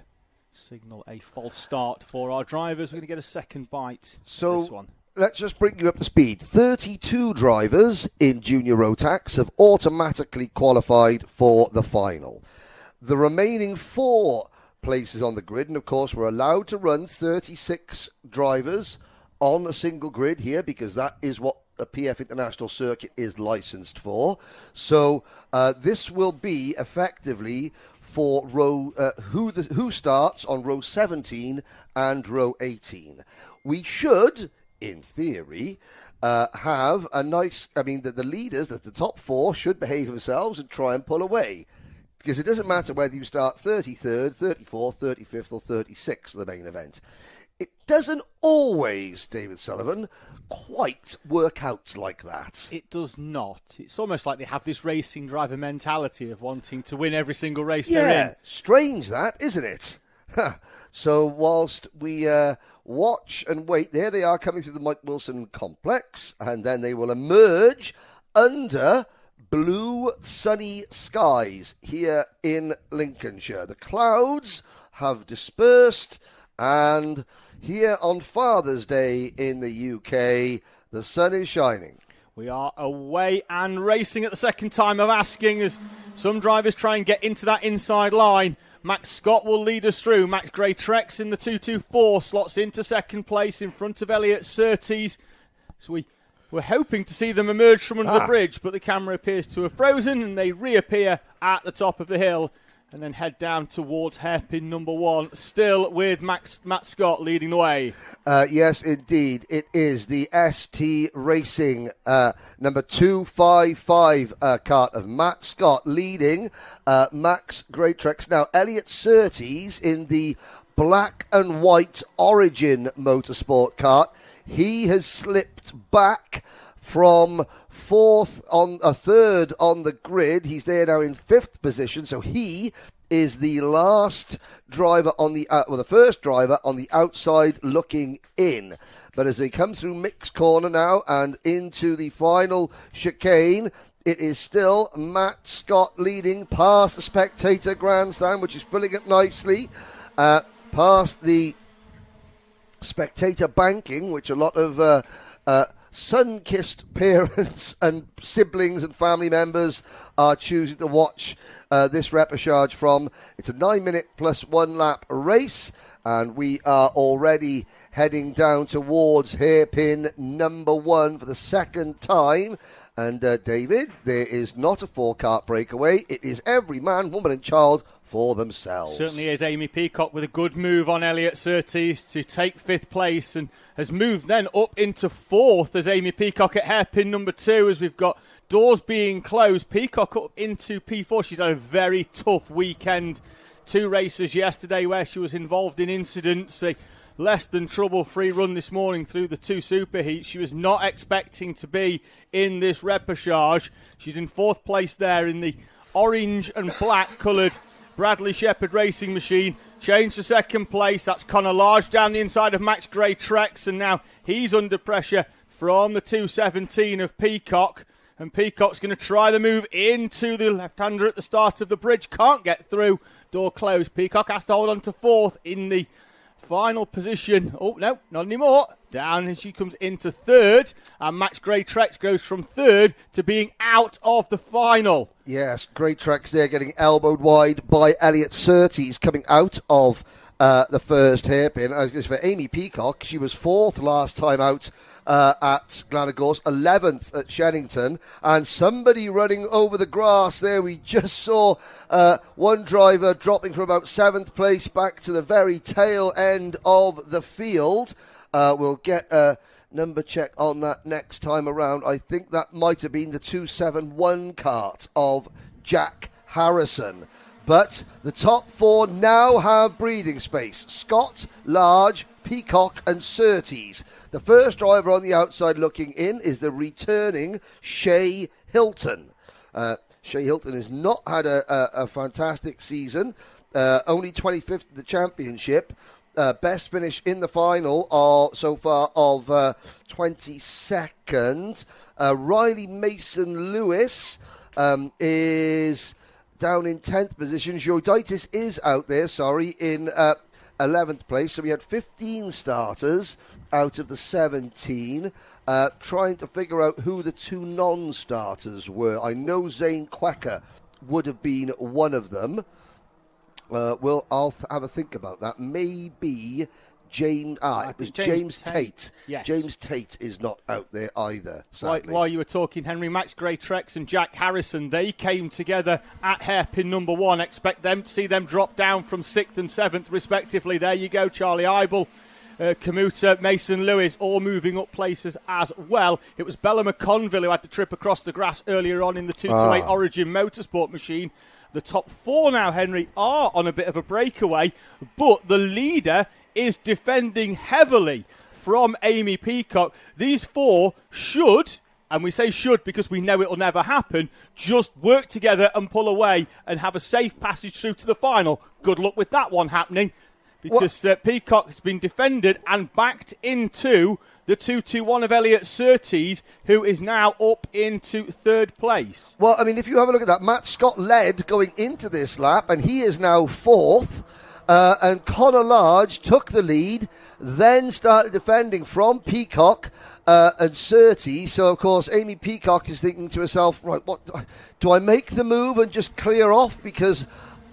signal a false start for our drivers. We're going to get a second bite So this one. Let's just bring you up to speed. 32 drivers in Junior Rotax have automatically qualified for the final. The remaining 4 places on the grid, and of course we're allowed to run 36 drivers on a single grid here because that is what the PF International Circuit is licensed for. So this will be effectively for row who starts on row 17 and row 18. We should, in theory, have a nice... I mean, the leaders, the top 4, should behave themselves and try and pull away. Because it doesn't matter whether you start 33rd, 34th, 35th or 36th, the main event. It doesn't always, David Sullivan, quite work out like that. It does not. It's almost like they have this racing driver mentality of wanting to win every single race they're in. Strange that, isn't it? So whilst we watch and wait, there they are coming to the Mike Wilson complex, and then they will emerge under blue sunny skies here in Lincolnshire. The clouds have dispersed, and here on Father's Day in the UK, the sun is shining. We are away and racing at the second time of asking as some drivers try and get into that inside line. Max Scott will lead us through. Max Greatrex in the 224 slots into second place in front of Elliot Surtees. So we're hoping to see them emerge from under the bridge, but the camera appears to have frozen and they reappear at the top of the hill and then head down towards hairpin number 1, still with Matt Scott leading the way. Yes, indeed. It is the ST Racing number 255 kart of Matt Scott leading Max Greatrex. Now, Elliot Surtees in the black and white Origin Motorsport kart. He has slipped back from third on the grid. He's there now in 5th position, so he is the last driver on the first driver on the outside looking in. But as they come through mixed corner now and into the final chicane, it is still Matt Scott leading past the spectator grandstand, which is filling up nicely, past the spectator banking, which a lot of sun-kissed parents and siblings and family members are choosing to watch this reportage from. It's a 9-minute plus 1 lap race, and we are already heading down towards hairpin number 1 for the second time. And David, there is not a 4-kart breakaway. It is every man, woman and child for themselves. Certainly is. Amy Peacock with a good move on Elliot Surtees to take 5th place and has moved then up into 4th as Amy Peacock at hairpin number 2 as we've got doors being closed. Peacock up into P4. She's had a very tough weekend. 2 races yesterday where she was involved in incidents. less than trouble-free run this morning through the 2 superheats. She was not expecting to be in this repechage. She's in 4th place there in the orange and black coloured Bradley Shepherd racing machine. Changed to 2nd place. That's Connor Large down the inside of Max Gray Trex, and now he's under pressure from the 217 of Peacock. And Peacock's going to try the move into the left-hander at the start of the bridge. Can't get through. Door closed. Peacock has to hold on to 4th in the final position. Oh, no, not anymore. Down, and she comes into 3rd. And Max Gray Trex goes from 3rd to being out of the final. Yes, Gray Trex there getting elbowed wide by Elliot Surtees coming out of the first hairpin. As for Amy Peacock, she was 4th last time out at Glenagorse, 11th at Shennington, and somebody running over the grass there. We just saw one driver dropping from about 7th place back to the very tail end of the field. We'll get a number check on that next time around. I think that might have been the 271 kart of Jack Harrison. But the top 4 now have breathing space. Scott, Large, Peacock and Surtees. The first driver on the outside looking in is the returning Shay Hilton. Shay Hilton has not had a fantastic season. Only 25th at the championship. Best finish in the final so far of 22nd. Riley Mason-Lewis is down in 10th position. Joditis is out there, in 11th place. So we had 15 starters out of the 17, trying to figure out who the 2 non-starters were. I know Zane Quecker would have been one of them. I'll have a think about that. Maybe James Tate. Yes. James Tate is not out there either, sadly. While you were talking, Henry, Max Gray Trex and Jack Harrison, they came together at hairpin number 1. Expect them to see them drop down from 6th and 7th, respectively. There you go, Charlie Eibel, Kamuta, Mason Lewis, all moving up places as well. It was Bella McConville who had the trip across the grass earlier on in the 228 Origin Motorsport machine. The top 4 now, Henry, are on a bit of a breakaway, but the leader is defending heavily from Amy Peacock. These 4 should, and we say should because we know it will never happen, just work together and pull away and have a safe passage through to the final. Good luck with that one happening, because Peacock has been defended and backed into the 221 of Elliot Surtees, who is now up into 3rd place. Well, I mean, if you have a look at that, Matt Scott led going into this lap, and he is now 4th. And Connor Large took the lead, then started defending from Peacock and Surtees. So, of course, Amy Peacock is thinking to herself, right, what do I make the move and just clear off? Because,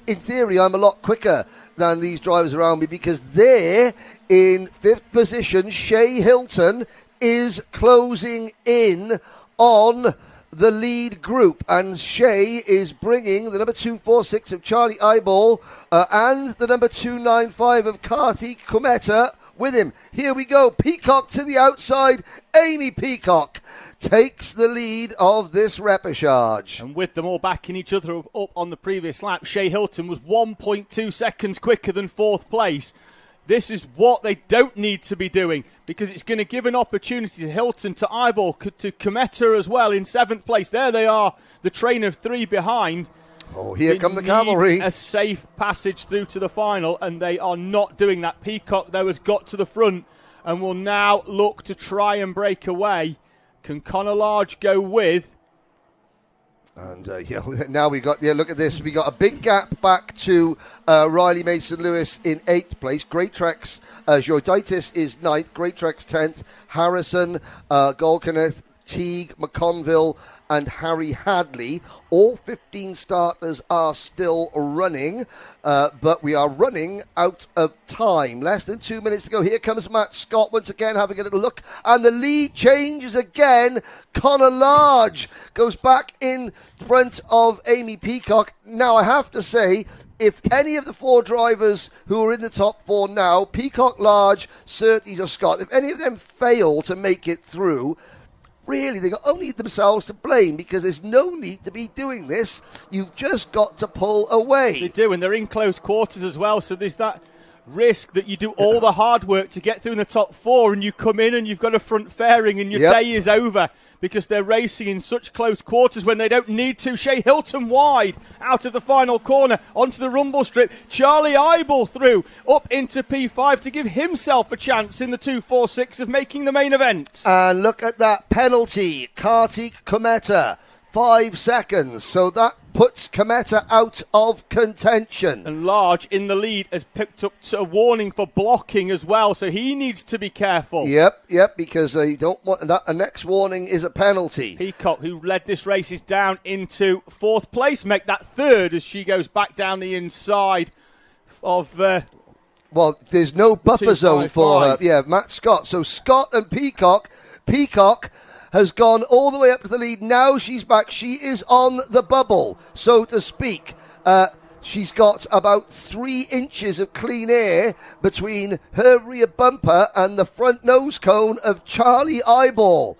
in theory, I'm a lot quicker than these drivers around me, because there in 5th position, Shay Hilton is closing in on the lead group, and Shay is bringing the number 246 of Charlie Eyeball and the number 295 of Kartik Kumeta with him. Here we go, Peacock to the outside. Amy Peacock takes the lead of this repechage. And with them all backing each other up on the previous lap, Shay Hilton was 1.2 seconds quicker than 4th place. This is what they don't need to be doing, because it's going to give an opportunity to Hilton, to Eyeball, to Kometa as well in 7th place. There they are, the train of 3 behind. Oh, here come the cavalry. A safe passage through to the final, and they are not doing that. Peacock, though, has got to the front and will now look to try and break away. Can Connor Large go with? And now we got, look at this. We got a big gap back to Riley Mason-Lewis in 8th place. Great Trex, Joditis is 9th. Great Trex 10th. Harrison, Golkaneth, Teague, McConville, and Harry Hadley. All 15 starters are still running, but we are running out of time. Less than 2 minutes to go. Here comes Matt Scott once again, having a little look, and the lead changes again. Connor Large goes back in front of Amy Peacock. Now, I have to say, if any of the 4 drivers who are in the top 4 now, Peacock, Large, Surtees or Scott, if any of them fail to make it through, really, they got only themselves to blame, because there's no need to be doing this. You've just got to pull away. They do, and they're in close quarters as well, so there's that risk that you do all the hard work to get through in the top 4 and you come in and you've got a front fairing and your day is over because they're racing in such close quarters when they don't need to. Shea Hilton wide out of the final corner onto the rumble strip. Charlie Eibel through up into P5 to give himself a chance in the 2.46 of making the main event. And look at that penalty. Kartik Kometa, 5 seconds. So that puts Kometa out of contention. And Large in the lead has picked up a warning for blocking as well, so he needs to be careful. Yep, because you don't want that. The next warning is a penalty. Peacock, who led this race, is down into 4th place. Make that 3rd as she goes back down the inside of... well, there's no buffer zone for her. Yeah, Matt Scott. So Scott and Peacock has gone all the way up to the lead. Now she's back. She is on the bubble, so to speak. She's got about 3 inches of clean air between her rear bumper and the front nose cone of Charlie Eibel.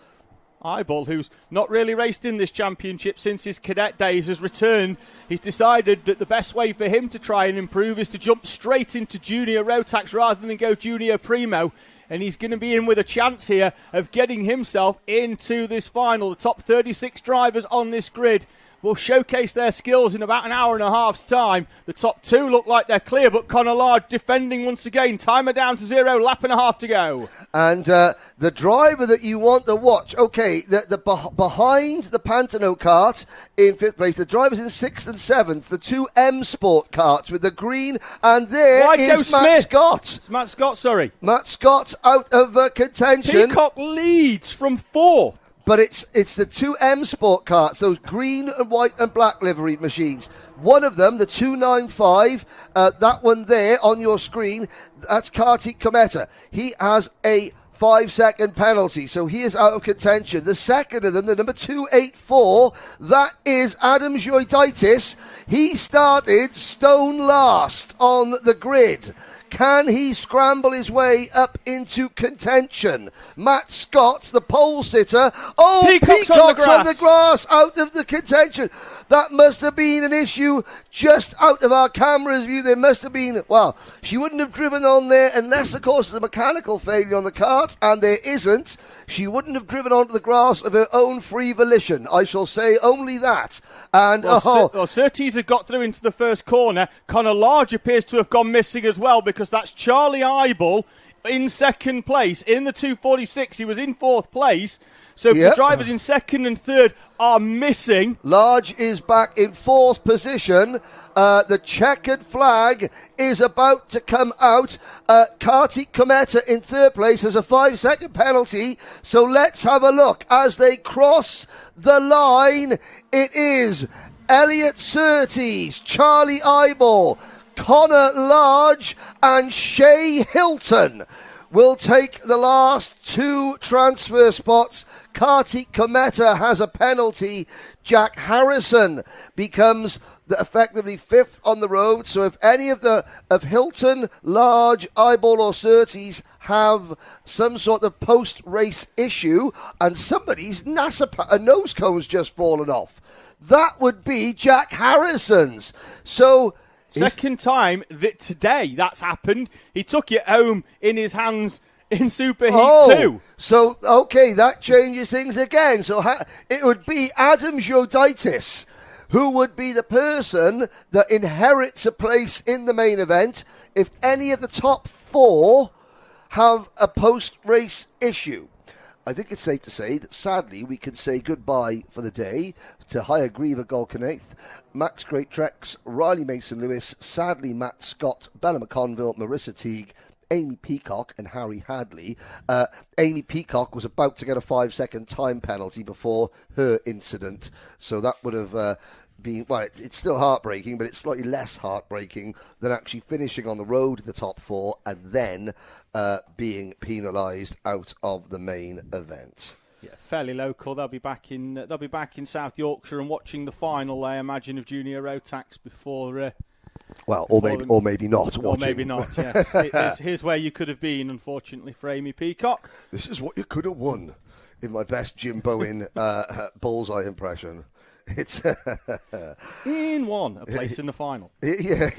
Eibel, who's not really raced in this championship since his cadet days, has returned. He's decided that the best way for him to try and improve is to jump straight into junior Rotax rather than go junior Primo. And he's going to be in with a chance here of getting himself into this final. The top 36 drivers on this grid will showcase their skills in about an hour and a half's time. The top 2 look like they're clear, but Conor Large defending once again. Timer down to 0, lap and a half to go. And the driver that you want to watch, okay, behind the Pantano kart in 5th place, the drivers in 6th and 7th, the 2 M Sport karts with the green, and there is Matt Scott. It's Matt Scott, sorry. Matt Scott out of contention. Peacock leads from 4th. But it's the 2 M Sport karts, those green and white and black livery machines. One of them, the 295, that one there on your screen, that's Kartik Kometa. He has a 5-second penalty, so he is out of contention. The second of them, the number 284, that is Adam Joydaitis. He started stone last on the grid. Can he scramble his way up into contention? Matt Scott, the pole sitter. Oh, Peacock's on the grass, out of the contention. That must have been an issue just out of our camera's view. There must have been, well, she wouldn't have driven on there unless, of course, there's a mechanical failure on the kart, and there isn't. She wouldn't have driven onto the grass of her own free volition. I shall say only that. And Surtees had got through into the first corner. Conor Large appears to have gone missing as well, because that's Charlie Eibel in 2nd place in the 2.46. He was in 4th place. So the drivers in 2nd and 3rd are missing. Large is back in 4th position. The checkered flag is about to come out. Kartik Kometa in 3rd place has a 5-second penalty. So let's have a look. As they cross the line, it is Elliot Surtees, Charlie Eibel, Conor Large and Shea Hilton will take the last 2 transfer spots. Kartik Kometa has a penalty. Jack Harrison becomes effectively 5th on the road. So if any of Hilton, Large, Eibel or Surtees have some sort of post-race issue and somebody's nose cone's just fallen off, that would be Jack Harrison's. So... Second time that today that's happened. He took it home in his hands in Superheat 2. So, okay, that changes things again. So it would be Adam Joydaitis who would be the person that inherits a place in the main event if any of the top 4 have a post-race issue. I think it's safe to say that, sadly, we can say goodbye for the day to Hayagriva Golkanath, Max Great Trex, Riley Mason-Lewis, sadly Matt Scott, Bella McConville, Marissa Teague, Amy Peacock and Harry Hadley. Amy Peacock was about to get a 5-second time penalty before her incident, so that would have been, well, it's still heartbreaking, but it's slightly less heartbreaking than actually finishing on the road to the top 4 and then being penalised out of the main event. Yeah, fairly local. They'll be back in South Yorkshire and watching the final, I imagine, of Junior Rotax before. Or maybe not. Or maybe not. Yes, here's where you could have been, unfortunately, for Amy Peacock. This is what you could have won. In my best Jim Bowen bullseye impression, it's in one a place in the final. Yeah.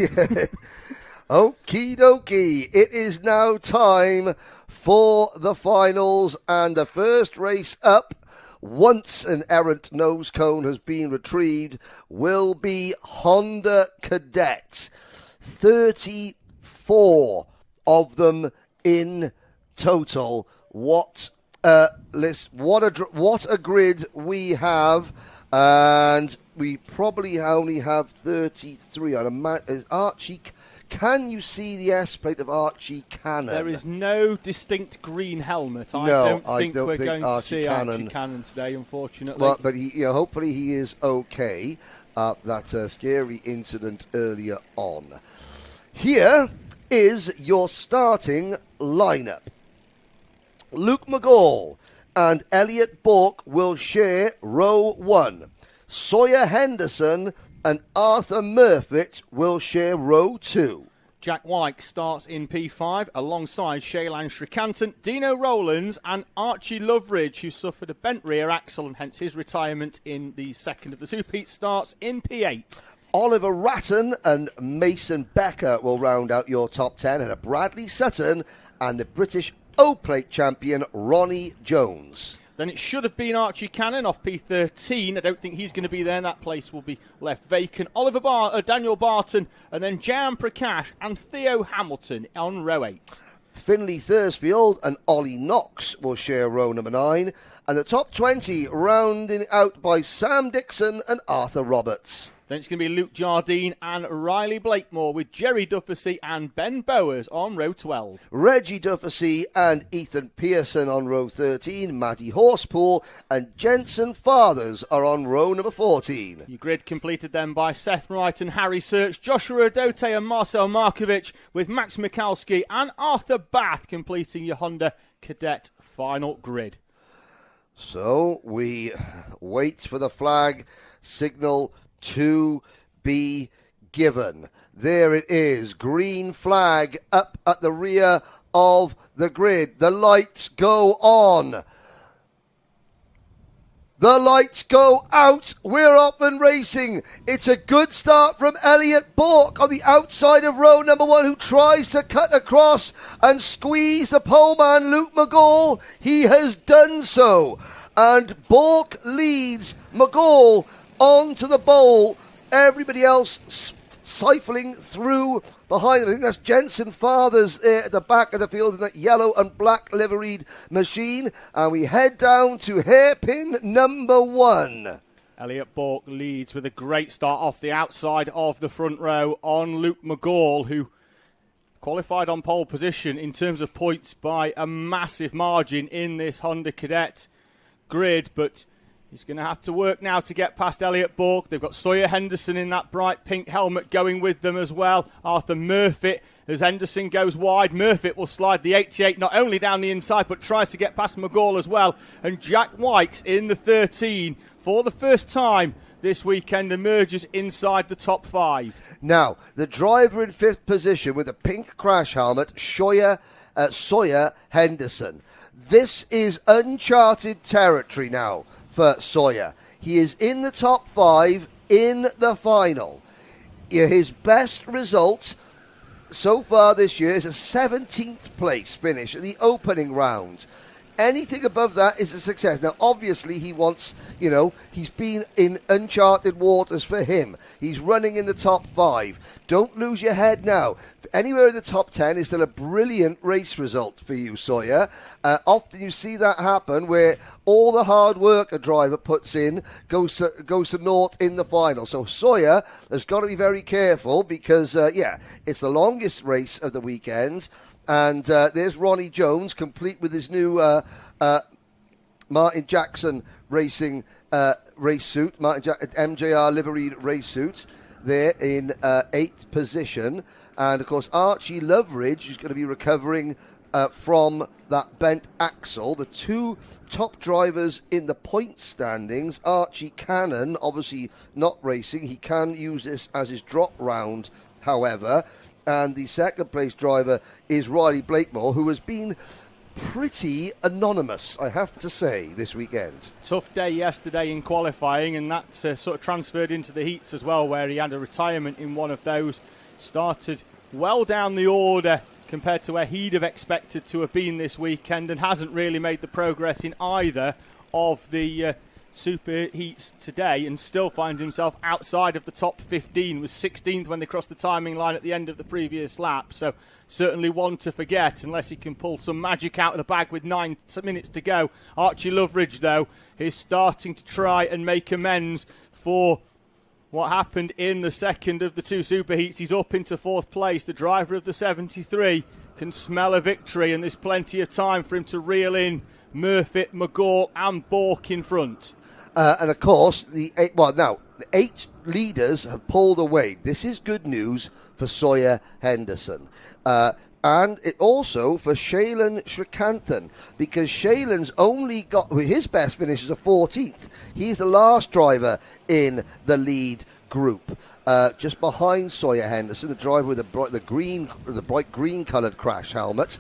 Okie dokie. It is now time for the finals, and the first race up, once an errant nose cone has been retrieved, will be Honda Cadet. 34 of them in total. What a grid we have, and we probably only have 33. Archie, can you see the S plate of Archie Cannon? There is no distinct green helmet. I don't think we're think going to see Cannon. Archie Cannon today, unfortunately. Well, but he, hopefully he is okay. That scary incident earlier on. Here is your starting lineup. Luke McGall and Elliot Bourke will share row 1. Sawyer Henderson and Arthur Murfitt will share row 2. Jack White starts in P5 alongside Shaylan Srikantan, Dino Rowlands and Archie Loveridge, who suffered a bent rear axle and hence his retirement in the second of the Super Heat, starts in P8. Oliver Ratton and Mason Becker will round out your top 10, and a Bradley Sutton and the British O-Plate champion Ronnie Jones. Then it should have been Archie Cannon off P13. I don't think he's going to be there, and that place will be left vacant. Daniel Barton, and then Jan Prakash and Theo Hamilton on row 8. Finley Thursfield and Ollie Knox will share row number 9. And the top 20 rounding out by Sam Dixon and Arthur Roberts. Then it's going to be Luke Jardine and Riley Blakemore with Jerry Dufficy and Ben Bowers on row 12. Reggie Dufficy and Ethan Pearson on row 13. Matty Horsepool and Jensen Fathers are on row number 14. Your grid completed then by Seth Wright and Harry Search, Joshua Adote and Marcel Markovic, with Max Mikalski and Arthur Bath completing your Honda Cadet final grid. So we wait for the flag signal to be given. There it is, green flag up at the rear of the grid. The lights go on. The lights go out. We're off and racing. It's a good start from Elliot Bourke on the outside of row number 1, who tries to cut across and squeeze the poleman Luke McGall. He has done so. And Bourke leads McGall onto the bowl. Everybody else siphoning through behind them. I think that's Jensen Fathers at the back of the field in that yellow and black liveried machine. And we head down to hairpin number 1. Elliot Bourke leads with a great start off the outside of the front row on Luke McGall, who qualified on pole position in terms of points by a massive margin in this Honda Cadet grid, but he's going to have to work now to get past Elliot Bourke. They've got Sawyer Henderson in that bright pink helmet going with them as well. Arthur Murfitt, as Henderson goes wide. Murfitt will slide the 88 not only down the inside, but tries to get past McGall as well. And Jack White in the 13 for the first time this weekend emerges inside the top 5. Now, the driver in 5th position with a pink crash helmet, Sawyer Henderson. This is uncharted territory now for Sawyer. He is in the top 5 in the final. His best result so far this year is a 17th place finish at the opening round. Anything above that is a success. Now, obviously, he wants, he's been in uncharted waters for him. He's running in the top 5. Don't lose your head now. Anywhere in the top 10 is still a brilliant race result for you, Sawyer. Often you see that happen where all the hard work a driver puts in goes to naught in the final. So Sawyer has got to be very careful because, it's the longest race of the weekend. And there's Ronnie Jones, complete with his new Martin Jackson racing race suit, MJR liveried race suit, there in 8th position. And, of course, Archie Loveridge, who's going to be recovering from that bent axle. The two top drivers in the point standings, Archie Cannon, obviously not racing. He can use this as his drop round, however. And the second place driver is Riley Blakemore, who has been pretty anonymous, I have to say, this weekend. Tough day yesterday in qualifying, and that sort of transferred into the heats as well, where he had a retirement in one of those. Started well down the order compared to where he'd have expected to have been this weekend, and hasn't really made the progress in either of the super heats today, and still finds himself outside of the top 15. Was 16th when they crossed the timing line at the end of the previous lap, so certainly one to forget unless he can pull some magic out of the bag with 9 minutes to go. Archie Loveridge, though, is starting to try and make amends for what happened in the second of the two superheats. He's up into 4th place. The driver of the 73 can smell a victory, and there's plenty of time for him to reel in Murphy, McGall and Bork in front. And of course, the 8 leaders have pulled away. This is good news for Sawyer Henderson. And it also for Shailen Shrikanthan, because Shailen's only got his best finish is a 14th. He's the last driver in the lead group, just behind Sawyer Henderson, the driver with the bright green coloured crash helmet.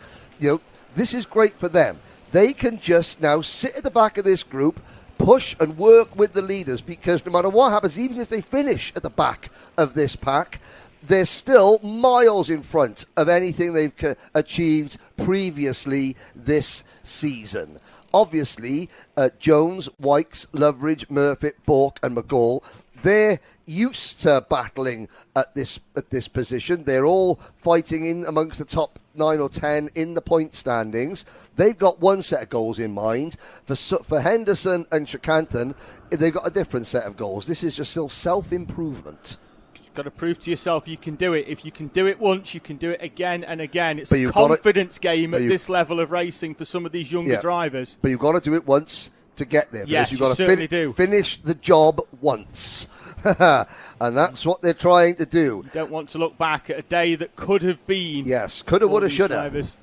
This is great for them. They can just now sit at the back of this group, push and work with the leaders, because no matter what happens, even if they finish at the back of this pack, they're still miles in front of anything they've achieved previously this season. Obviously, Jones, Wykes, Loveridge, Murphy, Bork and McGall, they're used to battling at this position. They're all fighting in amongst the top 9 or 10 in the point standings. They've got one set of goals in mind. For Henderson and Shrikanthan, they've got a different set of goals. This is just still self-improvement. Got to prove to yourself you can do it. If you can do it once, you can do it again and again. It's a confidence game at this level of racing for some of these younger drivers. But you've got to do it once to get there. Yes, you've got to finish the job once. And that's what they're trying to do. You don't want to look back at a day that could have been. Yes, could have, would have, should have.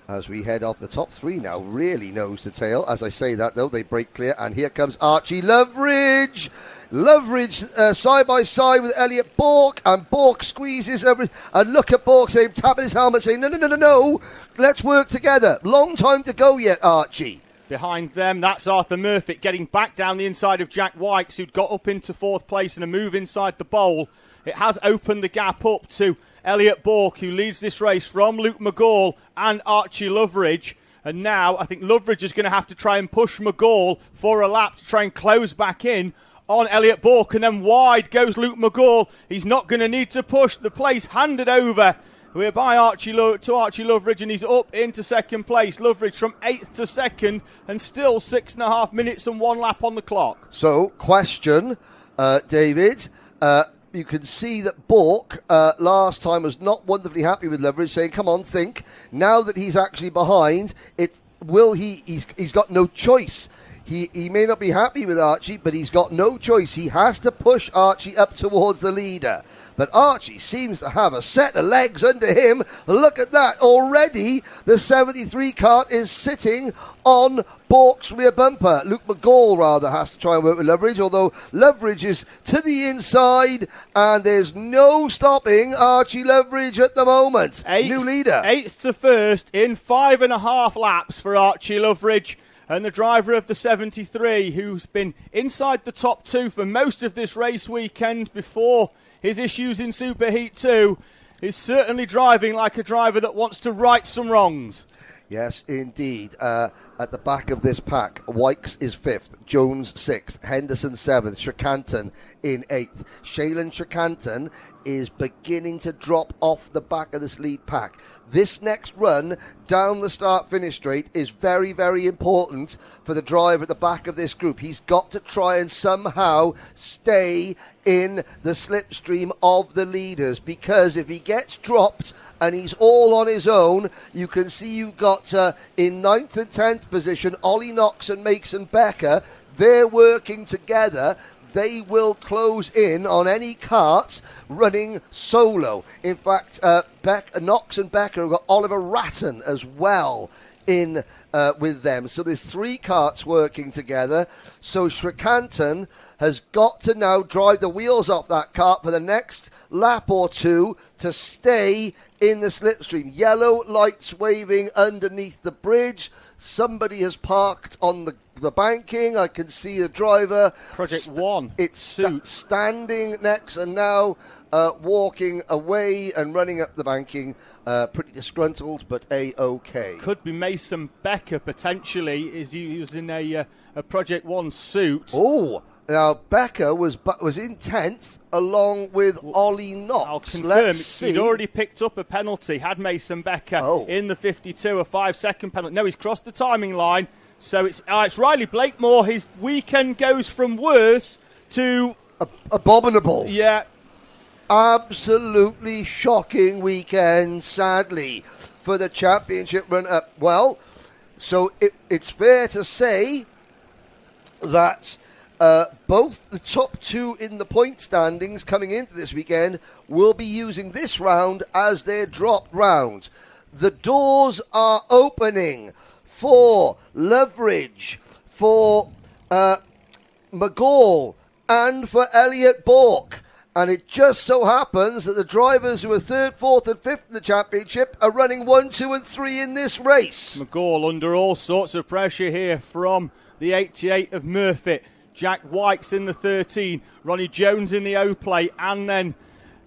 As we head off the top 3 now, really nose to tail. As I say that, though, they break clear. And here comes Archie Loveridge. Loveridge side by side with Elliot Bork, and Bork squeezes over and look at Bork saying, tapping his helmet saying, no, let's work together. Long time to go yet, Archie. Behind them, that's Arthur Murphy getting back down the inside of Jack Wykes, who'd got up into 4th place in a move inside the bowl. It has opened the gap up to Elliot Bork, who leads this race from Luke McGall and Archie Loveridge. And now I think Loveridge is going to have to try and push McGall for a lap to try and close back in on Elliot Bork, and then wide goes Luke McGall. He's not going to need to push. The place handed over. We're by Archie Loveridge, and he's up into 2nd place. Loveridge from 8th to 2nd, and still 6.5 minutes and 1 lap on the clock. So, question, David. You can see that Bork last time was not wonderfully happy with Loveridge, saying, come on, think. Now that he's actually behind, he's got no choice. He may not be happy with Archie, but he's got no choice. He has to push Archie up towards the leader. But Archie seems to have a set of legs under him. Look at that. Already, the 73 kart is sitting on Bork's rear bumper. Luke McGall, rather, has to try and work with Loveridge, although Loveridge is to the inside, and there's no stopping Archie Loveridge at the moment. New leader. 8th to 1st in 5.5 laps for Archie Loveridge. And the driver of the 73, who's been inside the top 2 for most of this race weekend before his issues in Superheat 2, is certainly driving like a driver that wants to right some wrongs. Yes, indeed. At the back of this pack, Wykes is 5th, Jones 6th, Henderson 7th, Shrikanthan in 8th. Shailen Shrikanthan is beginning to drop off the back of this lead pack. This next run down the start-finish straight is very, very important for the driver at the back of this group. He's got to try and somehow stay in the slipstream of the leaders, because if he gets dropped and he's all on his own, you can see you've got in 9th and 10th position Ollie Knox and Mason Becker. They're working together. They will close in on any kart running solo. In fact, Knox and Becker have got Oliver Ratton as well in with them. So there's 3 karts working together. So Shrikanthan has got to now drive the wheels off that kart for the next lap or 2 to stay in the slipstream. Yellow lights waving underneath the bridge. Somebody has parked on the the banking. I can see the driver. Project One. It's standing next and now walking away and running up the banking. Pretty disgruntled, but A-OK. Could be Mason Becker, potentially, as he was in a Project One suit. Oh, now Becker was in 10th along with Ollie Knox. I'll confirm. Let's see. He'd already picked up a penalty, had Mason Becker in the 52, a 5-second penalty. No, he's crossed the timing line. So it's Riley Blakemore. His weekend goes from worse to abominable. Yeah. Absolutely shocking weekend, sadly, for the championship run-up. Well, so it's fair to say that both the top two in the point standings coming into this weekend will be using this round as their drop round. The doors are opening for Loveridge, for McGall, and for Elliot Bourke. And it just so happens that the drivers who are 3rd, 4th and 5th in the championship are running 1, 2 and 3 in this race. McGall under all sorts of pressure here from the 88 of Murphy. Jack White's in the 13, Ronnie Jones in the O-plate, and then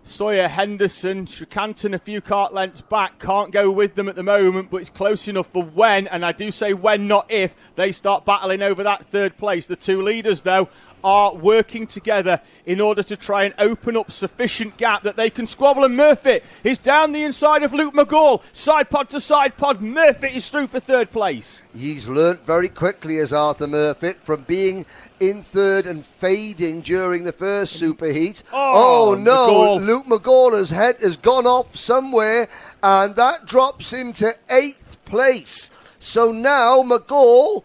Sawyer Henderson, Shrikanthan a few kart lengths back, can't go with them at the moment, but it's close enough for when, and I do say when, not if, they start battling over that 3rd place. The two leaders, though, are working together in order to try and open up sufficient gap that they can squabble, and Murphy is down the inside of Luke McGall. Side pod to side pod, Murphy is through for 3rd place. He's learnt very quickly, as Arthur Murphy, from being in 3rd and fading during the first superheat. Oh no, McGall. Luke McGall's head has gone off somewhere, and that drops him to 8th place. So now McGall,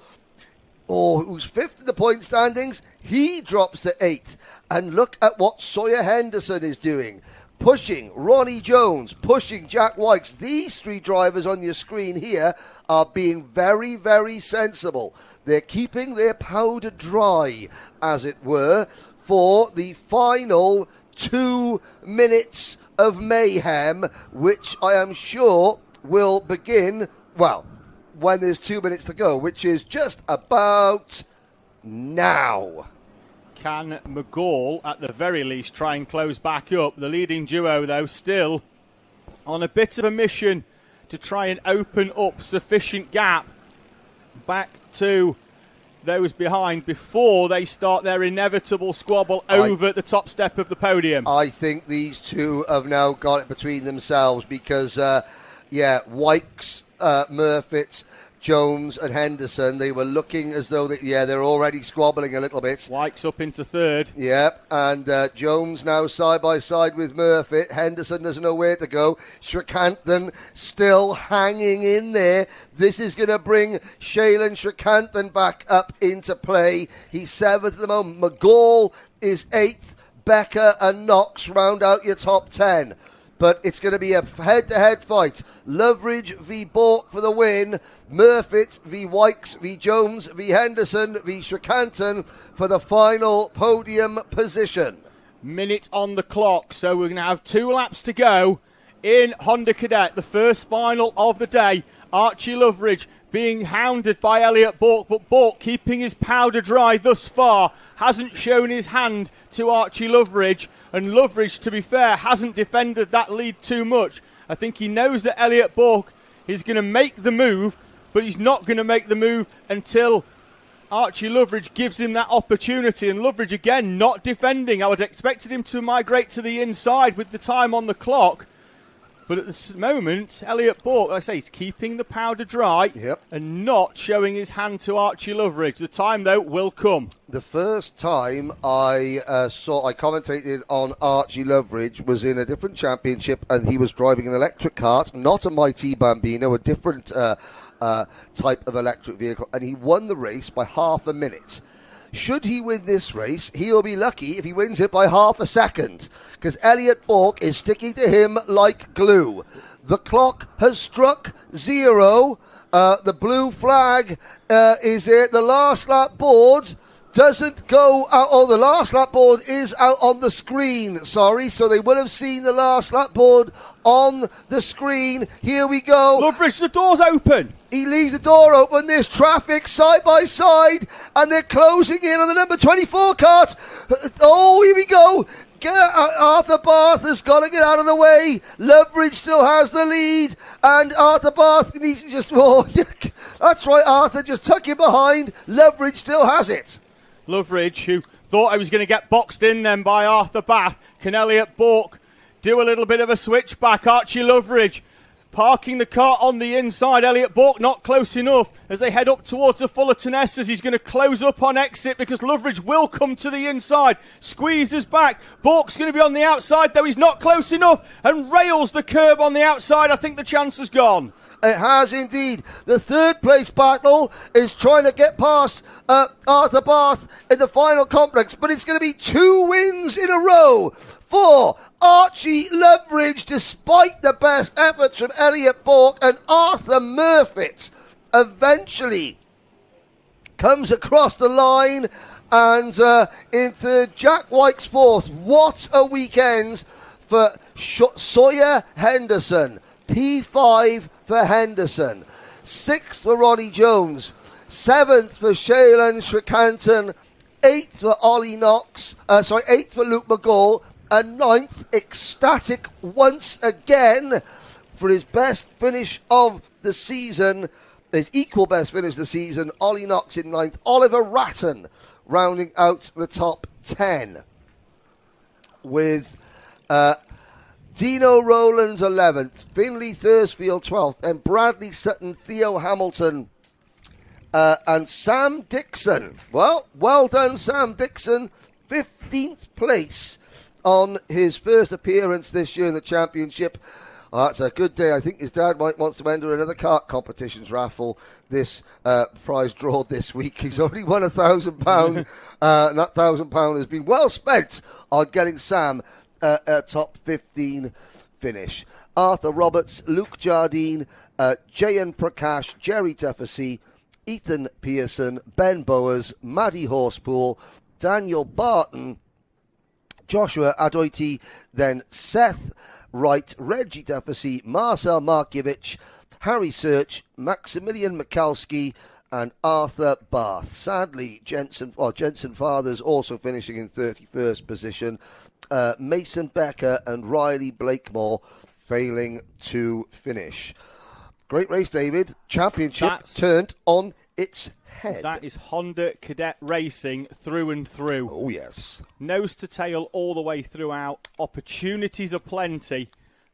who's 5th in the point standings, he drops to 8th. And look at what Sawyer Henderson is doing. Pushing Ronnie Jones, pushing Jack Wykes. These 3 drivers on your screen here are being very, very sensible. They're keeping their powder dry, as it were, for the final 2 minutes of mayhem, which I am sure will begin, well, when there's 2 minutes to go, which is just about now. Can McGall, at the very least, try and close back up? The leading duo, though, still on a bit of a mission to try and open up sufficient gap back to those behind before they start their inevitable squabble over the top step of the podium. I think these two have now got it between themselves because, Wykes, Murfitt, Jones and Henderson, they were looking as though they're already squabbling a little bit. Wykes up into 3rd. Yep, and Jones now side by side with Murphy. Henderson doesn't know where to go. Shrikanthan still hanging in there. This is going to bring Shailen Shrikanthan back up into play. He's 7th at the moment. McGall is 8th. Becker and Knox round out your top 10. But it's going to be a head-to-head fight. Loveridge v. Bourke for the win. Murfitt v. Wykes v. Jones v. Henderson v. Shrikanthan for the final podium position. Minute on the clock, so we're going to have 2 laps to go in Honda Cadet, the first final of the day. Archie Loveridge being hounded by Elliot Bourke, but Bourke keeping his powder dry thus far, hasn't shown his hand to Archie Loveridge. And Loveridge, to be fair, hasn't defended that lead too much. I think he knows that Elliot Bourke is going to make the move, but he's not going to make the move until Archie Loveridge gives him that opportunity. And Loveridge, again, not defending. I would have expected him to migrate to the inside with the time on the clock. But at this moment, Elliot Bourke, like I say, he's keeping the powder dry and not showing his hand to Archie Loveridge. The time, though, will come. The first time I commentated on Archie Loveridge was in a different championship, and he was driving an electric kart, not a Mighty Bambino, a different type of electric vehicle, and he won the race by half a minute. Should he win this race, he'll be lucky if he wins it by half a second, because Elliot Bourke is sticking to him like glue. The clock has struck 0. The blue flag is at the last lap board. doesn't go out. Oh, the last lap board is out on the screen. Sorry, so they will have seen the last lap board on the screen. Here we go. Loveridge, the door's open. He leaves the door open. There's traffic side by side, and they're closing in on the number 24 cart. Oh, here we go. Arthur Bath has got to get out of the way. Loveridge still has the lead, and Arthur Bath needs to just... Oh, that's right, Arthur, just tuck him behind. Loveridge still has it. Loveridge, who thought I was going to get boxed in then by Arthur Bath. Can Elliot Bourke do a little bit of a switchback? Archie Loveridge parking the car on the inside. Elliot Bourke not close enough as they head up towards the Fullerton Esses. He's going to close up on exit because Loveridge will come to the inside. Squeezes back. Bourke's going to be on the outside, though he's not close enough, and rails the curb on the outside. I think the chance has gone. It has indeed. The third place battle is trying to get past Arthur Bath in the final complex, but it's going to be 2 wins in a row for Archie Loveridge, despite the best efforts from Elliot Bourke, and Arthur Murfitt eventually comes across the line, and in third, Jack White's fourth. What a weekend for Sawyer Henderson. P5 for Henderson. 6th for Ronnie Jones. 7th for Shailen Srikantan. 8th for Ollie Knox. 8th for Luke McGall. And 9th, ecstatic once again for his best finish of the season, his equal best finish of the season, Ollie Knox in 9th. Oliver Ratton rounding out the top 10 with Dino Rowlands 11th, Finley Thursfield 12th, and Bradley Sutton, Theo Hamilton, and Sam Dixon. Well done, Sam Dixon, 15th place on his first appearance this year in the championship. Oh, that's a good day. I think his dad might want to enter another kart competitions raffle this prize draw this week. He's already won £1,000, and that £1,000 has been well spent on getting Sam a top 15 finish. Arthur Roberts, Luke Jardine, Jayan Prakash, Jerry Duffy, Ethan Pearson, Ben Bowers, Maddie Horsepool, Daniel Barton, Joshua Adoiti, then Seth Wright, Reggie Duffy, Marcel Markiewicz, Harry Search, Maximilian Mikalski, and Arthur Bath. Sadly, Jensen Fathers also finishing in 31st position. Mason Becker and Riley Blakemore failing to finish. Great race, David. Championship turned on its head. That is Honda Cadet Racing through and through. Oh, yes. Nose to tail all the way throughout. Opportunities are plenty.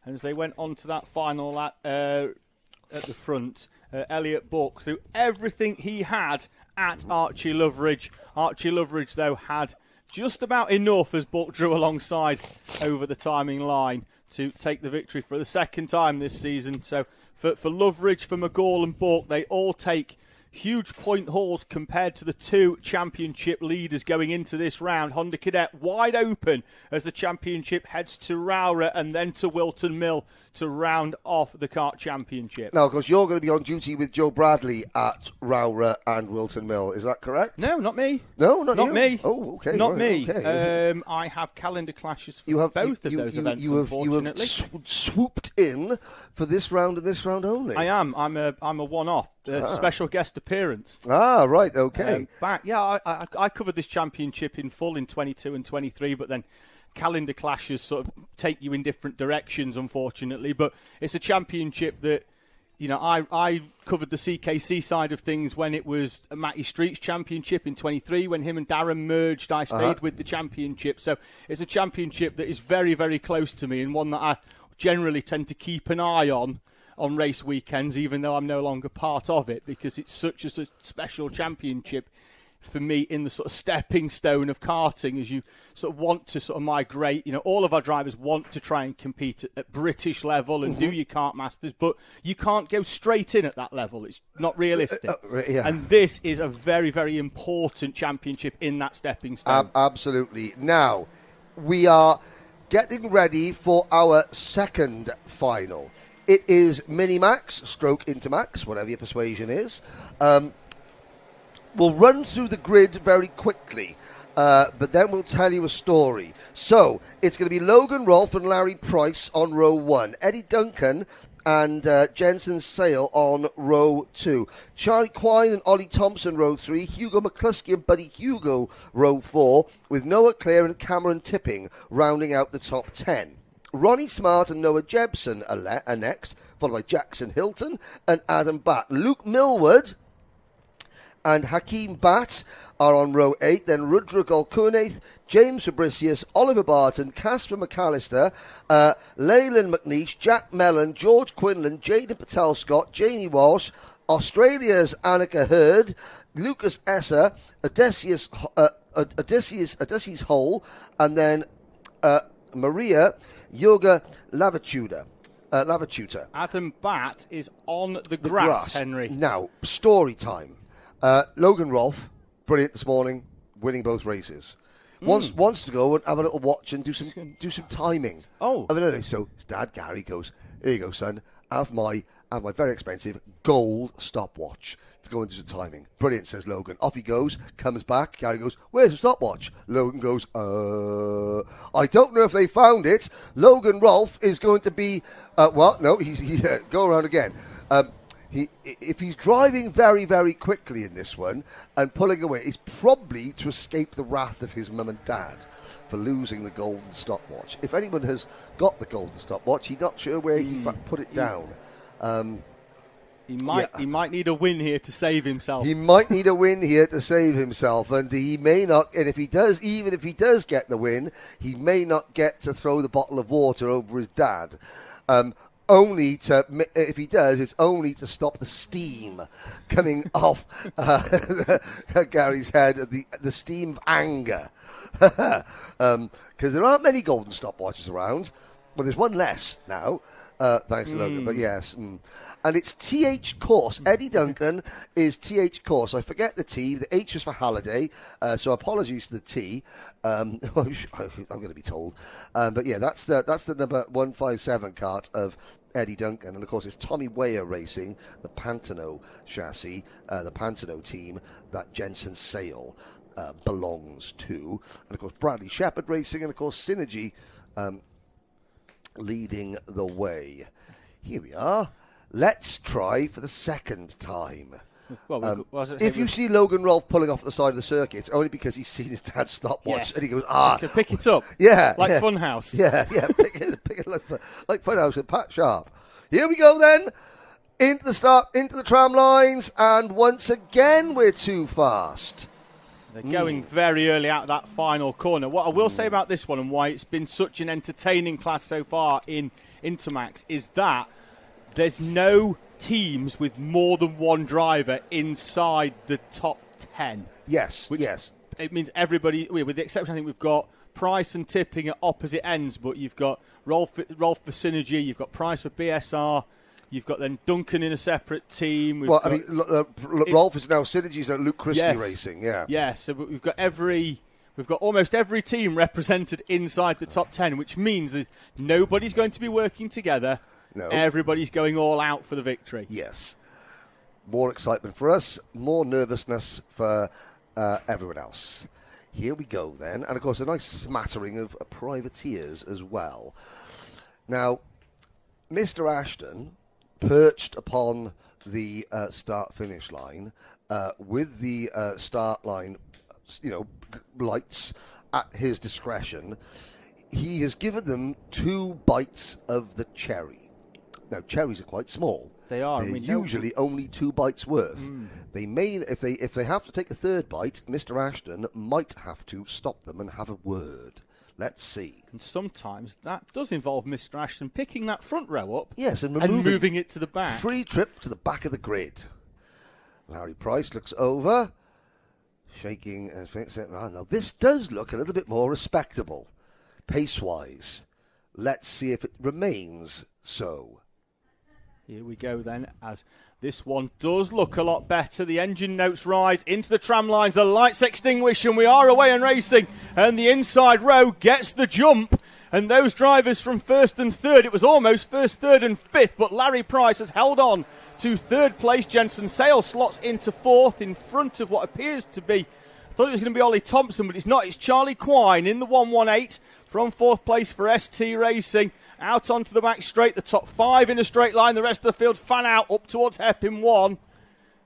And as they went on to that final lap at the front, Elliot Bourke threw everything he had at Archie Loveridge. Archie Loveridge, though, had just about enough as Bourke drew alongside over the timing line to take the victory for the second time this season. So for Loveridge, for McGall and Bourke, they all take huge point hauls compared to the 2 championship leaders going into this round. Honda Cadet wide open as the championship heads to Rowrah and then to Wilton Mill to round off the Kart Championship. Now, of course, you're going to be on duty with Joe Bradley at Rowrah and Wilton Mill. Is that correct? No, not me. No, not you? Me. Oh, okay. Not me. Okay. I have calendar clashes for both of those events, unfortunately. You have swooped in for this round and this round only. I am. I'm a one-off. Special guest appearance. Ah, right, okay. I covered this championship in full in 22 and 23, but then calendar clashes sort of take you in different directions, unfortunately. But it's a championship that, you know, I covered the CKC side of things when it was a Matty Street's championship in 23. When him and Darren merged, I stayed with the championship. So it's a championship that is very, very close to me and one that I generally tend to keep an eye on race weekends, even though I'm no longer part of it, because it's such a special championship for me in the sort of stepping stone of karting as you sort of want to sort of migrate. You know, all of our drivers want to try and compete at British level and do your kart masters, but you can't go straight in at that level. It's not realistic. And this is a very, very important championship in that stepping stone. Absolutely. Now, we are getting ready for our second final. It is Minimax, stroke Intermax, whatever your persuasion is. we'll run through the grid very quickly, but then we'll tell you a story. So it's going to be Logan Rolfe and Larry Price on row 1. Eddie Duncan and Jensen Sale on row 2. Charlie Quine and Ollie Thompson, row 3. Hugo McCluskey and Buddy Hugo, row 4, with Noah Clear and Cameron Tipping rounding out the top 10. Ronnie Smart and Noah Jebson are next, followed by Jackson Hilton and Adam Batt. Luke Milward and Hakeem Batt are on row 8. Then Rudra Golkunath, James Fabricius, Oliver Barton, Casper McAllister, Leyland McNeish, Jack Mellon, George Quinlan, Jaden Patel-Scott, Jamie Walsh, Australia's Annika Hurd, Lucas Esser, Odysseus Hole, and then Maria Yoga Lavatuta. Adam Batt is on the grass, Henry. Now, story time. Logan Rolfe, brilliant this morning, winning both races. Wants to go and have a little watch and do some timing. Oh. So his dad, Gary, goes, here you go, son, have my very expensive gold stopwatch to go and do some timing. Brilliant, says Logan. Off he goes, comes back. Gary goes, where's the stopwatch? Logan goes, I don't know if they found it. Logan Rolfe is going to be, go around again. If he's driving very, very quickly in this one and pulling away, it's probably to escape the wrath of his mum and dad for losing the golden stopwatch. If anyone has got the golden stopwatch, he's not sure where he put it down. He might need a win here to save himself. He might need a win here to save himself, and he may not. And if he does, even if he does get the win, he may not get to throw the bottle of water over his dad. If he does, it's only to stop the steam coming off Gary's head, the steam of anger. Because there aren't many golden stopwatches around. Well, there's one less now, thanks to Logan, but yes. And it's TH Course. Eddie Duncan is TH Course. I forget the T. The H is for Halliday, so apologies to the T. I'm going to be told. But yeah, that's the number 157 kart of Eddie Duncan. And of course, it's Tommy Weyer Racing, the Pantano chassis, the Pantano team that Jensen Sale belongs to. And of course, Bradley Shepherd Racing, and of course, Synergy leading the way. Here we are. Let's try for the second time. Well, if you see Logan Rolfe pulling off at the side of the circuit, it's only because he's seen his dad's stopwatch and he goes, You can pick it up. Yeah. Like Funhouse. Yeah, pick it like Funhouse with Pat Sharp. Here we go then. Into the tram lines, and once again we're too fast. They're going very early out of that final corner. What I will say about this one and why it's been such an entertaining class so far in Intermax is that there's no teams with more than one driver inside the top 10. Yes. It means everybody, with the exception, I think we've got Price and Tipping at opposite ends, but you've got Rolfe for Synergy, you've got Price for BSR, you've got then Duncan in a separate team. Rolfe is now Synergy's at Luke Christie Racing, yeah. Yeah, so we've got almost every team represented inside the top 10, which means that nobody's going to be working together. No. Everybody's going all out for the victory. Yes. More excitement for us, more nervousness for everyone else. Here we go then. And of course, a nice smattering of privateers as well. Now, Mr. Ashton perched upon the start-finish line with the start line, lights at his discretion. He has given them 2 bites of the cherry. Now, cherries are quite small. They are. They're usually only 2 bites worth. They may, if they have to take a 3rd bite, Mr. Ashton might have to stop them and have a word. Let's see. And sometimes that does involve Mr. Ashton picking that front row up. Yes, and moving it to the back. Free trip to the back of the grid. Larry Price looks over, shaking and thinking, now this does look a little bit more respectable, pace-wise. Let's see if it remains so. Here we go then, as this one does look a lot better. The engine notes rise into the tram lines, the lights extinguish, and we are away and racing. And the inside row gets the jump. And those drivers from 1st and 3rd, it was almost 1st, 3rd and 5th, but Larry Price has held on to third place. Jensen Sale slots into fourth in front of what appears to be, I thought it was going to be Ollie Thompson, but it's not. It's Charlie Quine in the 118 from fourth place for ST Racing. Out onto the back straight, the top 5 in a straight line. The rest of the field fan out up towards hairpin 1.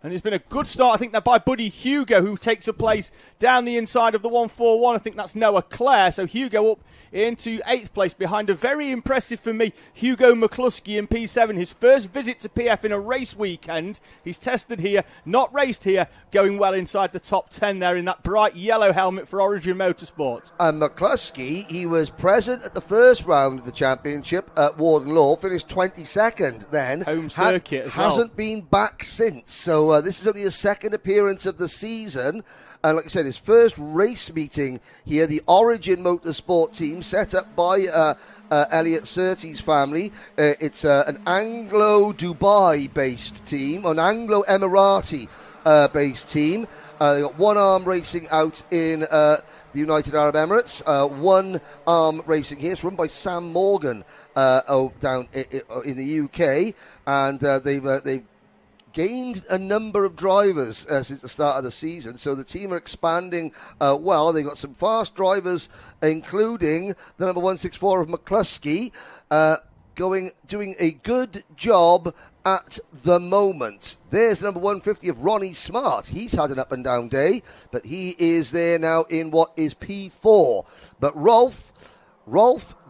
And it's been a good start, I think, there by Buddy Hugo, who takes a place down the inside of the 141. I think that's Noah Clare. So Hugo up into 8th place behind a very impressive, for me, Hugo McCluskey in P7. His first visit to PF in a race weekend. He's tested here, not raced here, going well inside the top 10 there in that bright yellow helmet for Origin Motorsport. And McCluskey, he was present at the first round of the championship at Warden Law, finished 22nd then. Home circuit as well. Hasn't been back since. So this is only his second appearance of the season. And like I said, his first race meeting here, the Origin Motorsport team set up by Elliot Surtees' family. It's an Anglo-Dubai-based team, an Anglo-Emirati-based team. They got One Arm Racing out in the United Arab Emirates, One Arm Racing here. It's run by Sam Morgan down in the UK, and they've gained a number of drivers since the start of the season, so the team are expanding well. They've got some fast drivers, including the number 164 of McCluskey, doing a good job at the moment. There's the number 150 of Ronnie Smart. He's had an up and down day, but he is there now in what is P4. But Rolf,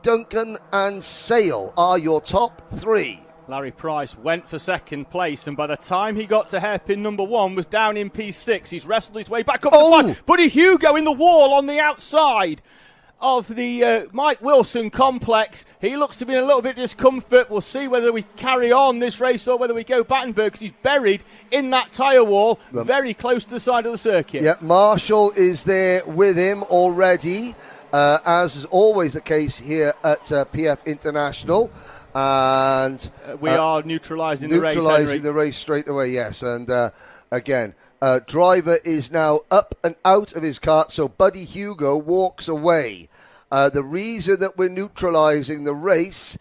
Duncan and Sale are your top 3. Larry Price went for second place, and by the time he got to hairpin number 1, was down in P6. He's wrestled his way back up to 5. Buddy Hugo in the wall on the outside of the Mike Wilson complex. He looks to be in a little bit of discomfort. We'll see whether we carry on this race or whether we go Battenberg, because he's buried in that tyre wall very close to the side of the circuit. Yeah, Marshall is there with him already, as is always the case here at PF International. And we are neutralising the race. Neutralising the race straight away, yes. And again, driver is now up and out of his kart, so Buddy Hugo walks away. The reason that we're neutralising the race,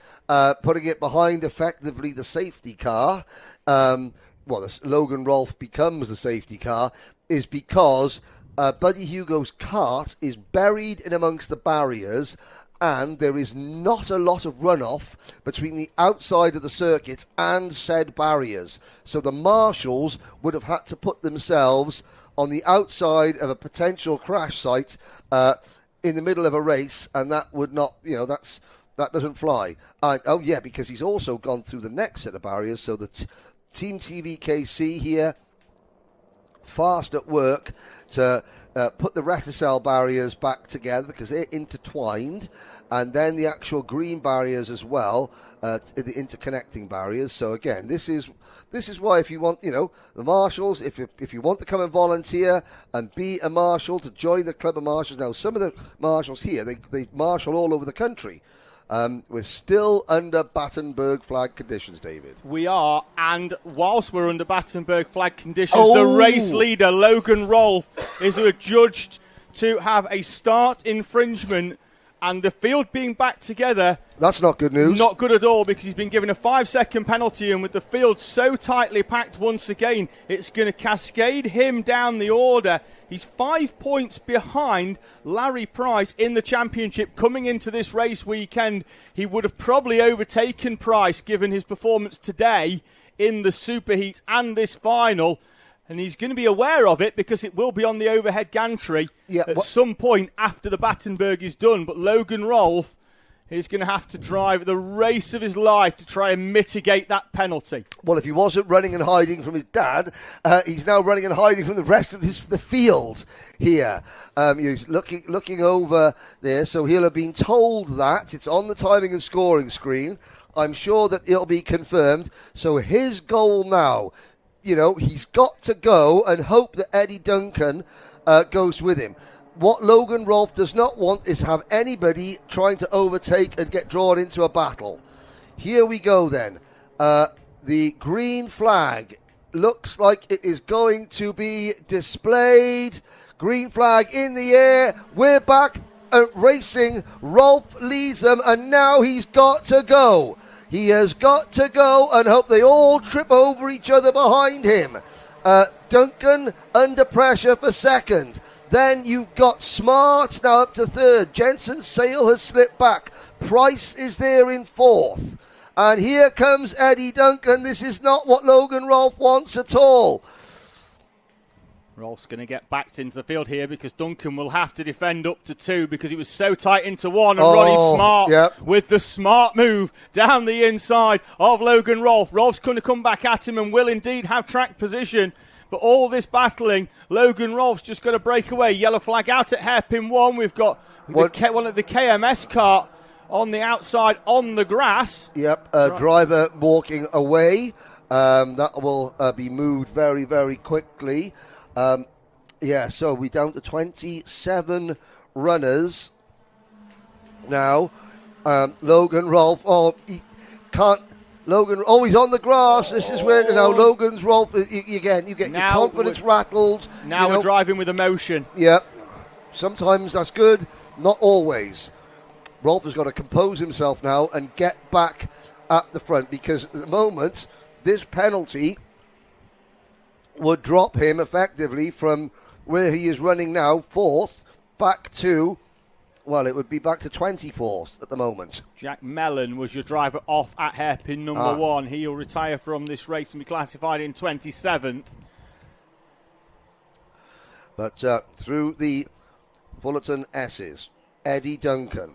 putting it behind effectively the safety car, Logan Rolfe becomes the safety car, is because Buddy Hugo's kart is buried in amongst the barriers, and there is not a lot of runoff between the outside of the circuit and said barriers. So the marshals would have had to put themselves on the outside of a potential crash site in the middle of a race, and that would not, that doesn't fly. Because he's also gone through the next set of barriers, so the Team TVKC here, fast at work to put the reticel barriers back together because they're intertwined, and then the actual green barriers as well, the interconnecting barriers. So again, this is why, if you want, the marshals, if you want to come and volunteer and be a marshal, to join the club of marshals. Now, some of the marshals here, they marshal all over the country. We're still under Battenberg flag conditions, David. We are, and whilst we're under Battenberg flag conditions, the race leader, Logan Rolfe, is adjudged to have a start infringement, and the field being back together... That's not good news. Not good at all, because he's been given a 5-second penalty, and with the field so tightly packed once again, it's going to cascade him down the order. He's 5 points behind Larry Price in the championship. Coming into this race weekend, he would have probably overtaken Price given his performance today in the superheat and this final. And he's going to be aware of it because it will be on the overhead gantry at some point after the Battenberg is done. But Logan Rolfe is going to have to drive the race of his life to try and mitigate that penalty. Well, if he wasn't running and hiding from his dad, he's now running and hiding from the rest of the field here. He's looking over there, so he'll have been told that. It's on the timing and scoring screen. I'm sure that it'll be confirmed. So his goal now, he's got to go and hope that Eddie Duncan goes with him. What Logan Rolfe does not want is to have anybody trying to overtake and get drawn into a battle. Here we go then. The green flag looks like it is going to be displayed. Green flag in the air. We're back racing. Rolfe leads them, and now he's got to go. He has got to go and hope they all trip over each other behind him. Duncan under pressure for second. Then you've got Smart now up to third. Jensen's Sale has slipped back. Price is there in fourth. And here comes Eddie Duncan. This is not what Logan Rolfe wants at all. Rolfe's going to get backed into the field here because Duncan will have to defend up to 2 because he was so tight into 1. And Ronnie Smart with the smart move down the inside of Logan Rolfe. Rolfe's going to come back at him and will indeed have track position. But all this battling, Logan Rolfe's just got to break away. Yellow flag out at hairpin 1. We've got one of the KMS kart on the outside on the grass. Yep, driver walking away. That will be moved very, very quickly. So we're down to 27 runners now. Logan Rolfe, he can't. Logan, he's on the grass. This is where now Logan's Rolfe. Again, you get your confidence rattled. Now we're driving with emotion. Yep. Sometimes that's good, not always. Rolfe has got to compose himself now and get back at the front because at the moment, this penalty would drop him effectively from where he is running now, 4th, back to, it would be back to 24th at the moment. Jack Mellon was your driver off at hairpin number 1. He'll retire from this race and be classified in 27th. But through the Fullerton S's, Eddie Duncan,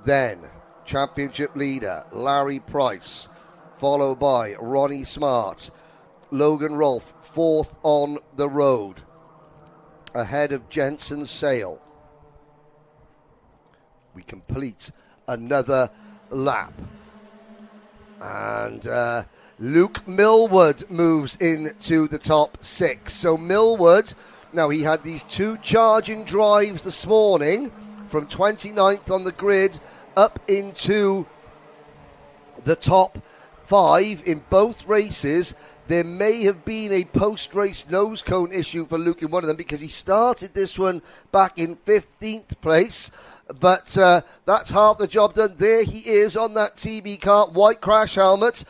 then championship leader Larry Price, followed by Ronnie Smart, Logan Rolfe, 4th on the road, ahead of Jensen's Sale. We complete another lap. And Luke Milward moves into the top 6. So Milward, now he had these 2 charging drives this morning from 29th on the grid up into the top 5 in both races. There may have been a post-race nose cone issue for Luke in one of them because he started this one back in 15th place. But that's half the job done. There he is on that TB car, white crash helmet,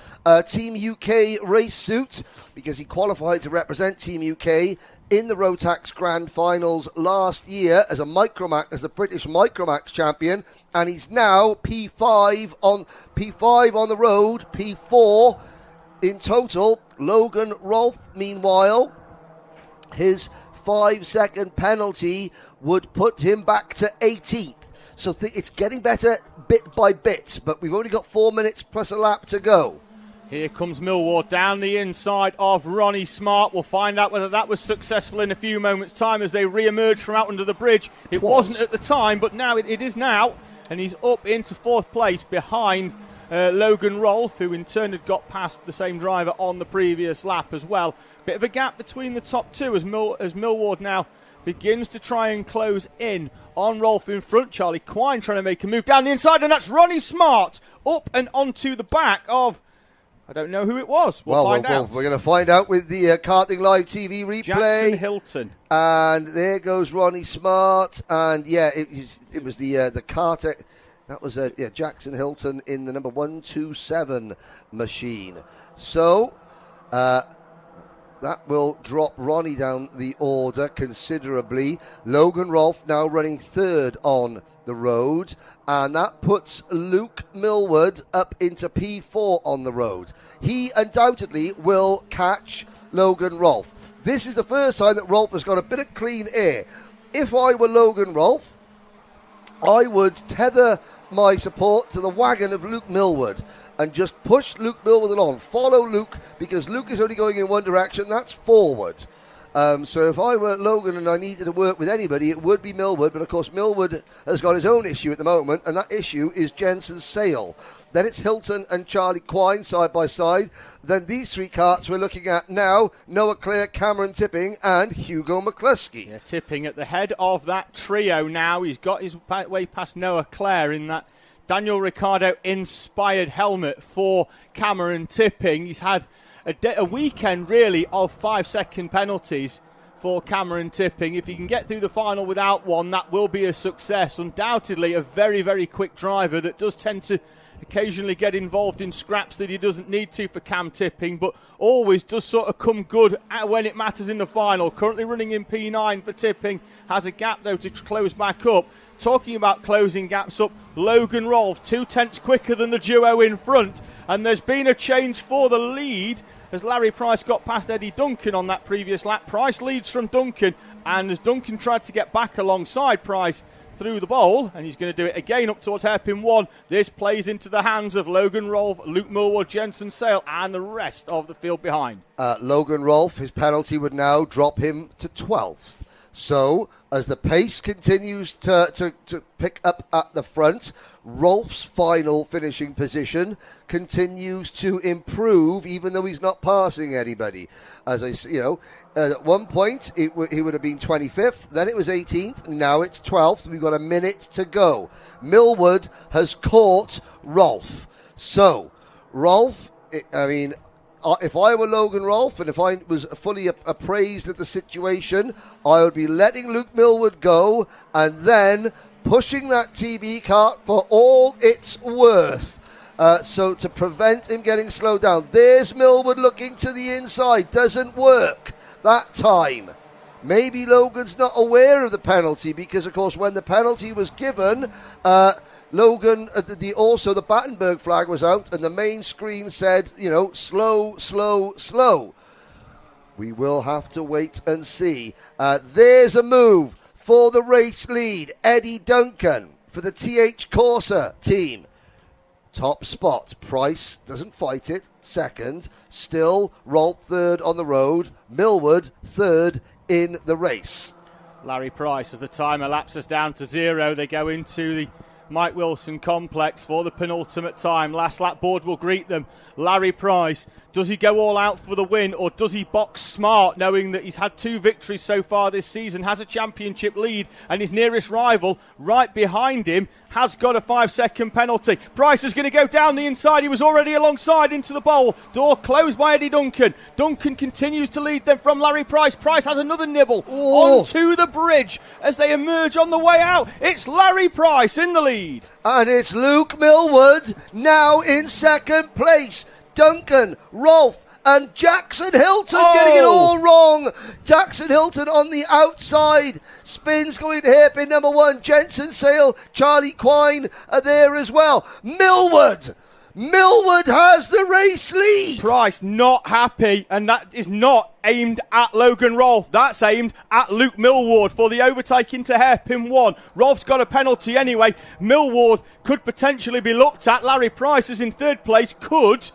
Team UK race suit, because he qualified to represent Team UK in the Rotax Grand Finals last year as the British Micromax champion, and he's now P5 on the road, P4 in total. Logan Rolfe, meanwhile, his 5-second penalty would put him back to 18th. So it's getting better bit by bit, but we've only got 4 minutes plus a lap to go. Here comes Milward down the inside of Ronnie Smart. We'll find out whether that was successful in a few moments' time as they re-emerge from out under the bridge. It wasn't at the time, but now it is now. And he's up into 4th place behind Logan Rolfe, who in turn had got past the same driver on the previous lap as well. Bit of a gap between the top 2 as Milward now begins to try and close in on Rolfe in front. Charlie Quine trying to make a move down the inside, and that's Ronnie Smart up and onto the back of, I don't know who it was. We'll find out. We're going to find out with the Karting Live TV replay. Jackson Hilton. And there goes Ronnie Smart. And it was the Carter. That was Jackson Hilton in the number 127 machine. So that will drop Ronnie down the order considerably. Logan Rolfe now running 3rd on the road, and that puts Luke Milward up into P4 on the road. He undoubtedly will catch Logan Rolfe. This is the first time that Rolfe has got a bit of clean air. If I were Logan Rolfe, I would tether my support to the wagon of Luke Milward and just push Luke Milward along. Follow Luke, because Luke is only going in one direction, that's forward. So if I were Logan and I needed to work with anybody, it would be Milward. But of course, Milward has got his own issue at the moment, and that issue is Jensen's Sale. Then it's Hilton and Charlie Quine side by side. Then these 3 karts we're looking at now: Noah Clare, Cameron Tipping, and Hugo McCluskey. Yeah, Tipping at the head of that trio now. He's got his way past Noah Clare in that Daniel Ricciardo inspired helmet for Cameron Tipping. He's had a weekend really of 5-second penalties for Cameron Tipping. If he can get through the final without one, that will be a success. Undoubtedly a very, very quick driver that does tend to occasionally get involved in scraps that he doesn't need to for cam tipping, but always does sort of come good when it matters in the final. Currently running in P9 for tipping, has a gap though to close back up. Talking about closing gaps up, Logan Rolfe 2/10 quicker than the duo in front, and there's been a change for the lead as Larry Price got past Eddie Duncan on that previous lap. Price leads from Duncan, and as Duncan tried to get back alongside Price through the bowl, and he's going to do it again up towards hairpin 1. This plays into the hands of Logan Rolfe, Luke Milward, Jensen Sale, and the rest of the field behind. Logan Rolfe, his penalty would now drop him to 12th. So, as the pace continues to pick up at the front, Rolfe's final finishing position continues to improve, even though he's not passing anybody. As at one point he would have been 25th, then it was 18th, now it's 12th. We've got a minute to go. Milward has caught Rolfe. So, Rolfe, if I were Logan Rolfe and if I was fully appraised of the situation, I would be letting Luke Milward go and then pushing that TB kart for all it's worth. So to prevent him getting slowed down. There's Milward looking to the inside. Doesn't work that time. Maybe Logan's not aware of the penalty because, of course, when the penalty was given, Logan, also the Battenberg flag was out and the main screen said, slow, slow, slow. We will have to wait and see. There's a move for the race lead. Eddie Duncan for the TH Corsa team. Top spot. Price doesn't fight it. Second. Still Rolfe third on the road. Milward third in the race. Larry Price, as the time elapses down to 0, they go into the Mike Wilson complex for the penultimate time. Last lap board will greet them. Larry Price, does he go all out for the win or does he box smart, knowing that he's had 2 victories so far this season, has a championship lead, and his nearest rival right behind him has got a 5-second penalty. Price is going to go down the inside. He was already alongside into the bowl. Door closed by Eddie Duncan. Duncan continues to lead them from Larry Price. Price has another nibble onto the bridge as they emerge on the way out. It's Larry Price in the lead. And it's Luke Milward now in second place. Duncan, Rolfe, and Jackson Hilton getting it all wrong. Jackson Hilton on the outside. Spins going to hairpin number 1. Jensen Sale, Charlie Quine are there as well. Milward has the race lead. Price not happy, and that is not aimed at Logan Rolfe. That's aimed at Luke Milward for the overtake into hairpin 1. Rolfe's got a penalty anyway. Milward could potentially be looked at. Larry Price is in third place. Could,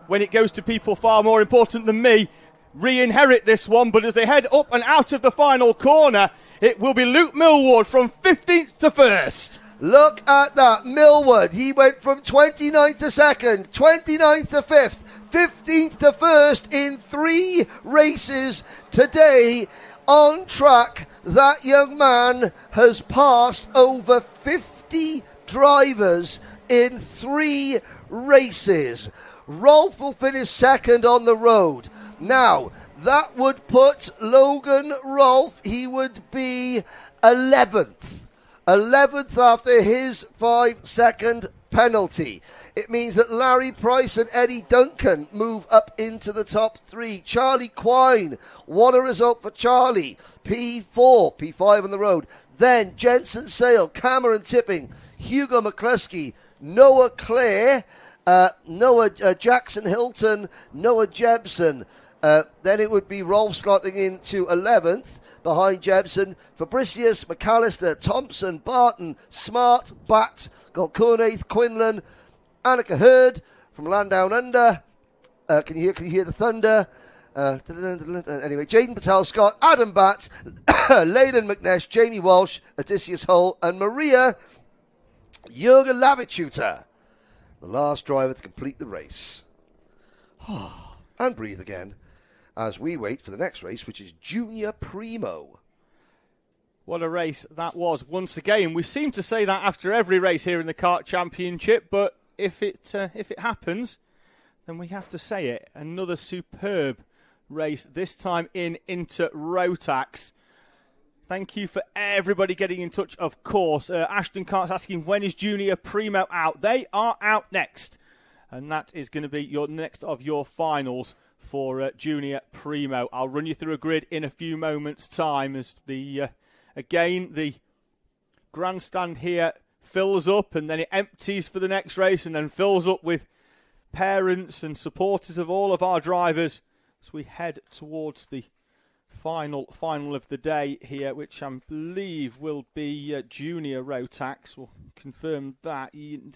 when it goes to people far more important than me, re-inherit this one. But as they head up and out of the final corner, it will be Luke Milward from 15th to 1st. Look at that. Milward, he went from 29th to 2nd, 29th to 5th, 15th to 1st in 3 races today. On track, that young man has passed over 50 drivers in 3 races. Rolfe will finish 2nd on the road. Now, that would put Logan Rolfe, he would be 11th. 11th after his 5-second penalty. It means that Larry Price and Eddie Duncan move up into the top 3. Charlie Quine, what a result for Charlie. P4, P5 on the road. Then Jensen Sale, Cameron Tipping, Hugo McCluskey, Noah Clare, Jackson Hilton, Noah Jebson. Then it would be Rolfe slotting into 11th. Behind Jebson, Fabricius, McAllister, Thompson, Barton, Smart, Batt, Golcornaith, Quinlan, Annika Hurd from Land Down Under. Can you hear the thunder? Anyway, Jaden Patel Scott, Adam Batt, Leyland McNesh, Jamie Walsh, Odysseus Hull, and Maria Jurgen Lavichuter, the last driver to complete the race. And breathe again as we wait for the next race, which is Junior Primo. What a race that was. Once again, we seem to say that after every race here in the Kart Championship, but if it happens, then we have to say it. Another superb race, this time in Rotax. Thank you for everybody getting in touch, of course. Ashton Cart's asking, when is Junior Primo out? They are out next. And that is going to be your next of your finals for Junior Primo. I'll run you through a grid in a few moments' time as the grandstand here fills up and then it empties for the next race and then fills up with parents and supporters of all of our drivers as we head towards the final of the day here, which I believe will be Junior Rotax. We'll confirm that.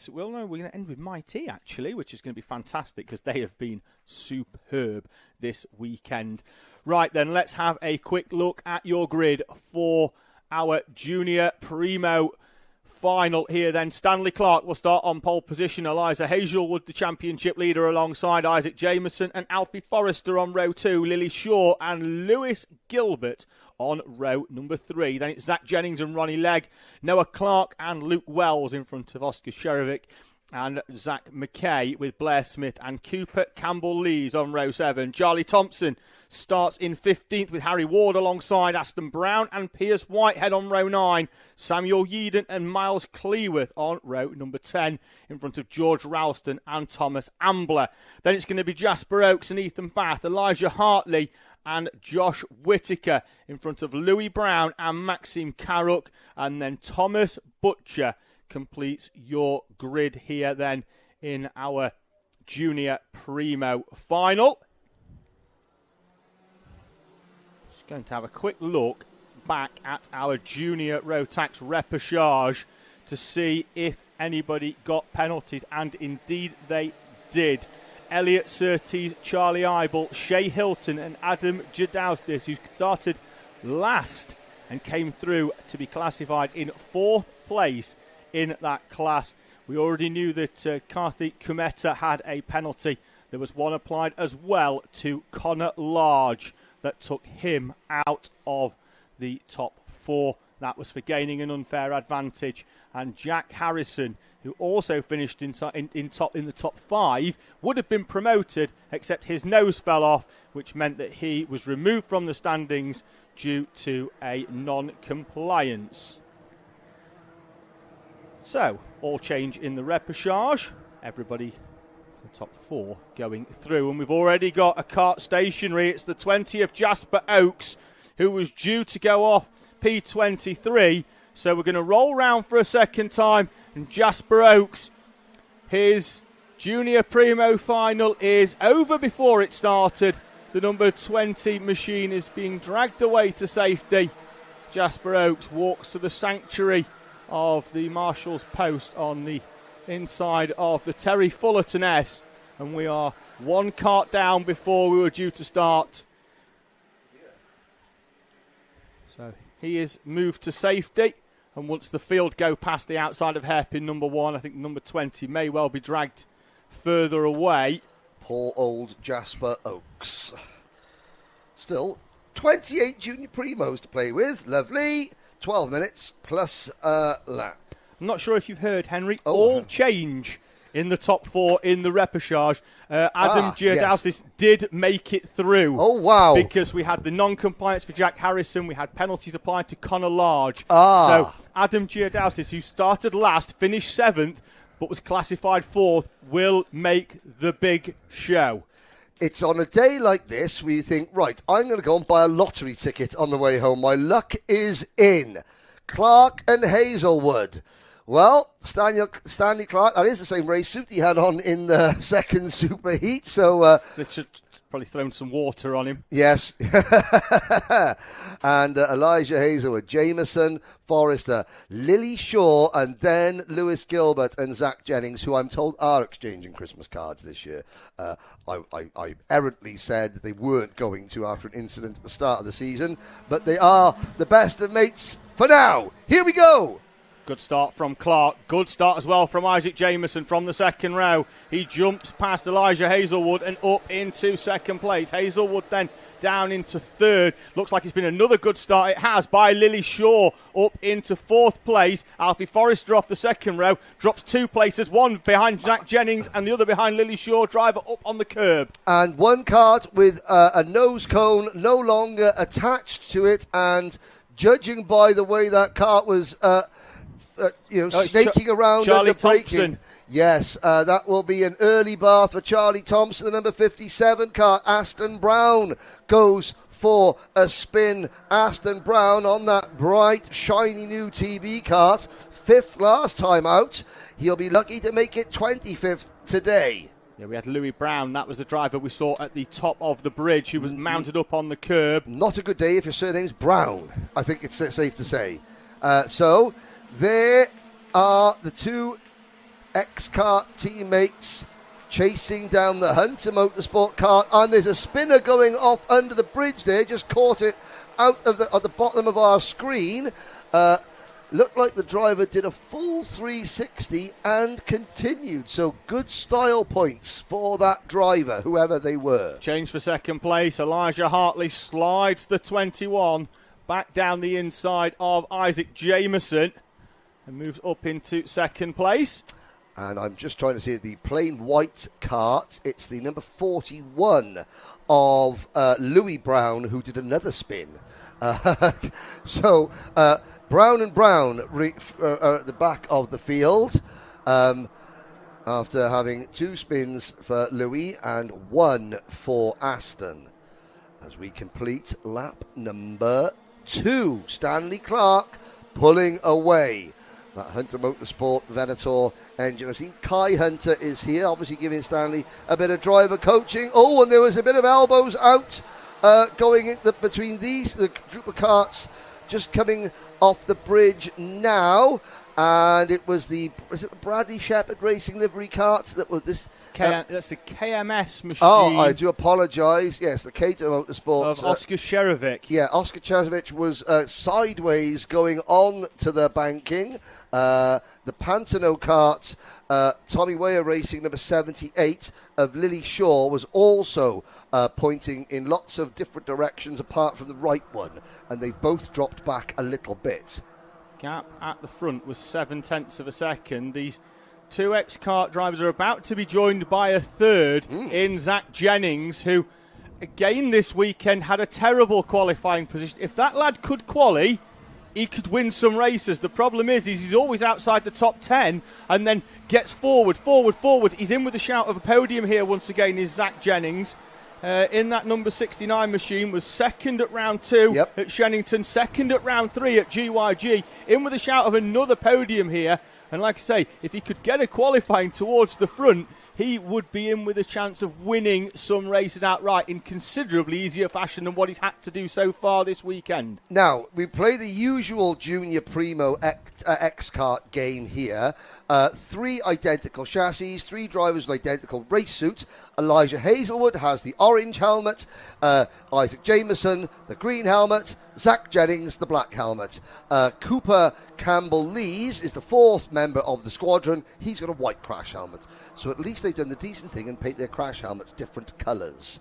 Well, no, we're going to end with Mighty, actually, which is going to be fantastic because they have been superb this weekend. Right, then, let's have a quick look at your grid for our Junior Primo final here then. Stanley Clark will start on pole position. Eliza Hazelwood, the championship leader, alongside Isaac Jameson and Alfie Forrester on row 2. Lily Shaw and Lewis Gilbert on row number 3. Then it's Zach Jennings and Ronnie Legg, Noah Clark and Luke Wells in front of Oscar Sherovic and Zach McKay, with Blair Smith and Cooper Campbell-Lees on row 7. Charlie Thompson starts in 15th with Harry Ward alongside Aston Brown and Piers Whitehead on row 9. Samuel Yeadon and Miles Cleworth on row number 10 in front of George Ralston and Thomas Ambler. Then it's going to be Jasper Oakes and Ethan Bath, Elijah Hartley and Josh Whittaker in front of Louis Brown and Maxime Carrock, and then Thomas Butcher completes your grid here then in our Junior Primo final. Just going to have a quick look back at our Junior Rotax repechage to see if anybody got penalties, and indeed they did. Elliot Surtees, Charlie Eibel, Shay Hilton and Adam Jadaustis, who started last and came through to be classified in 4th place in that class. We already knew that Karthik Kumeta had a penalty. There was one applied as well to Connor Large that took him out of the top 4. That was for gaining an unfair advantage. And Jack Harrison, who also finished in the top 5, would have been promoted, except his nose fell off, which meant that he was removed from the standings due to a non-compliance. So, all change in the repechage. Everybody, the top 4, going through. And we've already got a kart stationary. It's the 20 of Jasper Oakes, who was due to go off P23. So we're going to roll round for a second time. And Jasper Oakes, his Junior Primo final is over before it started. The number 20 machine is being dragged away to safety. Jasper Oakes walks to the sanctuary of the Marshal's post on the inside of the Terry Fullerton S, and we are one kart down before we were due to start. So he is moved to safety, and once the field go past the outside of hairpin number 1, I think number 20 may well be dragged further away. Poor old Jasper Oakes. Still 28 Junior Primos to play with. Lovely. 12 minutes plus a lap. I'm not sure if you've heard, Henry. All change in the top 4 in the repechage. Adam Giordausis did make it through. Oh, wow. Because we had the non-compliance for Jack Harrison. We had penalties applied to Connor Large. So Adam Giordausis, who started last, finished 7th, but was classified 4th, will make the big show. It's on a day like this where you think, right, I'm going to go and buy a lottery ticket on the way home. My luck is in. Clark and Hazelwood. Well, Stanley Clark, that is the same race suit he had on in the second superheat. So they should probably thrown some water on him. Yes. And Elijah Hazelwood, Jameson, Forrester, Lily Shaw, and then Lewis Gilbert and Zach Jennings, who I'm told are exchanging Christmas cards this year. I errantly said they weren't going to after an incident at the start of the season, but they are the best of mates for now. Here we go. Good start from Clark. Good start as well from Isaac Jameson from the second row. He jumps past Elijah Hazelwood and up into second place. Hazelwood then down into third. Looks like it's been another good start. It has, by Lily Shaw up into fourth place. Alfie Forrester off the second row. Drops 2 places, one behind Jack Jennings and the other behind Lily Shaw. Driver up on the curb. And one kart with a nose cone no longer attached to it, and judging by the way that kart was, snaking around Charlie under braking. Thompson. Yes, that will be an early bath for Charlie Thompson. The number 57 kart, Aston Brown, goes for a spin. Aston Brown on that bright, shiny new TB kart. 5th last time out. He'll be lucky to make it 25th today. Yeah, we had Louis Brown. That was the driver we saw at the top of the bridge who was mounted up on the curb. Not a good day if your surname's Brown, I think it's safe to say. So there are the two X-Kart teammates chasing down the Hunter Motorsport kart, and there's a spinner going off under the bridge there, just caught it out of at the bottom of our screen. Looked like the driver did a full 360 and continued, so good style points for that driver, whoever they were. Change for second place. Elijah Hartley slides the 21 back down the inside of Isaac Jameson and moves up into second place. And I'm just trying to see the plain white kart. It's the number 41 of Louis Brown, who did another spin. Brown and Brown are at the back of the field after having 2 spins for Louis and 1 for Aston. As we complete lap number 2, Stanley Clark pulling away. That Hunter Motorsport Venator engine. I've seen Kai Hunter is here, obviously giving Stanley a bit of driver coaching. Oh, and there was a bit of elbows out going in between the group of karts just coming off the bridge now. And it was the Bradley Shepherd Racing livery karts that was this. That's the KMS machine. Oh, I do apologise. Yes, the Cato Motorsport. Of Oscar Cherovic. Yeah, Oscar Cherovic was sideways going on to the banking. The Pantano kart, Tommy Weyer Racing, number 78 of Lily Shaw, was also pointing in lots of different directions apart from the right one. And they both dropped back a little bit. Gap at the front was 0.7 of a second. These 2 X-Kart drivers are about to be joined by a third in Zach Jennings, who, again this weekend, had a terrible qualifying position. If that lad could quali, he could win some races. The problem is he's always outside the top 10 and then gets forward. He's in with a shout of a podium here once again, is Zach Jennings. In that number 69 machine, was second at round 2 at Shennington, second at round 3 at GYG. In with a shout of another podium here. And like I say, if he could get a qualifying towards the front, he would be in with a chance of winning some races outright in considerably easier fashion than what he's had to do so far this weekend. Now, we play the usual Junior Primo X-Kart game here. 3 identical chassis, 3 drivers with identical race suits. Elijah Hazelwood has the orange helmet, Isaac Jameson, the green helmet, Zach Jennings, the black helmet. Cooper Campbell-Lees is the 4th member of the squadron. He's got a white crash helmet. So at least they've done the decent thing and paint their crash helmets different colours.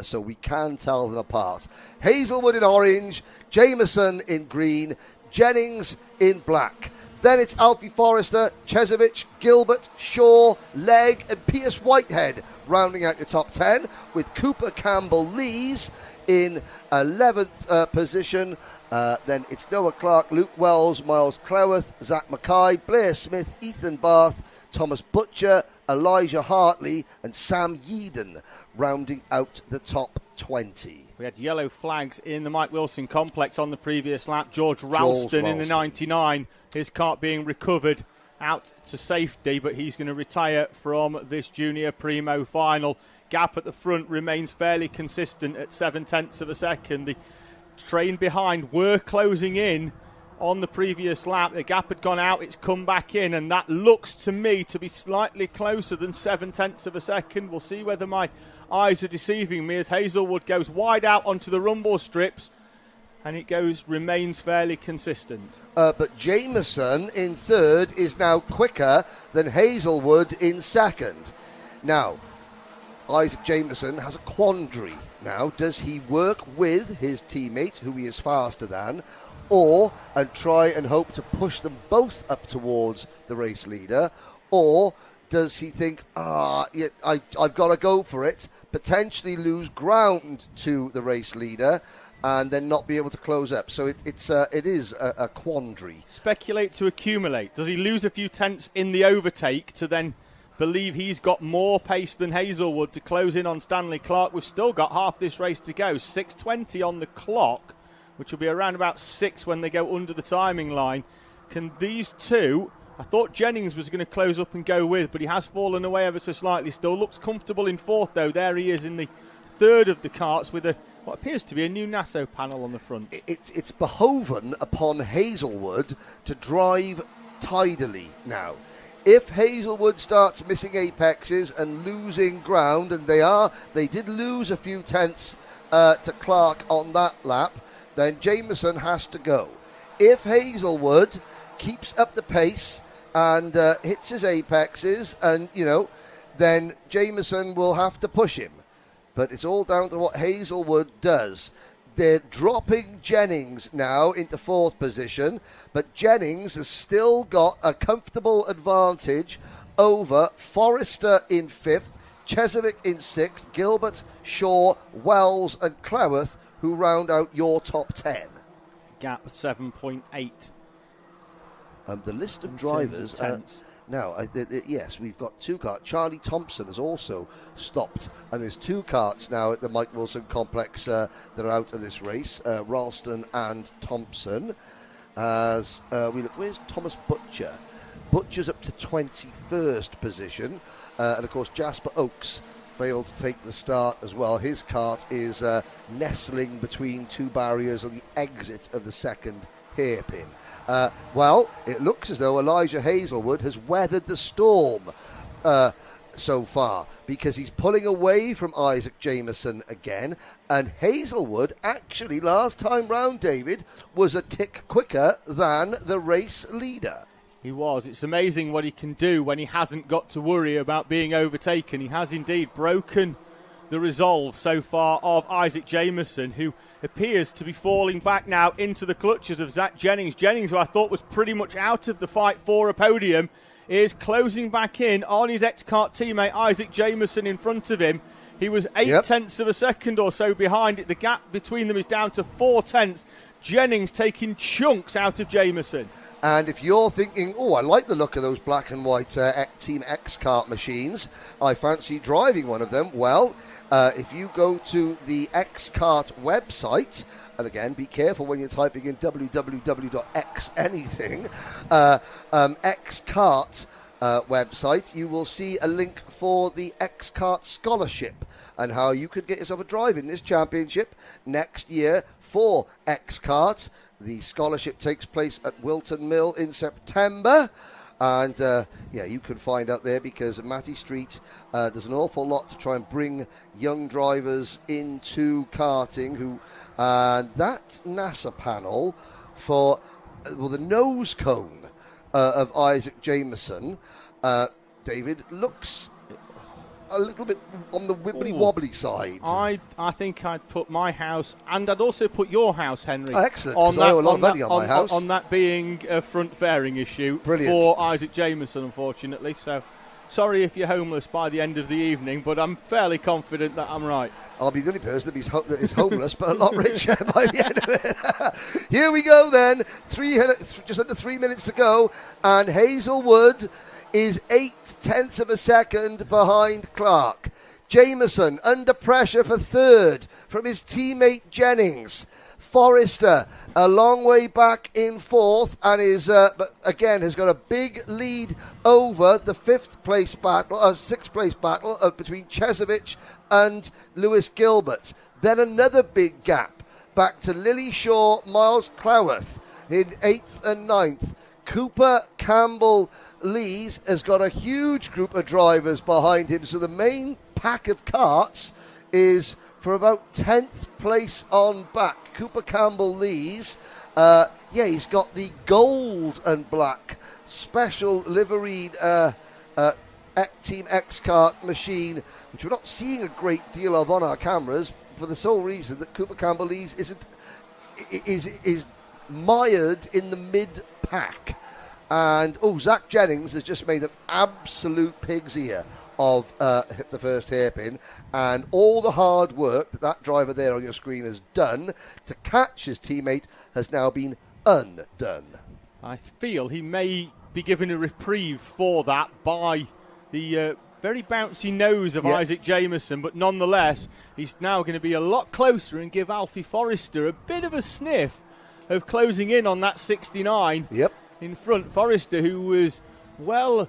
So we can tell them apart. Hazelwood in orange, Jameson in green, Jennings in black. Then it's Alfie Forrester, Chezovic, Gilbert, Shaw, Legg and Pierce Whitehead rounding out the top 10, with Cooper Campbell-Lees in 11th position. Then it's Noah Clark, Luke Wells, Miles Cleworth, Zach Mackay, Blair Smith, Ethan Barth, Thomas Butcher, Elijah Hartley and Sam Yeadon rounding out the top 20. We had yellow flags in the Mike Wilson complex on the previous lap. George Ralston in the 99, his kart being recovered out to safety, but he's going to retire from this Junior Primo final. Gap at the front remains fairly consistent at 0.7 of a second. The train behind were closing in on the previous lap. The gap had gone out, it's come back in, and that looks to me to be slightly closer than 0.7 of a second. We'll see whether my eyes are deceiving me as Hazelwood goes wide out onto the rumble strips, and it remains fairly consistent. But Jameson in 3rd is now quicker than Hazelwood in 2nd. Now, Isaac Jameson has a quandary now. Does he work with his teammate, who he is faster than, and try and hope to push them both up towards the race leader? Or does he think, I've got to go for it, potentially lose ground to the race leader, and then not be able to close up. So it is a quandary. Speculate to accumulate. Does he lose a few tenths in the overtake to then believe he's got more pace than Hazelwood to close in on Stanley Clark? We've still got half this race to go. 6:20 on the clock, which will be around about 6 when they go under the timing line. Can these two... I thought Jennings was going to close up and go with, but he has fallen away ever so slightly. Still looks comfortable in fourth, though. There he is in the third of the karts with what appears to be a new Nasso panel on the front. It's behoven upon Hazelwood to drive tidily now. If Hazelwood starts missing apexes and losing ground, and they did lose a few tenths to Clark on that lap, then Jameson has to go. If Hazelwood keeps up the pace and hits his apexes, and then Jameson will have to push him. But it's all down to what Hazelwood does. They're dropping Jennings now into fourth position, but Jennings has still got a comfortable advantage over Forrester in fifth, Chesevic in sixth, Gilbert, Shaw, Wells and Cloworth, who round out your top 10. Gap 7.8. The list of drivers... Now, yes, we've got two karts. Charlie Thompson has also stopped, and there's two karts now at the Mike Wilson complex that are out of this race, Ralston and Thompson. As we look, where's Thomas Butcher? Butcher's up to 21st position, and of course Jasper Oakes failed to take the start as well. His kart is nestling between two barriers on the exit of the second hairpin. Well, it looks as though Elijah Hazelwood has weathered the storm so far, because he's pulling away from Isaac Jameson again, and Hazelwood actually last time round, David, was a tick quicker than the race leader. He was. It's amazing what he can do when he hasn't got to worry about being overtaken. He has indeed broken the resolve so far of Isaac Jameson, who appears to be falling back now into the clutches of Zach Jennings. Jennings, who I thought was pretty much out of the fight for a podium, is closing back in on his ex-kart teammate Isaac Jameson in front of him. He was 8 tenths of a second or so behind it. The gap between them is down to 4 tenths. Jennings taking chunks out of Jameson. And if you're thinking, I like the look of those black and white Team X-Kart machines, I fancy driving one of them, well, if you go to the X-Kart website, and again, be careful when you're typing in www.xanything, X-Kart website, you will see a link for the X-Kart Scholarship and how you could get yourself a drive in this championship next year for X-Kart. The scholarship takes place at Wilton Mill in September. And, you can find out there, because Matty Street does an awful lot to try and bring young drivers into karting. That NASA panel for the nose cone of Isaac Jameson, David, looks a little bit on the wibbly-wobbly side. I think I'd put my house, and I'd also put your house, Henry. Oh, excellent, because I owe a lot of money on my house. On that being a front-fairing issue. Brilliant. For Isaac Jameson, unfortunately. So, sorry if you're homeless by the end of the evening, but I'm fairly confident that I'm right. I'll be the only person that is homeless, but a lot richer by the end of it. Here we go then. Just under 3 minutes to go, and Hazelwood is 8 tenths of a second behind Clark. Jameson under pressure for third from his teammate Jennings. Forrester a long way back in fourth, and but again has got a big lead over the sixth place battle between Chesevic and Lewis Gilbert. Then another big gap back to Lily Shaw, Miles Cloworth in 8th and 9th. Cooper Campbell Lees has got a huge group of drivers behind him, so the main pack of karts is for about 10th place on back. Cooper Campbell Lees, he's got the gold and black special liveried Team X-Kart machine, which we're not seeing a great deal of on our cameras, for the sole reason that Cooper Campbell Lees is mired in the mid-pack. And, Zach Jennings has just made an absolute pig's ear of the first hairpin, and all the hard work that driver there on your screen has done to catch his teammate has now been undone. I feel he may be given a reprieve for that by the very bouncy nose of Isaac Jameson, but nonetheless, he's now going to be a lot closer and give Alfie Forrester a bit of a sniff of closing in on that 69 in front. Forrester, who was well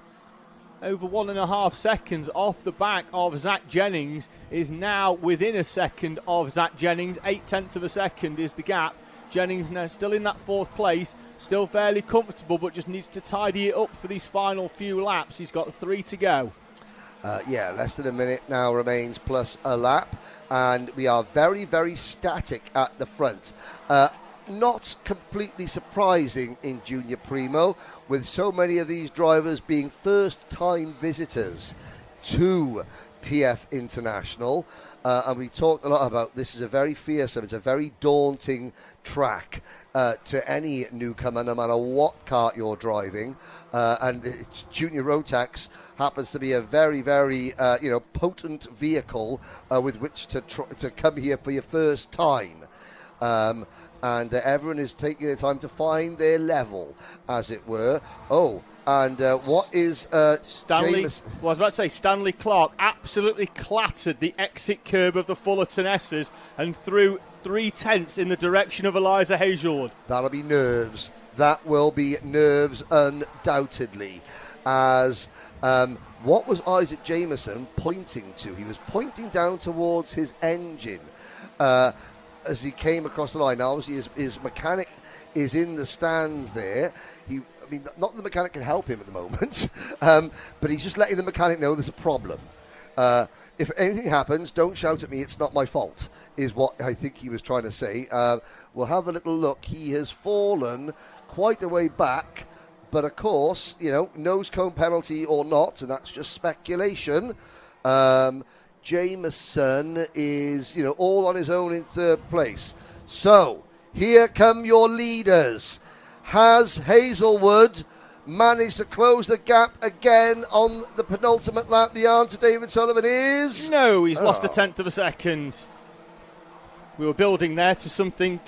over 1.5 seconds off the back of Zach Jennings, is now within a second of Zach Jennings. 0.8 of a second is the gap. Jennings now still in that 4th place, still fairly comfortable, but just needs to tidy it up for these final few laps. He's got 3 to go. Less than a minute now remains plus a lap, and we are very, very static at the front. Not completely surprising in Junior Primo, with so many of these drivers being first-time visitors to PF International. And we talked a lot about this is a very fearsome, it's a very daunting track to any newcomer, no matter what kart you're driving. And Junior Rotax happens to be a very, very potent vehicle with which to come here for your first time. And everyone is taking their time to find their level, as it were. What is Stanley? Well, I was about to say Stanley Clark absolutely clattered the exit curb of the Fullerton S's and threw 0.3 in the direction of Eliza Hazelwood. That'll be nerves. That will be nerves, undoubtedly. As what was Isaac Jameson pointing to? He was pointing down towards his engine as he came across the line. Now, obviously, his mechanic is in the stands there. Not that the mechanic can help him at the moment, but he's just letting the mechanic know there's a problem. If anything happens, don't shout at me, it's not my fault, is what I think he was trying to say. We'll have a little look. He has fallen quite a way back, but of course, nose cone penalty or not, and that's just speculation. Jameson is, all on his own in 3rd place. So, here come your leaders. Has Hazelwood managed to close the gap again on the penultimate lap? The answer, David Sullivan, is... No, he's lost 0.1 of a second. We were building there to something...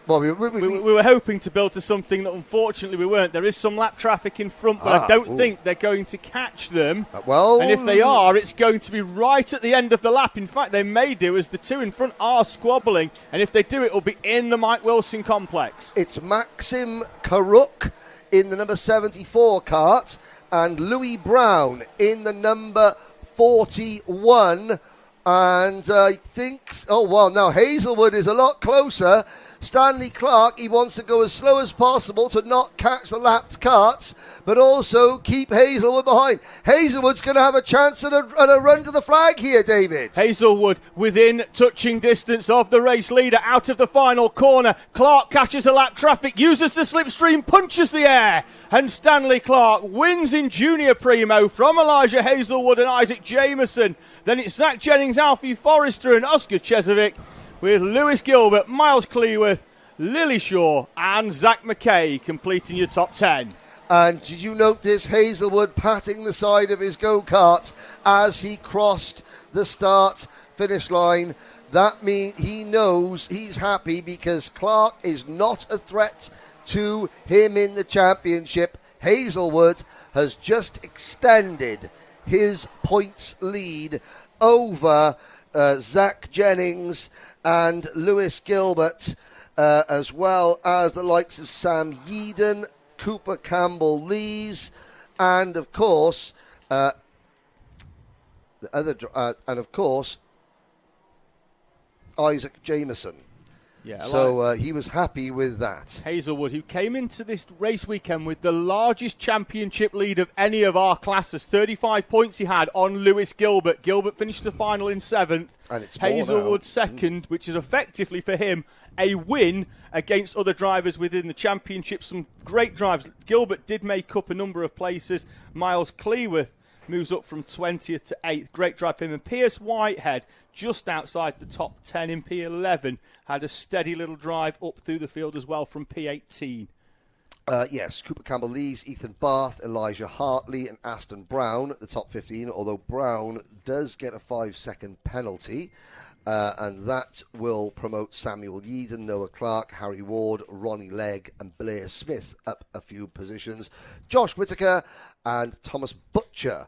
we were hoping to build to something that unfortunately we weren't. There is some lap traffic in front, but I don't think they're going to catch them. And if they are, it's going to be right at the end of the lap. In fact, they may do, as the 2 in front are squabbling. And if they do, it will be in the Mike Wilson complex. It's Maxim Karuk in the number 74 kart and Louis Brown in the number 41. And I think... now Hazelwood is a lot closer. Stanley Clark, he wants to go as slow as possible to not catch the lapped karts, but also keep Hazelwood behind. Hazelwood's going to have a chance at a run to the flag here, David. Hazelwood within touching distance of the race leader out of the final corner. Clark catches the lap traffic, uses the slipstream, punches the air, and Stanley Clark wins in Junior Primo from Elijah Hazelwood and Isaac Jameson. Then it's Zach Jennings, Alfie Forrester and Oscar Chezovic, with Lewis Gilbert, Miles Cleworth, Lily Shaw and Zach McKay completing your top 10. And did you notice Hazelwood patting the side of his go-kart as he crossed the start-finish line? That means he knows he's happy because Clark is not a threat to him in the championship. Hazelwood has just extended his points lead over Zach Jennings and Lewis Gilbert, as well as the likes of Sam Yeadon, Cooper Campbell-Lees, and of course, Isaac Jameson. He was happy with that. Hazelwood, who came into this race weekend with the largest championship lead of any of our classes, 35 points he had on Lewis Gilbert. Gilbert finished the final in 7th. And it's Hazelwood second, which is effectively for him a win against other drivers within the championship. Some great drives. Gilbert did make up a number of places. Miles Cleworth moves up from 20th to 8th. Great drive for him. And Pierce Whitehead, just outside the top 10 in P11, had a steady little drive up through the field as well from P18. Yes, Cooper Campbell-Lees, Ethan Barth, Elijah Hartley and Aston Brown at the top 15, although Brown does get a 5-second penalty. And that will promote Samuel Yeadon, Noah Clark, Harry Ward, Ronnie Legg and Blair Smith up a few positions. Josh Whittaker and Thomas Butcher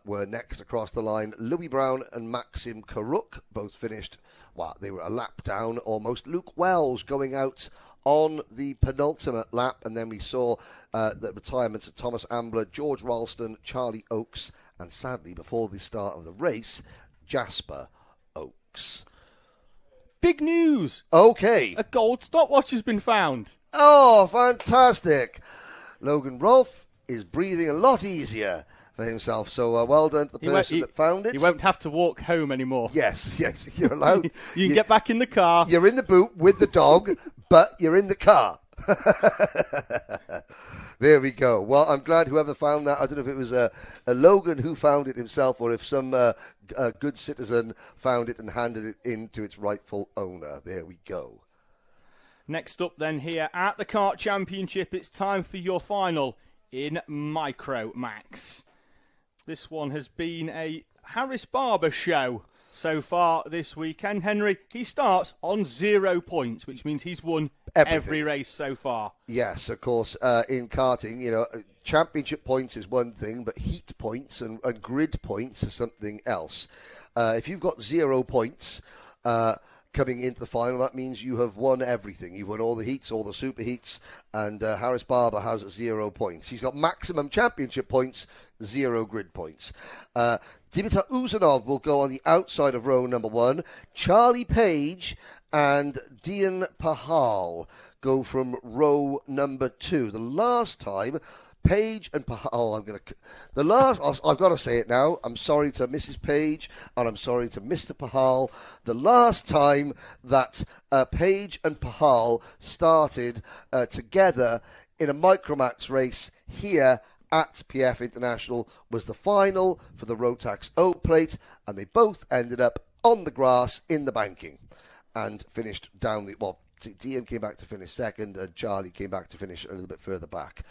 were next across the line. Louis Brown and Maxim Karuk both finished, well, they were a lap down almost. Luke Wells going out on the penultimate lap, and then we saw the retirements of Thomas Ambler, George Ralston, Charlie Oakes, and sadly, before the start of the race, Jasper Oakes. Big news! Okay. A gold stopwatch has been found. Oh, fantastic. Logan Rolfe is breathing a lot easier for himself, so well done to the person that found it. He won't have to walk home anymore. Yes, you're allowed. You can get back in the car. You're in the boot with the dog, but you're in the car. There we go. Well, I'm glad whoever found that. I don't know if it was a Logan who found it himself or if some good citizen found it and handed it in to its rightful owner. There we go. Next up then here at the Kart Championship, it's time for your final in Micromax. This one has been a Harris Barber show so far this weekend. Henry, he starts on 0 points, which means he's won every race so far. Yes, of course. In karting, you know, championship points is one thing, but heat points and grid points is something else. If you've got 0 points coming into the final, that means you have won everything. You've won all the heats, all the super heats, and Harris Barber has 0 points. He's got maximum championship points, 0 grid points. Dimitar Uzanov will go on the outside of row number 1. Charlie Page and Dian Pahal go from row number 2. The last time Page and Pahal, I've got to say it now. I'm sorry to Mrs. Page and I'm sorry to Mr. Pahal. The last time that Page and Pahal started together in a Micromax race here at PF International was the final for the Rotax O plate, and they both ended up on the grass in the banking and finished down the, well, Dian came back to finish second and Charlie came back to finish a little bit further back.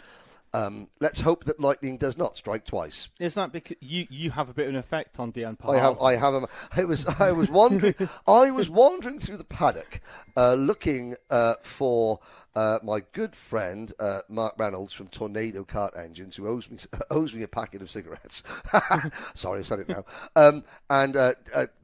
Let's hope that lightning does not strike twice. Is that because you have a bit of an effect on Dian Pahal? I have. I was wandering. I was wandering through the paddock, looking for my good friend Mark Reynolds from Tornado Kart Engines, who owes me a packet of cigarettes. Sorry, I've said it now. And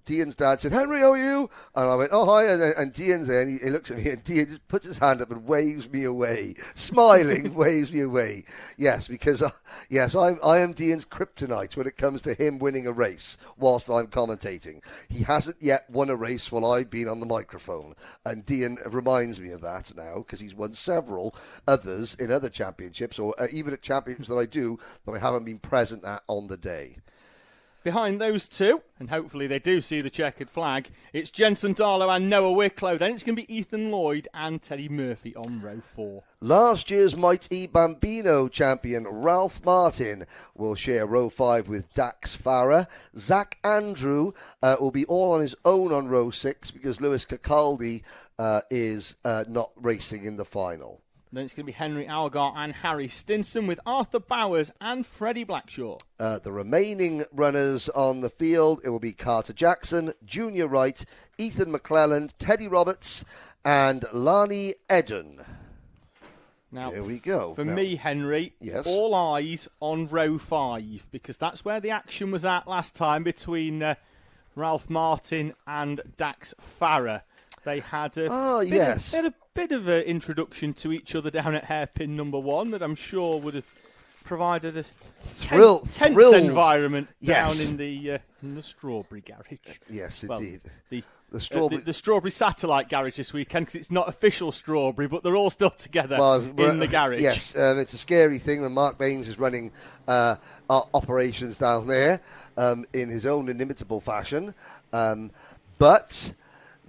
Dian's dad said, "Henry, how are you?" And I went, "Oh, hi." And Dian's there, and he looks at me, and Dian just puts his hand up and waves me away, smiling, waves me away. Yes, because I am Dian's kryptonite when it comes to him winning a race whilst I'm commentating. He hasn't yet won a race while I've been on the microphone, and Dian reminds me of that now because he's won several others in other championships, or even at championships that I do that I haven't been present at on the day. Behind those two, and hopefully they do see the checkered flag, it's Jensen Darlow and Noah Wicklow. Then it's going to be Ethan Lloyd and Teddy Murphy on row 4. Last year's Mighty Bambino champion Ralph Martin will share row 5 with Dax Farah. Zach Andrew will be all on his own on row 6 because Lewis Cacaldi is not racing in the final. Then it's going to be Henry Algar and Harry Stinson with Arthur Bowers and Freddie Blackshaw. The remaining runners on the field, it will be Carter Jackson, Junior Wright, Ethan McClelland, Teddy Roberts, and Lani Eden. Now, here we go. For me, Henry, yes, all eyes on row 5, because that's where the action was at last time between Ralph Martin and Dax Farah. They had a bit of an introduction to each other down at hairpin number 1 that I'm sure would have provided a tense environment down in the Strawberry Garage. Yes, well, indeed. The Strawberry Satellite Garage this weekend, because it's not official Strawberry, but they're all still together in the garage. Yes, it's a scary thing when Mark Baines is running operations down there in his own inimitable fashion. But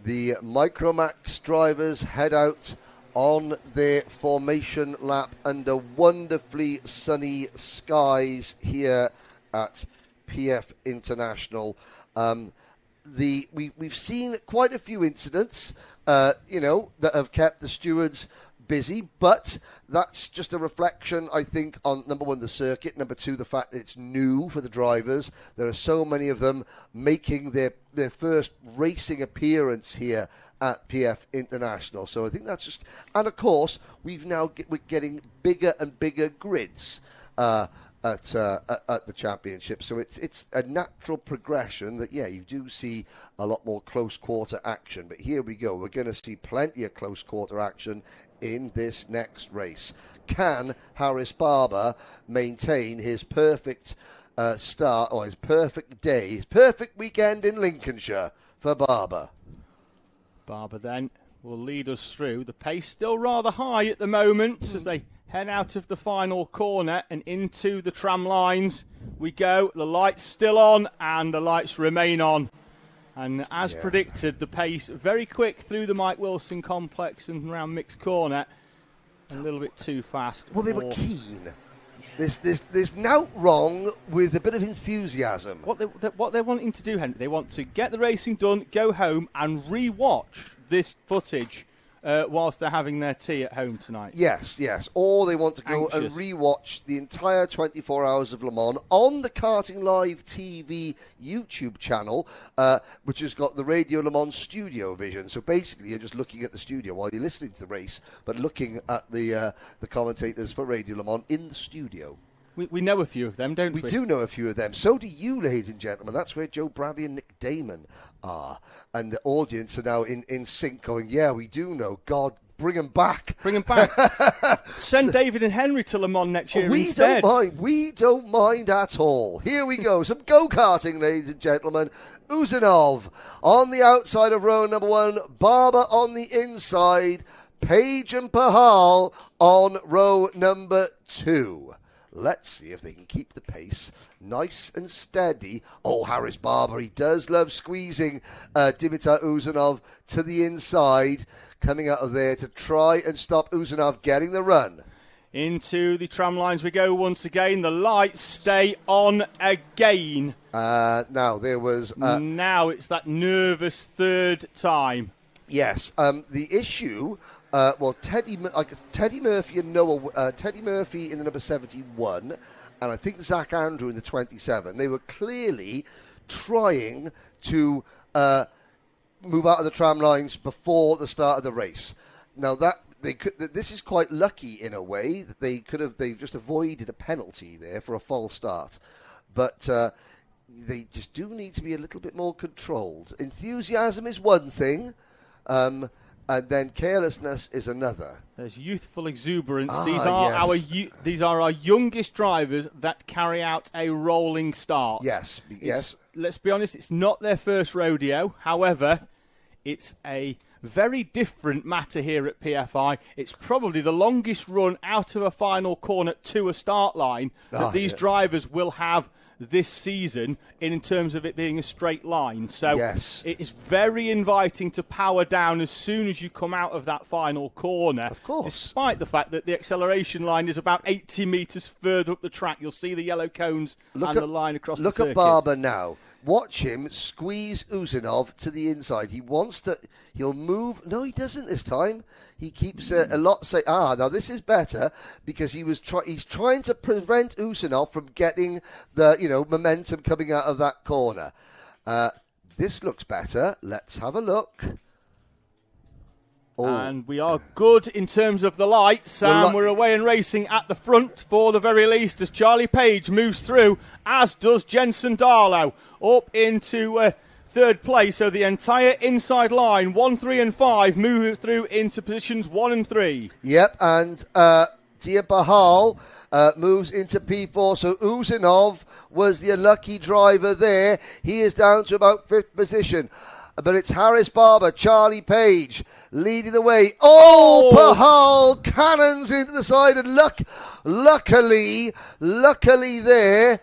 the Micromax drivers head out on their formation lap under wonderfully sunny skies here at PF International. We've seen quite a few incidents, that have kept the stewards busy, but that's just a reflection, I think, on, number one, the circuit, number two, the fact that it's new for the drivers. There are so many of them making their first racing appearance here at PF International. So I think that's just... And, of course, we're getting bigger and bigger grids at the championship, so it's a natural progression that you do see a lot more close quarter action. But here we go, we're going to see plenty of close quarter action in this next race. Can Harris Barber maintain his perfect start, or his perfect day, his perfect weekend in Lincolnshire for Barber? Barber then will lead us through. The pace still rather high at the moment as they head out of the final corner and into the tram lines we go. The lights still on, and the lights remain on. And as predicted, the pace very quick through the Mike Wilson complex and around Mixed Corner. A little bit too fast. Well, they were keen. There's no wrong with a bit of enthusiasm. What they're wanting to do, Henry, they want to get the racing done, go home and re-watch this footage whilst they're having their tea at home tonight. Yes. Or they want to go and re-watch the entire 24 Hours of Le Mans on the Karting Live TV YouTube channel, which has got the Radio Le Mans studio vision. So basically, you're just looking at the studio while you're listening to the race, but looking at the commentators for Radio Le Mans in the studio. We know a few of them, don't we? We do know a few of them. So do you, ladies and gentlemen. That's where Joe Bradley and Nick Damon are. And the audience are now in sync going, yeah, we do know. God, bring them back. Bring them back. Send David and Henry to Le Mans next year instead. We don't mind at all. Here we go. Some go-karting, ladies and gentlemen. Uzanov on the outside of row number one. Barber on the inside. Page and Pahal on row number two. Let's see if they can keep the pace nice and steady. Oh, Harris Barber, he does love squeezing Dimitar Uzanov to the inside, coming out of there to try and stop Uzanov getting the run. Into the tram lines we go once again. The lights stay on again. Now, there was... now it's that nervous third time. Yes, the issue... Teddy Murphy and Noah, Teddy Murphy in the number 71, and I think Zach Andrew in the 27. They were clearly trying to move out of the tram lines before the start of the race. Now this is quite lucky in a way that they've just avoided a penalty there for a false start, but they just do need to be a little bit more controlled. Enthusiasm is one thing. And then carelessness is another. There's youthful exuberance. These are our youngest drivers that carry out a rolling start. Yes. Let's be honest, it's not their first rodeo. However, it's a very different matter here at PFI. It's probably the longest run out of a final corner to a start line that these drivers will have this season in terms of it being a straight line. So it is very inviting to power down as soon as you come out of that final corner. Of course. Despite the fact that the acceleration line is about 80 metres further up the track. You'll see the yellow cones the line across the circuit. Look at Barber now. Watch him squeeze Uzanov to the inside. He'll move. No, he doesn't this time. He keeps a lot say. Now this is better because he's trying to prevent Uzanov from getting the momentum coming out of that corner. This looks better. Let's have a look. And we are good in terms of the lights, and we're away and racing at the front for the very least as Charlie Page moves through, as does Jensen Darlow, up into third place. So the entire inside line, 1, 3 and 5, move through into positions 1 and 3. Yep, and Dia Bahal moves into P4, so Uzanov was the unlucky driver there. He is down to about 5th position. But it's Harris Barber, Charlie Page leading the way. Pahal cannons into the side, and luckily there,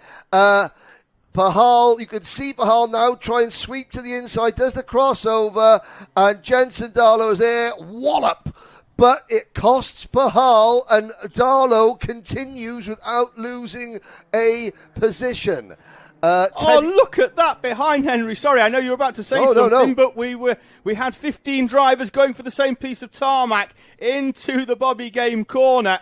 Pahal, you can see Pahal now try and sweep to the inside, does the crossover, and Jensen Darlow is there, wallop. But it costs Pahal, and Darlow continues without losing a position. Look at that behind Henry. Sorry, I know you were about to say something, but we had 15 drivers going for the same piece of tarmac into the Bobby Game corner.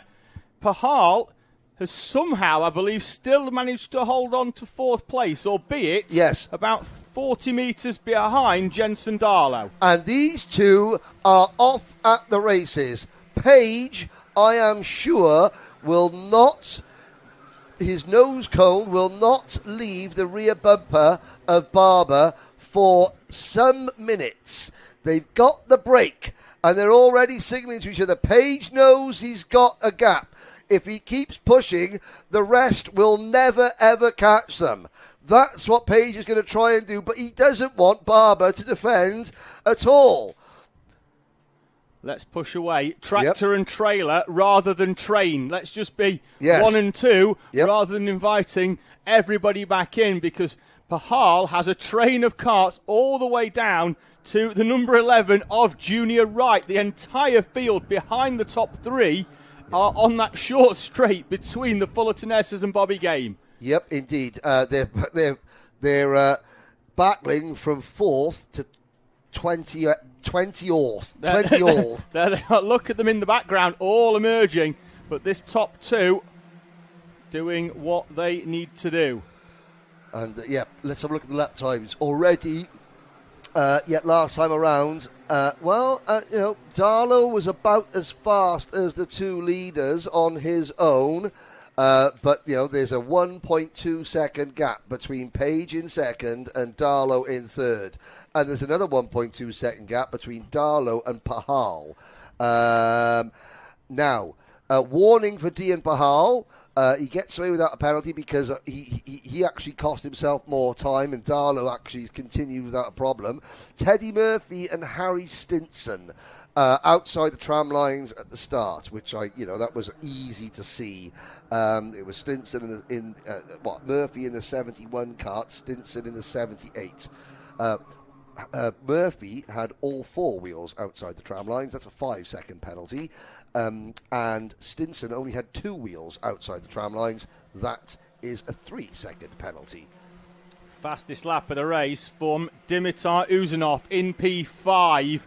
Pahal has somehow, I believe, still managed to hold on to fourth place, albeit about 40 metres behind Jensen Darlow. And these two are off at the races. Page, I am sure, will not... His nose cone will not leave the rear bumper of Barber for some minutes. They've got the brake, and they're already signalling to each other. Page knows he's got a gap. If he keeps pushing, the rest will never, ever catch them. That's what Page is going to try and do, but he doesn't want Barber to defend at all. Let's push away. Tractor and trailer rather than train. Let's just be 1 and 2 rather than inviting everybody back in, because Pahal has a train of karts all the way down to the number 11 of Junior Wright. The entire field behind the top three are on that short straight between the Fullerton Esses and Bobby Game. Yep, indeed. They're battling from 4th to 20 all. Look at them in the background, all emerging. But this top two doing what they need to do. And let's have a look at the lap times already. Last time around, Darlow was about as fast as the two leaders on his own. But there's a 1.2 second gap between Page in second and Darlow in third. And there's another 1.2 second gap between Darlow and Pahal. Warning for Dean Pahal. He gets away without a penalty because he actually cost himself more time, and Darlow actually continued without a problem. Teddy Murphy and Harry Stinson outside the tram lines at the start, which that was easy to see. It was Stinson Murphy in the 71 kart, Stinson in the 78. Murphy had all four wheels outside the tram lines. That's a 5-second penalty. And Stinson only had 2 wheels outside the tram lines. That is a 3-second penalty. Fastest lap of the race from Dimitar Uzanov in P5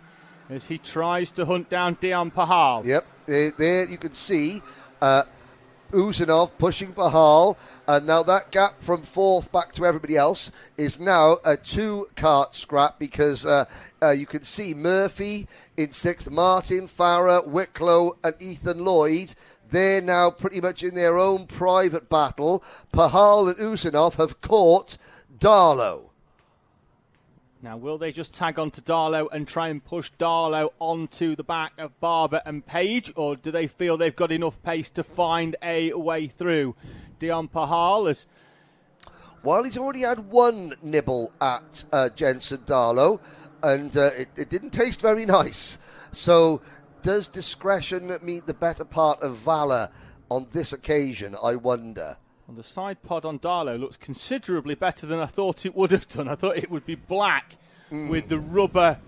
as he tries to hunt down Dion Pahal. Yep, there you can see Uzanov pushing Pahal, and now that gap from 4th back to everybody else is now a 2-kart scrap, because you can see Murphy in 6th, Martin, Farah, Wicklow and Ethan Lloyd. They're now pretty much in their own private battle. Pahal and Uzanov have caught Darlow. Now, will they just tag on to Darlow and try and push Darlow onto the back of Barber and Page, or do they feel they've got enough pace to find a way through? Dion Pahal is... Well, he's already had one nibble at Jensen Darlow, and it didn't taste very nice. So, does discretion mean the better part of valour on this occasion, I wonder? Well, the side pod on Darlow looks considerably better than I thought it would have done. I thought it would be black with the rubber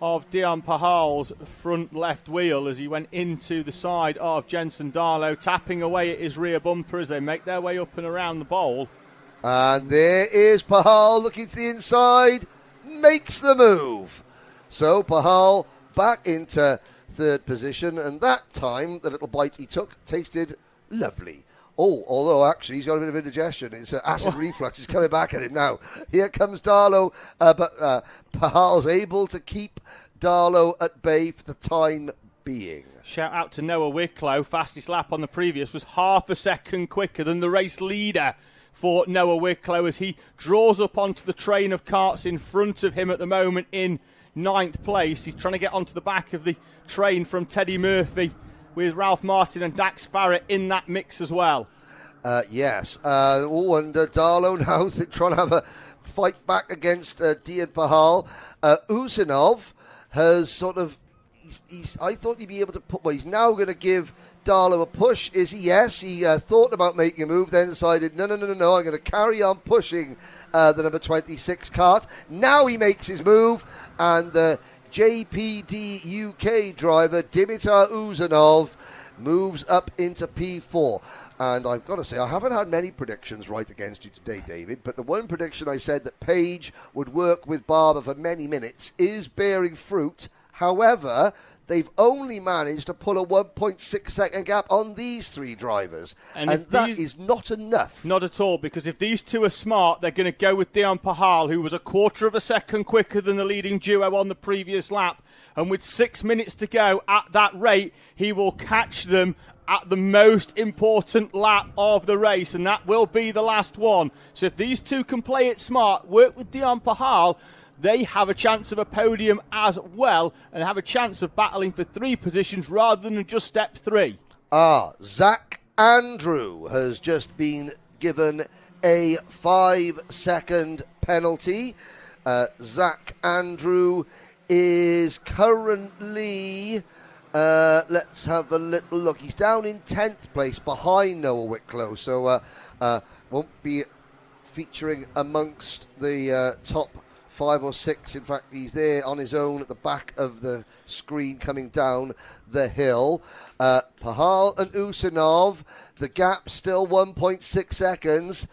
of Dion Pahal's front left wheel as he went into the side of Jensen Darlow, tapping away at his rear bumper as they make their way up and around the bowl. And there is Pahal looking to the inside, makes the move. So Pahal back into 3rd position, and that time the little bite he took tasted lovely. Oh, although actually he's got a bit of indigestion. It's acid reflux. It's coming back at him now. Here comes Darlow, but Pahal's able to keep Darlow at bay for the time being. Shout out to Noah Wicklow. Fastest lap on the previous was half a second quicker than the race leader for Noah Wicklow as he draws up onto the train of karts in front of him at the moment in 9th place. He's trying to get onto the back of the train from Teddy Murphy, with Ralph Martin and Dax Farrett in that mix as well. Yes. And Darlow now trying to have a fight back against Dian Pahal. Uzanov has sort of... I thought he'd be able to put... Well, he's now going to give Darlow a push. Is he? Yes. He thought about making a move, then decided, no, I'm going to carry on pushing the number 26 kart. Now he makes his move, and the JPD UK driver Dimitar Uzanov moves up into P4. And I've got to say, I haven't had many predictions right against you today, David, but the one prediction I said that Page would work with Barber for many minutes is bearing fruit. However, they've only managed to pull a 1.6 second gap on these three drivers. And that is not enough. Not at all, because if these two are smart, they're going to go with Dion Pahal, who was a quarter of a second quicker than the leading duo on the previous lap. And with 6 minutes to go at that rate, he will catch them at the most important lap of the race, and that will be the last one. So if these two can play it smart, work with Dion Pahal, they have a chance of a podium as well and have a chance of battling for 3 positions rather than just step 3. Zach Andrew has just been given a 5-second penalty. Zach Andrew is currently... let's have a little look. He's down in 10th place behind Noah Wicklow, so won't be featuring amongst the top 5 or 6. In fact, he's there on his own at the back of the screen coming down the hill. Pahal and Usinov, the gap still 1.6 seconds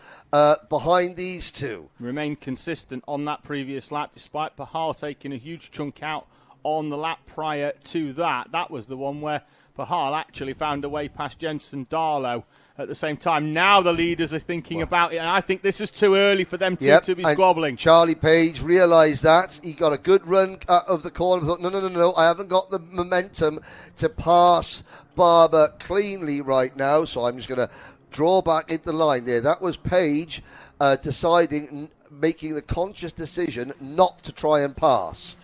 behind these two. Remained consistent on that previous lap, despite Pahal taking a huge chunk out on the lap prior to that. That was the one where Pahal actually found a way past Jensen Darlow at the same time. Now the leaders are thinking about it, and I think this is too early for them to be squabbling. Charlie Page realised that. He got a good run out of the corner. Thought, no, I haven't got the momentum to pass Barber cleanly right now, so I'm just going to draw back into the line there. That was Page making the conscious decision not to try and pass.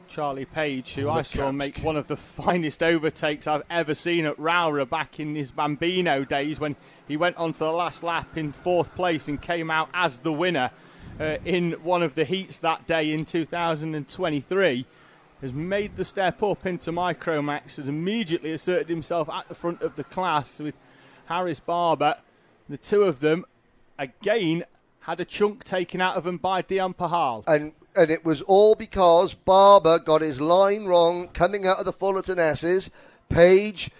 Charlie Page, who I saw make one of the finest overtakes I've ever seen at Rowra back in his Bambino days, when he went on to the last lap in 4th place and came out as the winner in one of the heats that day in 2023, has made the step up into Micromax, has immediately asserted himself at the front of the class with Harris Barber. The two of them, again, had a chunk taken out of them by Dion Pahal. And it was all because Barber got his line wrong coming out of the Fullerton S's. Page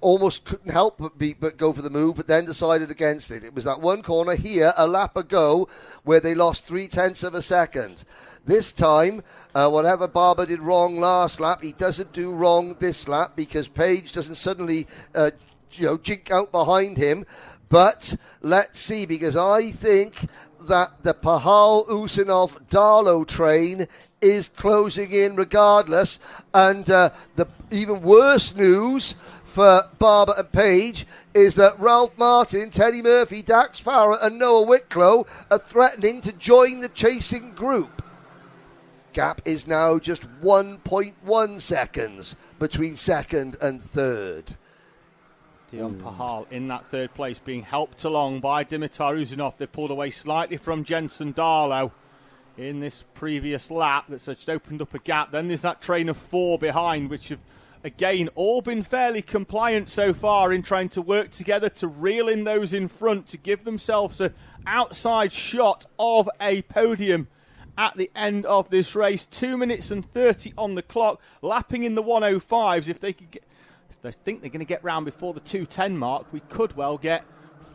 almost couldn't help but go for the move, but then decided against it. It was that one corner here, a lap ago, where they lost 0.3 of a second. This time, whatever Barber did wrong last lap, he doesn't do wrong this lap, because Page doesn't suddenly jink out behind him. But let's see, because I think that the Pahal-Usinov-Darlow train is closing in regardless. And the even worse news for Barber and Page is that Ralph Martin, Teddy Murphy, Dax Farrer and Noah Wicklow are threatening to join the chasing group. Gap is now just 1.1 seconds between second and third. Dion Pahal in that 3rd place, being helped along by Dimitar Usinov. They pulled away slightly from Jensen Darlow in this previous lap. That's just opened up a gap. Then there's that train of 4 behind, which have, again, all been fairly compliant so far in trying to work together to reel in those in front, to give themselves an outside shot of a podium at the end of this race. 2 minutes and 30 on the clock, lapping in the 105s. If they could get... They think they're going to get round before the 2:10 mark. We could well get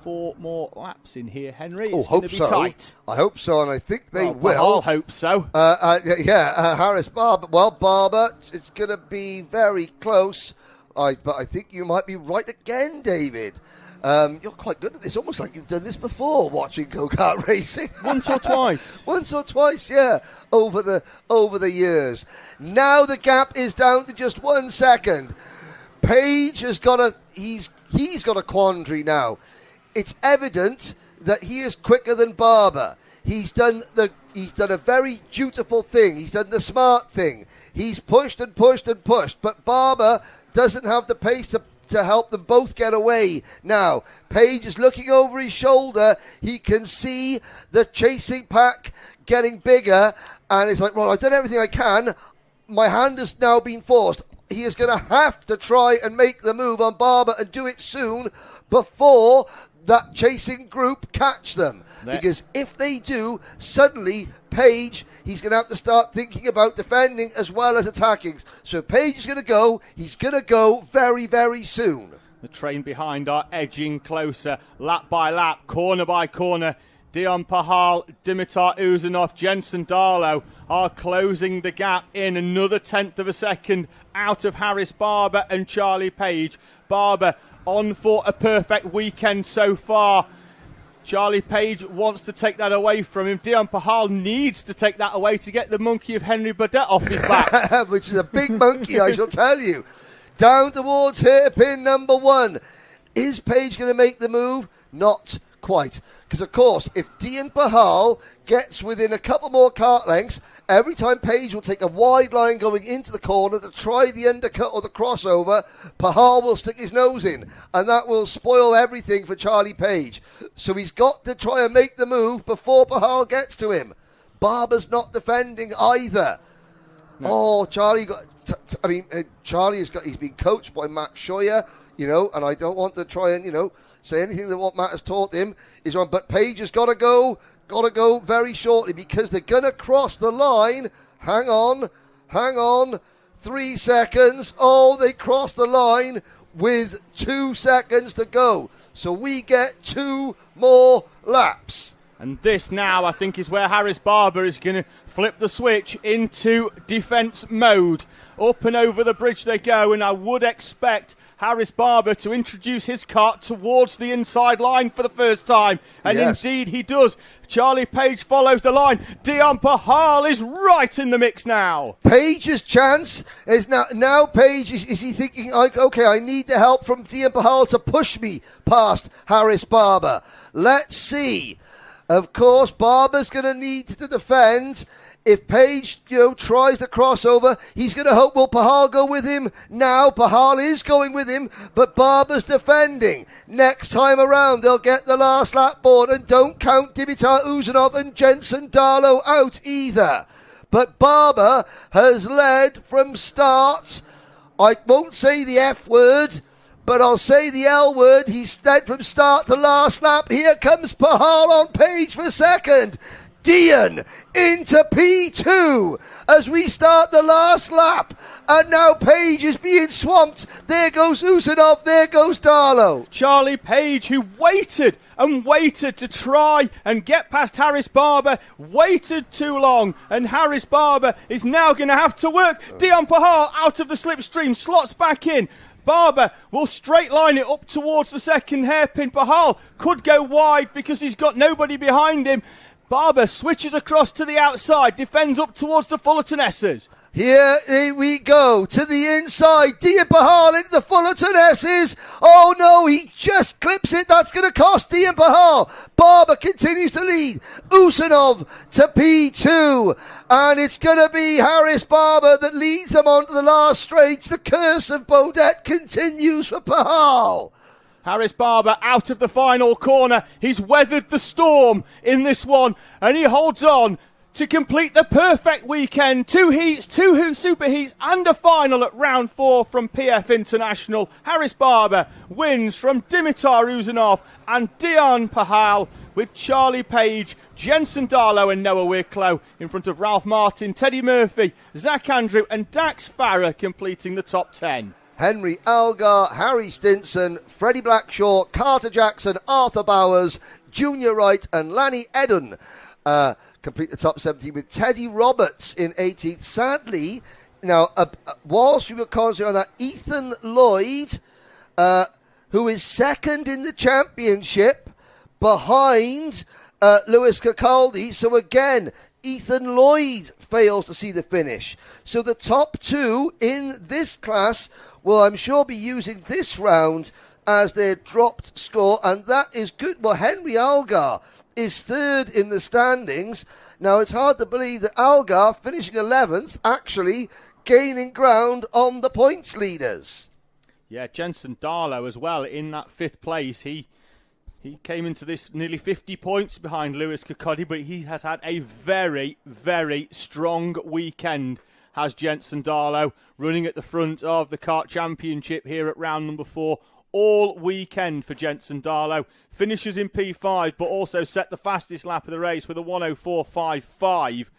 4 more laps in here, Henry. It's going to be tight. I hope so, and I think they will. I'll hope so. Harris Barber. Well, Barber, it's going to be very close. But I think you might be right again, David. You're quite good at this, almost like you've done this before, watching go-kart racing. Once or twice. Once or twice, yeah, over the years. Now the gap is down to just 1 second. Page has got he's got a quandary now. It's evident that he is quicker than Barber. He's done a very dutiful thing. He's done the smart thing. He's pushed and pushed and pushed, but Barber doesn't have the pace to help them both get away. Now, Page is looking over his shoulder. He can see the chasing pack getting bigger, and it's like, well, I've done everything I can. My hand has now been forced. He is going to have to try and make the move on Barber and do it soon before that chasing group catch them. Because if they do, suddenly Page, he's going to have to start thinking about defending as well as attacking. So if Page is going to go, he's going to go very, very soon. The train behind are edging closer, lap by lap, corner by corner. Dion Pahal, Dimitar Uzanov, Jensen Darlow are closing the gap in another tenth of a second out of Harris Barber and Charlie Page. Barber on for a perfect weekend so far. Charlie Page wants to take that away from him. Dion Pahal needs to take that away to get the monkey of Henry Burdett off his back. Which is a big monkey, I shall tell you. Down towards hairpin number 1. Is Page going to make the move? Not quite. Because, of course, if Dion Pahal gets within a couple more kart lengths, every time Page will take a wide line going into the corner to try the undercut or the crossover, Pahal will stick his nose in, and that will spoil everything for Charlie Page. So he's got to try and make the move before Pahal gets to him. Barber's not defending either. No. Oh, Charlie got... Charlie he's been coached by Matt Scheuer, and I don't want to try and, say anything that what Matt has taught him is wrong. But Page has got to go very shortly because they're going to cross the line. Hang on. 3 seconds. Oh, they crossed the line with 2 seconds to go. So we get 2 more laps. And this now, I think, is where Harris Barber is going to flip the switch into defence mode. Up and over the bridge they go, and I would expect Harris Barber to introduce his kart towards the inside line for the first time. And indeed he does. Charlie Page follows the line. Dion Pahal is right in the mix now. Page's chance is now Page, is he thinking, okay, I need the help from Dion Pahal to push me past Harris Barber. Let's see. Of course, Barber's going to need to defend. If Page, tries the crossover, he's going to hope, will Pahal go with him? Now, Pahal is going with him, but Barber's defending. Next time around, they'll get the last lap board, and don't count Dimitar Uzanov and Jensen Darlow out either. But Barber has led from start. I won't say the F word, but I'll say the L word. He's led from start to last lap. Here comes Pahal on Page for second. Dion into P2 as we start the last lap. And now Page is being swamped. There goes Uzanov, there goes Darlow. Charlie Page, who waited and waited to try and get past Harris Barber, waited too long, and Harris Barber is now going to have to work. Dion Pahal out of the slipstream, slots back in. Barber will straight line it up towards the second hairpin. Pahal could go wide because he's got nobody behind him. Barber switches across to the outside, defends up towards the Fullerton S's. Here we go to the inside. Dion Pahal into the Fullerton S's. Oh no, he just clips it. That's going to cost Dion Pahal. Barber continues to lead. Uzanov to P2. And it's going to be Harris Barber that leads them onto the last straight. The curse of Baudet continues for Pahal. Harris Barber out of the final corner. He's weathered the storm in this one, and he holds on to complete the perfect weekend. 2 heats, 2 super heats, and a final at round 4 from PF International. Harris Barber wins from Dimitar Uzanov and Dion Pahal, with Charlie Page, Jensen Darlow and Noah Wicklow in front of Ralph Martin, Teddy Murphy, Zach Andrew and Dax Farah completing the top 10. Henry Algar, Harry Stinson, Freddie Blackshaw, Carter Jackson, Arthur Bowers, Junior Wright and Lanny Eden complete the top 17 with Teddy Roberts in 18th. Sadly, now, whilst we were concentrating on that, Ethan Lloyd, who is second in the championship behind Lewis Cacaldi. So again, Ethan Lloyd fails to see the finish. So the top 2 in this class will, I'm sure, be using this round as their dropped score, and that is good. Well, Henry Algar is third in the standings. Now, it's hard to believe that Algar, finishing 11th, actually gaining ground on the points leaders. Yeah, Jensen Darlow as well in that 5th place. He came into this nearly 50 points behind Lewis Cacaldi, but he has had a very, very strong weekend, has Jensen Darlow, running at the front of the Kart Championship here at round number 4. all weekend for Jenson Darlow. Finishes in P5, but also set the fastest lap of the race with a 1:04.55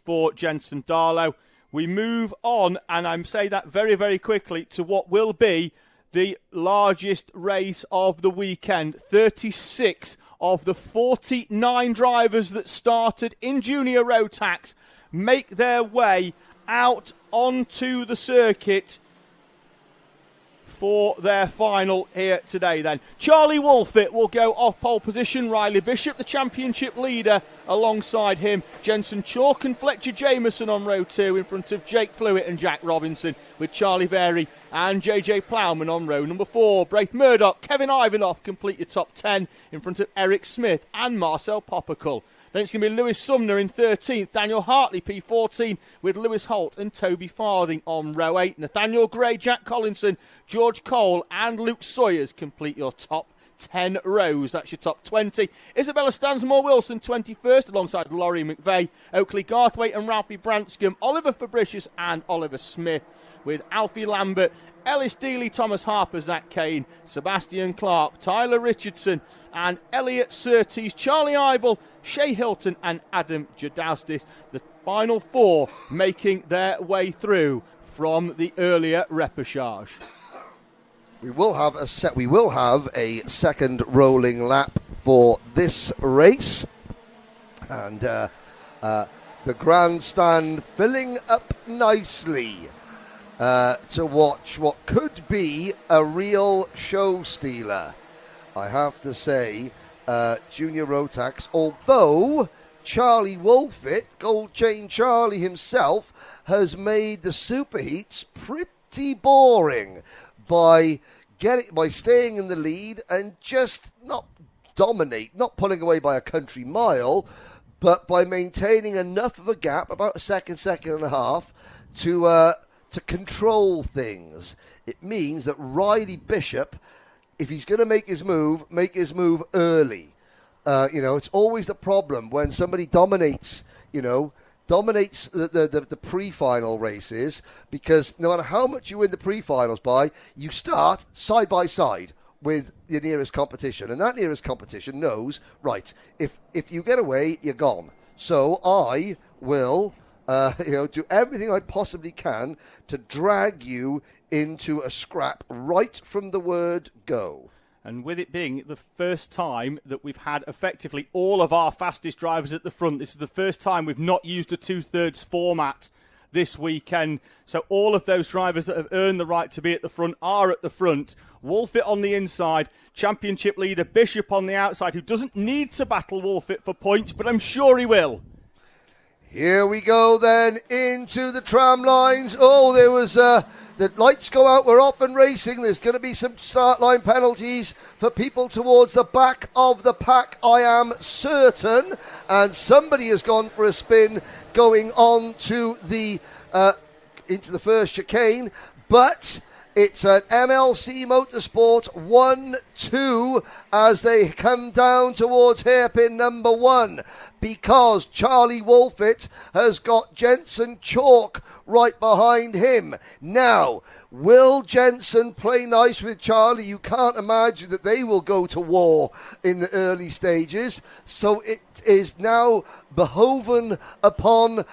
for Jenson Darlow. We move on, and I'm saying that very, very quickly, to what will be the largest race of the weekend. 36 of the 49 drivers that started in Junior Rotax make their way out onto the circuit for their final here today then. Charlie Wolfett will go off pole position. Riley Bishop, the championship leader, alongside him. Jenson Chalk and Fletcher Jameson on row 2 in front of Jake Flewitt and Jack Robinson, with Charlie Very and JJ Plowman on row number 4. Braith Murdoch, Kevin Ivanoff complete your top 10 in front of Eric Smith and Marcel Poppercull. Then it's going to be Lewis Sumner in 13th, Daniel Hartley P14 with Lewis Holt and Toby Farthing on row 8. Nathaniel Gray, Jack Collinson, George Cole and Luke Sawyers complete your top 10 rows. That's your top 20. Isabella Stansmore-Wilson 21st alongside Laurie McVeigh, Oakley Garthwaite and Ralphie Branscombe, Oliver Fabricius and Oliver Smith, with Alfie Lambert, Ellis Dealey, Thomas Harper, Zach Kane, Sebastian Clark, Tyler Richardson and Elliot Surtees, Charlie Eibel, Shea Hilton and Adam Jadowstis. The final 4 making their way through from the earlier repechage. We will have a second rolling lap for this race, and the grandstand filling up nicely to watch what could be a real show stealer. I have to say, Junior Rotax, although Charlie Wolfett, Gold Chain Charlie himself, has made the superheats pretty boring by staying in the lead and just not not pulling away by a country mile, but by maintaining enough of a gap, about a second and a half, to control things. It means that Riley Bishop, if he's going to make his move early. It's always the problem when somebody dominates the pre-final races, because no matter how much you win the pre-finals by, you start side by side with your nearest competition, and that nearest competition knows, right, if you get away, you're gone. So I will do everything I possibly can to drag you into a scrap right from the word go. And with it being the first time that we've had effectively all of our fastest drivers at the front, this is the first time we've not used a two-thirds format this weekend. So all of those drivers that have earned the right to be at the front are at the front. Wolfett on the inside, championship leader Bishop on the outside, who doesn't need to battle Wolfett for points, but I'm sure he will. Here we go then into the tram lines. Oh, there was the lights go out. We're off and racing. There's going to be some start line penalties for people towards the back of the pack, I am certain. And somebody has gone for a spin going on to the into the first chicane, but it's an MLC Motorsport 1-2 as they come down towards hairpin number 1, because Charlie Wolfett has got Jenson Chalk right behind him. Now, will Jenson play nice with Charlie? You can't imagine that they will go to war in the early stages. So it is now behoven upon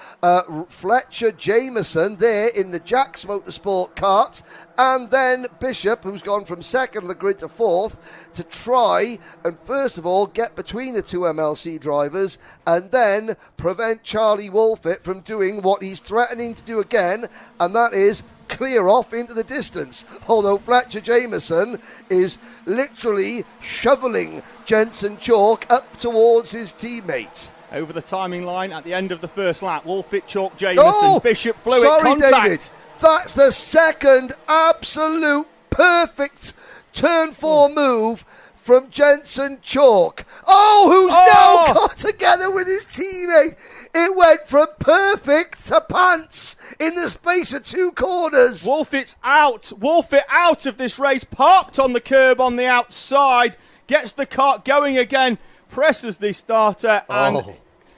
Fletcher Jameson there in the Jack's Motorsport kart, and then Bishop, who's gone from second of the grid to fourth, to try and first of all get between the two MLC drivers and then prevent Charlie Wolfett from doing what he's threatening to do again, and that is clear off into the distance. Although Fletcher Jameson is literally shoveling Jenson Chalk up towards his teammate. Over the timing line at the end of the first lap, Wolfett, Chalk, Jameson, Bishop, Flewitt, contact. David, that's the second absolute perfect turn 4 move from Jenson Chalk. Who's now got together with his teammate. It went from perfect to pants in the space of 2 corners. Wolfett out of this race, parked on the curb on the outside, gets the kart going again, presses the starter, and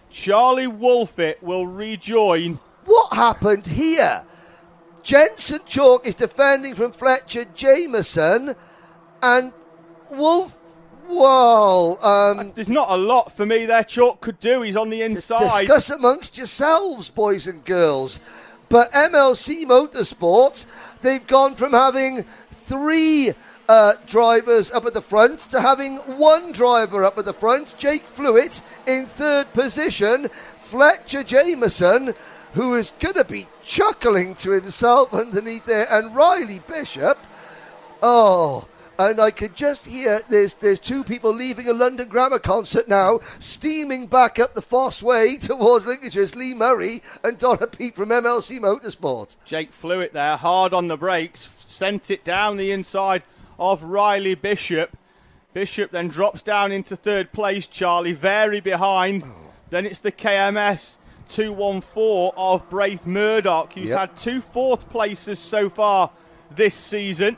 Charlie Wolfett will rejoin. What happened here? Jenson Chalk is defending from Fletcher Jameson, And Wolf, well... there's not a lot for me there Chalk could do. He's on the inside. Discuss amongst yourselves, boys and girls. But MLC Motorsport, they've gone from having 3 drivers up at the front to having 1 driver up at the front. Jake Flewitt in 3rd position. Fletcher Jameson, who is going to be chuckling to himself underneath there, and Riley Bishop. Oh, and I could just hear there's 2 people leaving a London Grammar concert now, steaming back up the Foss Way towards Lincolnshire's Lee Murray and Donna Pete from MLC Motorsport. Jake Flewitt there, hard on the brakes, sent it down the inside of Riley Bishop. Bishop then drops down into 3rd place, Charlie, very behind. Then it's the KMS 214 of Braith Murdoch, who's had 2 4th places so far this season,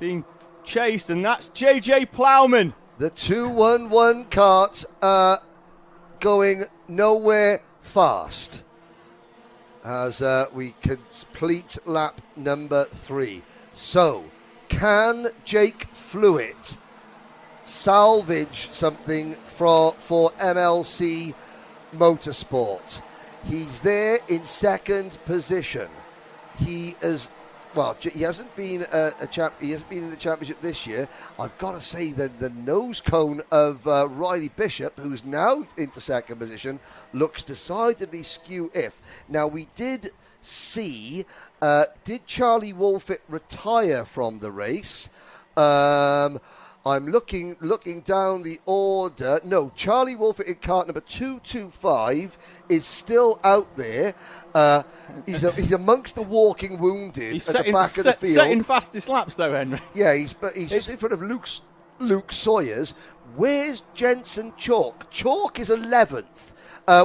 being chased, and that's JJ Plowman. The 211 kart going nowhere fast as we complete lap number 3. So, can Jake Flewitt salvage something for MLC Motorsport? He's there in 2nd position. He hasn't been he hasn't been in the championship this year. I've got to say that the nose cone of Riley Bishop, who's now into 2nd position, looks decidedly skew-if. Now, we did see, did Charlie Wolfett retire from the race? I'm looking down the order. No, Charlie Wolfett in kart number 225 is still out there. He's amongst the walking wounded at the back of the field. Setting fastest laps though, Henry. Yeah, he's just in front of Luke Sawyers. Where's Jensen Chalk? Chalk is 11th.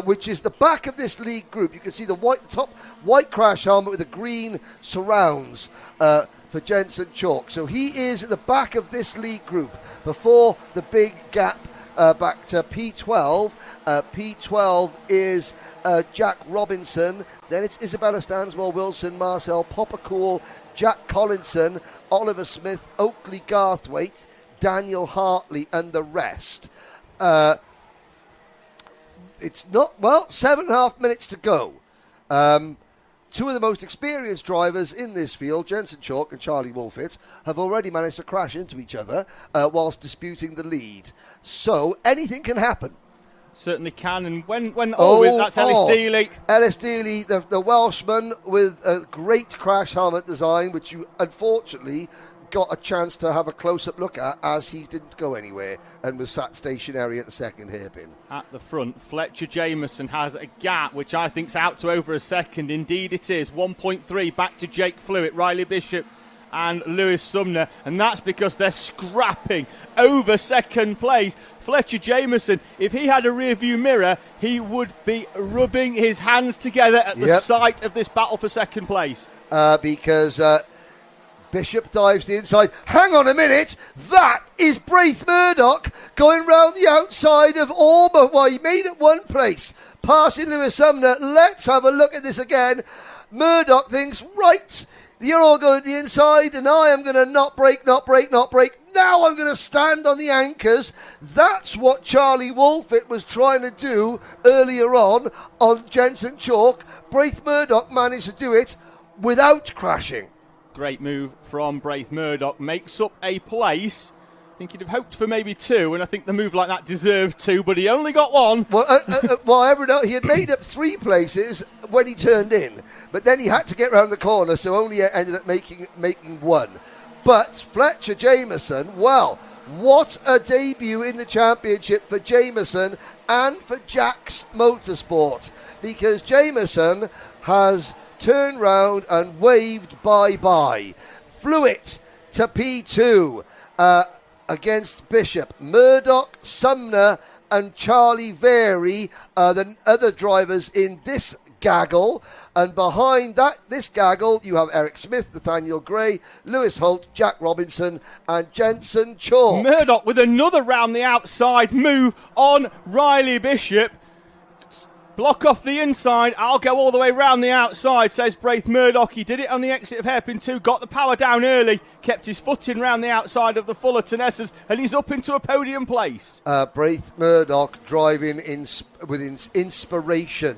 Which is the back of this league group. You can see the top white crash helmet with the green surrounds for Jensen Chalk. So he is at the back of this league group before the big gap back to P12. P12 is Jack Robinson. Then it's Isabella Stansmore, Wilson, Marcel Poppercool, Jack Collinson, Oliver Smith, Oakley Garthwaite, Daniel Hartley, and the rest. It's not, 7.5 minutes to go. 2 of the most experienced drivers in this field, Jensen Chalk and Charlie Wolfett, have already managed to crash into each other whilst disputing the lead. So anything can happen. Certainly can. And that's Ellis Dealey. Ellis Dealey, the Welshman with a great crash helmet design, which you unfortunately got a chance to have a close-up look at as he didn't go anywhere and was sat stationary at the 2nd hairpin. At the front, Fletcher Jameson has a gap, which I think's out to over a second. Indeed it is. 1.3 back to Jake Flewitt, Riley Bishop and Lewis Sumner, and that's because they're scrapping over 2nd place. Fletcher Jameson, if he had a rear-view mirror, he would be rubbing his hands together at the sight of this battle for 2nd place. Because Bishop dives the inside. Hang on a minute. That is Braith Murdoch going round the outside of Auburn. Well, he made it 1 place, passing Lewis Sumner. Let's have a look at this again. Murdoch thinks, right, you're all going to the inside, and I am going to not brake. Now I'm going to stand on the anchors. That's what Charlie Wolfett was trying to do earlier on Jensen Chalk. Braith Murdoch managed to do it without crashing. Great move from Braith Murdoch. Makes up a place. I think he'd have hoped for maybe 2, and I think the move like that deserved 2, but he only got 1. Well, he had made up 3 places when he turned in, but then he had to get round the corner, so only ended up making 1. But Fletcher Jameson, well, what a debut in the championship for Jameson and for Jack's Motorsport, because Jameson has turned round and waved bye-bye. Flewitt to P2 against Bishop. Murdoch, Sumner and Charlie Vary are the other drivers in this gaggle. And behind this gaggle, you have Eric Smith, Nathaniel Gray, Lewis Holt, Jack Robinson and Jensen Chalk. Murdoch with another round the outside move on Riley Bishop. Block off the inside. I'll go all the way round the outside, says Braith Murdoch. He did it on the exit of hairpin 2, got the power down early, kept his foot in round the outside of the Fullerton Essers, and he's up into a podium place. Braith Murdoch driving with inspiration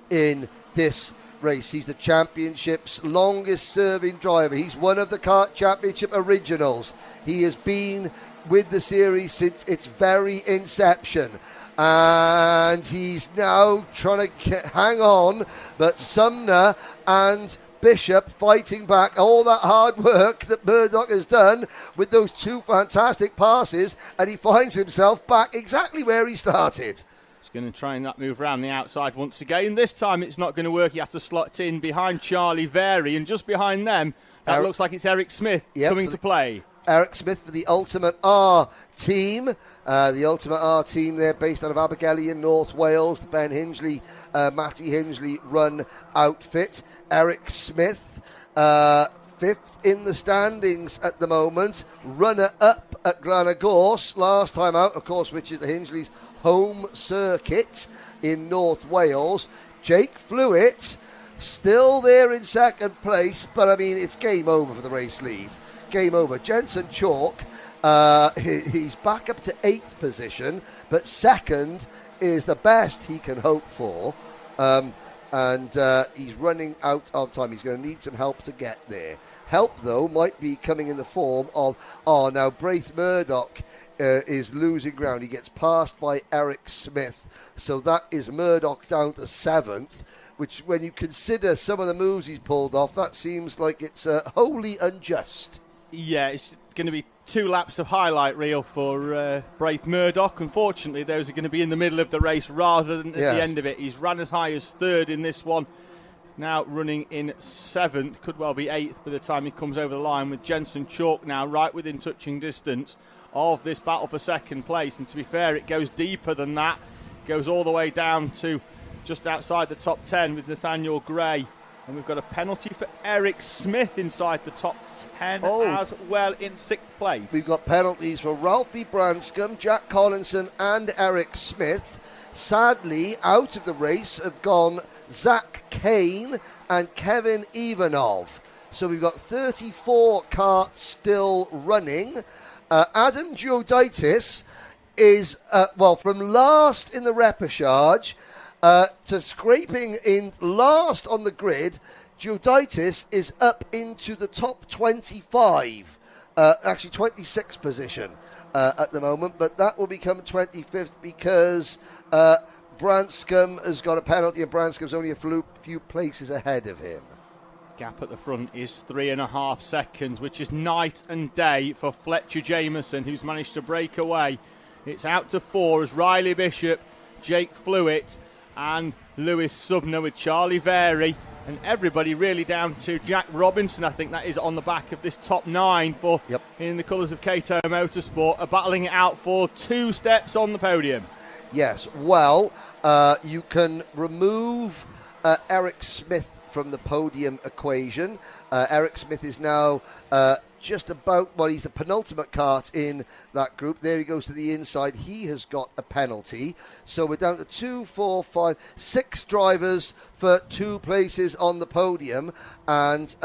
in this race. He's the championship's longest serving driver. He's one of the Kart Championship originals. He has been with the series since its very inception. And he's now trying to hang on, but Sumner and Bishop fighting back all that hard work that Murdoch has done with those 2 fantastic passes, and he finds himself back exactly where he started. He's going to try and move around the outside once again. This time it's not going to work. He has to slot in behind Charlie Very, and just behind them, that looks like it's Eric Smith coming to play. Eric Smith for the Ultimate R team. The Ultimate R team, they're based out of Abergele in North Wales. The Ben Hingley, Matty Hingley run outfit. Eric Smith, 5th in the standings at the moment. Runner-up at Glanagorse last time out, of course, which is the Hingley's home circuit in North Wales. Jake Flewitt still there in 2nd place, but I mean, it's game over for the race lead. Game over. Jensen Chalk, he's back up to 8th position, but 2nd is the best he can hope for, and he's running out of time. He's going to need some help to get there. Help, though, might be coming in the form of, now Braith Murdoch is losing ground. He gets passed by Eric Smith, so that is Murdoch down to 7th, which, when you consider some of the moves he's pulled off, that seems like it's wholly unjust. Yeah, it's going to be 2 laps of highlight reel for Braith Murdoch. Unfortunately, those are going to be in the middle of the race rather than at the end of it. He's ran as high as 3rd in this one. Now running in 7th, could well be 8th by the time he comes over the line, with Jensen Chalk now right within touching distance of this battle for 2nd place. And to be fair, it goes deeper than that. It goes all the way down to just outside the top 10 with Nathaniel Gray. And we've got a penalty for Eric Smith inside the top 10 as well in 6th place. We've got penalties for Ralphie Branscombe, Jack Collinson and Eric Smith. Sadly, out of the race have gone Zach Kane and Kevin Ivanov. So we've got 34 karts still running. Adam Giuditis is, from last in the repechage to scraping in last on the grid. Giuditis is up into the top 25, actually 26th position at the moment, but that will become 25th because Branscombe has got a penalty, and Branscombe's only a few places ahead of him. Gap at the front is 3.5 seconds, which is night and day for Fletcher Jameson, who's managed to break away. It's out to 4 as Riley Bishop, Jake Flewitt and Lewis Subner with Charlie Very, and everybody really down to Jack Robinson. I think that is on the back of this top 9 for in the colours of Cato Motorsport, are battling it out for 2 steps on the podium. Yes, well, you can remove Eric Smith from the podium equation. Eric Smith is now just about, he's the penultimate kart in that group. There he goes to the inside. He has got a penalty. So we're down to 2, 4, 5, 6 drivers for 2 places on the podium. And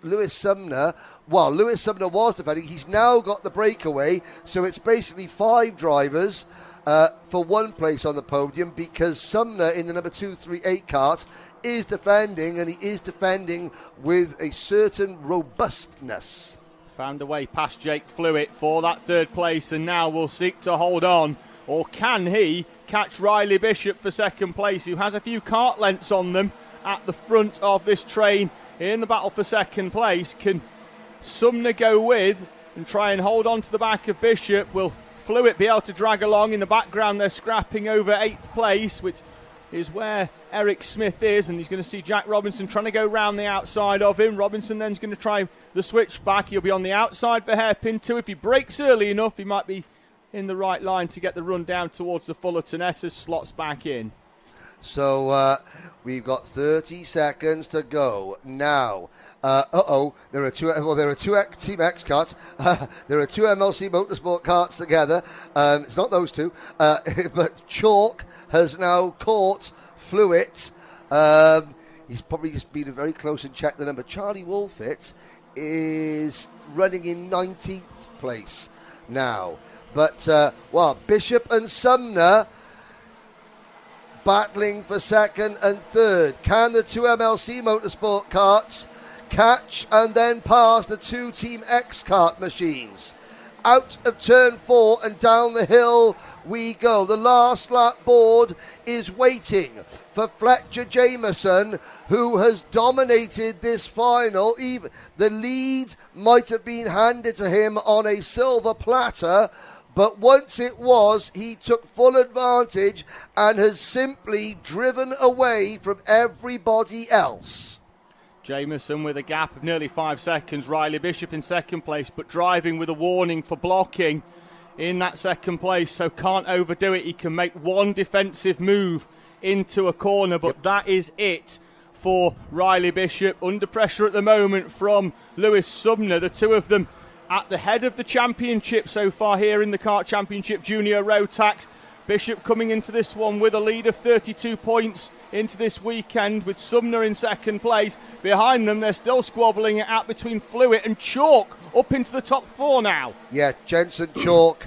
Lewis Sumner was defending. He's now got the breakaway. So it's basically 5 drivers for 1 place on the podium, because Sumner in the number 238 kart is defending, and he is defending with a certain robustness. Found a way past Jake Flewitt for that 3rd place, and now will seek to hold on. Or can he catch Riley Bishop for 2nd place, who has a few kart lengths on them at the front of this train in the battle for 2nd place? Can Sumner go with and try and hold on to the back of Bishop? Will Flewitt be able to drag along? In the background, they're scrapping over 8th place, which is where Eric Smith is, and he's going to see Jack Robinson trying to go round the outside of him. Robinson then's going to try the switch back. He'll be on the outside for hairpin 2. If he breaks early enough, he might be in the right line to get the run down towards the Fullerton Essers, slots back in. So we've got 30 seconds to go now. There are two Team X karts. There are 2 MLC Motorsport karts together. It's not those 2, but Chalk has now caught Fluid. He's probably just been very close and checked the number. Charlie Wolfett is running in 19th place now. But, Bishop and Sumner battling for second and third. Can the two MLC Motorsport karts catch and then pass the two Team X kart machines? Out of turn 4 and down the hill we go. The last lap board is waiting for Fletcher Jameson, who has dominated this final. Even the lead might have been handed to him on a silver platter, but once it was, he took full advantage and has simply driven away from everybody else. Jameson with a gap of nearly 5 seconds. Riley Bishop in second place, but driving with a warning for blocking in that second place, so can't overdo it. He can make one defensive move into a corner, but that is it for Riley Bishop. Under pressure at the moment from Lewis Sumner. The two of them at the head of the championship so far here in the Kart Championship Junior Rotax. Bishop coming into this one with a lead of 32 points into this weekend, with Sumner in second place. Behind them, they're still squabbling it out between Fluid and Chalk, up into the top 4 now. Yeah, Jensen Chalk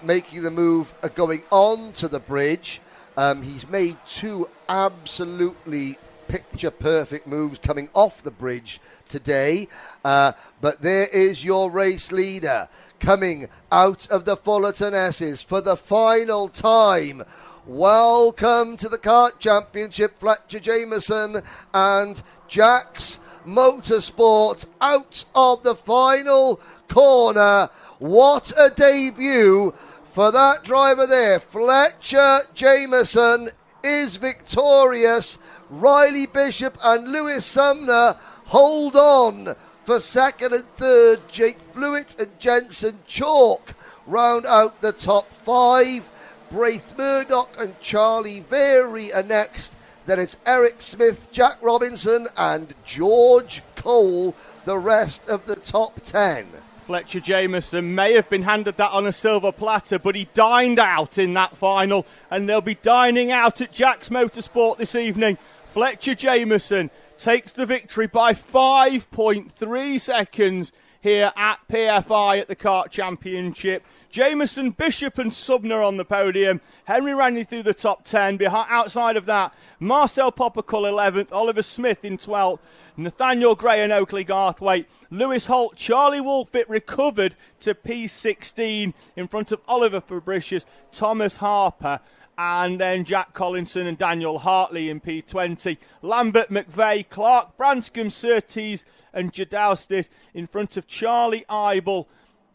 making the move, going on to the bridge. He's made 2 absolutely picture-perfect moves coming off the bridge today. But there is your race leader coming out of the Fullerton S's for the final time. Welcome to the Kart Championship, Fletcher Jameson and Jax Motorsport out of the final corner. What a debut for that driver there. Fletcher Jameson is victorious. Riley Bishop and Lewis Sumner hold on for second and third. Jake Fluid and Jensen Chalk round out the top 5. Braith Murdoch and Charlie Very are next. Then it's Eric Smith, Jack Robinson and George Cole, the rest of the top 10. Fletcher Jameson may have been handed that on a silver platter, but he dined out in that final, and they'll be dining out at Jack's Motorsport this evening. Fletcher Jameson takes the victory by 5.3 seconds here at PFI at the Kart Championship. Jameson, Bishop and Sumner on the podium. Henry Randy through the top 10. Outside of that, Marcel Poppercull 11th, Oliver Smith in 12th, Nathaniel Gray and Oakley Garthwaite, Lewis Holt, Charlie Wolfett recovered to P16 in front of Oliver Fabricius, Thomas Harper, and then Jack Collinson and Daniel Hartley in P20. Lambert, McVeigh, Clark, Branscombe, Surtees and Jadowstit in front of Charlie Eibel,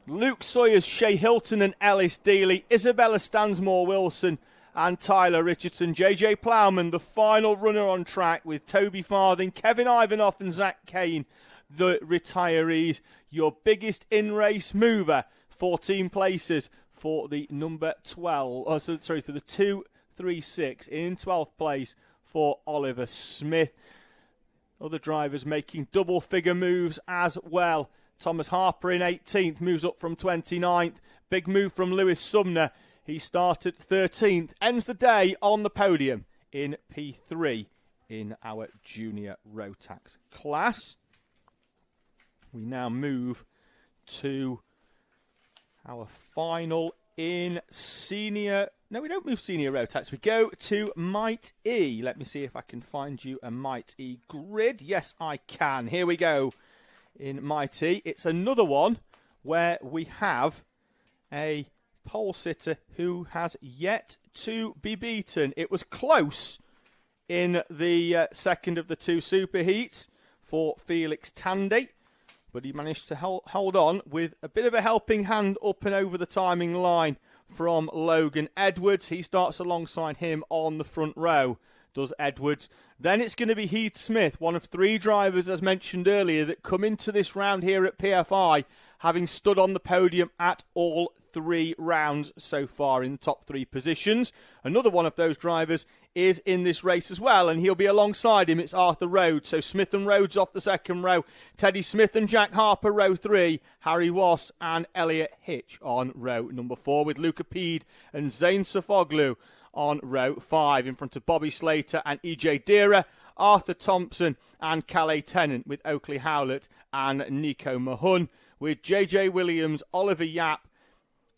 Luke Sawyers, Shea Hilton and Ellis Dealey, Isabella Stansmore Wilson and Tyler Richardson. JJ Plowman, the final runner on track, with Toby Farthing, Kevin Ivanoff and Zach Kane, the retirees. Your biggest in-race mover, 14 places for the number 12. For the 236 in 12th place for Oliver Smith. Other drivers making double-figure moves as well. Thomas Harper in 18th, moves up from 29th. Big move from Lewis Sumner. He started 13th, ends the day on the podium in P3 in our junior Rotax class. We now move to our final in senior. No, we don't move senior Rotax. We go to Might E. Let me see if I can find you a Might E grid. Yes, I can. Here we go. In Mighty, it's another one where we have a pole sitter who has yet to be beaten. It was close in the second of the 2 superheats for Felix Tandy, but he managed to hold on with a bit of a helping hand up and over the timing line from Logan Edwards. He starts alongside him on the front row, does Edwards. Then it's going to be Heath Smith, one of 3 drivers, as mentioned earlier, that come into this round here at PFI, having stood on the podium at all 3 rounds so far in the top 3 positions. Another one of those drivers is in this race as well, and he'll be alongside him. It's Arthur Rhodes. So Smith and Rhodes off the second row. Teddy Smith and Jack Harper, row 3. Harry Wass and Elliot Hitch on row number 4, with Luca Peed and Zayn Safoglu on row 5, in front of Bobby Slater and EJ Deera, Arthur Thompson and Calais Tennant, with Oakley Howlett and Nico Mahun, with JJ Williams, Oliver Yap,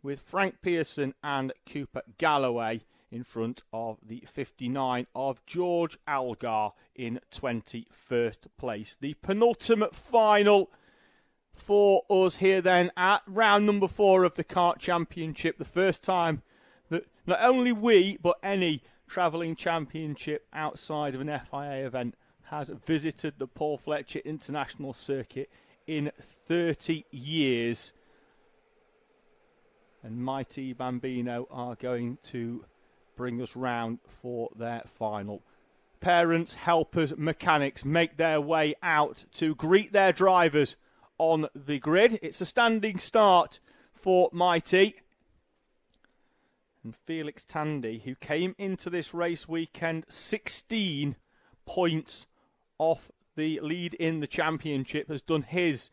with Frank Pearson and Cooper Galloway, in front of the 59 of George Algar in 21st place. The penultimate final for us here then at round number 4 of the Kart Championship. The first time that not only we, but any travelling championship outside of an FIA event has visited the Paul Fletcher International Circuit in 30 years. And mighty Bambino are going to bring us round for their final. Parents, helpers, mechanics make their way out to greet their drivers on the grid. It's a standing start for Mighty. And Felix Tandy, who came into this race weekend 16 points off the lead in the championship, has done his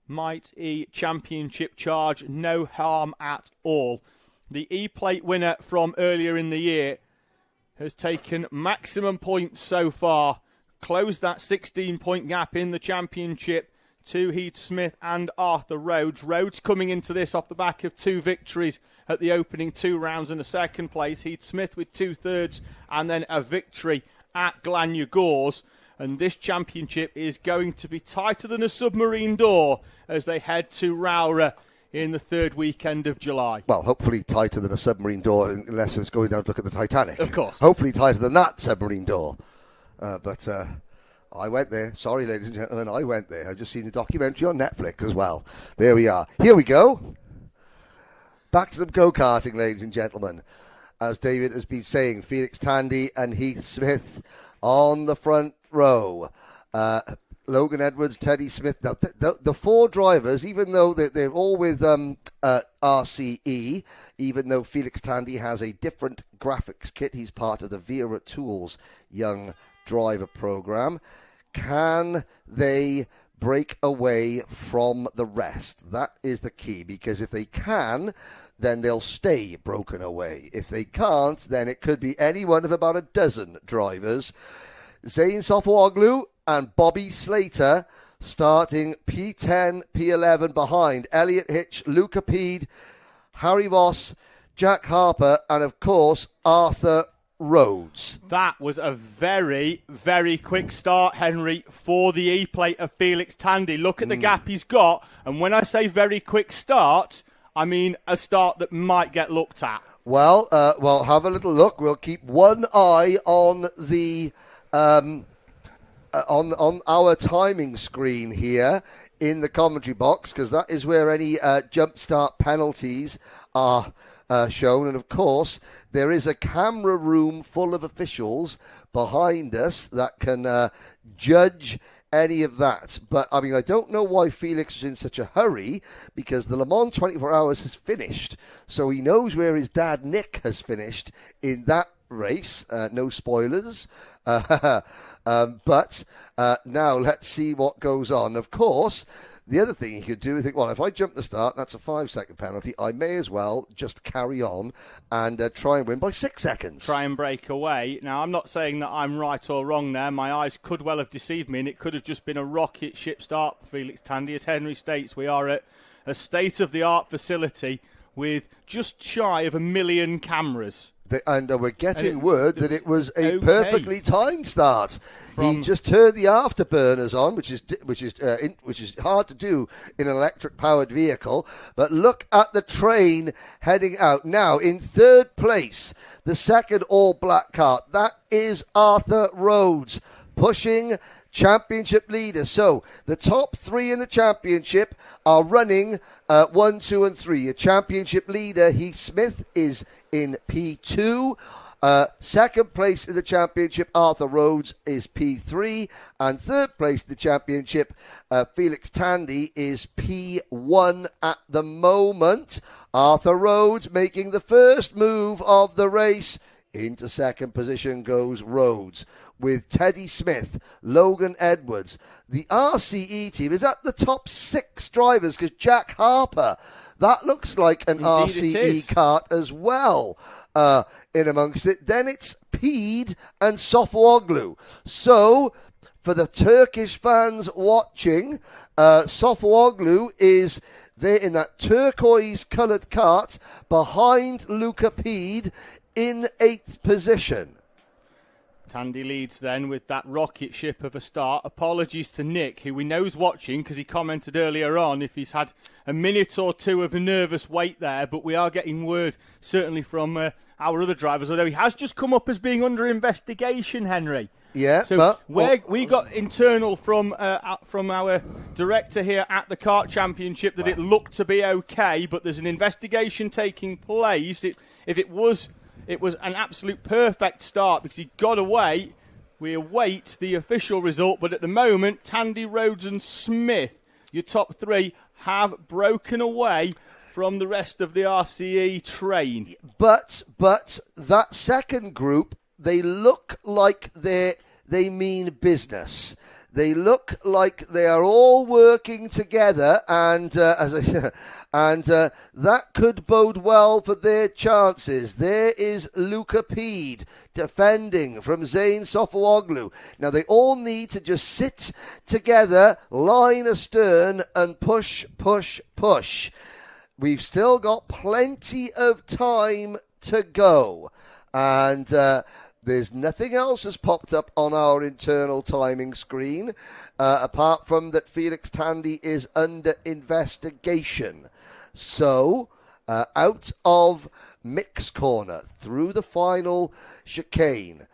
Mighty Championship charge no harm at all. The E-Plate winner from earlier in the year has taken maximum points so far, closed that 16-point gap in the championship to Heath Smith and Arthur Rhodes. Rhodes coming into this off the back of 2 victories at the opening 2 rounds and a second place. Heath Smith with 2/3 and then a victory at Glania Gores. And this championship is going to be tighter than a submarine door as they head to Rowrah in the 3rd weekend of July. Well, hopefully tighter than a submarine door, unless it's going down to look at the Titanic. Of course. Hopefully tighter than that submarine door. But I went there. Sorry, ladies and gentlemen, I went there. I've just seen the documentary on Netflix as well. There we are. Here we go. Back to some go-karting, ladies and gentlemen. As David has been saying, Felix Tandy and Heath Smith on the front row. Logan Edwards, Teddy Smith. Now, the 4 drivers, even though they're all with RCE, even though Felix Tandy has a different graphics kit, he's part of the Vera Tools Young Driver Program. Can they break away from the rest? That is the key, because if they can, then they'll stay broken away. If they can't, then it could be any one of about a dozen drivers. Zayn Safoglu and Bobby Slater starting P10, P11 behind Elliot Hitch, Luca Peed, Harry Voss, Jack Harper, and of course Arthur Rhodes. That was a very, very quick start, Henry, for the E-Plate of Felix Tandy. Look at the gap he's got, and when I say very quick start, I mean a start that might get looked at. Well, have a little look. We'll keep one eye on the on our timing screen here in the commentary box, because that is where any jump start penalties are shown. And of course, there is a camera room full of officials behind us that can judge any of that. But, I mean, I don't know why Felix is in such a hurry, because the Le Mans 24 Hours has finished. So he knows where his dad, Nick, has finished in that race. No spoilers. But now let's see what goes on. Of course, the other thing you could do is think, well, if I jump the start, that's a 5-second penalty. I may as well just carry on and try and win by 6 seconds. Try and break away. Now, I'm not saying that I'm right or wrong there. My eyes could well have deceived me, and it could have just been a rocket ship start for Felix Tandy. As Henry states, we are at a state-of-the-art facility with just shy of 1 million cameras. And we're getting word that it was a perfectly timed start. He just turned the afterburners on, which is hard to do in an electric-powered vehicle. But look at the train heading out now. In 3rd place, the second all-black kart. That is Arthur Rhodes pushing championship leader. So the top 3 in the championship are running 1, 2 and 3. Your championship leader, Heath Smith, is in P2. Second place in the championship, Arthur Rhodes, is P3. And third place in the championship, Felix Tandy, is P1 at the moment. Arthur Rhodes making the first move of the race. Into second position goes Rhodes with Teddy Smith, Logan Edwards. The RCE team is at the top 6 drivers because Jack Harper, that looks like an RCE kart as well. In amongst it. Then it's Pede and Sofuoglu. So, for the Turkish fans watching, Sofuoglu is there in that turquoise-coloured kart behind Luca Pede in 8th position. Tandy leads then with that rocket ship of a start. Apologies to Nick, who we know is watching, because he commented earlier on if he's had a minute or two of a nervous wait there, but we are getting word, certainly from our other drivers, although he has just come up as being under investigation, Henry. Yeah, so we got internal from our director here at the Kart Championship that it looked to be okay, but there's an investigation taking place. It was an absolute perfect start because he got away. We await the official result, but at the moment, Tandy, Rhodes and Smith, your top 3, have broken away from the rest of the RCE train. But that second group, they look like they mean business. They look like they are all working together, and as I said, that could bode well for their chances. There is Luca Pede defending from Zain Sofuoglu. Now they all need to just sit together, line astern, and push. We've still got plenty of time to go, and there's nothing else has popped up on our internal timing screen, apart from that Felix Tandy is under investigation. So, out of mix corner, through the final chicane,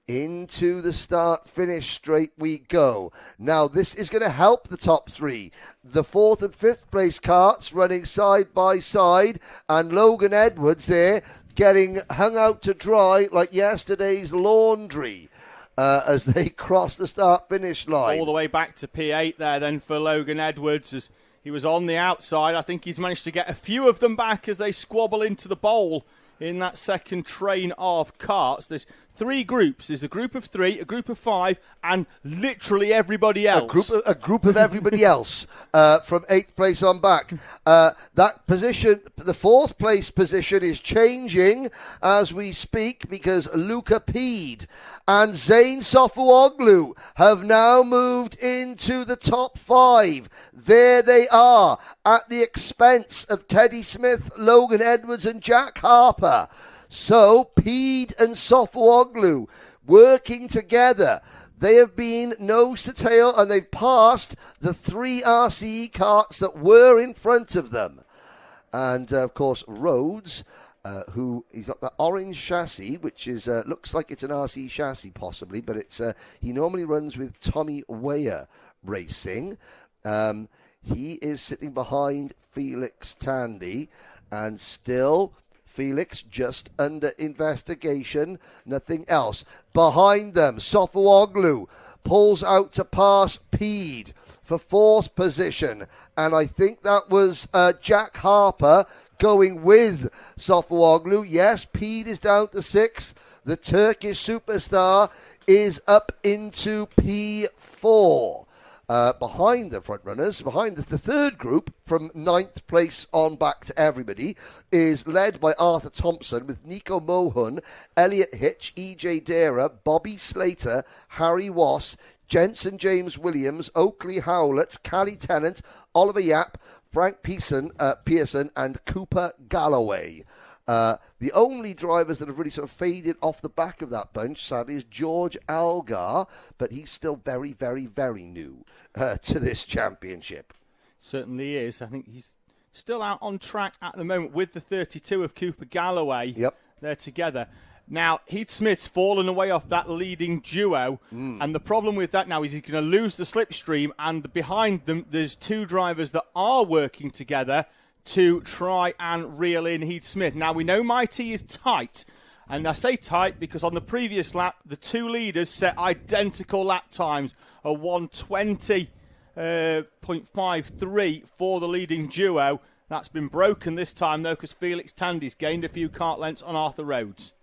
into the start-finish straight we go. Now, this is going to help the top 3. The 4th and 5th place karts running side by side, and Logan Edwards there getting hung out to dry like yesterday's laundry as they cross the start-finish line. All the way back to P8 there then for Logan Edwards as he was on the outside. I think he's managed to get a few of them back as they squabble into the bowl in that second train of karts. There's 3 groups. There's a group of 3, a group of 5, and literally everybody else. A group of everybody else from 8th place on back. That position, the 4th place position, is changing as we speak because Luca Pede and Zain Sofuoglu have now moved into the top 5. There they are at the expense of Teddy Smith, Logan Edwards and Jack Harper. So, Pede and Sofuoglu working together. They have been nose to tail and they've passed the 3 RCE karts that were in front of them. And, of course, Rhodes, he's got that orange chassis, which is looks like it's an RCE chassis possibly, but it's he normally runs with Tommy Weyer Racing. He is sitting behind Felix Tandy and still Felix just under investigation, nothing else. Behind them, Sofuoglu pulls out to pass Pede for 4th position. And I think that was Jack Harper going with Sofuoglu. Yes, Pede is down to 6th. The Turkish superstar is up into P4. Behind the front runners, behind the third group from 9th place on back to everybody is led by Arthur Thompson with Nico Mohun, Elliot Hitch, EJ Dara, Bobby Slater, Harry Wass, Jensen James Williams, Oakley Howlett, Callie Tennant, Oliver Yap, Frank Pearson and Cooper Galloway. The only drivers that have really sort of faded off the back of that bunch, sadly, is George Algar, but he's still very, very, very new to this championship. Certainly is. I think he's still out on track at the moment with the 32 of Cooper Galloway. Yep. They're together. Now, Heath Smith's fallen away off that leading duo, and the problem with that now is he's going to lose the slipstream, and behind them there's two drivers that are working together to try and reel in Heath Smith. Now, we know Mighty is tight, and I say tight because on the previous lap, the two leaders set identical lap times, a 1:20.53 for the leading duo. That's been broken this time, though, because Felix Tandy's gained a few kart lengths on Arthur Rhodes.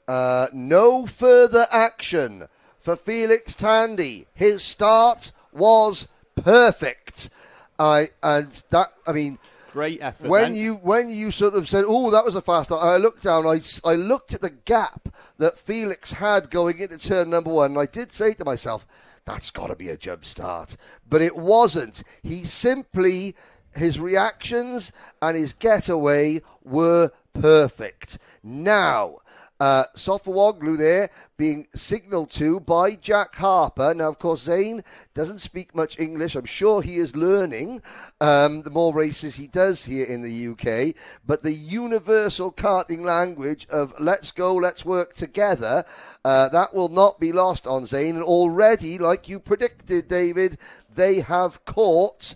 No further action for Felix Tandy. His start was perfect. Great effort. When you sort of said, "Oh, that was a fast start," I looked down. I looked at the gap that Felix had going into turn number 1, and I did say to myself, "That's got to be a jump start," but it wasn't. His reactions and his getaway were perfect. Now, Sofawoglu there being signalled to by Jack Harper. Now, of course, Zane doesn't speak much English. I'm sure he is learning the more races he does here in the UK. But the universal karting language of let's go, let's work together, that will not be lost on Zane. And already, like you predicted, David, they have caught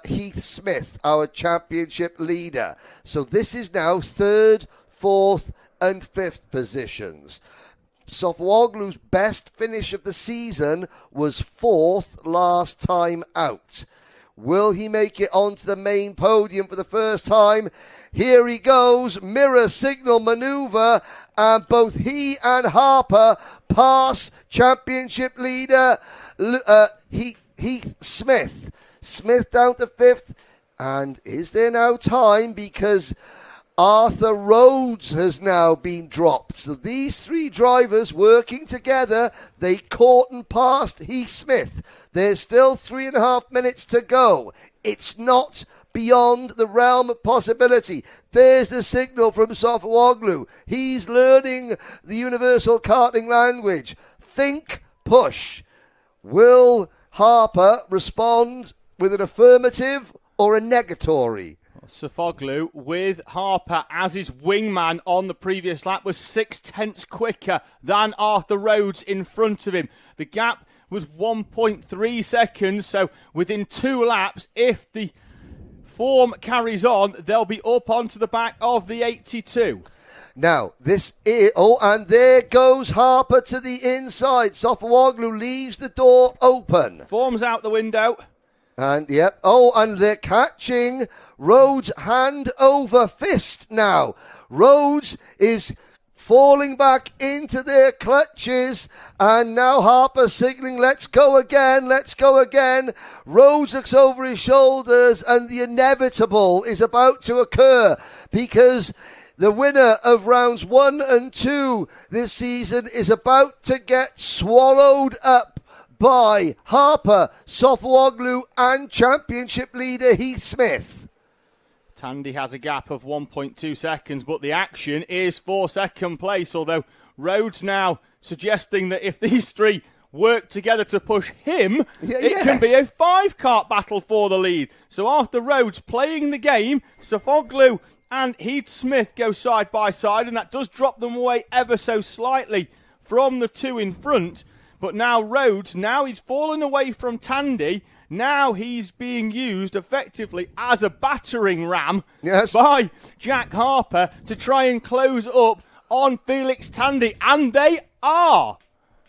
Heath Smith, our championship leader. So this is now 3rd, 4th, and 5th positions. Sofawoglu's best finish of the season was 4th last time out. Will he make it onto the main podium for the first time? Here he goes, mirror signal maneuver, and both he and Harper pass championship leader Heath Smith. Smith down to 5th, and is there now time, because Arthur Rhodes has now been dropped. So these three drivers working together, they caught and passed Heath Smith. There's still 3.5 minutes to go. It's not beyond the realm of possibility. There's the signal from Sofawoglu. He's learning the universal karting language. Think, push. Will Harper respond with an affirmative or a negatory? Sofawoglu, with Harper as his wingman on the previous lap, was 0.6 quicker than Arthur Rhodes in front of him. The gap was 1.3 seconds, so within 2 laps, if the form carries on, they'll be up onto the back of the 82. Now, and there goes Harper to the inside. Sofawoglu leaves the door open. Form's out the window. And, and they're catching Rhodes hand over fist now. Rhodes is falling back into their clutches, and now Harper signaling, let's go again, let's go again. Rhodes looks over his shoulders, and the inevitable is about to occur, because the winner of rounds 1 and 2 this season is about to get swallowed up by Harper, Sofawoglu, and championship leader Heath Smith. Tandy has a gap of 1.2 seconds, but the action is for second place, although Rhodes now suggesting that if these three work together to push him, it can be a 5-kart battle for the lead. So Arthur Rhodes playing the game, Sofawoglu and Heath Smith go side by side, and that does drop them away ever so slightly from the two in front. But now Rhodes, he's fallen away from Tandy. Now he's being used effectively as a battering ram by Jack Harper to try and close up on Felix Tandy. And they are.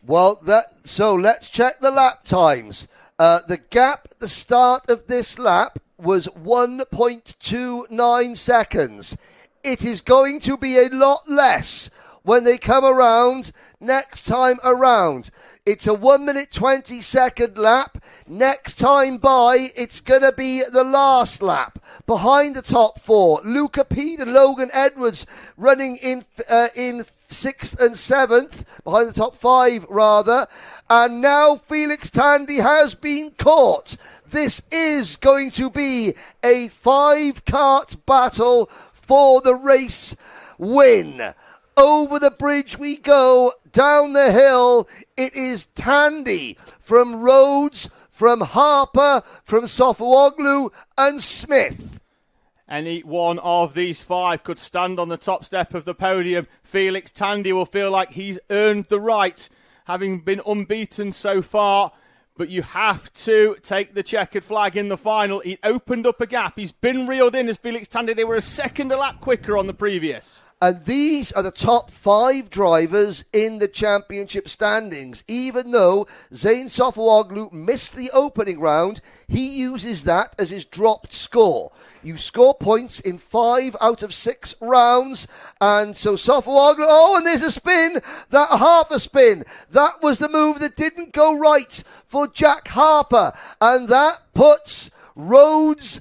Well, so let's check the lap times. The gap at the start of this lap was 1.29 seconds. It is going to be a lot less when they come around next time around. It's a 1 minute 20 second lap. Next time by, it's going to be the last lap. Behind the top 4, Luca Pede and Logan Edwards running in 6th and 7th. Behind the top 5, rather. And now Felix Tandy has been caught. This is going to be a 5-kart battle for the race win. Over the bridge we go, down the hill. It is Tandy from Rhodes, from Harper, from Sofawoglu and Smith. Any one of these 5 could stand on the top step of the podium. Felix Tandy will feel like he's earned the right, having been unbeaten so far. But you have to take the checkered flag in the final. He opened up a gap. He's been reeled in as Felix Tandy. They were a second a lap quicker on the previous. And these are the top 5 drivers in the championship standings. Even though Zayn Sofuoglu missed the opening round, he uses that as his dropped score. You score points in 5 out of 6 rounds. And so Sofuoglu, and there's a spin, that half a spin. That was the move that didn't go right for Jack Harper. And that puts Rhodes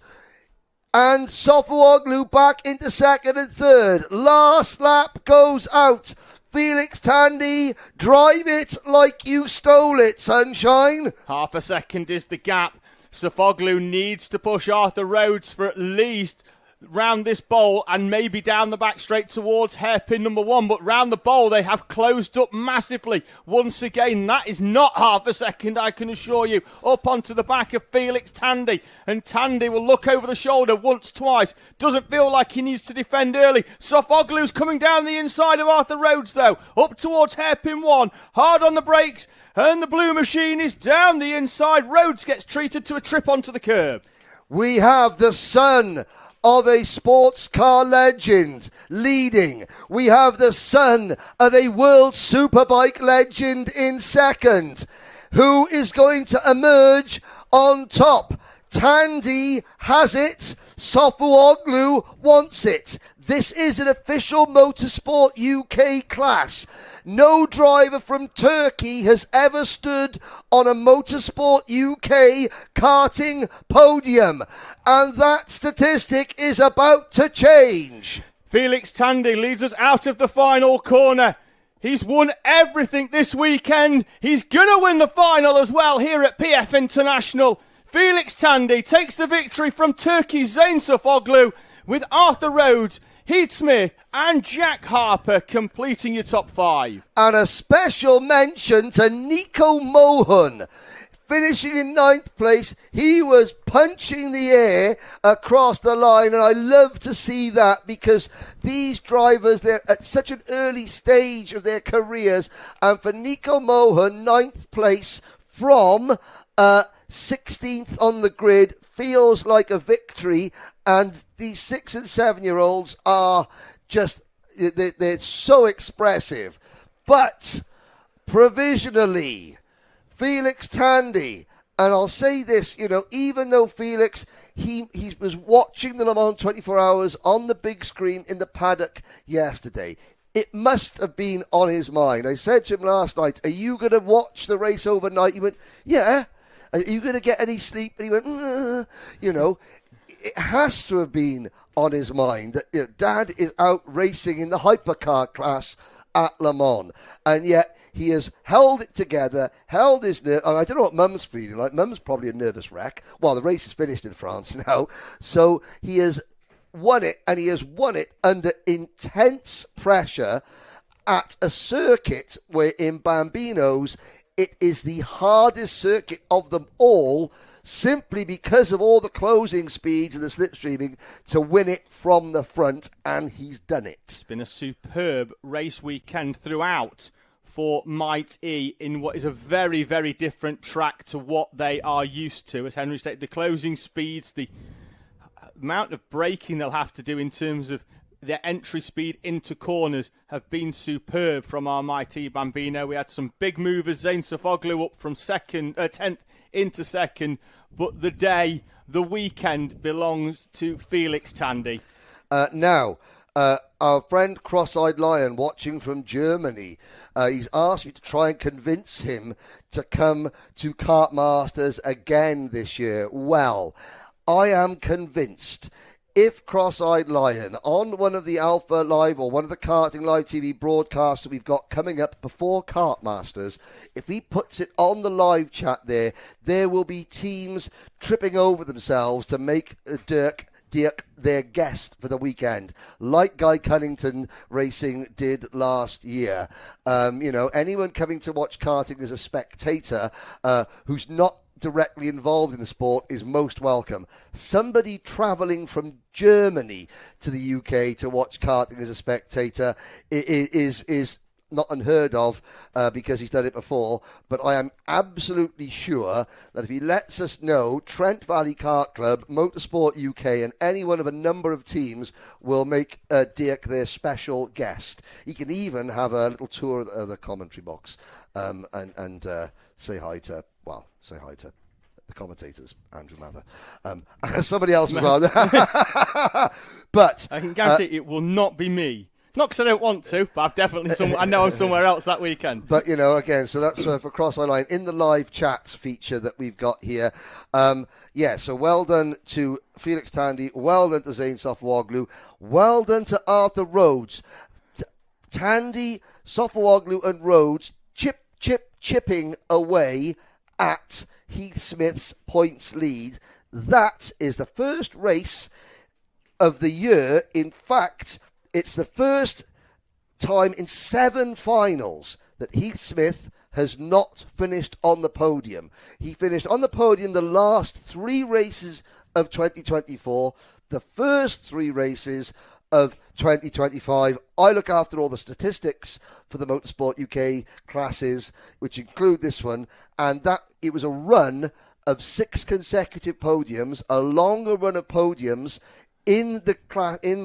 and Sofuoglu back into second and third. Last lap goes out. Felix Tandy, drive it like you stole it, sunshine. Half a second is the gap. Sofuoglu needs to push Arthur Rhodes for at least round this bowl and maybe down the back straight towards hairpin number 1, but round the bowl they have closed up massively. Once again, that is not half a second, I can assure you. Up onto the back of Felix Tandy, and Tandy will look over the shoulder once, twice. Doesn't feel like he needs to defend early. Sofuoglu's coming down the inside of Arthur Rhodes though, up towards hairpin 1, hard on the brakes, and the blue machine is down the inside. Rhodes gets treated to a trip onto the curb. We have the son of a sports car legend leading. We have the son of a world superbike legend in second. Who is going to emerge on top? Tandy has it. Sofuoglu wants it. This is an official Motorsport UK class. No driver from Turkey has ever stood on a Motorsport UK karting podium. And that statistic is about to change. Felix Tandy leads us out of the final corner. He's won everything this weekend. He's going to win the final as well here at PF International. Felix Tandy takes the victory from Turkey's Zayn Sofuoglu with Arthur Rhodes, Heath Smith and Jack Harper completing your top 5. And a special mention to Nico Mohan. Finishing in 9th place, he was punching the air across the line, and I love to see that because these drivers, they're at such an early stage of their careers, and for Nico Mohan, 9th place from 16th on the grid feels like a victory, and these 6 and 7-year-olds are just, they're so expressive. But provisionally, Felix Tandy, and I'll say this, even though Felix, he was watching the Le Mans 24 Hours on the big screen in the paddock yesterday, it must have been on his mind. I said to him last night, are you going to watch the race overnight? He went, yeah. Are you going to get any sleep? And he went, it has to have been on his mind that Dad is out racing in the hypercar class at Le Mans, and yet he has held it together, held his nerve, and I don't know what Mum's feeling like. Mum's probably a nervous wreck. Well, the race is finished in France now, so he has won it, and he has won it under intense pressure at a circuit where in Bambino's it is the hardest circuit of them all, simply because of all the closing speeds and the slipstreaming to win it from the front, and he's done it. It's been a superb race weekend throughout for Might E in what is a very, very different track to what they are used to. As Henry stated, the closing speeds, the amount of braking they'll have to do in terms of their entry speed into corners have been superb from our Mighty Bambino. We had some big movers. Zayn Sofuoglu up from 10th into second. But the weekend belongs to Felix Tandy. Now, our friend Cross-Eyed Lion watching from Germany, he's asked me to try and convince him to come to Kart Masters again this year. Well, I am convinced. If Cross-Eyed Lion, on one of the Alpha Live or one of the Karting Live TV broadcasts that we've got coming up before Kart Masters, if he puts it on the live chat there will be teams tripping over themselves to make Dirk their guest for the weekend, like Guy Cunnington Racing did last year. Anyone coming to watch karting as a spectator who's not directly involved in the sport is most welcome. Somebody travelling from Germany to the UK to watch karting as a spectator is not unheard of because he's done it before, but I am absolutely sure that if he lets us know, Trent Valley Kart Club, Motorsport UK and any one of a number of teams will make Dirk their special guest. He can even have a little tour of the commentary box and say hi to the commentators, Andrew Mather. Somebody else as well. But I can guarantee it will not be me. Not because I don't want to, but I've definitely I know I'm somewhere else that weekend. But, again, so that's for Cross Eye Line in the live chat feature that we've got here. So well done to Felix Tandy, well done to Zane Sofawoglu, well done to Arthur Rhodes. Tandy, Sofawoglu and Rhodes chipping away at Heath Smith's points lead. That is the first race of the year. In fact, it's the first time in 7 finals that Heath Smith has not finished on the podium. He finished on the podium the last 3 races of 2024, the first 3 races of 2025. I look after all the statistics for the Motorsport UK classes, which include this one, and that it was a run of 6 consecutive podiums, a longer run of podiums in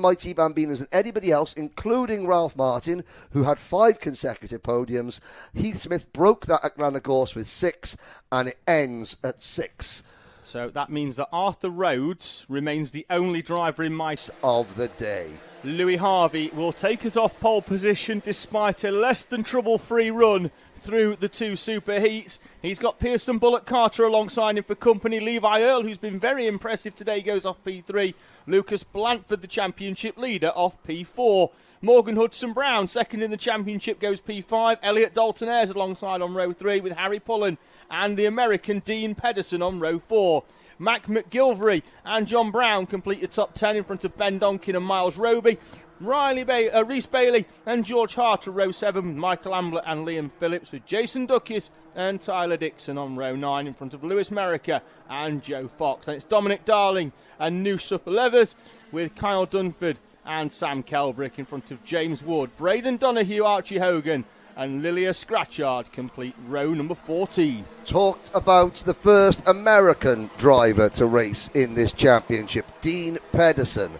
Mighty Bambinos than anybody else, including Ralph Martin, who had 5 consecutive podiums. Heath Smith broke that at Glenagorse with 6, and it ends at 6. So that means that Arthur Rhodes remains the only driver in my of the day. Louis Harvey will take us off pole position despite a less than trouble-free run through the 2 super heats. He's got Pearson Bullock Carter alongside him for company. Levi Earle, who's been very impressive today, goes off P3. Lucas Blanford, the championship leader, off P4. Morgan Hudson-Brown, second in the championship, goes P5. Elliot Dalton-Ayres alongside on row 3 with Harry Pullen and the American Dean Pedersen on row 4. Mac McGilvery and John Brown complete the top 10 in front of Ben Donkin and Miles Roby. Rhys Bailey and George Hart are row 7, Michael Ambler and Liam Phillips, with Jason Duckis and Tyler Dixon on row 9 in front of Lewis Merica and Joe Fox. And it's Dominic Darling and Noosh Suffer-Leathers with Kyle Dunford and Sam Kelbrick in front of James Wood. Braden Donoghue, Archie Hogan and Lilia Scratchard complete row number 14. Talked about the first American driver to race in this championship, Dean Pedersen.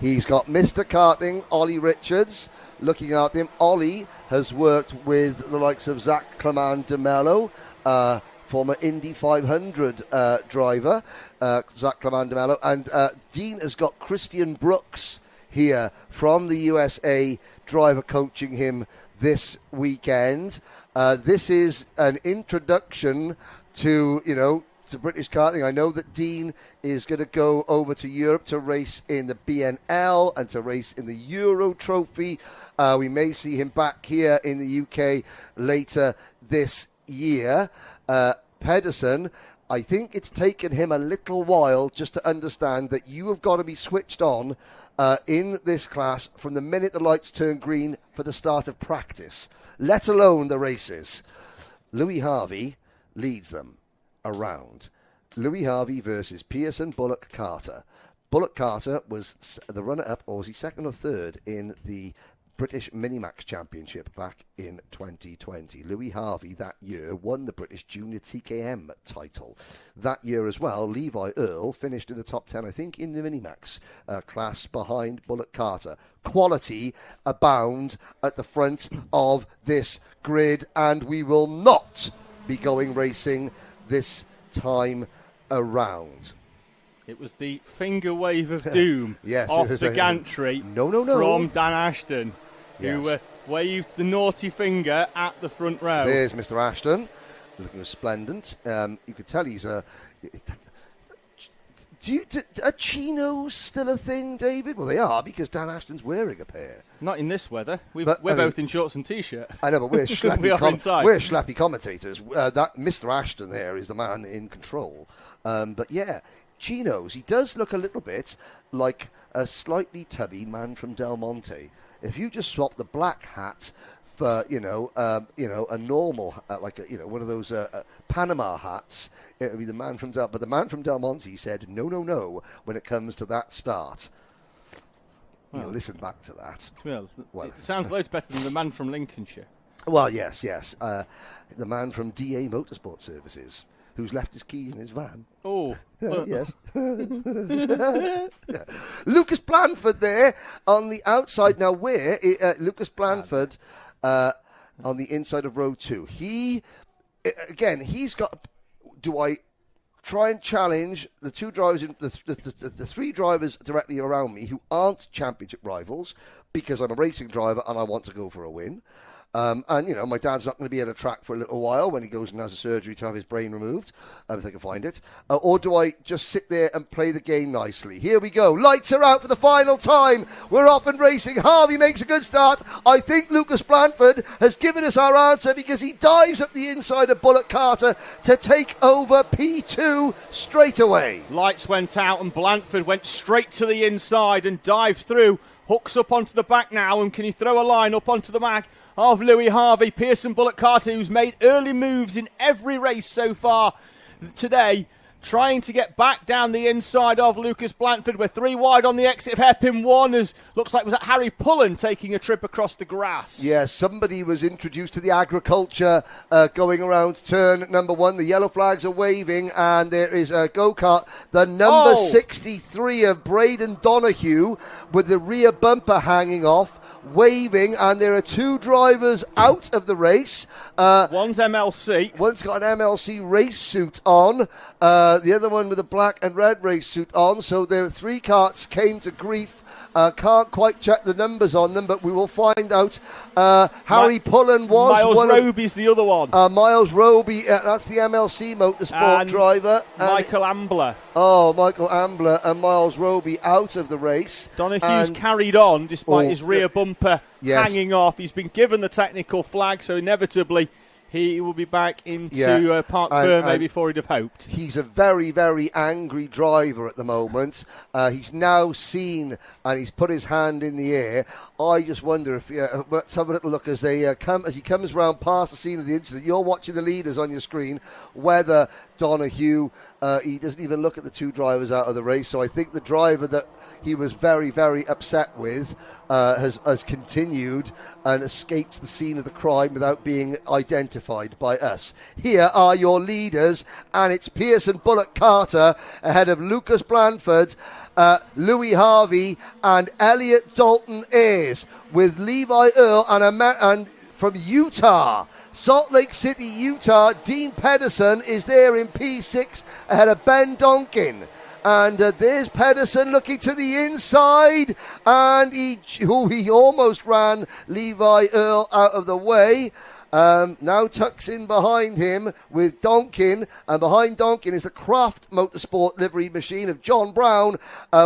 He's got Mr. Karting, Ollie Richards, looking after him. Ollie has worked with the likes of Zach Clement de Mello, former Indy 500 driver, Zach Clement de Mello. And Dean has got Christian Brooks here from the USA, driver coaching him this weekend. This is an introduction to British Karting. I know that Dean is going to go over to Europe to race in the BNL and to race in the Euro Trophy. We may see him back here in the UK later this year. Pedersen, I think it's taken him a little while just to understand that you have got to be switched on in this class from the minute the lights turn green for the start of practice, let alone the races. Louis Harvey leads them around. Louis Harvey versus Pearson Bullock Carter. Bullock Carter was the runner-up, or was he second or third in the British Minimax Championship back in 2020. Louis Harvey that year won the British Junior TKM title. That year as well, Levi Earle finished in the top 10, I think, in the Minimax class behind Bullock Carter. Quality abound at the front of this grid, and we will not be going racing this time around. It was the finger wave of doom yes, off the gantry from Dan Ashton, who waved the naughty finger at the front row. There's Mr. Ashton, looking resplendent. You could tell he's a... Are chinos still a thing, David? Well, they are, because Dan Ashton's wearing a pair. Not in this weather. We're both in shorts and T-shirt. I know, but we're schlappy, we're schlappy commentators. That Mr. Ashton there is the man in control. But yeah, chinos. He does look a little bit like a slightly tubby man from Del Monte. If you just swap the black hat for a normal one of those Panama hats, it would be the man from but the man from Del Monte said no when it comes to that start. Well, listen back to that. Well, it sounds loads better than the man from Lincolnshire. Well, yes. The man from DA Motorsport Services, who's left his keys in his van. Oh. Yes. Lucas Blanford there on the outside. Now, Lucas Blanford on the inside of row 2. He's got... Do I try and challenge the two drivers, the three drivers directly around me who aren't championship rivals, because I'm a racing driver and I want to go for a win? And, my dad's not going to be at a track for a little while when he goes and has a surgery to have his brain removed, if I can find it. Or do I just sit there and play the game nicely? Here we go. Lights are out for the final time. We're off and racing. Harvey makes a good start. I think Lucas Blanford has given us our answer, because he dives up the inside of Bullock Carter to take over P2 straight away. Lights went out and Blanford went straight to the inside and dived through. Hooks up onto the back now, and can he throw a line up onto the back of Louis Harvey? Pearson Bullock Carter, who's made early moves in every race so far today, trying to get back down the inside of Lucas Blanford. We're 3 wide on the exit of hairpin 1, as looks like was that Harry Pullen taking a trip across the grass. Yeah, somebody was introduced to the agriculture going around turn number 1. The yellow flags are waving, and there is a go-kart, the number 63 of Braden Donahue, with the rear bumper hanging off, waving, and there are 2 drivers out of the race. One's MLC. One's got an MLC race suit on, the other one with a black and red race suit on. So there are 3 karts came to grief. Can't quite check the numbers on them, but we will find out. Harry Pullen was Miles one. Roby's the other one. Miles Roby, that's the MLC Motorsport driver. Michael Ambler. Michael Ambler and Miles Roby out of the race. Donahue's carried on despite his rear bumper hanging off. He's been given the technical flag, so inevitably he will be back into Park Ferme before he'd have hoped. He's a very, very angry driver at the moment. He's now seen, and he's put his hand in the air. I just wonder if let's have a little look as he comes round past the scene of the incident. You're watching the leaders on your screen. Whether Donahue, he doesn't even look at the 2 drivers out of the race. So I think the driver that he was very, very upset with has continued and escaped the scene of the crime without being identified by us. Here are your leaders, and it's Pearson Bullock Carter ahead of Lucas Blanford, Louis Harvey and Elliot Dalton Ayres, with Levi Earle and from Utah, Salt Lake City, Utah, Dean Pedersen is there in P6 ahead of Ben Donkin. And there's Pedersen looking to the inside, and he almost ran Levi Earle out of the way. Now tucks in behind him with Donkin, and behind Donkin is the Kraft Motorsport livery machine of John Brown,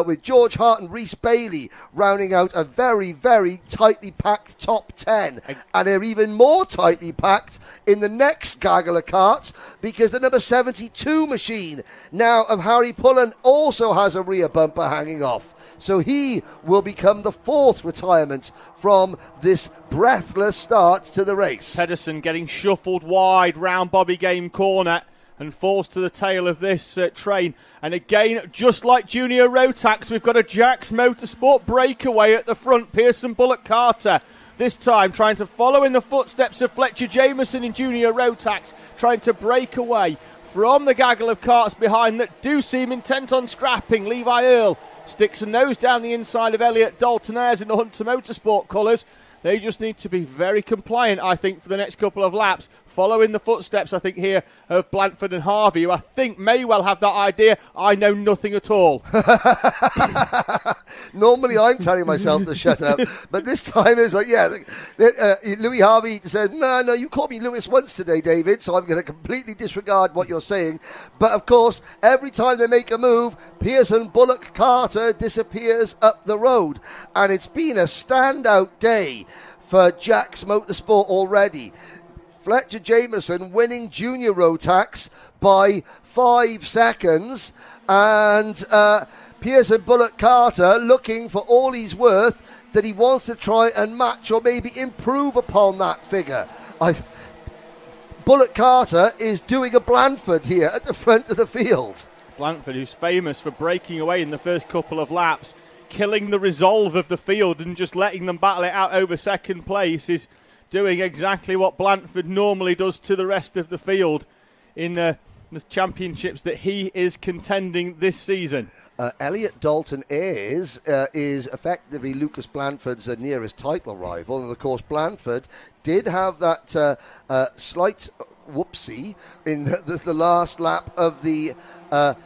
with George Hart and Rhys Bailey rounding out a very, very tightly packed top 10. And they're even more tightly packed in the next gaggle of karts, because the number 72 machine now of Harry Pullen also has a rear bumper hanging off. So he will become the 4th retirement from this breathless start to the race. Pedersen getting shuffled wide round Bobby Game corner and falls to the tail of this train. And again, just like Junior Rotax, we've got a Jax Motorsport breakaway at the front. Pearson Bullock Carter, this time trying to follow in the footsteps of Fletcher Jameson in Junior Rotax, trying to break away from the gaggle of karts behind that do seem intent on scrapping. Levi Earle sticks a nose down the inside of Elliot Dalton Ayres in the Hunter Motorsport colours. They just need to be very compliant, I think, for the next couple of laps. Following the footsteps, I think, here of Blanford and Harvey, who I think may well have that idea. I know nothing at all. Normally I'm telling myself to shut up, but this time it's like, Louis Harvey said, no, you called me Lewis once today, David, so I'm going to completely disregard what you're saying. But, of course, every time they make a move, Pearson Bullock Carter disappears up the road. And it's been a standout day for Jax Motorsport already. Fletcher Jameson winning Junior Rotax by 5 seconds, and Pearson Bullock Carter looking for all he's worth that he wants to try and match or maybe improve upon that figure. Bullock Carter is doing a Blandford here at the front of the field. Blandford, who's famous for breaking away in the first couple of laps, killing the resolve of the field and just letting them battle it out over second place, is doing exactly what Blandford normally does to the rest of the field in the championships that he is contending this season. Elliot Dalton is effectively Lucas Blandford's nearest title rival, and of course Blandford did have that slight whoopsie in the last lap of the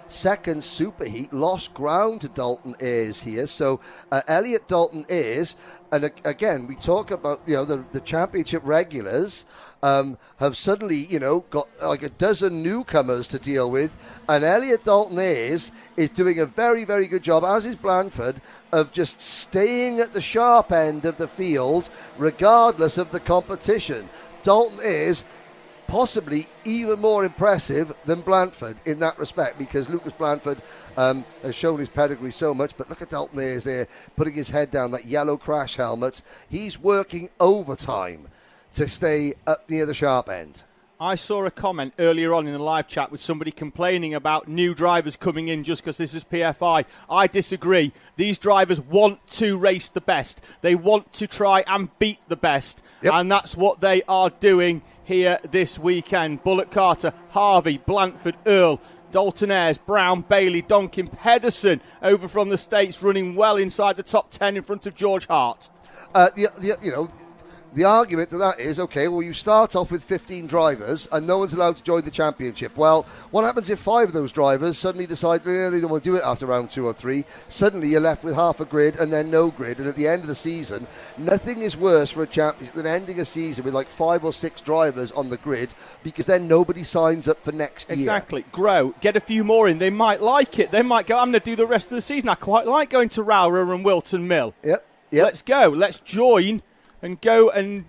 second superheat, lost ground to Dalton Ayres here. So Elliot Dalton Ayres, and again we talk about the championship regulars have suddenly got like a dozen newcomers to deal with, and Elliot Dalton Ayres is doing a very, very good job, as is Blandford, of just staying at the sharp end of the field regardless of the competition. Dalton Ayres possibly even more impressive than Blandford in that respect, because Lucas Blandford has shown his pedigree so much, but look at Dalton Ayres there putting his head down, that yellow crash helmet. He's working overtime to stay up near the sharp end. I saw a comment earlier on in the live chat with somebody complaining about new drivers coming in just because this is PFI. I disagree. These drivers want to race the best. They want to try and beat the best. Yep. And that's what they are doing here this weekend. Bullock Carter, Harvey, Blandford, Earl, Dalton Ayres, Brown, Bailey, Donkin, Pedersen over from the States, running well inside the top 10 in front of George Hart. The argument to that is, okay, well, you start off with 15 drivers and no one's allowed to join the championship. Well, what happens if 5 of those drivers suddenly decide they don't want to do it after round 2 or 3? Suddenly you're left with half a grid and then no grid. And at the end of the season, nothing is worse for a championship than ending a season with like 5 or 6 drivers on the grid, because then nobody signs up for next year. Exactly. Grow. Get a few more in. They might like it. They might go, I'm going to do the rest of the season. I quite like going to Rowra and Wilton Mill. Yep. Let's go. Let's join and go and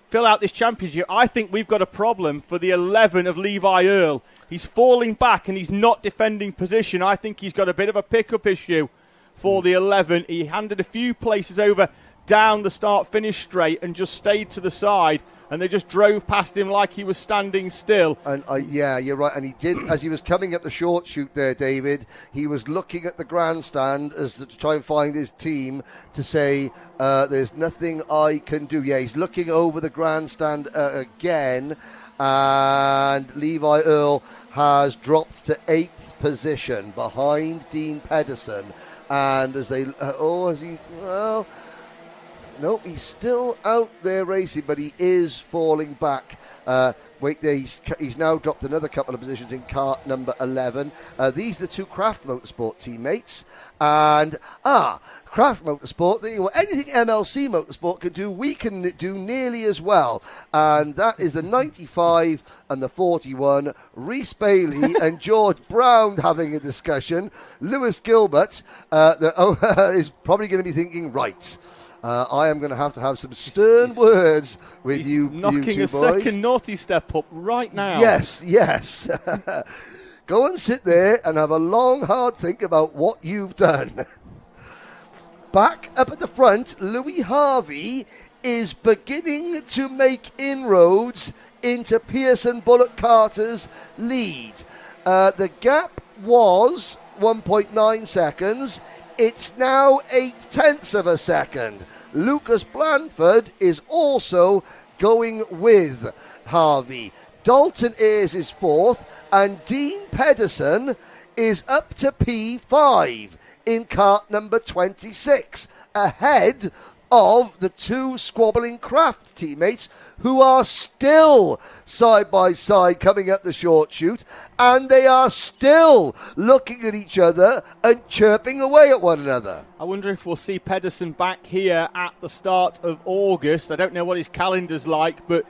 fill out this championship. I think we've got a problem for the 11 of Levi Earl. He's falling back and he's not defending position. I think he's got a bit of a pickup issue for the 11. He handed a few places over down the start-finish straight and just stayed to the side, and they just drove past him like he was standing still. And yeah, you're right. And he did, as he was coming up the short chute there, David, he was looking at the grandstand as to try and find his team to say, there's nothing I can do. Yeah, he's looking over the grandstand again, and Levi Earl has dropped to 8th position behind Dean Pedersen. And as they, nope, he's still out there racing, but he is falling back. Wait there, he's now dropped another couple of positions in kart number 11. These are the 2 Craft Motorsport teammates. And, Craft Motorsport, anything MLC Motorsport can do, we can do nearly as well. And that is the 95 and the 41. Rhys Bailey and George Brown having a discussion. Lewis Gilbert is probably going to be thinking, right, I am going to have some stern words with you two boys. Knocking a second naughty step up right now. Yes. Go and sit there and have a long, hard think about what you've done. Back up at the front, Louis Harvey is beginning to make inroads into Pearson Bullock Carter's lead. The gap was 1.9 seconds. It's now 0.8 of a second. Lucas Blandford is also going with Harvey. Dalton Ayres is 4th, and Dean Pedersen is up to P5 in kart number 26, ahead of the 2 squabbling Craft teammates who are still side by side coming up the short chute, and they are still looking at each other and chirping away at one another. I wonder if we'll see Pedersen back here at the start of August. I don't know what his calendar's like, but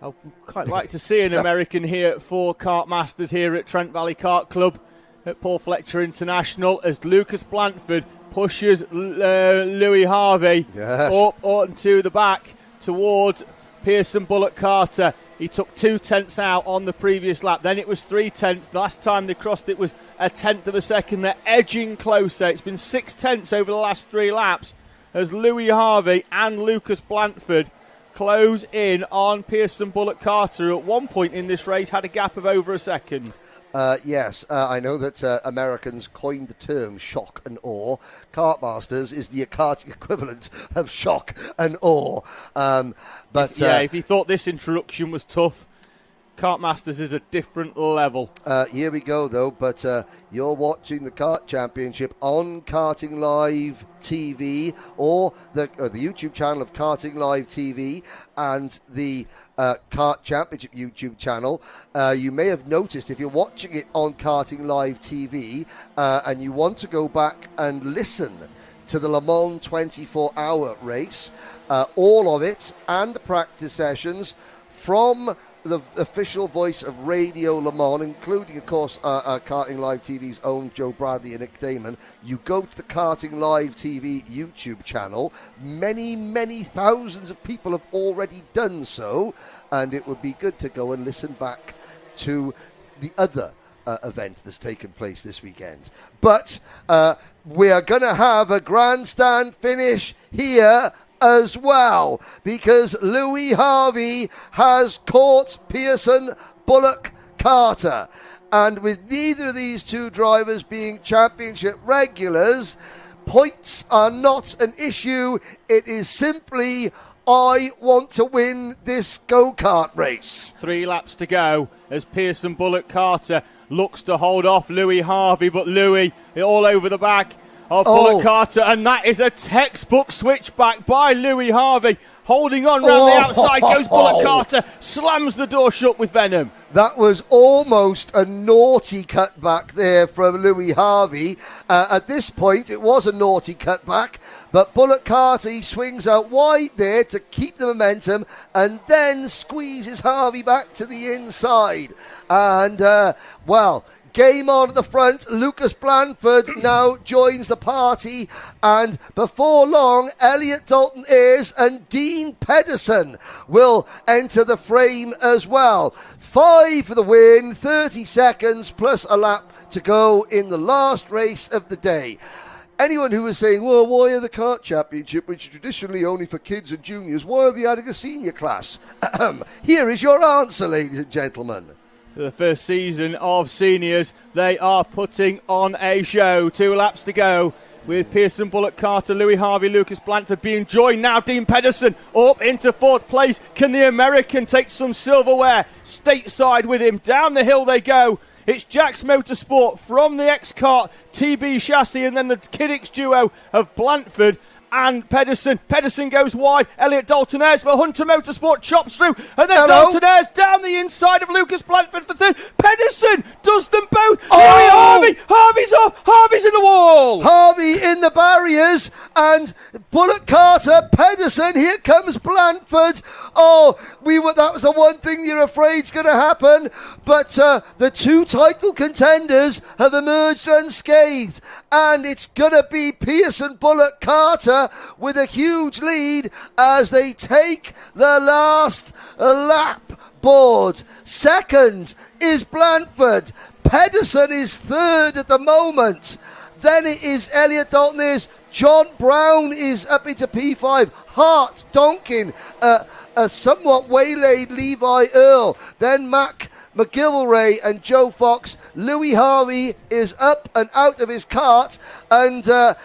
I'd quite like to see an American here for Kart Masters here at Trent Valley Kart Club at Paul Fletcher International, as Lucas Blandford pushes Louis Harvey up onto the back towards Pearson Bullock Carter. He took 2 tenths out on the previous lap. Then it was 3 tenths. The last time they crossed it was 1/10 of a second. They're edging closer. It's been 6 tenths over the last 3 laps as Louis Harvey and Lucas Blanford close in on Pearson Bullock Carter, who at one point in this race had a gap of over a second. Yes, I know that Americans coined the term shock and awe. Kartmasters is the karting equivalent of shock and awe. If you thought this introduction was tough, Kartmasters is a different level. Here we go, though, but you're watching the Kart Championship on Karting Live TV or the YouTube channel of Karting Live TV and the Kart Championship YouTube channel. You may have noticed if you're watching it on Karting Live TV and you want to go back and listen to the Le Mans 24-hour race, all of it and the practice sessions from the official voice of Radio Le Mans, including, of course, Karting Live TV's own Joe Bradley and Nick Damon. You go to the Karting Live TV YouTube channel. Many, many thousands of people have already done so, and it would be good to go and listen back to the other event that's taken place this weekend. But we are going to have a grandstand finish here as well, because Louis Harvey has caught Pearson Bullock Carter, and with neither of these two drivers being championship regulars, points are not an issue. It is simply, I want to win this go-kart race. 3 laps to go as Pearson Bullock Carter looks to hold off Louis Harvey, but Louis all over the back of Bullock Carter, and that is a textbook switchback by Louis Harvey. Holding on round the outside goes Bullock Carter, slams the door shut with venom. That was almost a naughty cutback there from Louis Harvey. At this point, it was a naughty cutback, but Bullock Carter, he swings out wide there to keep the momentum and then squeezes Harvey back to the inside. And, game on at the front. Lucas Blanford now joins the party, and before long, Elliot Dalton-Ayres and Dean Pedersen will enter the frame as well. 5 for the win, 30 seconds plus a lap to go in the last race of the day. Anyone who was saying, well, why are the Kart Championship, which is traditionally only for kids and juniors, why are we adding a senior class? Here is your answer, ladies and gentlemen. The first season of seniors, they are putting on a show. 2 laps to go with Pearson Bullock Carter, Louis Harvey, Lucas Blanford being joined now. Dean Pedersen up into 4th place. Can the American take some silverware stateside with him? Down the hill they go. It's Jax Motorsport from the X-Kart TB chassis, and then the Kiddix duo of Blanford and Pedersen. Pedersen goes wide. Elliot Dalton-Ayres for Hunter Motorsport chops through, and then Dalton-Ayres down the inside of Lucas Blanford for 3rd. Pedersen does them both. Harvey! Harvey's up. Harvey's in the wall. Harvey in the barriers, and Bullock Carter, Pedersen. Here comes Blanford. That was the one thing you're afraid's going to happen. But the 2 title contenders have emerged unscathed, and it's going to be Pearson Bullock Carter with a huge lead as they take the last lap board. Second is Blanford. Pedersen is 3rd at the moment. Then it is Elliot Dalton-Ayres. John Brown is up into P5. Hart, Donkin, a somewhat waylaid Levi Earl. Then Mac McGilvray and Joe Fox. Louis Harvey is up and out of his kart, and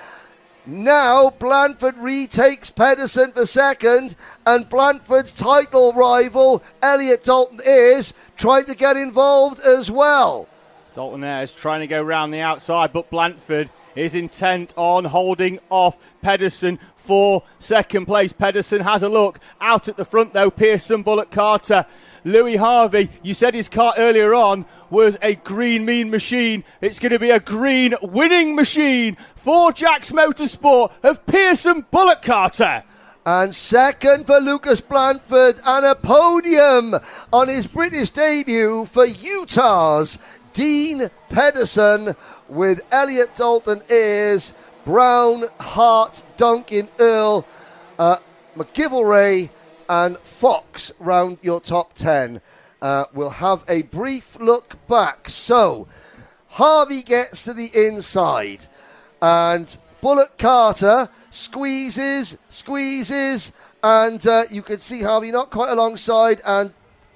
now Blanford retakes Pedersen for 2nd, and Blanford's title rival Elliot Dalton-Ayres trying to get involved as well. Dalton-Ayres trying to go round the outside, but Blanford is intent on holding off Pedersen for 2nd place. Pedersen has a look out at the front though. Pearson Bullock Carter. Louis Harvey, you said his car earlier on was a green mean machine. It's going to be a green winning machine for Jax Motorsport of Pearson Bullock Carter. And 2nd for Lucas Blanford, and a podium on his British debut for Utah's Dean Pedersen, with Elliot Dalton-Ayres, Brown, Hart, Duncan, Earl, McGilvray and Fox round your top 10. We'll have a brief look back. So, Harvey gets to the inside, and Bullock Carter squeezes, and you can see Harvey not quite alongside, and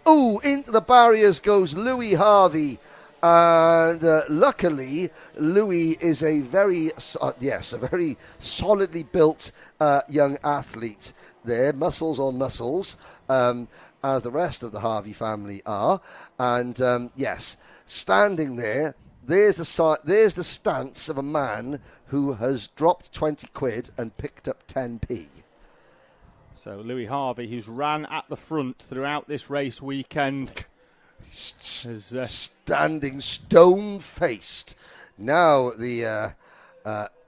into the barriers goes Louis Harvey. And luckily, Louis is a very solidly built young athlete there, muscles on muscles, as the rest of the Harvey family are. And standing there, there's the stance of a man who has dropped 20 quid and picked up 10p. So Louis Harvey, who's ran at the front throughout this race weekend, standing stone-faced. Now the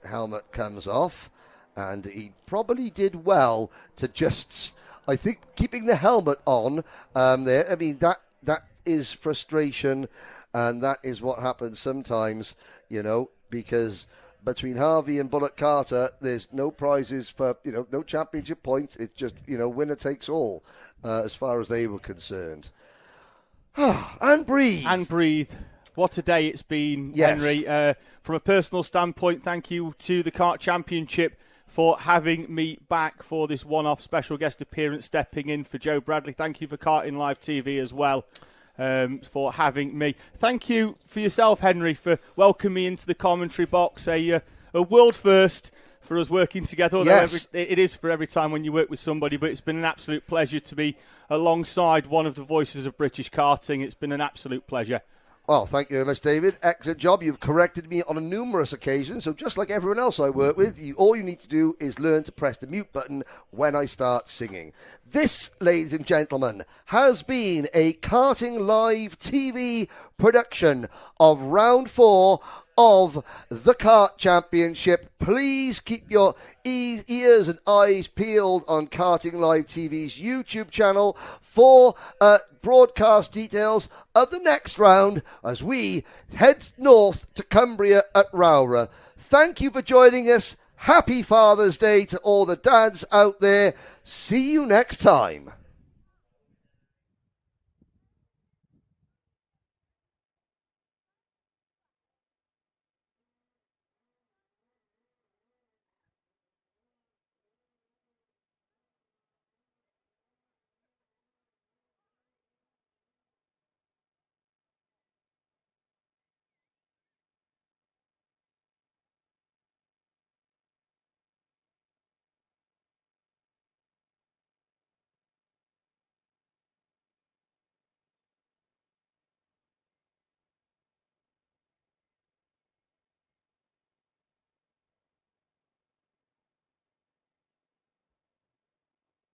helmet comes off, and he probably did well to just, I think, keeping the helmet on there. I mean, that is frustration, and that is what happens sometimes, because between Harvey and Bullock Carter, there's no prizes for, no championship points. It's just, winner takes all, as far as they were concerned. And breathe. And breathe. What a day it's been, yes. Henry. From a personal standpoint, thank you to the Kart Championship for having me back for this one-off special guest appearance, stepping in for Joe Bradley. Thank you for Karting Live TV as well, for having me. Thank you for yourself, Henry, for welcoming me into the commentary box. A world first for us working together. Although yes. It is for every time when you work with somebody, but it's been an absolute pleasure to be alongside one of the voices of British karting. It's been an absolute pleasure. Well, thank you very much, David. Excellent job. You've corrected me on numerous occasions. So just like everyone else I work with, all you need to do is learn to press the mute button when I start singing. This, ladies and gentlemen, has been a Karting Live TV production of round 4 of the Kart Championship. Please keep your ears and eyes peeled on Karting Live TV's YouTube channel for broadcast details of the next round as we head north to Cumbria at Rowra. Thank you for joining us. Happy Father's Day to all the dads out there. See you next time.